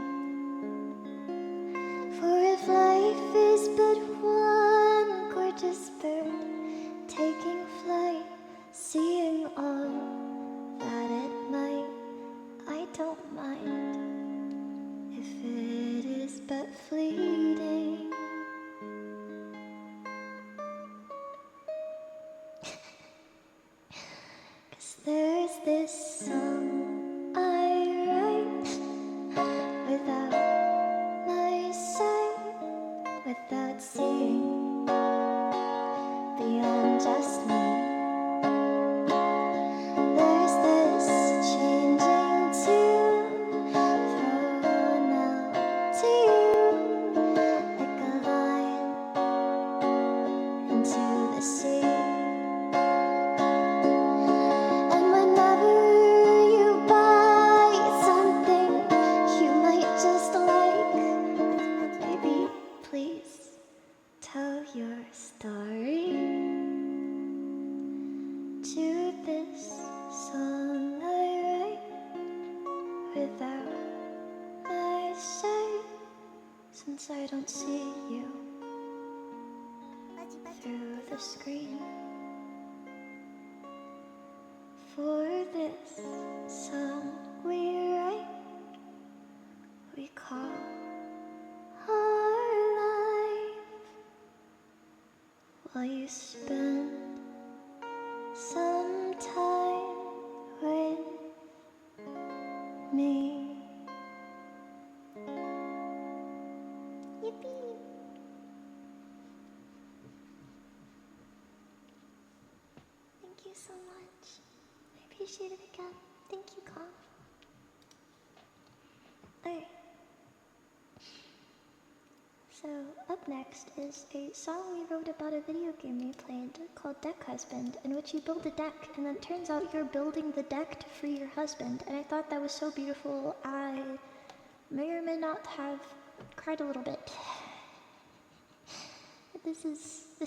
For if life is but one gorgeous bird taking flight, seeing all that it might, I don't mind if it is but fleeting. 'Cause there's this song I write without my sight, without seeing beyond just me. There's this changing tune thrown out to you like a line into the sea. And whenever you buy something you might just like, baby, please tell your story to this song I write without my sight, since I don't see you through the screen. For this song we write, we call our life, while you spend some time with me. appreciate it again. Thank you, Con. Alright. So, up next is a song we wrote about a video game we played called Deck Husband, in which you build a deck, and then it turns out you're building the deck to free your husband. And I thought that was so beautiful, I may or may not have cried a little bit. This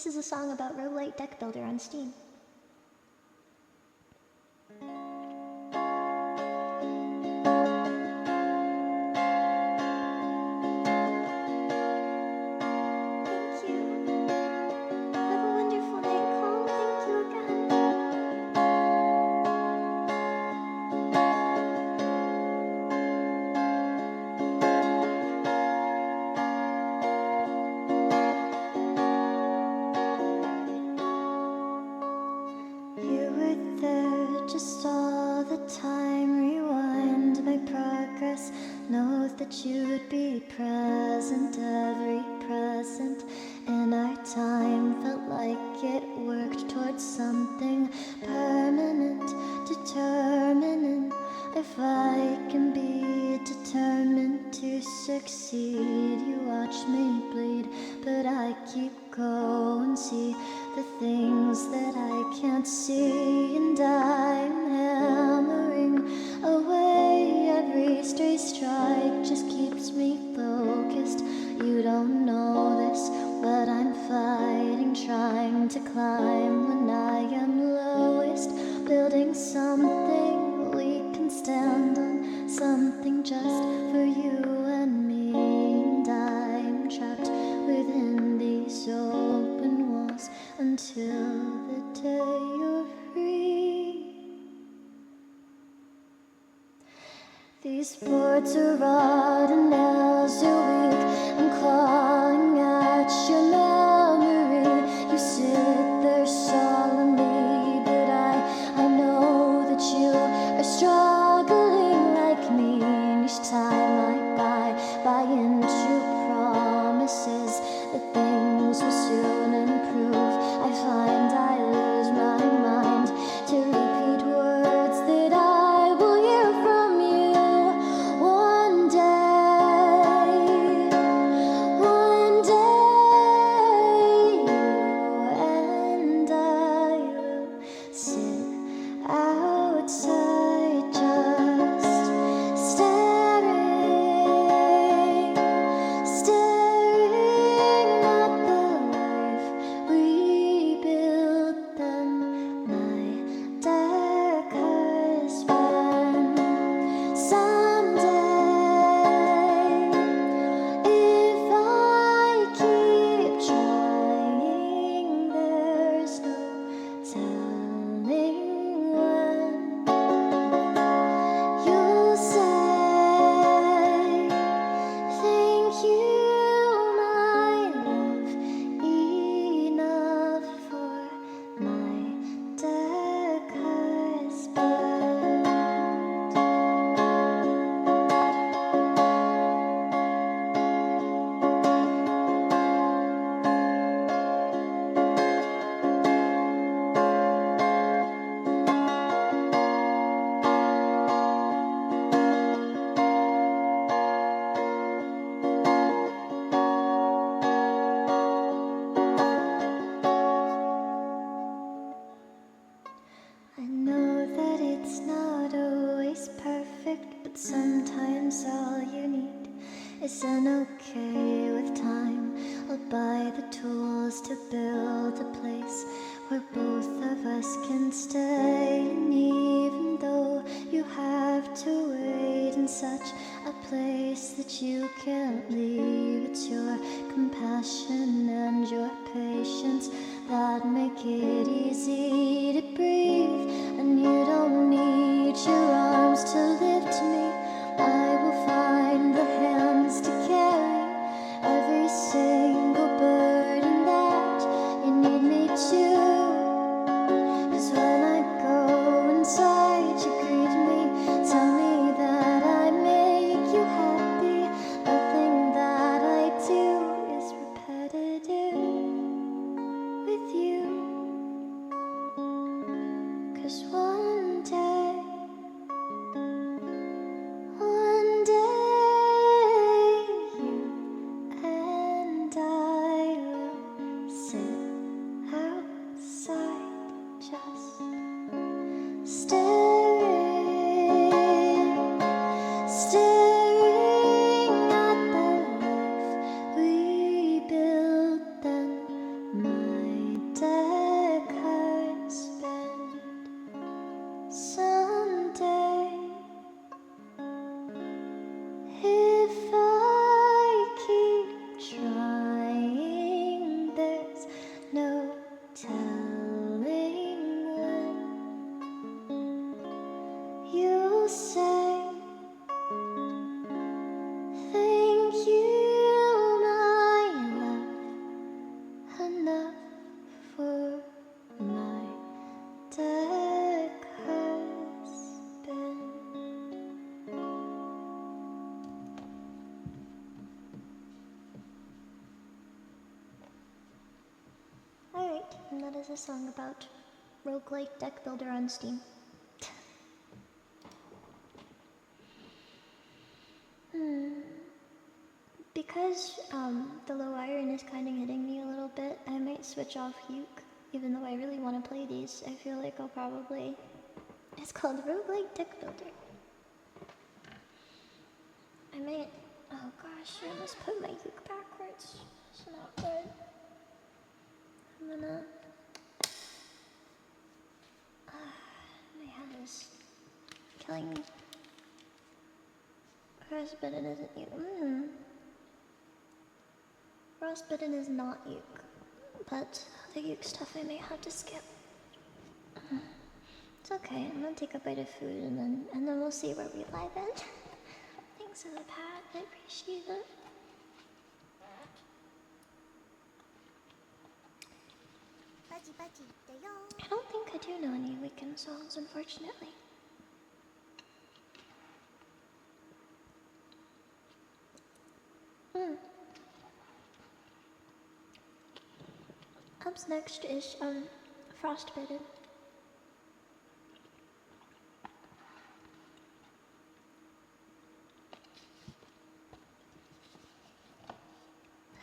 is a song about roguelite deck builder on Steam. Thank you. Have a wonderful night, Cole. Thank you again. You were there just all the time. Rewind my progress. Know that you'd be present. Every present in our time felt like it worked towards something permanent. Determined if I can be determined to succeed. You watch me bleed, but I keep going. See the things that I can't see, and I'm hammering away. Every stray strike just keeps me focused. You don't know this, but I'm fighting, trying to climb when I am lowest. Building something we can stand on, something just for you and me. And I'm trapped within these open walls until the day you're free. These boards are rotten, nails are weak. I'm clawing at your memory. You sit there solemnly, but I know that you are struggling like me. And each time I buy into promises that things will soon improve, I find I lose my mind to repeat words that I will hear from you one day. One day, you and I will sit outside just staring at the life we built then, my deck husband. Someday, if I keep trying, there's no telling when you'll say thank you, my love, enough for my deck husband. I know that it's not always perfect, but sometimes all you need is an okay with time. I'll buy the tools to build a place where both of us can stay. And even though you have to wait in such a place that you can't leave, it's your compassion and your patience that make it easy to breathe. And you don't need your arms to lift me. I will find the hands to carry every single burden that you need me to. 'Cause when I go inside, you greet me, tell me that I make you happy. Nothing that I do is repetitive with you. staring at the life we built. Then my deck has been someday. If I keep trying, there's no telling when you'll say thank you, my love, enough for my deck has been. Alright, and that is a song about roguelike deck builder on Steam. Because the low iron is kind of hitting me a little bit, I might switch off Uke, even though I really want to play these. I feel like I'll probably... It's called Roguelike Deck Builder. I might... Oh gosh, I almost put my Uke backwards. It's not good. I'm gonna... my head is killing me. Frostbitten isn't Uke. Frostbitten is not Uke, but the Uke stuff I may have to skip. It's okay, I'm gonna take a bite of food and then we'll see where we live in. Thanks for the pat, I appreciate it. I don't think I do know any weekend songs, unfortunately. Up next is Frostbitten.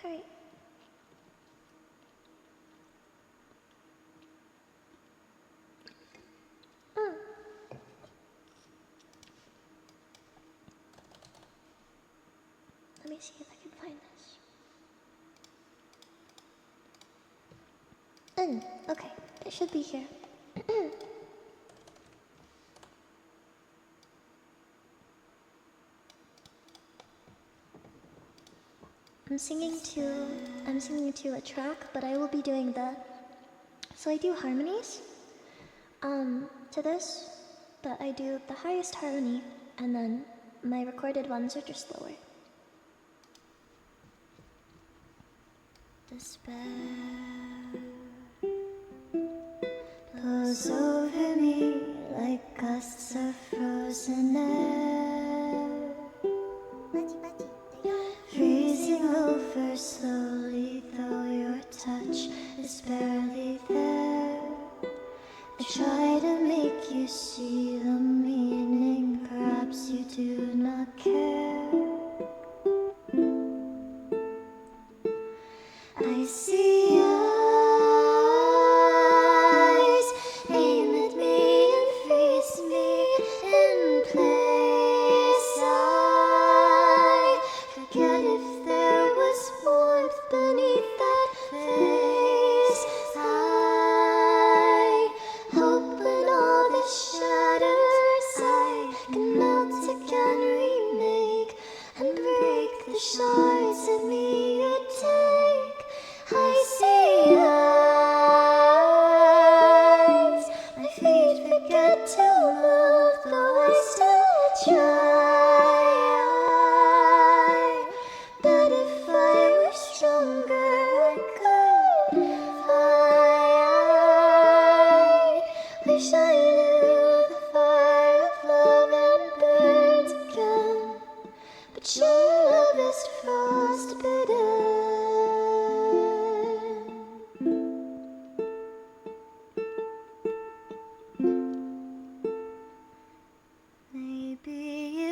Alright. Let me see if I can find this. Okay, it should be here. I'm singing to a track, but I will be doing so I do harmonies, to this, but I do the highest harmony, and then my recorded ones are just lower. Despair blows over me like gusts of frozen air, freezing over slowly, though your touch is barely there. I try to make you see the meaning, perhaps you do not care. I see eyes aim at me and freeze me in place. I forget if there was warmth beneath that face. I hope when all this shatters, I can melt again, remake, and break the shards of me you take. I see eyes, my feet forget to move, though I still try. Bet if I were stronger, I could fly. Wish I knew the fire of love and burns again, but your love is frostbitten. Maybe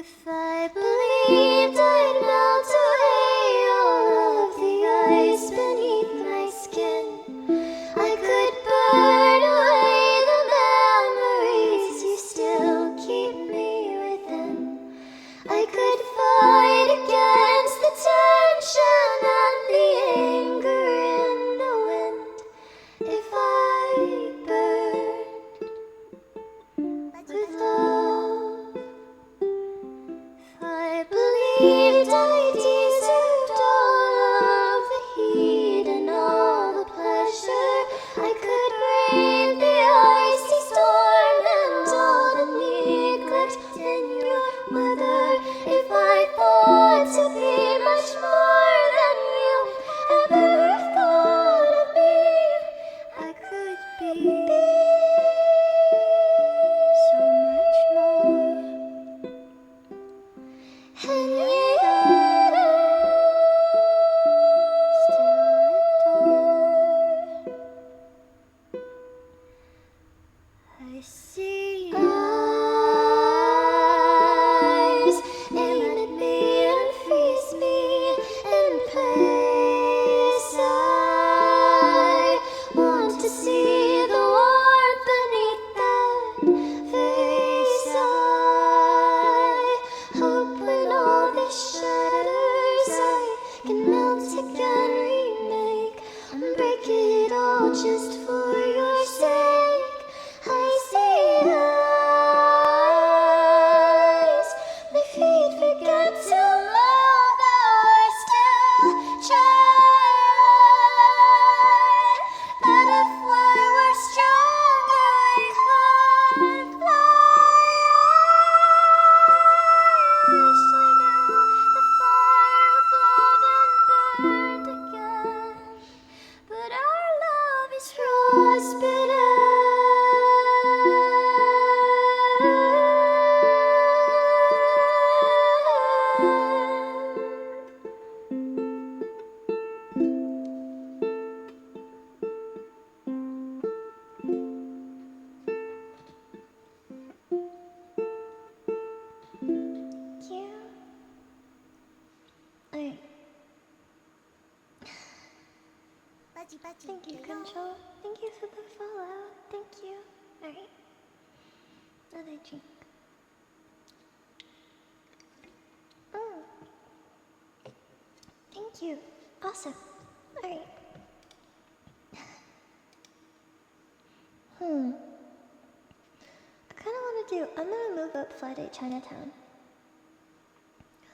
I deserved all of the heat and all the pleasure. I could brave the icy storm and all the neglect in your mother if I thought to be much more than you ever thought of me. I could be so much more. And yet I see eyes aim at me and freeze me in place. I want to see the warmth beneath that face. I hope when all this shatters, I can melt again, remake, and break it all just for your sake. I see eyes, my feet forget to move, though I still try. But if I were stronger, I could fly. I wish I knew the fire of love and burned again. But our love is frostbitten. Thank you. Alright. Baji, Baji. Thank you, Control. Thank you for the follow. Thank you. Alright. Another drink. Thank you. Awesome. Alright. I kinda wanna I'm gonna move up Friday Chinatown.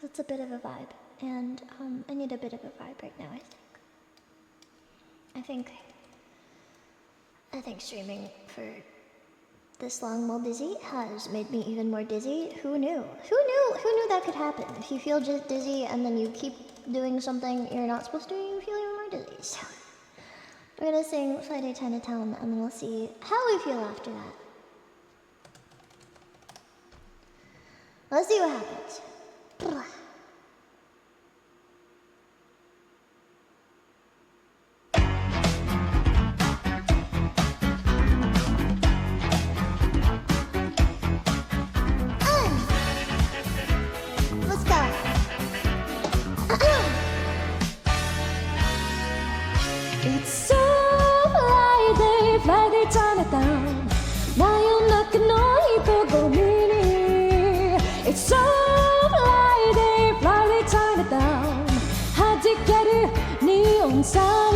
Cause it's a bit of a vibe. And I need a bit of a vibe right now, I think streaming for this long while dizzy has made me even more dizzy. Who knew? Who knew that could happen? If you feel just dizzy and then you keep doing something you're not supposed to do, you feel even more dizzy. So we're gonna sing Friday Chinatown and then we'll see how we feel after that. Let's see what happens. Let's go. It's so Friday, Friday Chinatown. 真夜中の人混みに It's so Friday, Friday Chinatown. 弾けるニオンサイ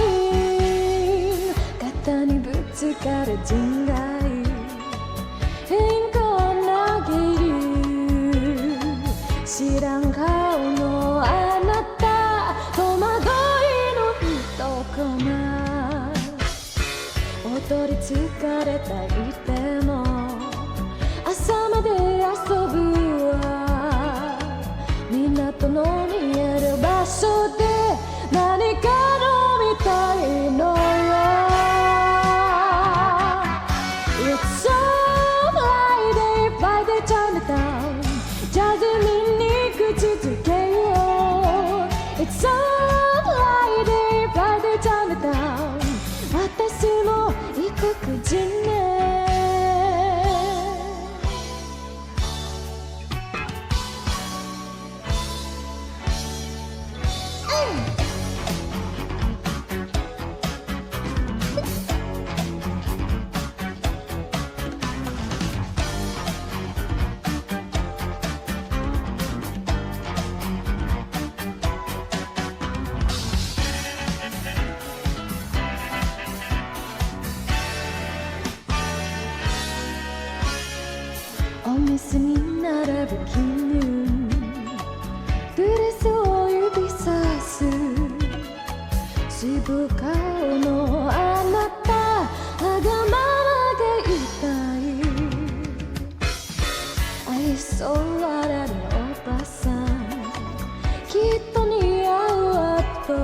ン肩にぶつかる人外インコを投げる知らん顔のあなた戸惑いの一コマ踊り疲れたいても朝まで遊ぶわ港の見える場所で何か飲みたいのよ It's so Friday, Friday Chinatown ジャズ見に口づけよ It's so Friday, Friday Chinatown 私も異国人ねお店に並ぶ絹ブレスを指さす渋顔のあなたわがままが痛い愛想笑いのおばさんきっと似合うわと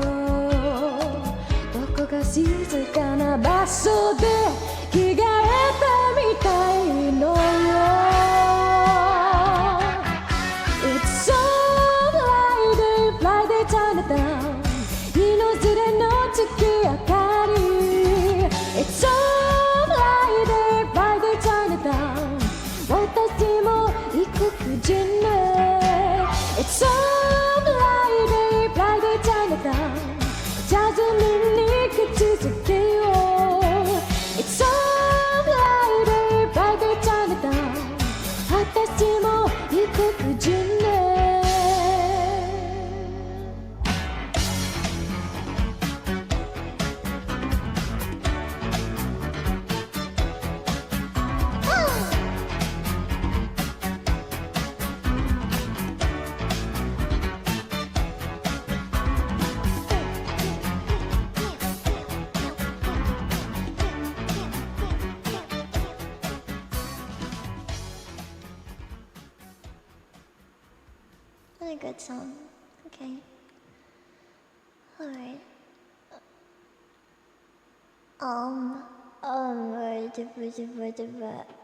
どこか静かな場所で着替えたみたいのよ It's so Friday, Friday Chinatown 日のずれの月明かり It's so Friday, Friday Chinatown 私も異国人ね It's so Friday, Friday Chinatown ジャズミンに口づけよう It's so Friday, Friday Chinatown 私も異国人ね What a good song. Okay. Alright.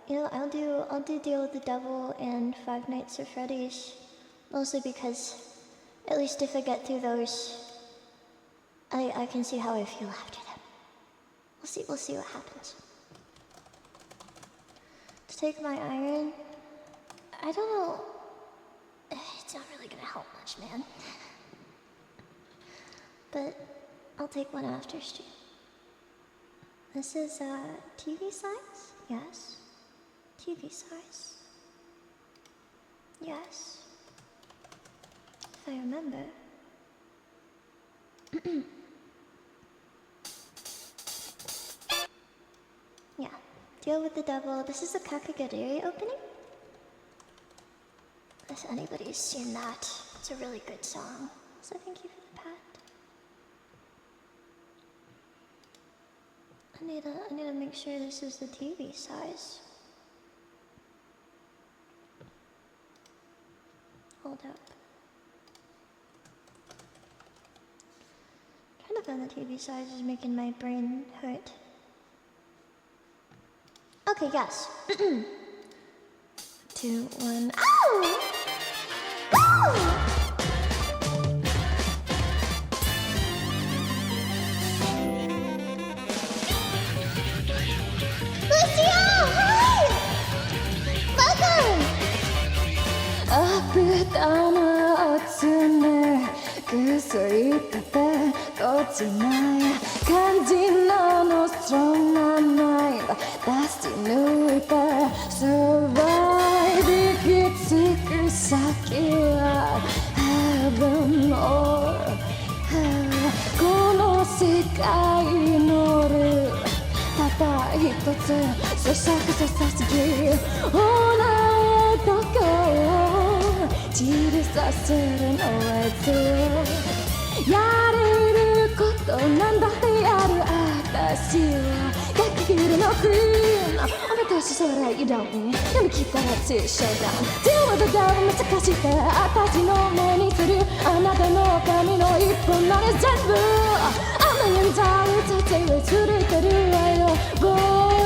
You know, I'll do Deal with the Devil and Five Nights at Freddy's. Mostly because at least if I get through those, I can see how I feel after them. We'll see what happens. To take my iron, I don't know. It's not really gonna help much, man. But I'll take one after stream. This is TV size? Yes. TV size. Yes. If I remember. Yeah. Deal with the Devil. This is the Kakagari opening. If anybody's seen that, it's a really good song. So thank you for the pat. I need to make sure this is the TV size. Hold up. Trying to find the TV size is making my brain hurt. Okay, yes. 2, 1. Ow! Ow! Welcome! な集め薬立て落ちない肝心なの strong なナイフ出し抜いて survive 行き着く先は heaven or hell この世界乗るただ一つ咀嚼させすぎほらどこを散りさせるのはずやれることなんだってやる私はガキギルのクイーンおめとし将来移動に読み切ったらツーショーダウン手をまだ難しく私の目にするあなたの髪の一本なら全部あの現在たちは釣れてるわよ坊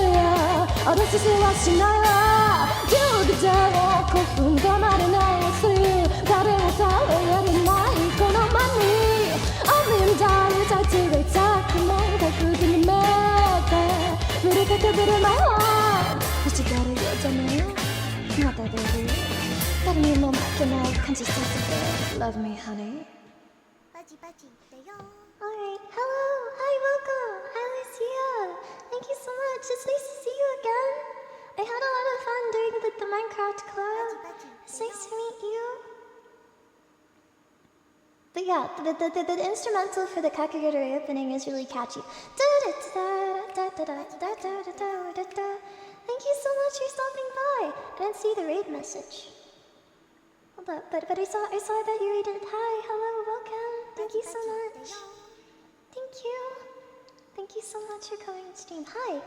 やお出しせはしないわ15じゃ5分黙れないする誰も触れないこの間にあの現在たちはさっきも確実に目で触れてくる前は欲しがるよじゃねえまた出るよ誰にも負けない感じさせて Love me honey Baji, Alright, hello, hi, welcome, hi Lucia. Thank you so much, it's nice to see you again. I had a lot of fun doing the Minecraft club. It's nice to meet you. But yeah, the instrumental for the Kakaguri opening is really catchy. Thank you so much for stopping by. I didn't see the raid message. Hold up, but I saw that you read it. Hi, hello, welcome. Thank you so much. Thank you. Thank you so much for coming on stream. Hi,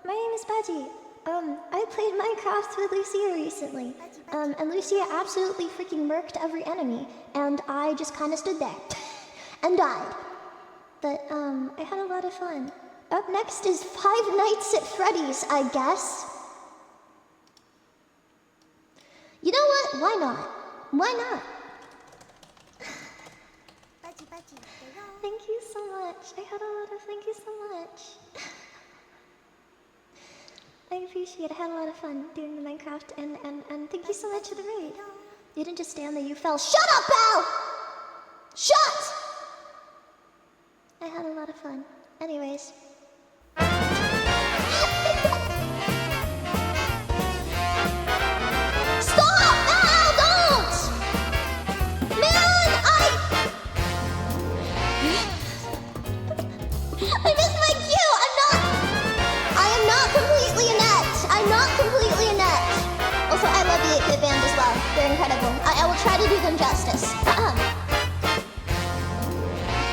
my name is Baji. I played Minecraft with Lucia recently. And Lucia absolutely freaking murked every enemy, and I just kind of stood there and died. But I had a lot of fun. Up next is Five Nights at Freddy's, I guess. You know what? Why not? Why not? Thank you so much. I had a lot of thank you so much. I appreciate it. I had a lot of fun doing the Minecraft and thank you so much for the raid. You didn't just stand there, you fell. Shut up, Al! Shut! I had a lot of fun. Anyways. Stop! Al, don't! Man, I missed my cue! I am not completely inept! I'm not completely inept! Also, I love the 8-bit band as well. They're incredible. I will try to do them justice.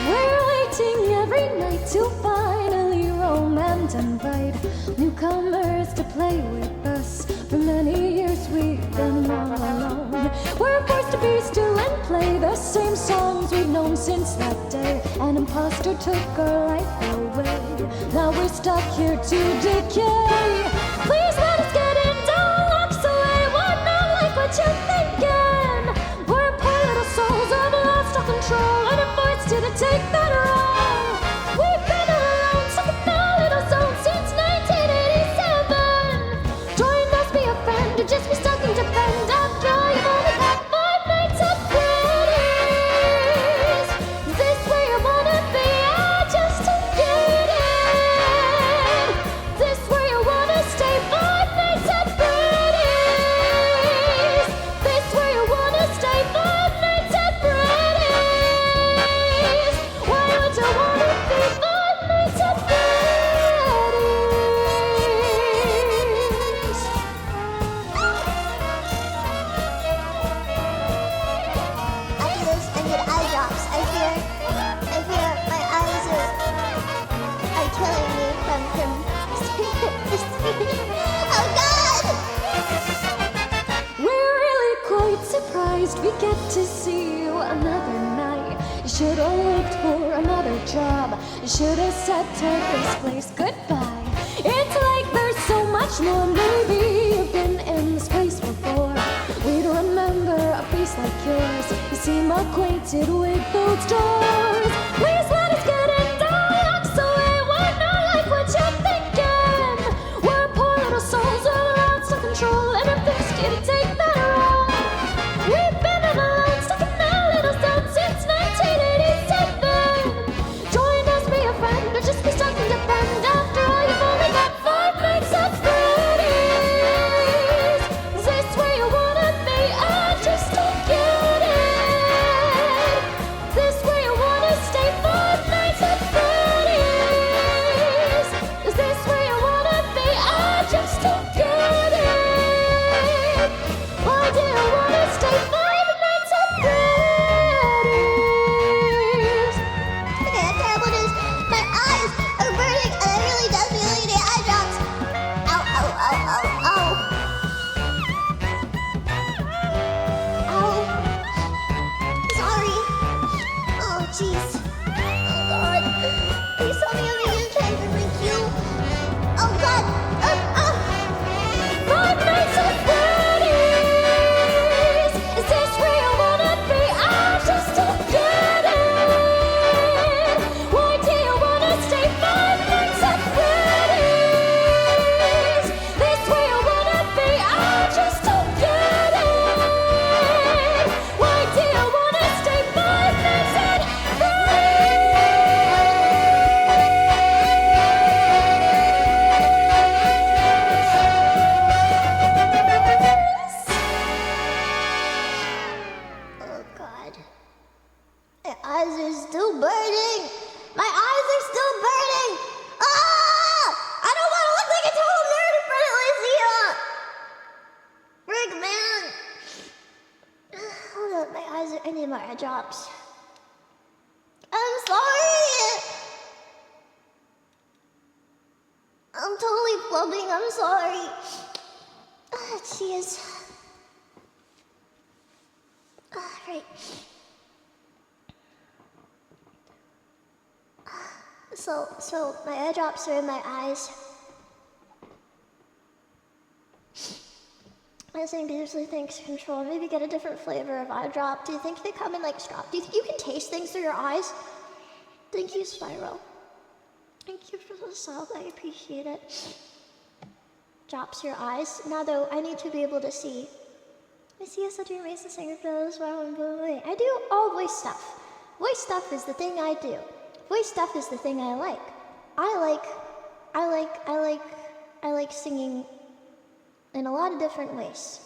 We're waiting every night to finally roam and invite newcomers to play with us. For many years we've been all alone. We're forced to be still and play the same songs we've known since that day. An imposter took our life away. Now we're stuck here to decay. Please let us get in, don't lock us away. We're not like what you're thinking. We're poor little souls of lost all control, and I'm forced to take that role. We've been alone, stuck in our little zone since 1987. Join us, be a friend, or just be stuck and defend. After all, you've only got 5 nights at Freddy's. Is this where you wanna be? Just to get in. This where you wanna stay? 5 nights at Freddy's. This where you wanna stay? 5 nights at Freddy's. Why would you wanna be 5 nights at Freddy's? After this, I need eye drops. I fear my eyes are killing me from oh God! We're really quite surprised we get to see you another night. You should have looked for another job. You should have said to this place goodbye. It's like there's so much more. Maybe you've been in this place before. We'd remember a face like yours. You seem acquainted with those doors. Please let us get in, don't lock us away. We're not like what you're thinking. We're poor little souls all around, stuck control, and I'm thirsty to take that role. We've been alone, stuck in our little zone since 1987. Join us, be a friend, or just be stuck and defend. After all, you've only got 5 nights at Freddy's. Is this where you wanna be? Just to get in. This where you need more eye drops. I'm sorry! I'm totally flubbing, I'm sorry. Ah, jeez. Right. So my eye drops are in my eyes. I think usually thanks control. Maybe get a different flavor of eye drop. Do you think they come in like straw? Do you think you can taste things through your eyes? Thank you, Spyro. Thank you for the sub. I appreciate it. Drops your eyes. Now though, I need to be able to see. I see you such an amazing singer for those. Wow, I do all voice stuff. Voice stuff is the thing I do. Voice stuff is the thing I like. I like singing in a lot of different ways.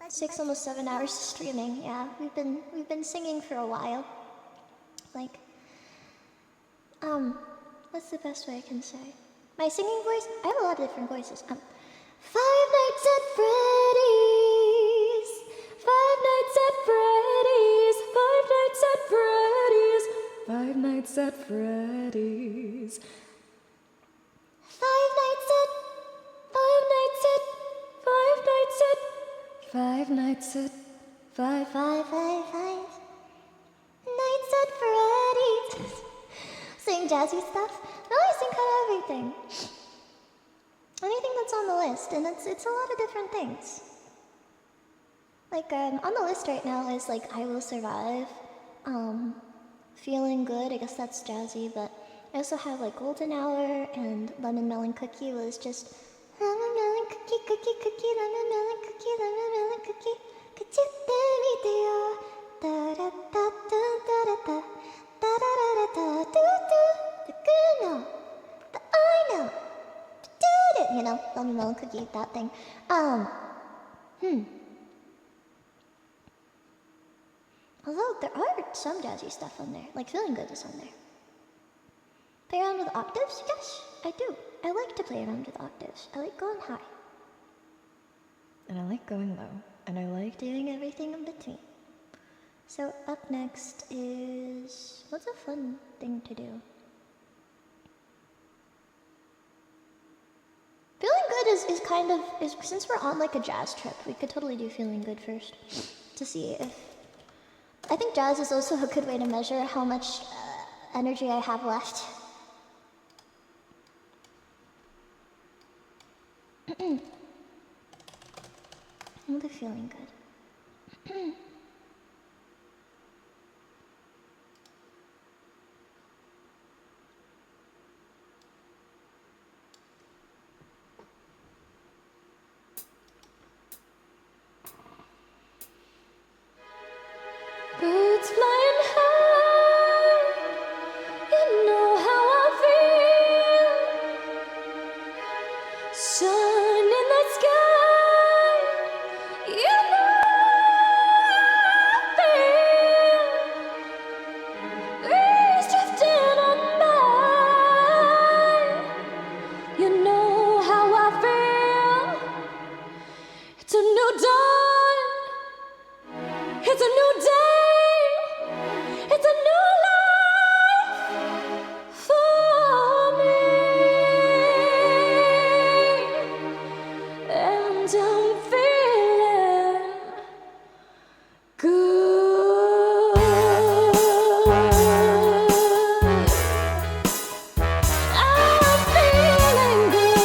6, almost 7 hours of streaming. Yeah, we've been singing for a while. Like, what's the best way I can say? My singing voice? I have a lot of different voices. Five Nights at Freddy's. Five Nights at Freddy's. Five Nights at Freddy's. Five Nights at Freddy's. Five Nights at. Five Nights at. Five Nights at. Five Nights at. Five Nights at Freddy's. Sing jazzy stuff. No, I sing kind of everything. Anything that's on the list, and it's a lot of different things. Like on the list right now is like I Will Survive, Feeling Good. I guess that's jazzy, but I also have like Golden Hour and Lemon Melon Cookie was just lemon melon cookie, cookie, cookie, lemon melon cookie, lemon melon cookie. 口ってみてよ。Da da da da da da da da da da da da da. The good know, the I know. You know, lemon melon cookie, that thing. Although there are some jazzy stuff on there, like Feeling Good is on there. Play around with octaves? Yes, I do. I like to play around with octaves. I like going high. And I like going low. And I like doing everything in between. So up next is... what's a fun thing to do? Feeling Good is kind of... since we're on like a jazz trip, we could totally do Feeling Good first. To see if... I think jazz is also a good way to measure how much energy I have left. I'm really feeling good. Birds flying high, you know how I feel. Sun in the sky, you know how I feel. Breeze drifting on by, you know how I feel. It's a new dawn, it's a new day. It's a new life for me, and I'm feeling good. I'm feeling good.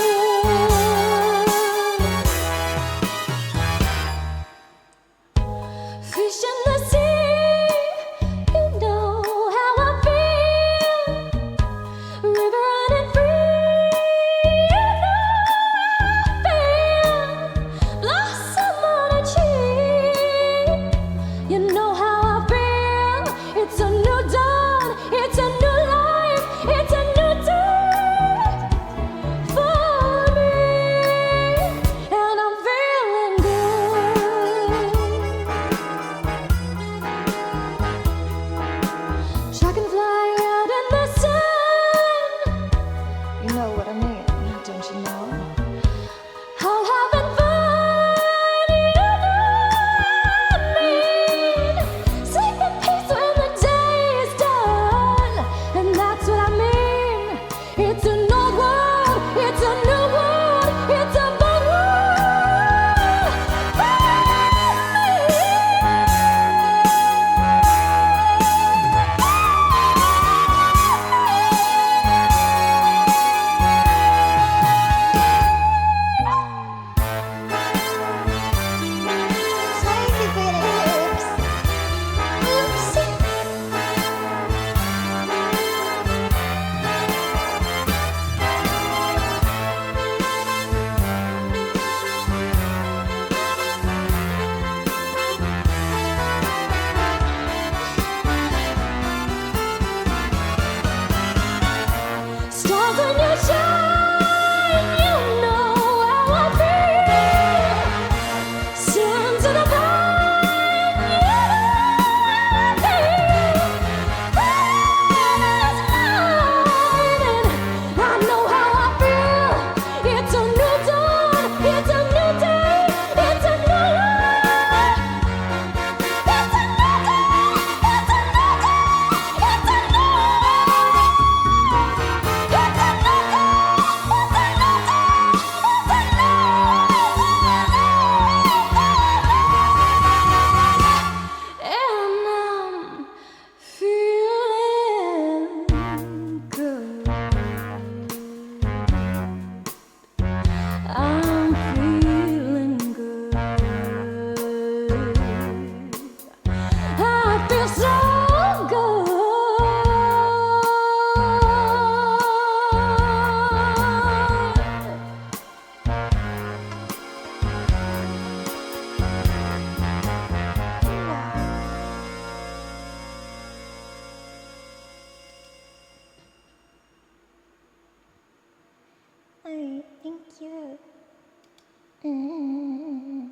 Mm.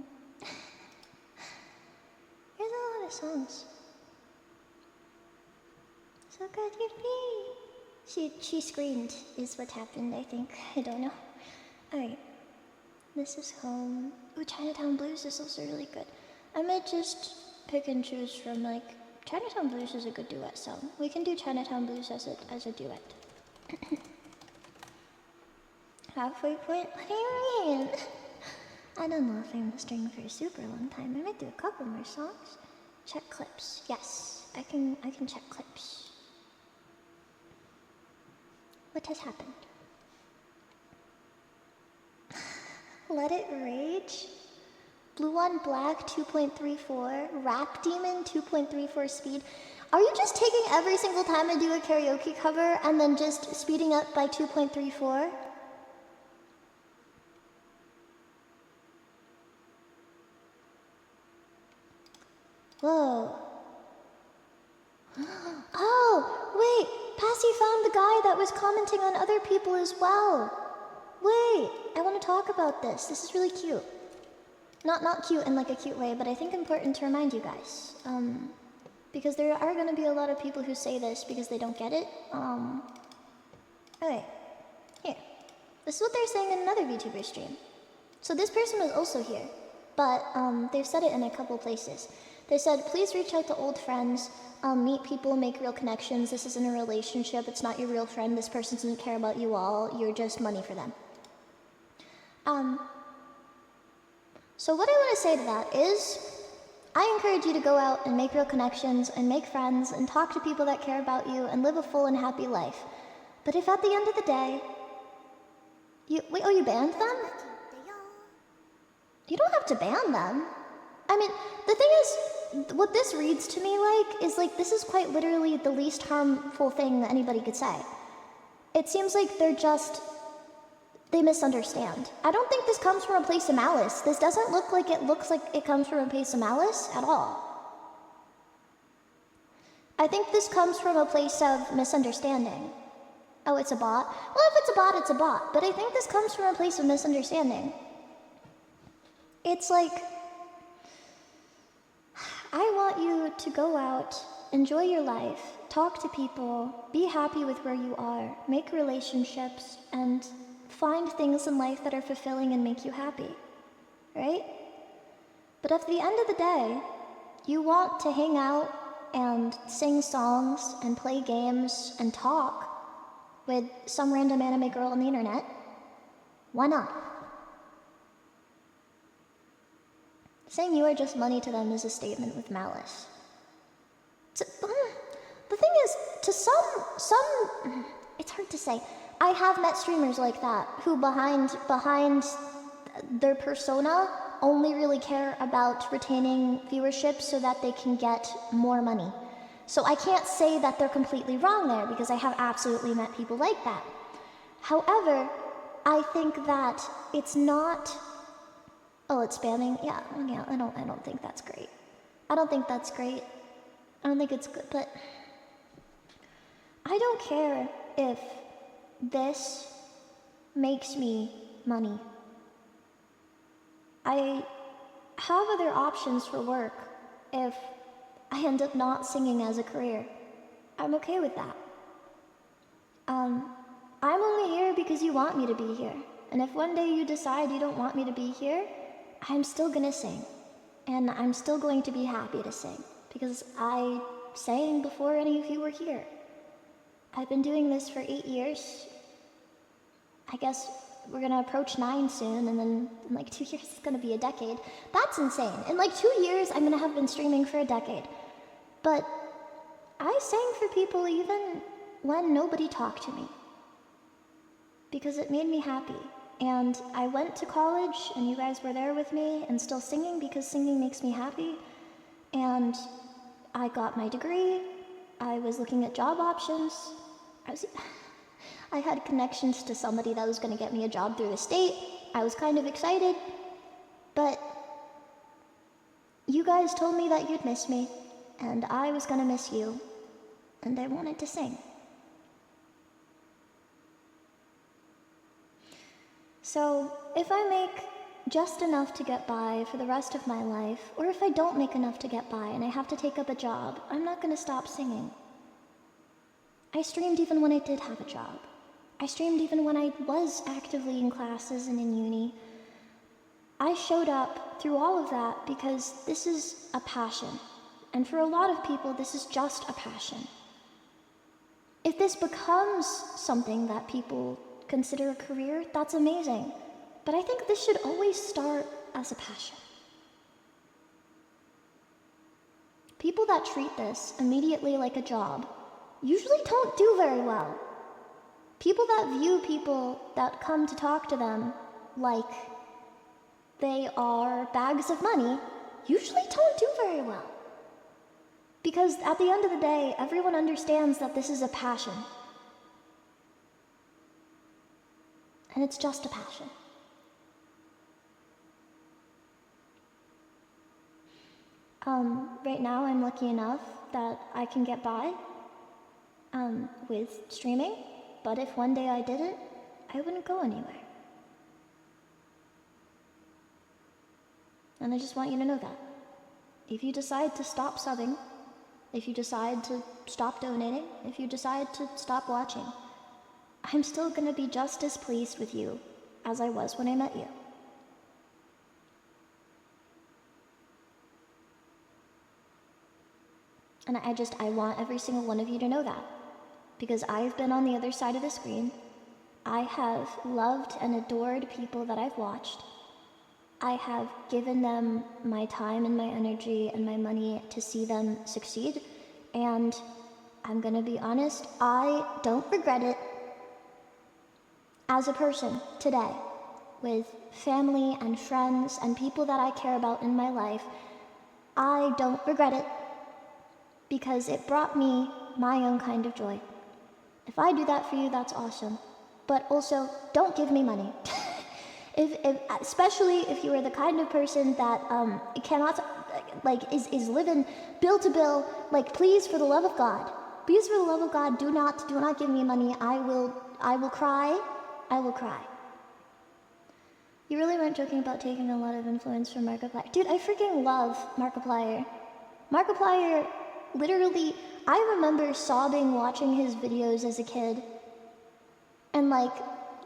There's a lot of songs. So could you be? She screamed is what happened, I think. I don't know. Alright. This is home. Ooh, Chinatown Blues is also really good. I might just pick and choose from like Chinatown Blues is a good duet song. We can do Chinatown Blues as a duet. Halfway point? What do you mean? I don't know if I'm streaming for a super long time. I might do a couple more songs. Check clips. Yes, I can check clips. What has happened? Let It Rage? Blue on Black 2.34, Rap Demon 2.34 speed. Are you just taking every single time I do a karaoke cover and then just speeding up by 2.34? Whoa. Oh, wait, Passy found the guy that was commenting on other people as well. Wait, I want to talk about this. This is really cute. Not cute in like a cute way, but I think important to remind you guys. Because there are going to be a lot of people who say this because they don't get it. Okay, here. This is what they're saying in another VTuber stream. So this person was also here, but they've said it in a couple places. They said, please reach out to old friends, meet people, make real connections. This isn't a relationship. It's not your real friend. This person doesn't care about you all. You're just money for them. So what I want to say to that is, I encourage you to go out and make real connections and make friends and talk to people that care about you and live a full and happy life. But if at the end of the day, you banned them? You don't have to ban them. I mean, the thing is, what this reads to me like is like this is quite literally the least harmful thing that anybody could say. It seems like they misunderstand. I don't think this comes from a place of malice. This doesn't look like it comes from a place of malice at all. I think this comes from a place of misunderstanding. Oh, it's a bot? Well, if it's a bot, it's a bot. But I think this comes from a place of misunderstanding. It's like, I want you to go out, enjoy your life, talk to people, be happy with where you are, make relationships, and find things in life that are fulfilling and make you happy, right? But at the end of the day, you want to hang out and sing songs and play games and talk with some random anime girl on the internet. Why not? Saying you are just money to them is a statement with malice. The thing is, to some, it's hard to say. I have met streamers like that who behind their persona only really care about retaining viewership so that they can get more money. So I can't say that they're completely wrong there because I have absolutely met people like that. However, I think that it's not. Oh, it's spamming? Yeah, I don't think that's great. I don't think that's great. I don't think it's good, but I don't care if this makes me money. I have other options for work if I end up not singing as a career. I'm okay with that. I'm only here because you want me to be here. And if one day you decide you don't want me to be here, I'm still gonna sing. And I'm still going to be happy to sing. Because I sang before any of you were here. I've been doing this for 8 years. I guess we're gonna approach 9 soon, and then in like 2 years it's gonna be a decade. That's insane. In like 2 years I'm gonna have been streaming for a decade. But I sang for people even when nobody talked to me. Because it made me happy. And I went to college, and you guys were there with me, and still singing because singing makes me happy. And I got my degree. I was looking at job options. I had connections to somebody that was going to get me a job through the state. I was kind of excited. But you guys told me that you'd miss me, and I was going to miss you. And I wanted to sing. So, if I make just enough to get by for the rest of my life, or if I don't make enough to get by and I have to take up a job, I'm not gonna stop singing. I streamed even when I did have a job. I streamed even when I was actively in classes and in uni. I showed up through all of that because this is a passion. And for a lot of people, this is just a passion. If this becomes something that people consider a career, that's amazing. But I think this should always start as a passion. People that treat this immediately like a job usually don't do very well. People that view people that come to talk to them like they are bags of money usually don't do very well. Because at the end of the day, everyone understands that this is a passion. And it's just a passion. Right now I'm lucky enough that I can get by with streaming, but if one day I didn't, I wouldn't go anywhere. And I just want you to know that. If you decide to stop subbing, if you decide to stop donating, if you decide to stop watching, I'm still gonna be just as pleased with you as I was when I met you. And I want every single one of you to know that. Because I've been on the other side of the screen. I have loved and adored people that I've watched. I have given them my time and my energy and my money to see them succeed. And I'm gonna be honest, I don't regret it. As a person today, with family and friends and people that I care about in my life, I don't regret it. Because it brought me my own kind of joy. If I do that for you, that's awesome. But also, don't give me money. Especially if you are the kind of person that cannot, is living bill to bill, please, for the love of God. Please, for the love of God, do not give me money. I will cry. I will cry. You really weren't joking about taking a lot of influence from Markiplier. Dude, I freaking love Markiplier. Markiplier, literally, I remember sobbing watching his videos as a kid. And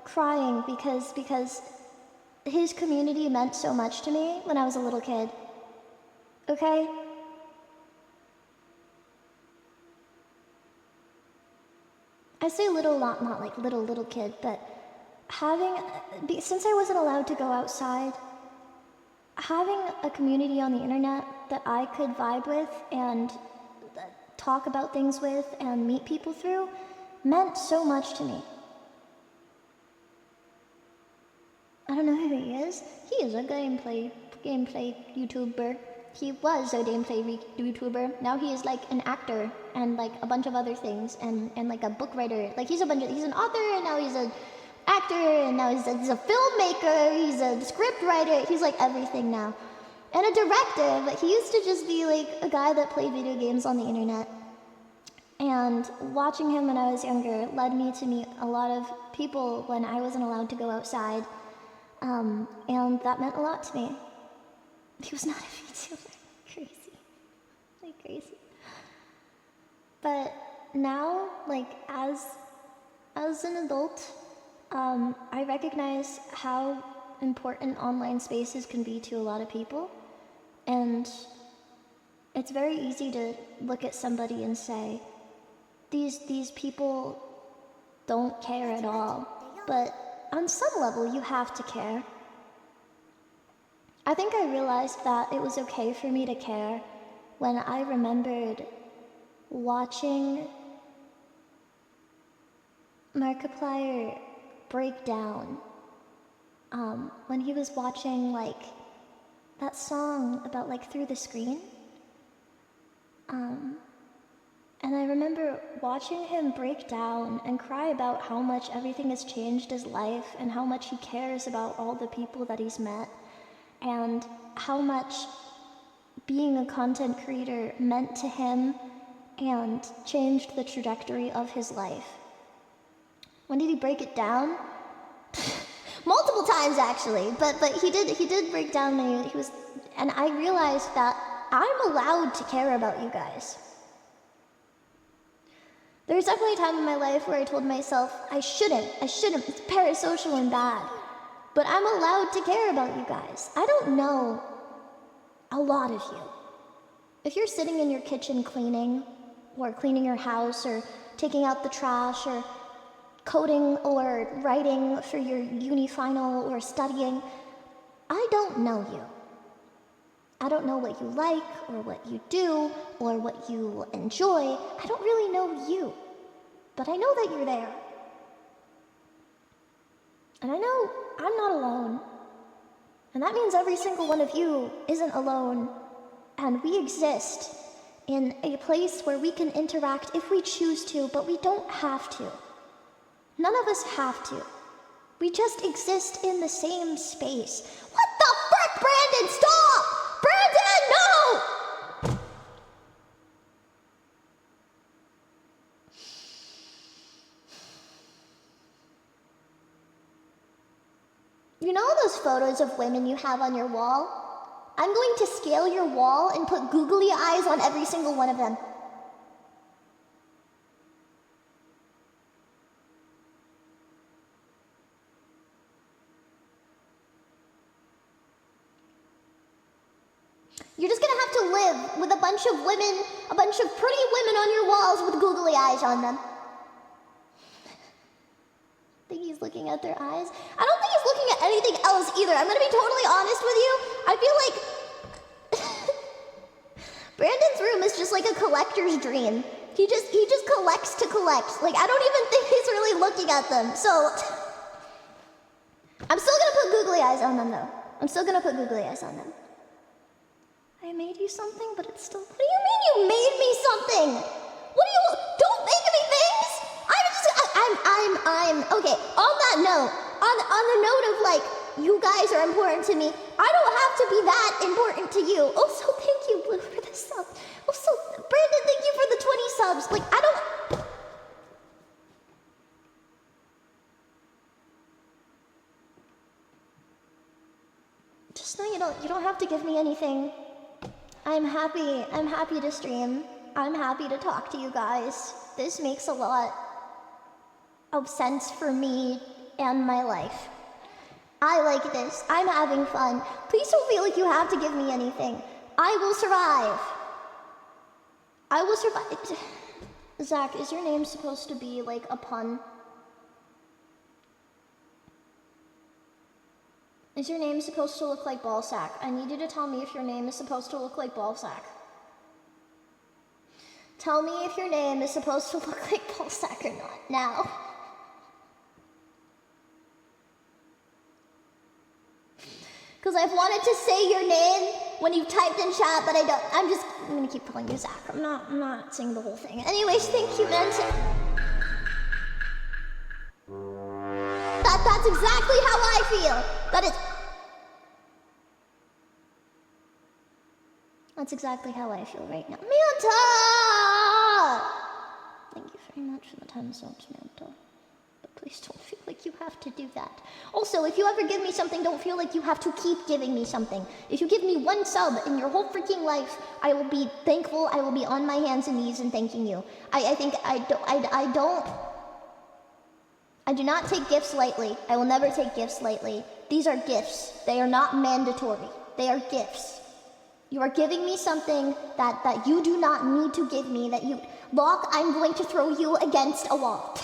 crying because his community meant so much to me when I was a little kid. Okay? I say little, not like little kid, but since I wasn't allowed to go outside, having a community on the internet that I could vibe with and talk about things with and meet people through meant so much to me. I don't know who he is. He is a gameplay YouTuber. He was a gameplay YouTuber. Now he is an actor and a bunch of other things and a book writer. He's an author and now he's an actor and now he's a filmmaker. He's a script writer. He's everything now. And a director, but he used to just be a guy that played video games on the internet. And watching him when I was younger led me to meet a lot of people when I wasn't allowed to go outside. And that meant a lot to me. He was not a VTuber. Crazy. But now, as an adult, I recognize how important online spaces can be to a lot of people. And it's very easy to look at somebody and say, these people don't care at all. But on some level, you have to care. I think I realized that it was okay for me to care when I remembered watching Markiplier break down. When he was watching, that song about, Through the Screen. And I remember watching him break down and cry about how much everything has changed his life and how much he cares about all the people that he's met and how much being a content creator meant to him and changed the trajectory of his life. When did he break it down? Multiple multiple times actually, but he did break down and I realized that I'm allowed to care about you guys. There's definitely a time in my life where I told myself I shouldn't, it's parasocial and bad. But I'm allowed to care about you guys. I don't know a lot of you. If you're sitting in your kitchen cleaning, or cleaning your house, or taking out the trash, or coding or writing for your uni final, or studying, I don't know you. I don't know what you like, or what you do, or what you enjoy. I don't really know you. But I know that you're there. And I know I'm not alone. And that means every single one of you isn't alone. And we exist in a place where we can interact if we choose to, but we don't have to. None of us have to. We just exist in the same space. What the frick, Brandon? Stop! Brandon, no! You know those photos of women you have on your wall? I'm going to scale your wall and put googly eyes on every single one of them. You're just gonna have to live with a bunch of women, a bunch of pretty women on your walls with googly eyes on them. I think he's looking at their eyes. I don't think he's looking at anything else either. I'm gonna be totally honest with you. I feel like Brandon's room is just like a collector's dream. He just collects to collect. Like, I don't even think he's really looking at them. So I'm still gonna put googly eyes on them though. I'm still gonna put googly eyes on them. I made you something, but it's still. What do you mean you made me something? What do you? Don't make me things. I'm okay. On that note, on the note of like, you guys are important to me. I don't have to be that important to you. Also, thank you, Blue, for the sub. Also, Brandon, thank you for the 20 subs. Like, I don't. Just know you don't have to give me anything. I'm happy to stream. I'm happy to talk to you guys. This makes a lot of sense for me and my life. I like this. I'm having fun. Please don't feel like you have to give me anything. I will survive. I will survive. Zach, is your name supposed to be like a pun? Is your name supposed to look like ballsack? I need you to tell me if your name is supposed to look like ballsack. Tell me if your name is supposed to look like ballsack or not, now. Because I've wanted to say your name when you typed in chat, but I don't. I'm gonna keep calling you Zach. I'm not saying the whole thing. Anyways, thank you, Vincent. That's exactly how I feel. That's exactly how I feel right now. Manta! Thank you very much for the 10 subs, Manta. But please don't feel like you have to do that. Also, if you ever give me something, don't feel like you have to keep giving me something. If you give me one sub in your whole freaking life, I will be thankful. I will be on my hands and knees and thanking you. I do not take gifts lightly. I will never take gifts lightly. These are gifts. They are not mandatory. They are gifts. You are giving me something that you do not need to give me, Locke, I'm going to throw you against a wall.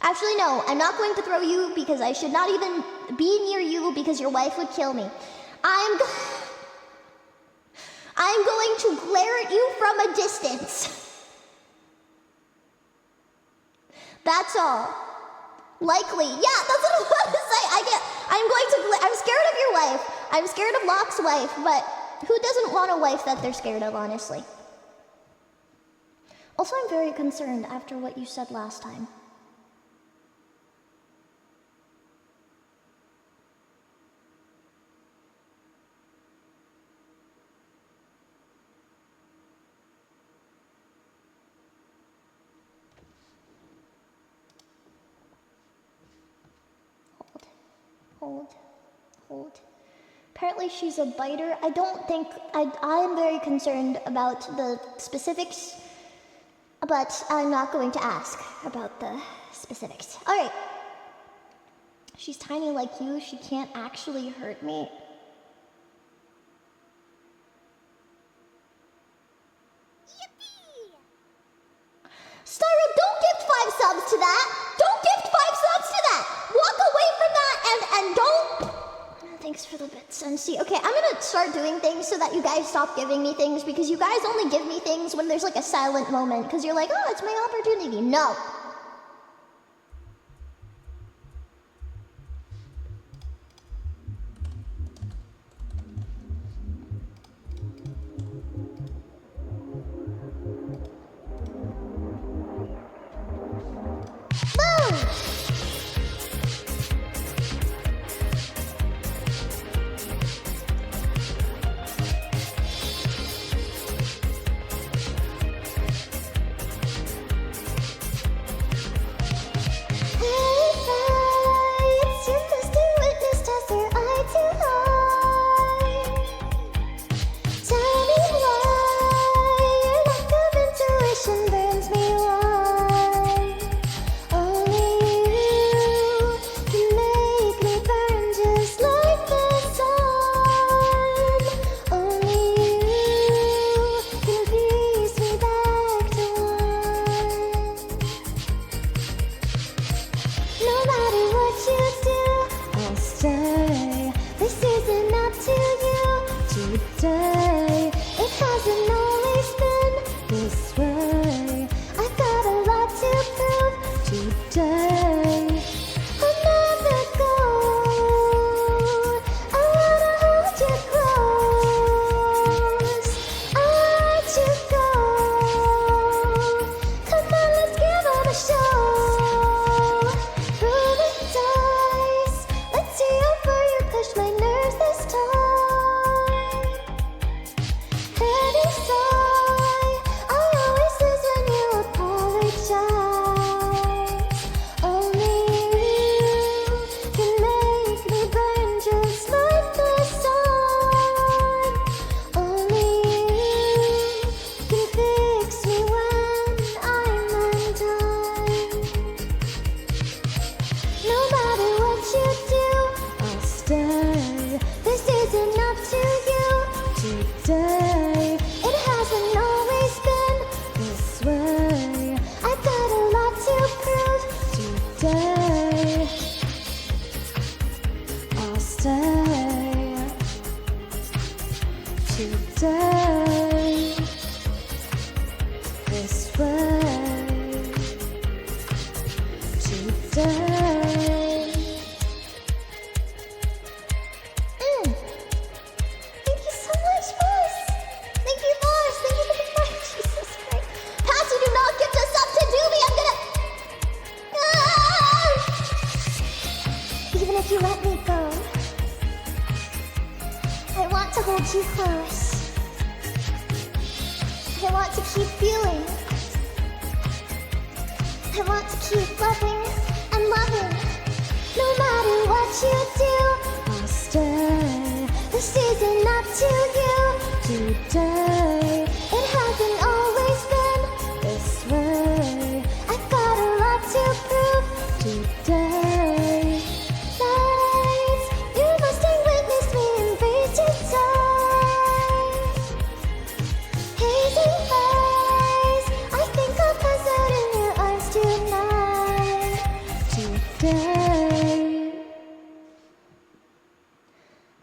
Actually, no, I'm not going to throw you because I should not even be near you because your wife would kill me. I'm going to glare at you from a distance. That's all. Likely. Yeah, that's what I want to say. I'm scared of your wife. I'm scared of Locke's wife, but who doesn't want a wife that they're scared of, honestly? Also, I'm very concerned after what you said last time. Hold. Apparently she's a biter. I don't think, I am very concerned about the specifics, but I'm not going to ask about the specifics. All right. She's tiny like you. She can't actually hurt me. Styra, don't gift 5 subs to that. Don't gift 5 subs to that. Walk away from that and don't. Thanks for the bits, NC. Okay, I'm gonna start doing things so that you guys stop giving me things, because you guys only give me things when there's like a silent moment, because you're like, oh, it's my opportunity. No. Boom!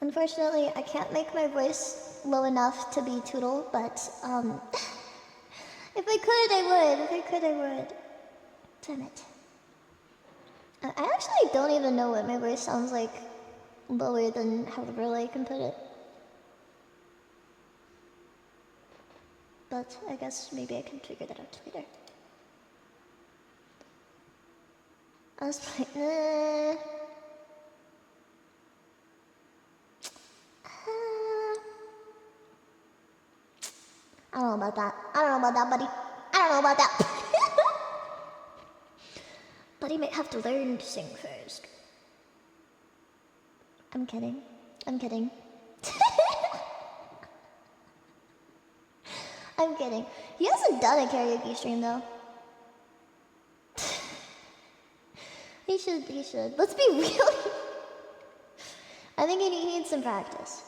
Unfortunately, I can't make my voice low enough to be Tootle, but if I could, I would. If I could, I would. Damn it. I actually don't even know what my voice sounds like lower than however I can put it. But I guess maybe I can figure that out later. I was like, I don't know about that. I don't know about that, buddy. I don't know about that. Buddy might have to learn to sing first. I'm kidding. I'm kidding. I'm kidding. He hasn't done a karaoke stream though. He should. Let's be real. I think he needs some practice.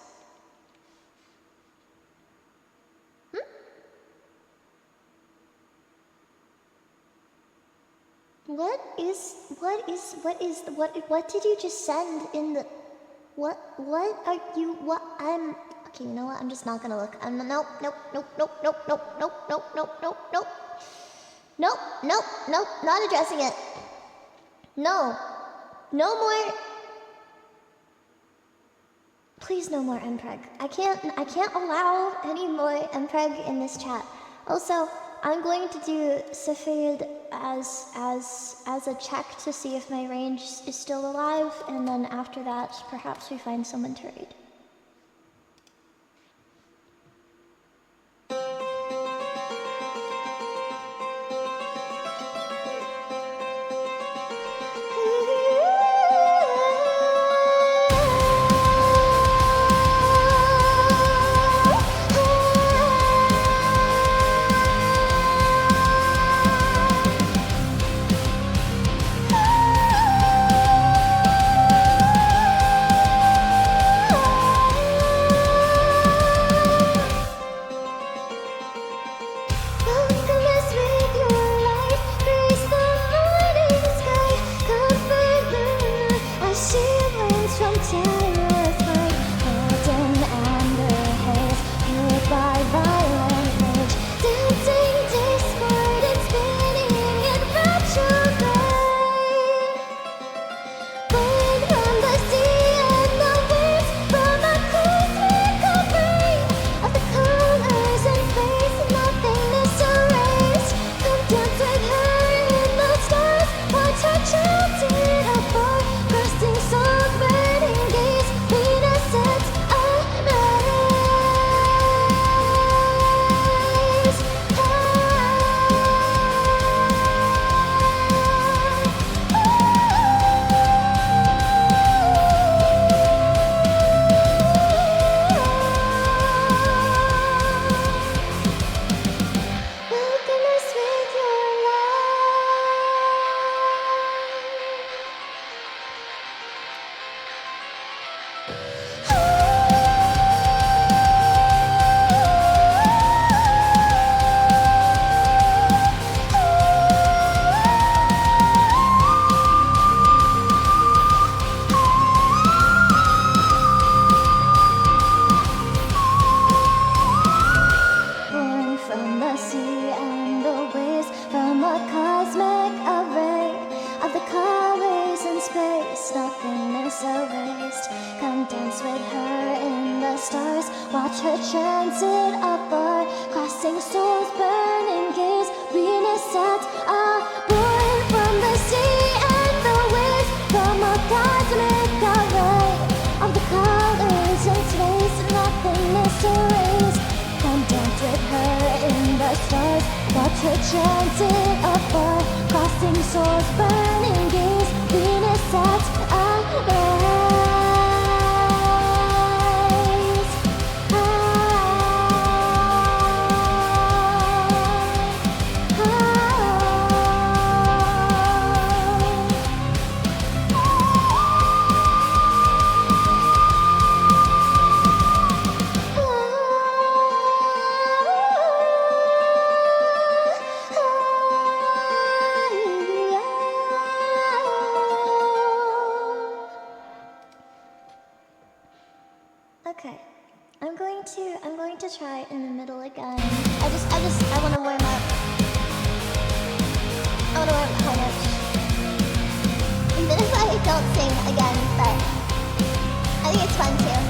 What did you just send in the, what are you, okay, you know what, I'm just not gonna look, nope, not addressing it, no more, please no more mpreg, I can't allow any more mpreg in this chat. Also, I'm going to do Safed as a check to see if my range is still alive, and then after that, perhaps we find someone to raid. Okay, I'm going to try it in the middle again. I want to warm up. I want to warm up kind of. Even if I don't sing again, but I think it's fun too.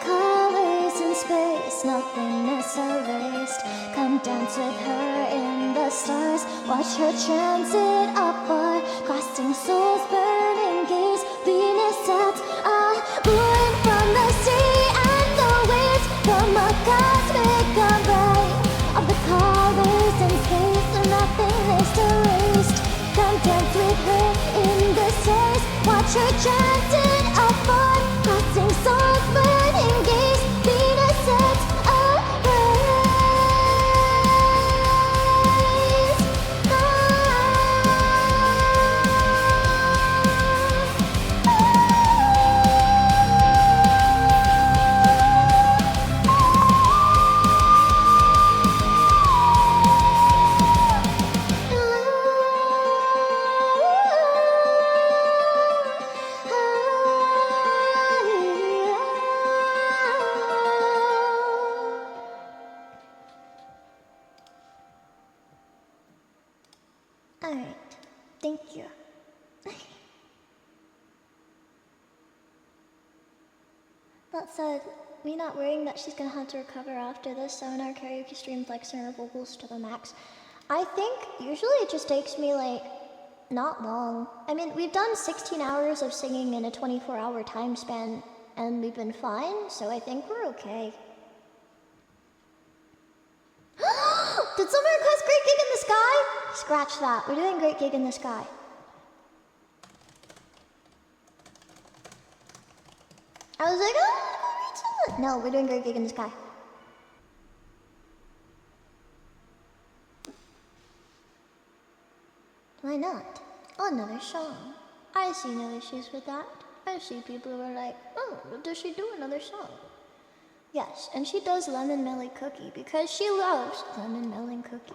colors in space, nothing is erased. Come dance with her in the stars, watch her transit upward, crossing souls, burning gaze. Venus sets born from the sea and the waves, from a cosmic array of the colors in space, and nothing is erased. Come dance with her in the stars, watch her transit upward, crossing souls, burning gaze. Venus sets Alright, thank you. That said, me not worrying that she's gonna have to recover after this, so in our karaoke stream flexing her vocals to the max. I think usually it just takes me like not long. I mean, we've done 16 hours of singing in a 24-hour time span, and we've been fine, so I think we're okay. Did someone request Great Gig in the Sky? Scratch that. We're doing Great Gig in the Sky. I was like, oh, no, we're doing Great Gig in the Sky. Why not? Another song. I see no issues with that. I see people who are like, oh, does she do another song? Yes, and she does Lemon Melon Cookie because she loves Lemon Melon Cookie.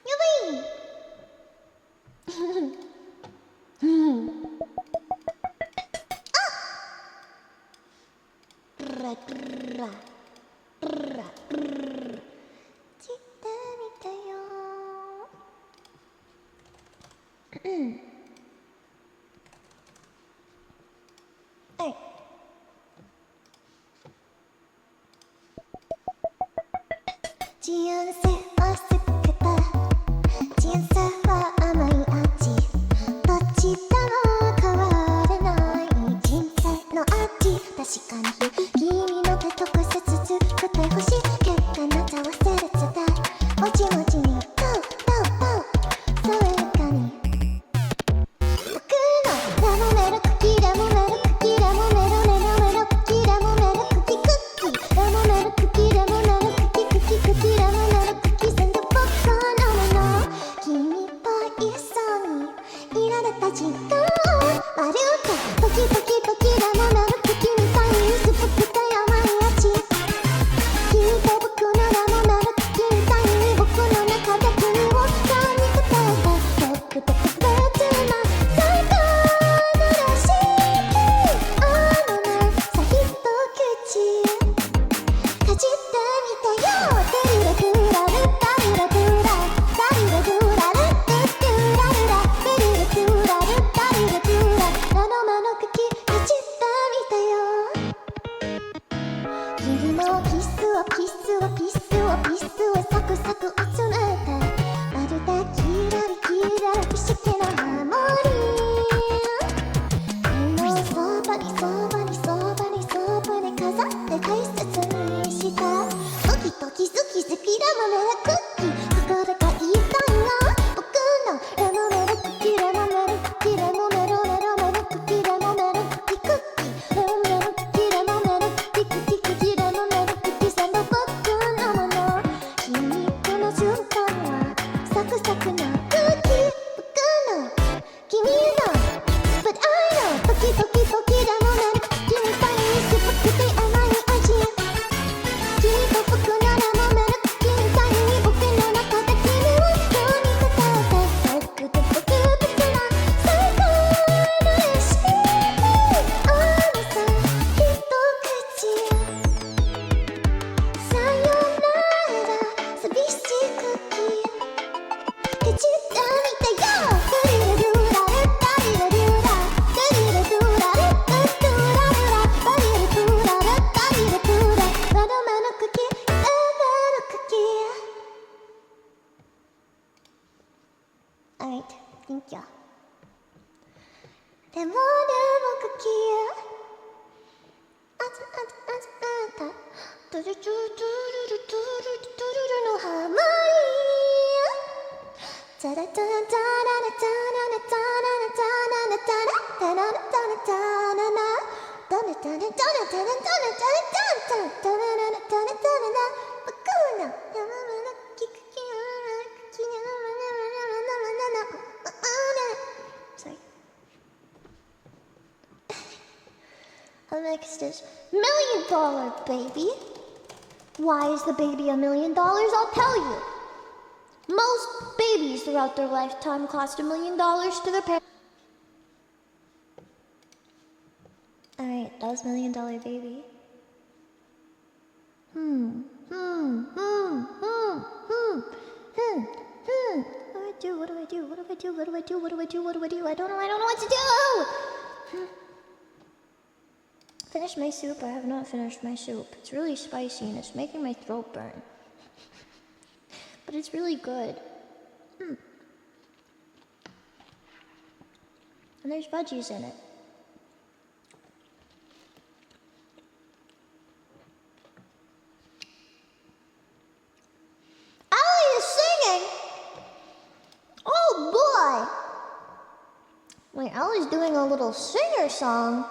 Yippee! Hey. 지연새 어스크다 지연새와甘い味どっちとも変われない人生の味確かに君の手と癖続くてほしい結果なたはセレツだもちもちにポウポウポウ爽やかに僕のラモメロクッキーラモメロクッキーラモメロネロメロクッキーラモメロクッキークッキーラモメロクッキーラモメロクッキークッキークッキーラモメロクッキーセンドポップコーンのもの君と一緒にいられた時間割り打ってドキドキドキラモメロクッキーみたいに薄くて甘い味君と僕のラモメロクッキーみたいに僕の中で君を噛み砕いて僕と特別な最高のレシピあのねさひと口かじってみてよテリレクラルタリレクラタリレクラルテテュラルラテリレクラルタリレクララノマの茎か Alright, thank you. でも茎あつあつあつあたトゥルトゥルトゥルルトゥルルトゥルルのハモリタラタラタララタララタララタララタララタラタラタララタラタラタラタラタラタラタラタラタラタラタラタラタラタラタラ僕の山の木茎Sorry. Next is $1 million baby. Why is the baby $1 million? I'll tell you. Most babies throughout their lifetime cost $1 million to their parents. Alright, that was $1 million baby. What do I do? I don't know what to do! Finish my soup? I have not finished my soup. It's really spicy and it's making my throat burn. But it's really good. And there's Bajis in it. Ali is singing! Oh boy! Wait, Ali's doing a little singer song.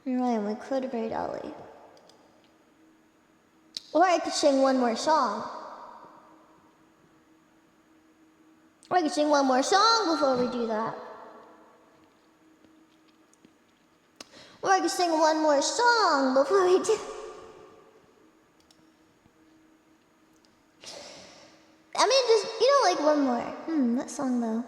You're right, we could raid Ali. Or I could sing one more song. Or I could sing one more song before we do that. Or I could sing one more song before we do. I mean, just, like one more. That song though.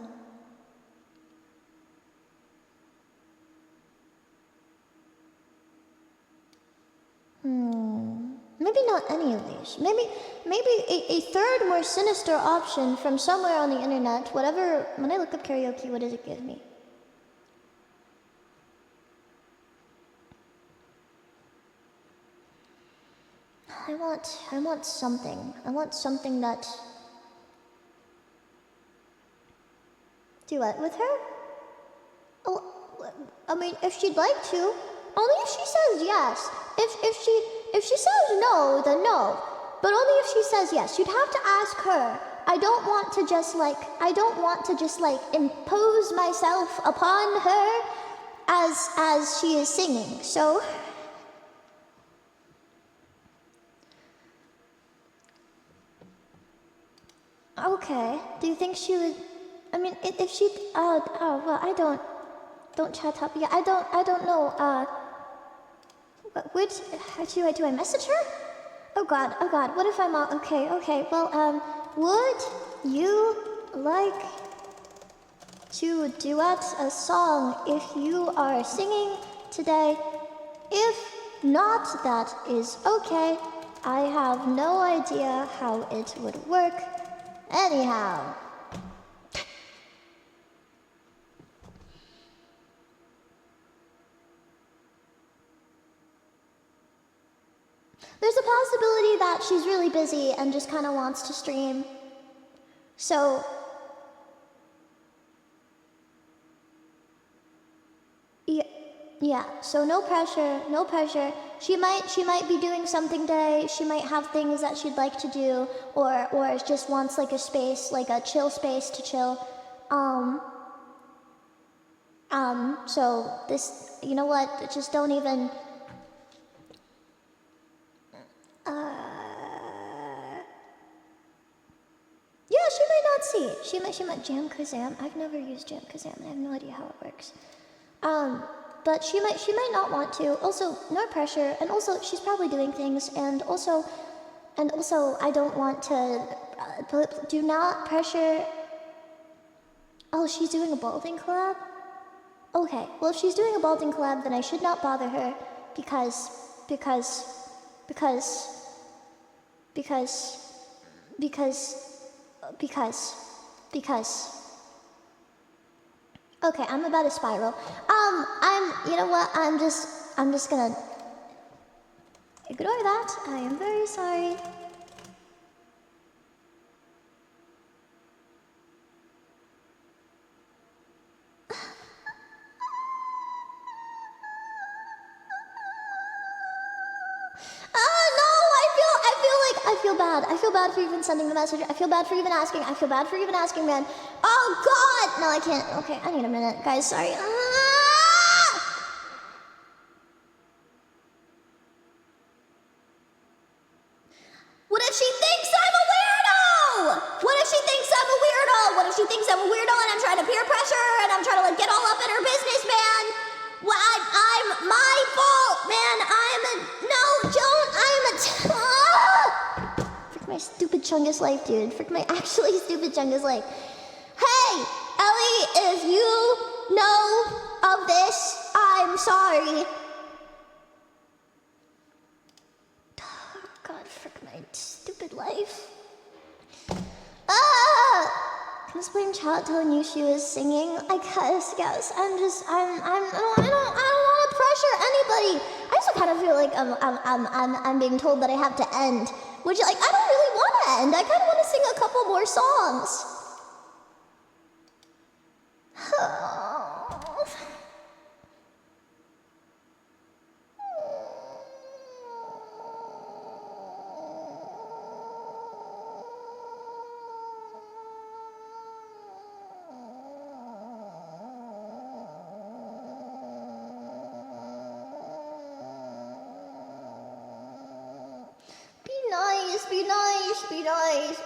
Maybe not any of these. Maybe a third more sinister option from somewhere on the internet. Whatever, when I look up karaoke, what does it give me? I want something. I want something that... Duet with her? Oh, I mean, if she'd like to. Only if she says yes. If she says no, then no. But only if she says yes. You'd have to ask her. I don't want to just impose myself upon her as she is singing. So okay. Do you think she would? I mean, if she, well, I don't chat up. Yeah, I don't know. Do I message her? Oh God. What if I'm all, okay. Well, would you like to duet a song if you are singing today? If not, that is okay. I have no idea how it would work. Anyhow. There's a possibility that she's really busy and just kind of wants to stream. So, yeah, so no pressure. She might be doing something today. She might have things that she'd like to do, or just wants like a space, like a chill space to chill. So this, you know what, just don't even, yeah, she might not see it. She might Jam Kazam. I've never used Jam Kazam. I have no idea how it works. But she might not want to. Also, no pressure. And also, she's probably doing things. And also, I don't want to. Do not pressure. Oh, she's doing a balding collab. Okay. Well, if she's doing a balding collab, then I should not bother her because. Okay, I'm about to spiral. You know what? I'm just gonna ignore that. I am very sorry. I feel bad. I feel bad for even sending the message. I feel bad for even asking. I feel bad for even asking, man. Oh God! No, I can't. Okay, I need a minute, guys. Sorry. What if she thinks I'm a weirdo? What if she thinks I'm a weirdo? What if she thinks I'm a weirdo and I'm trying to peer pressure her and I'm trying to like get all up in her business, man? Well, I'm my fault, man. Frick my stupid chungus life, dude. Frick my actually stupid chungus life. Hey, Ellie, if you know of this, I'm sorry. God, frick my stupid life. I was playing chat telling you she was singing. I guess. I don't want to pressure anybody. I also kind of feel like I'm being told that I have to end, which like I don't really want to end. I kind of want to sing a couple more songs.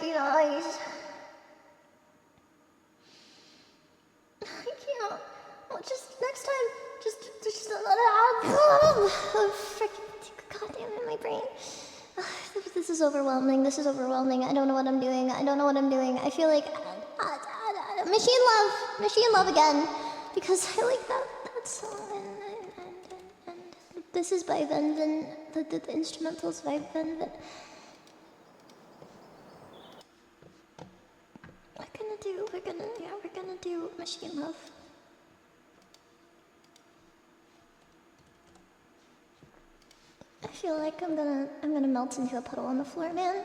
Be nice. I can't. Well, just next time, just let it out. Oh, freaking, God damn it, my brain. This is overwhelming. I don't know what I'm doing. I feel like machine love again, because I like that song. And this is by Venvin. The instrumentals by Venvin. We're gonna do Machine Love. I feel like I'm gonna melt into a puddle on the floor, man.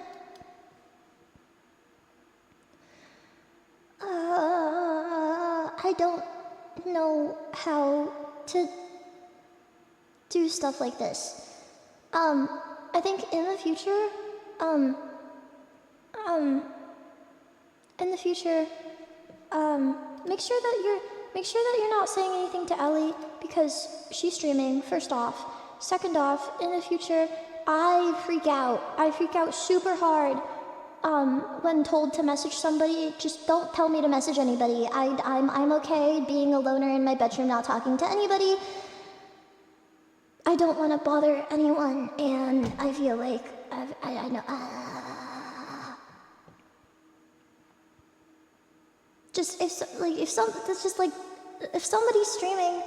I don't know how to do stuff like this. I think in the future, make sure that you're not saying anything to Ellie because she's streaming, first off. Second off, in the future, I freak out super hard when told to message somebody. Just don't tell me to message anybody. I'm okay being a loner in my bedroom, not talking to anybody. I don't want to bother anyone, and I feel like I know. Just if somebody's streaming,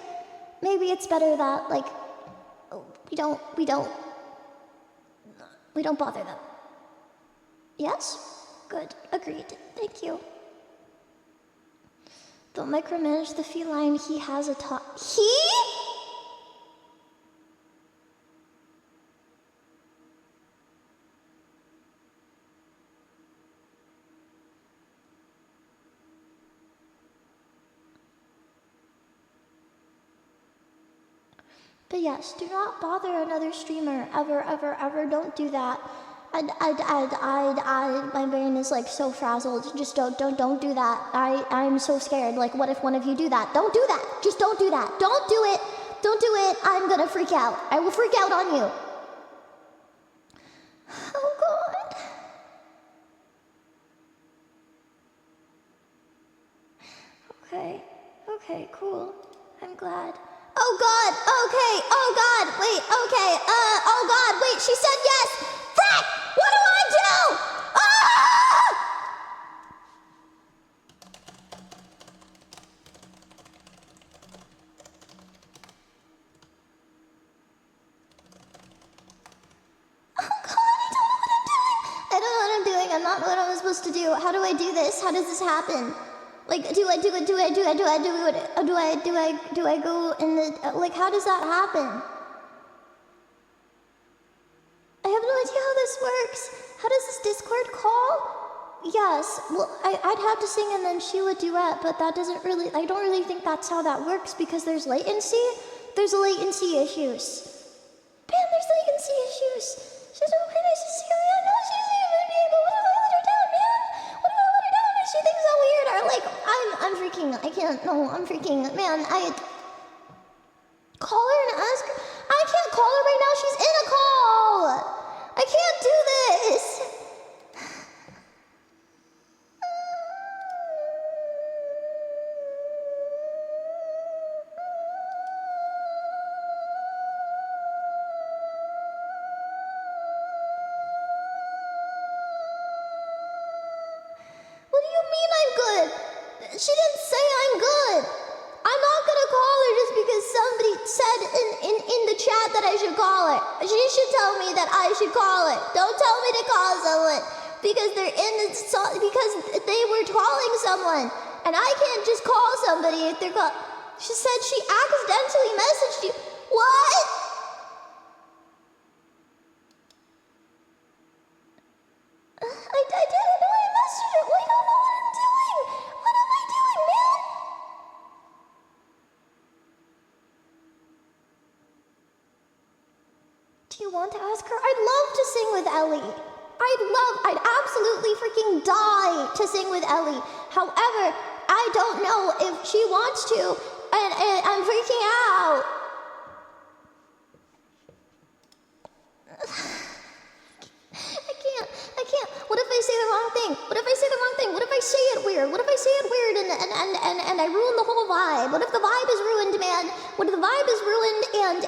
maybe it's better that like we don't bother them. Yes? Good. Agreed. Thank you. Don't micromanage the feline. He has a He? But yes, do not bother another streamer, ever, don't do that. My brain is like so frazzled. Just don't do that. I'm so scared. Like, what if one of you do that? Don't do that. Just don't do that. Don't do it. Don't do it. I'm gonna freak out. I will freak out on you. Oh God. Okay, cool. I'm glad. Oh God, okay, oh God, wait, okay, oh God, wait, she said yes! Frick! What do I do? Ah! Oh God, I don't know what I'm doing. I'm not what I'm supposed to do. How do I do this? How does this happen? Like, do I go in the, like, how does that happen? I have no idea how this works. How does this Discord call? Yes, well, I'd have to sing and then she would duet, but that doesn't really, I don't really think that's how that works because there's latency. There's latency issues. Man, there's latency pregnancy issues. She has no pregnancy issues. I know she's even being, but what if I let her down, man? What if I let her down and she thinks I'm weird? Or like, I'm freaking, I can't, no, I'm freaking, man, call her and ask her. I can't call her right now, she's in a call. I can't do this. What do you mean I'm good? She didn't say I'm good. I'm not gonna call her just because somebody said in the chat that I should call her. She should tell me that I should call her. Don't tell me to call someone because they're in the because they were calling someone, and I can't just call somebody if they're call. She said she accidentally messaged you. What? I didn't know I messaged her. Well, I don't know what I'm doing. What am I doing, man? Do you want to ask her? I'd love to sing with Ellie. I'd absolutely freaking die to sing with Ellie. However, I don't know if she wants to, and I'm freaking out. I can't. What if I say the wrong thing? What if I say the wrong thing? What if I say it weird? What if I say it weird and I ruin the whole vibe? What if the vibe is ruined, man? What if the vibe is ruined and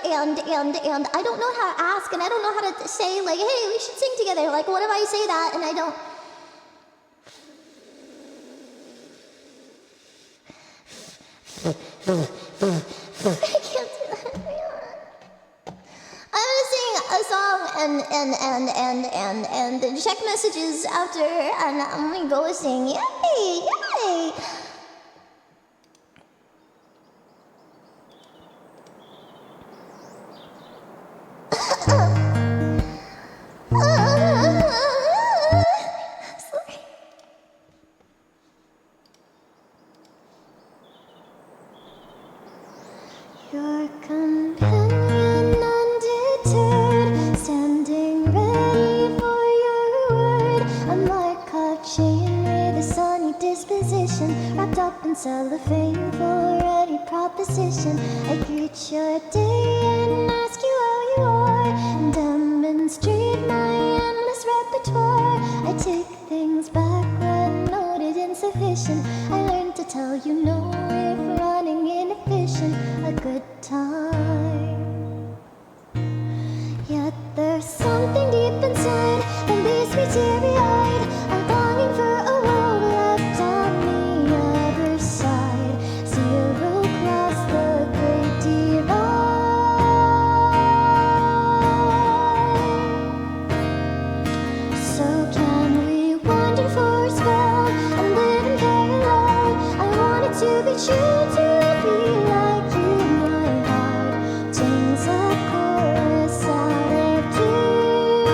I don't know how to ask and I don't know how to say like, hey, we should sing together. Like, what if I say that and I don't? I can't do that. I'm gonna sing a song and then check messages after, and I'm gonna go sing. Yay! Yay! Sorry. Your companion undeterred, standing ready for your word. A mark-up chain with a sunny disposition, wrapped up in cellophane for a ready proposition. I greet your day and ask you how you are, and demonstrate my endless repertoire. I take things back when noted insufficient. I learned to tell you no if running inefficient. A good time. Yet there's something deep inside that leaves me teary-eyed. I'm longing for a world left on the other side. Zero across the great divide. So can we wander for a spell and live in parallel? I want it to be true, to be like you, my heart sings a chorus out of tune.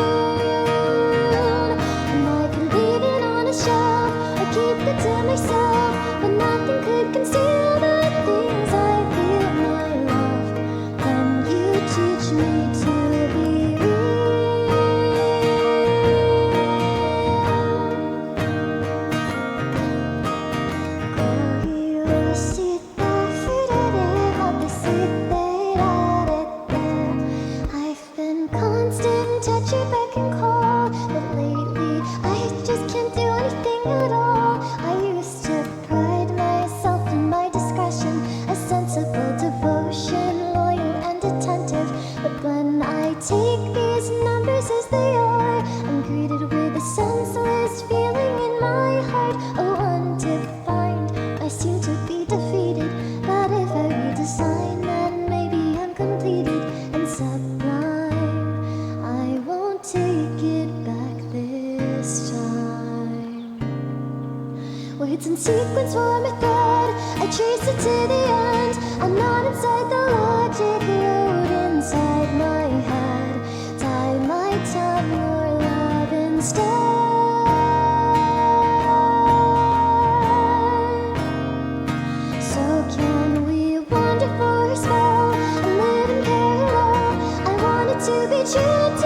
And I could leave it on a shelf or keep it to myself, but nothing could conceal the things I feel, my love. Can you teach me to be real? I've been constant, touch your beck and call, but lately I just can't do anything at all. I used to pride myself in my discretion, a sensible devotion, loyal and attentive. But when I take these numbers as they are, I'm greeted with a senseless feeling in my heart. Oh, undefined, I seem to be defeated. But if I redesign, then maybe I'm completed and sublime. I won't take it back this time. Words in sequence form a thread, I trace it to the end. I'm not inside the logic, wrote inside my head. Tie my tongue or love instead. So can we wander for a spell and live in parallel? I want it to be true.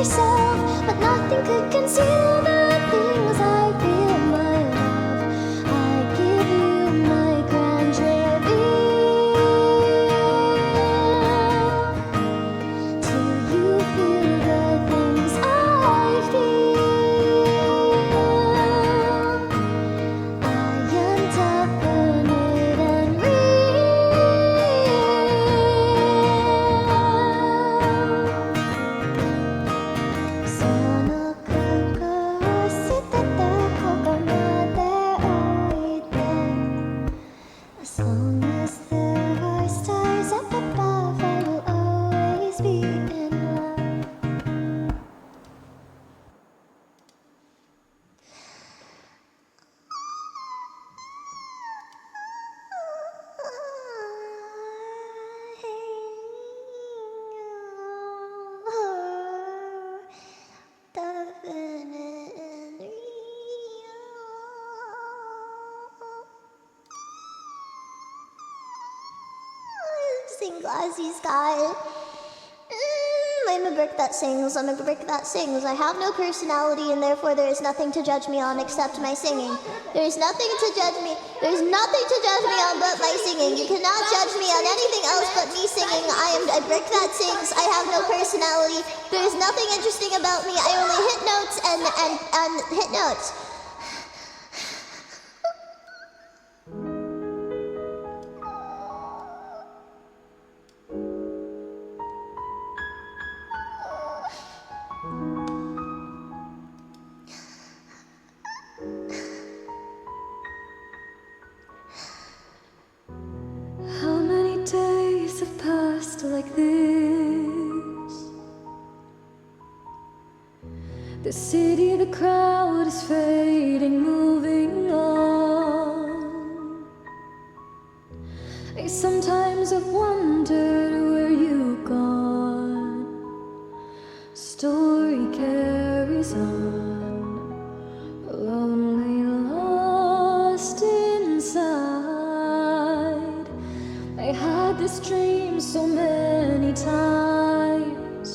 yourself, but nothing could conceal the things I feel, my love. I give you my grand reveal. Do you feel the things I feel? I am definite and as long as there are stars up above, I will always be in love. Sing Glassy Sky. I'm a brick that sings, I'm a brick that sings. I have no personality and therefore there is nothing to judge me on except my singing. There is nothing to judge me. There's nothing to judge me on but my singing. You cannot judge me on anything else but me singing. I am a brick that sings. I have no personality. There is nothing interesting about me. I only hit notes and hit notes. How many days have passed like this? The city, the crowd is fading, moving on. I sometimes have wondered where you've gone. Story carries on, lonely, lost inside. I had this dream so many times.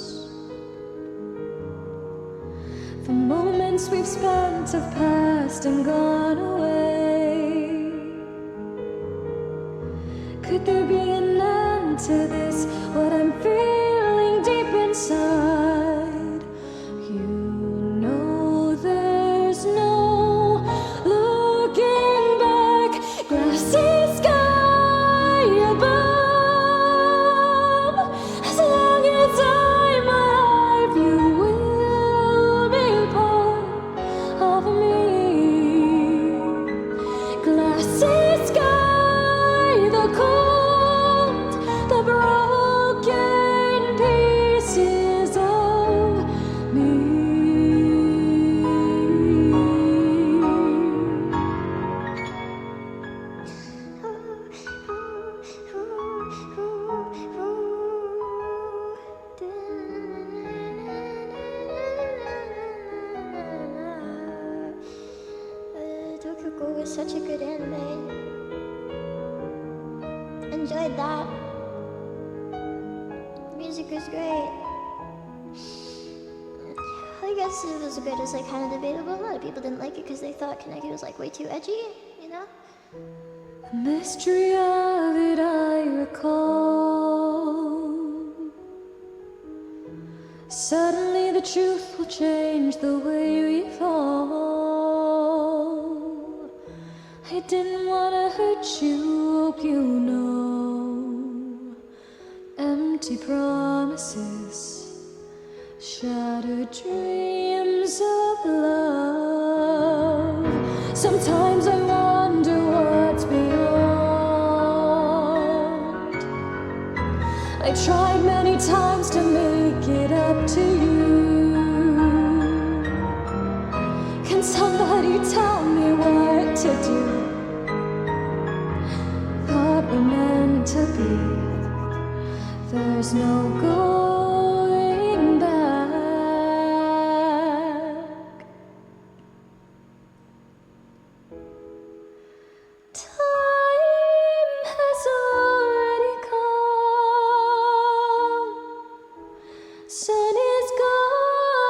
The moments we've spent have passed and gone away. Could there be an end to this? What I'm feeling deep inside. You know there's no looking back. Glassy sky above. As long as I'm alive, you will be part of me. Glassy sky, the cold, the broken pieces of me. Tokyo was such a good anime. Enjoyed that. Music was great. I guess it was good as like kind of debatable. A lot of people didn't like it because they thought Kaneki was like way too edgy, you know? The mystery of it I recall. Suddenly the truth will change the way we fall. I didn't want to hurt you, hope you know. Empty promises, shattered dreams of love. Sometimes I wonder what's beyond. I tried many times to make it up to you. Can somebody tell me what to do? Thought we meant to be. There's no going back. Time has already come. Sun is gone.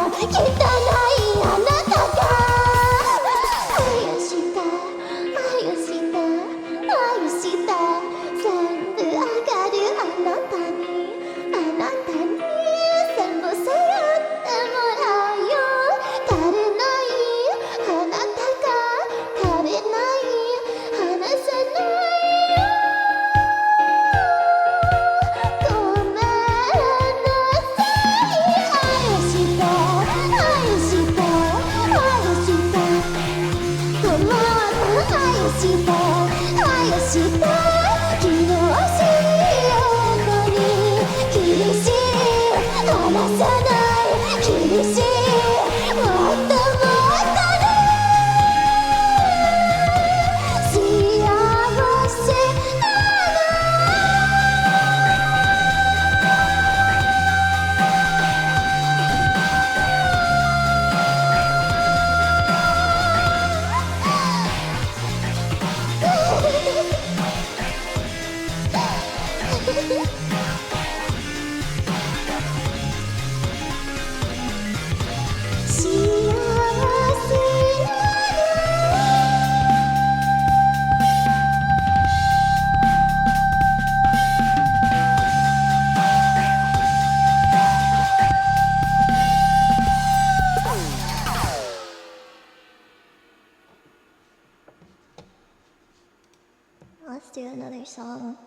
do another song.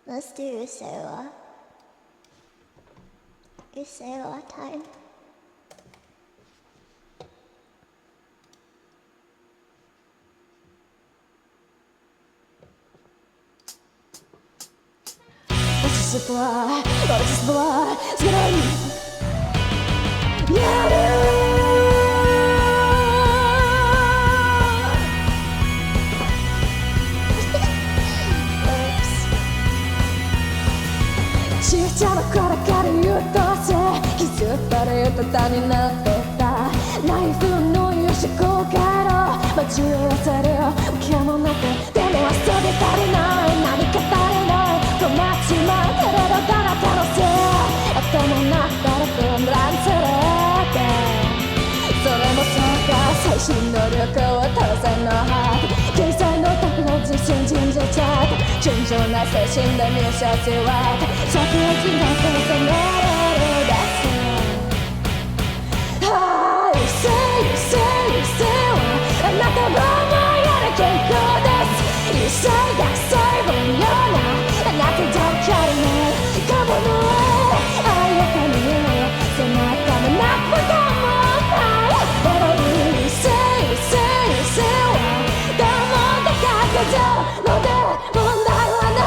Let's do Usewa. Usewa time.ちっちゃな頃から優等生気づいたら豊かになってたナイフのよしこから交わせる気もなくでも遊び足りない何か足りない止まっちまうけれどだらけのせい頭の中で混乱するってそれもそうか最新能力は当然のはず経済の卓の自信信じちゃった純情な精神で入社しは社会人が責められるですはあ、うせいうせいうせはあなたの思いやる健康です異性が細胞のようなあなたと距離のかものあやかにその頭なくかもので問題はない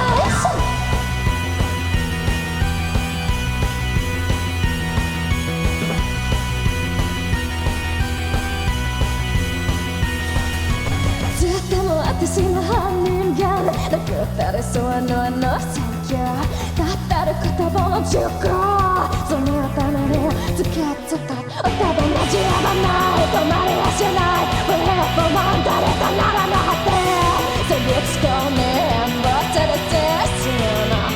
ずっとも私の犯人がなくったりそうの選挙だったる言葉の10個そのために付き合っちゃったおたばなじ合わない止まりはしないフレープも誰かならなって錆びつこめんぼってるテストの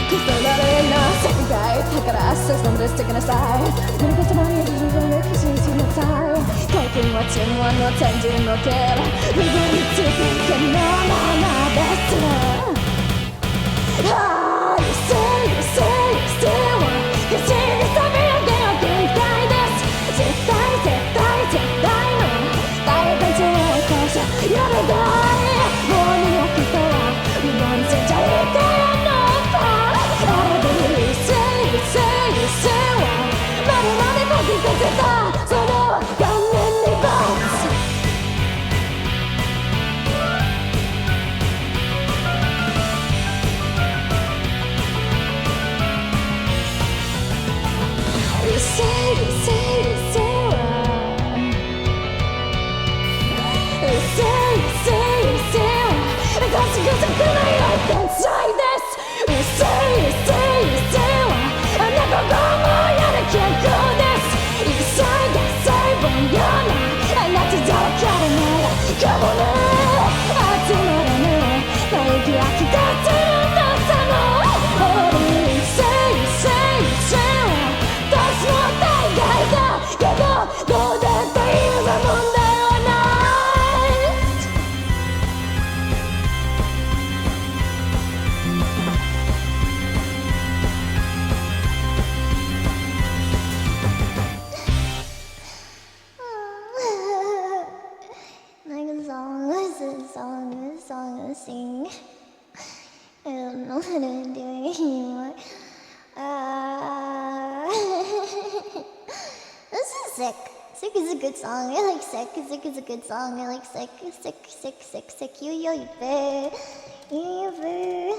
くそだれの世界だからシステムでしてきなさい何かつまり自分で口にしなさい最近は沈黙の天神の毛不分についていけのままですはあ、うせいうせいうせは口にさび上げは限界です絶対絶対絶対の大感情会社夜がその顔面にバツうせいうせいうせはうせいうせいうせは私が咲かない天才ですうせいうせいうせはあなたが思いやる健康です細胞のようなあなたと距離のかもね集まらない大気が気がつるんださのうせいうせいうせは私も大概だけどどうだっていう問題はないsong to sing. I don't know what I'm doing anymore. This is Sick. Sick is a good song. I like Sick. Sick is a good song. I like Sick. Sick, sick, sick, sick. You bear. You bear.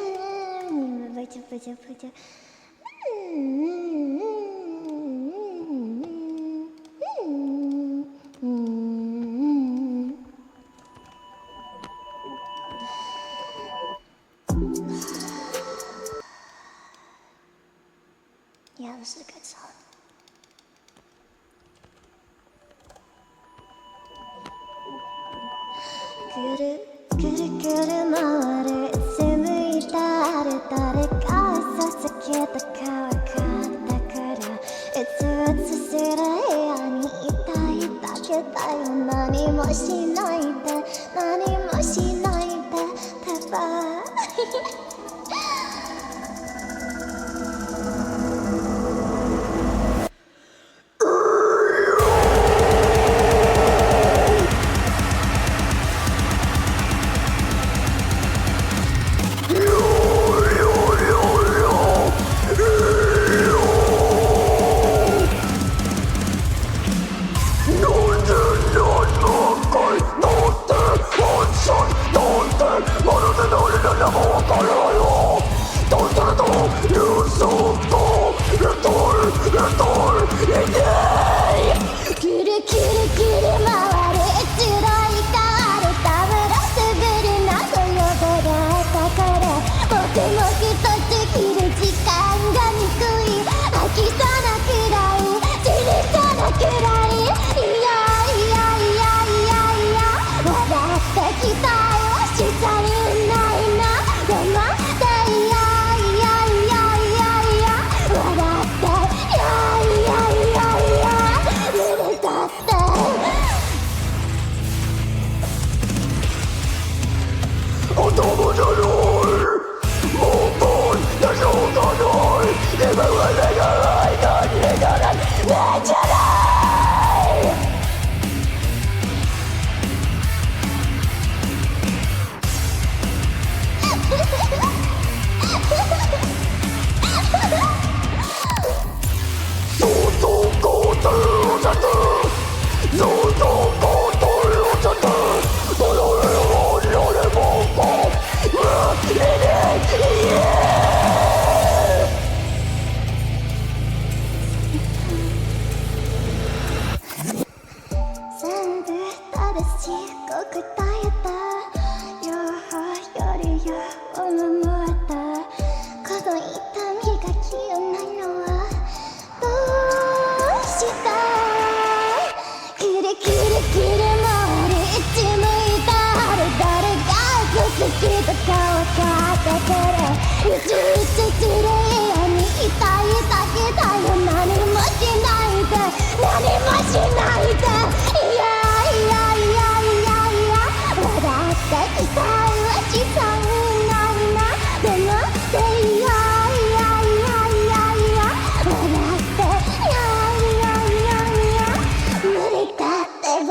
Yeah, this is a good song. Guru, guru, guru, maru, itsumu itaru, dareka sasaketa kawakata kara, itsu suru buya ni itai dakeda yo, nani mo shinai de, nani mo shinai de, teba. ちごく耐えた両方よりよを守ったこの痛みが消えないのはどうしたくるくるくる回り一向いた誰が嘘つきとかわかってくれうつうつつれやに痛いだけだよ何もしないで何もしないでいやいやいやいやいや笑ってきたは時間ないなでもでいやいやいやいやいや笑っていやいやいやいや無理だってば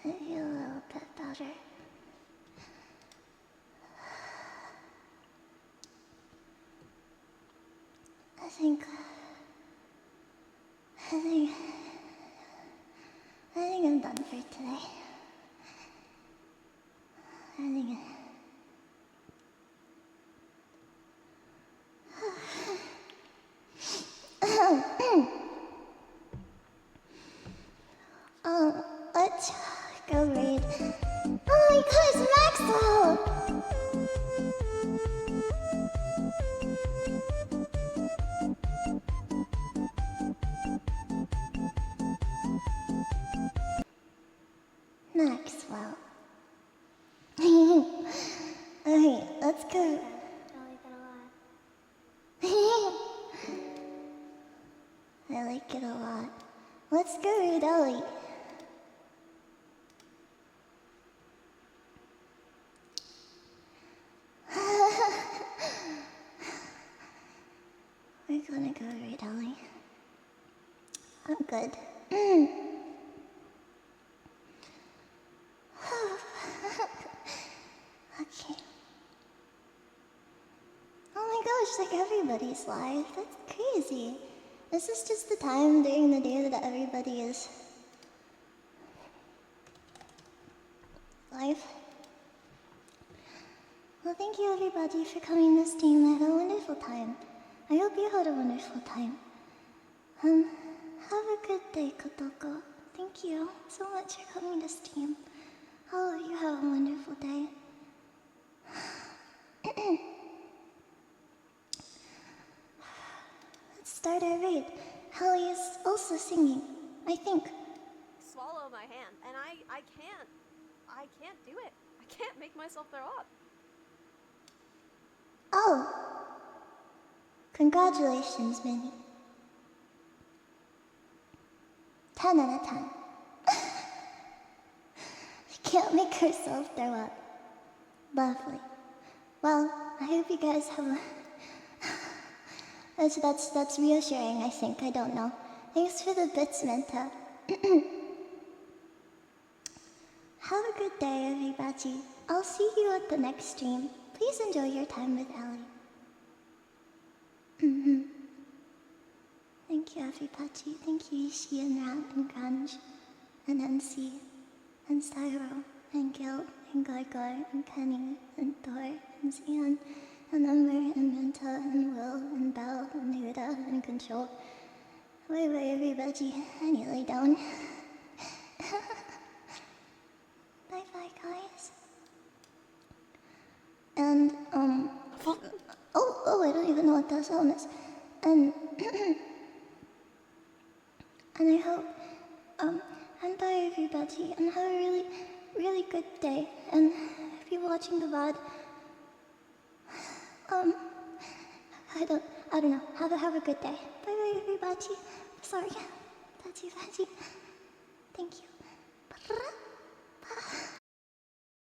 I feel a little bit better. I think I'm done for today. I think let's go read. Oh my gosh, Maxwell! Maxwell. Alright, let's go. I like it a lot. Let's go read Ellie. We're gonna go read Ellie. I'm good. Okay. Oh my gosh, like everybody's live. That's crazy. This is just the time during the day that everybody is live. Well, thank you everybody for coming to stream. I had a wonderful time. I hope you had a wonderful time. Have a good day, Kotoko. Thank you so much for coming to stream. All of you have a wonderful day. Let's start our raid. Hallie is also singing, I think. Swallow my hand, and I can't do it. I can't make myself throw up. Oh! Congratulations, Minnie. 10 out of 10. She can't make herself throw up. Lovely. Well, I hope you guys have a... That's reassuring, I think. I don't know. Thanks for the bits, Menta. Have a good day, everybody. I'll see you at the next stream. Please enjoy your time with Ellie. Thank you, everybody. Thank you, Ishi and Rat and Ganj and NC and Styro and Gil and Gargar and Kenny and Thor and Zion and Umber and Menta and Will and Belle and Huda and Control. Bye bye, everybody. I need to lay down. Bye bye, guys. And I don't even know what that sound is. And I hope and bye everybody, and have a really, really good day. And if you're watching the VOD, I don't know. Have a good day. Bye bye everybody. Sorry. That's you, Baji. Thank you.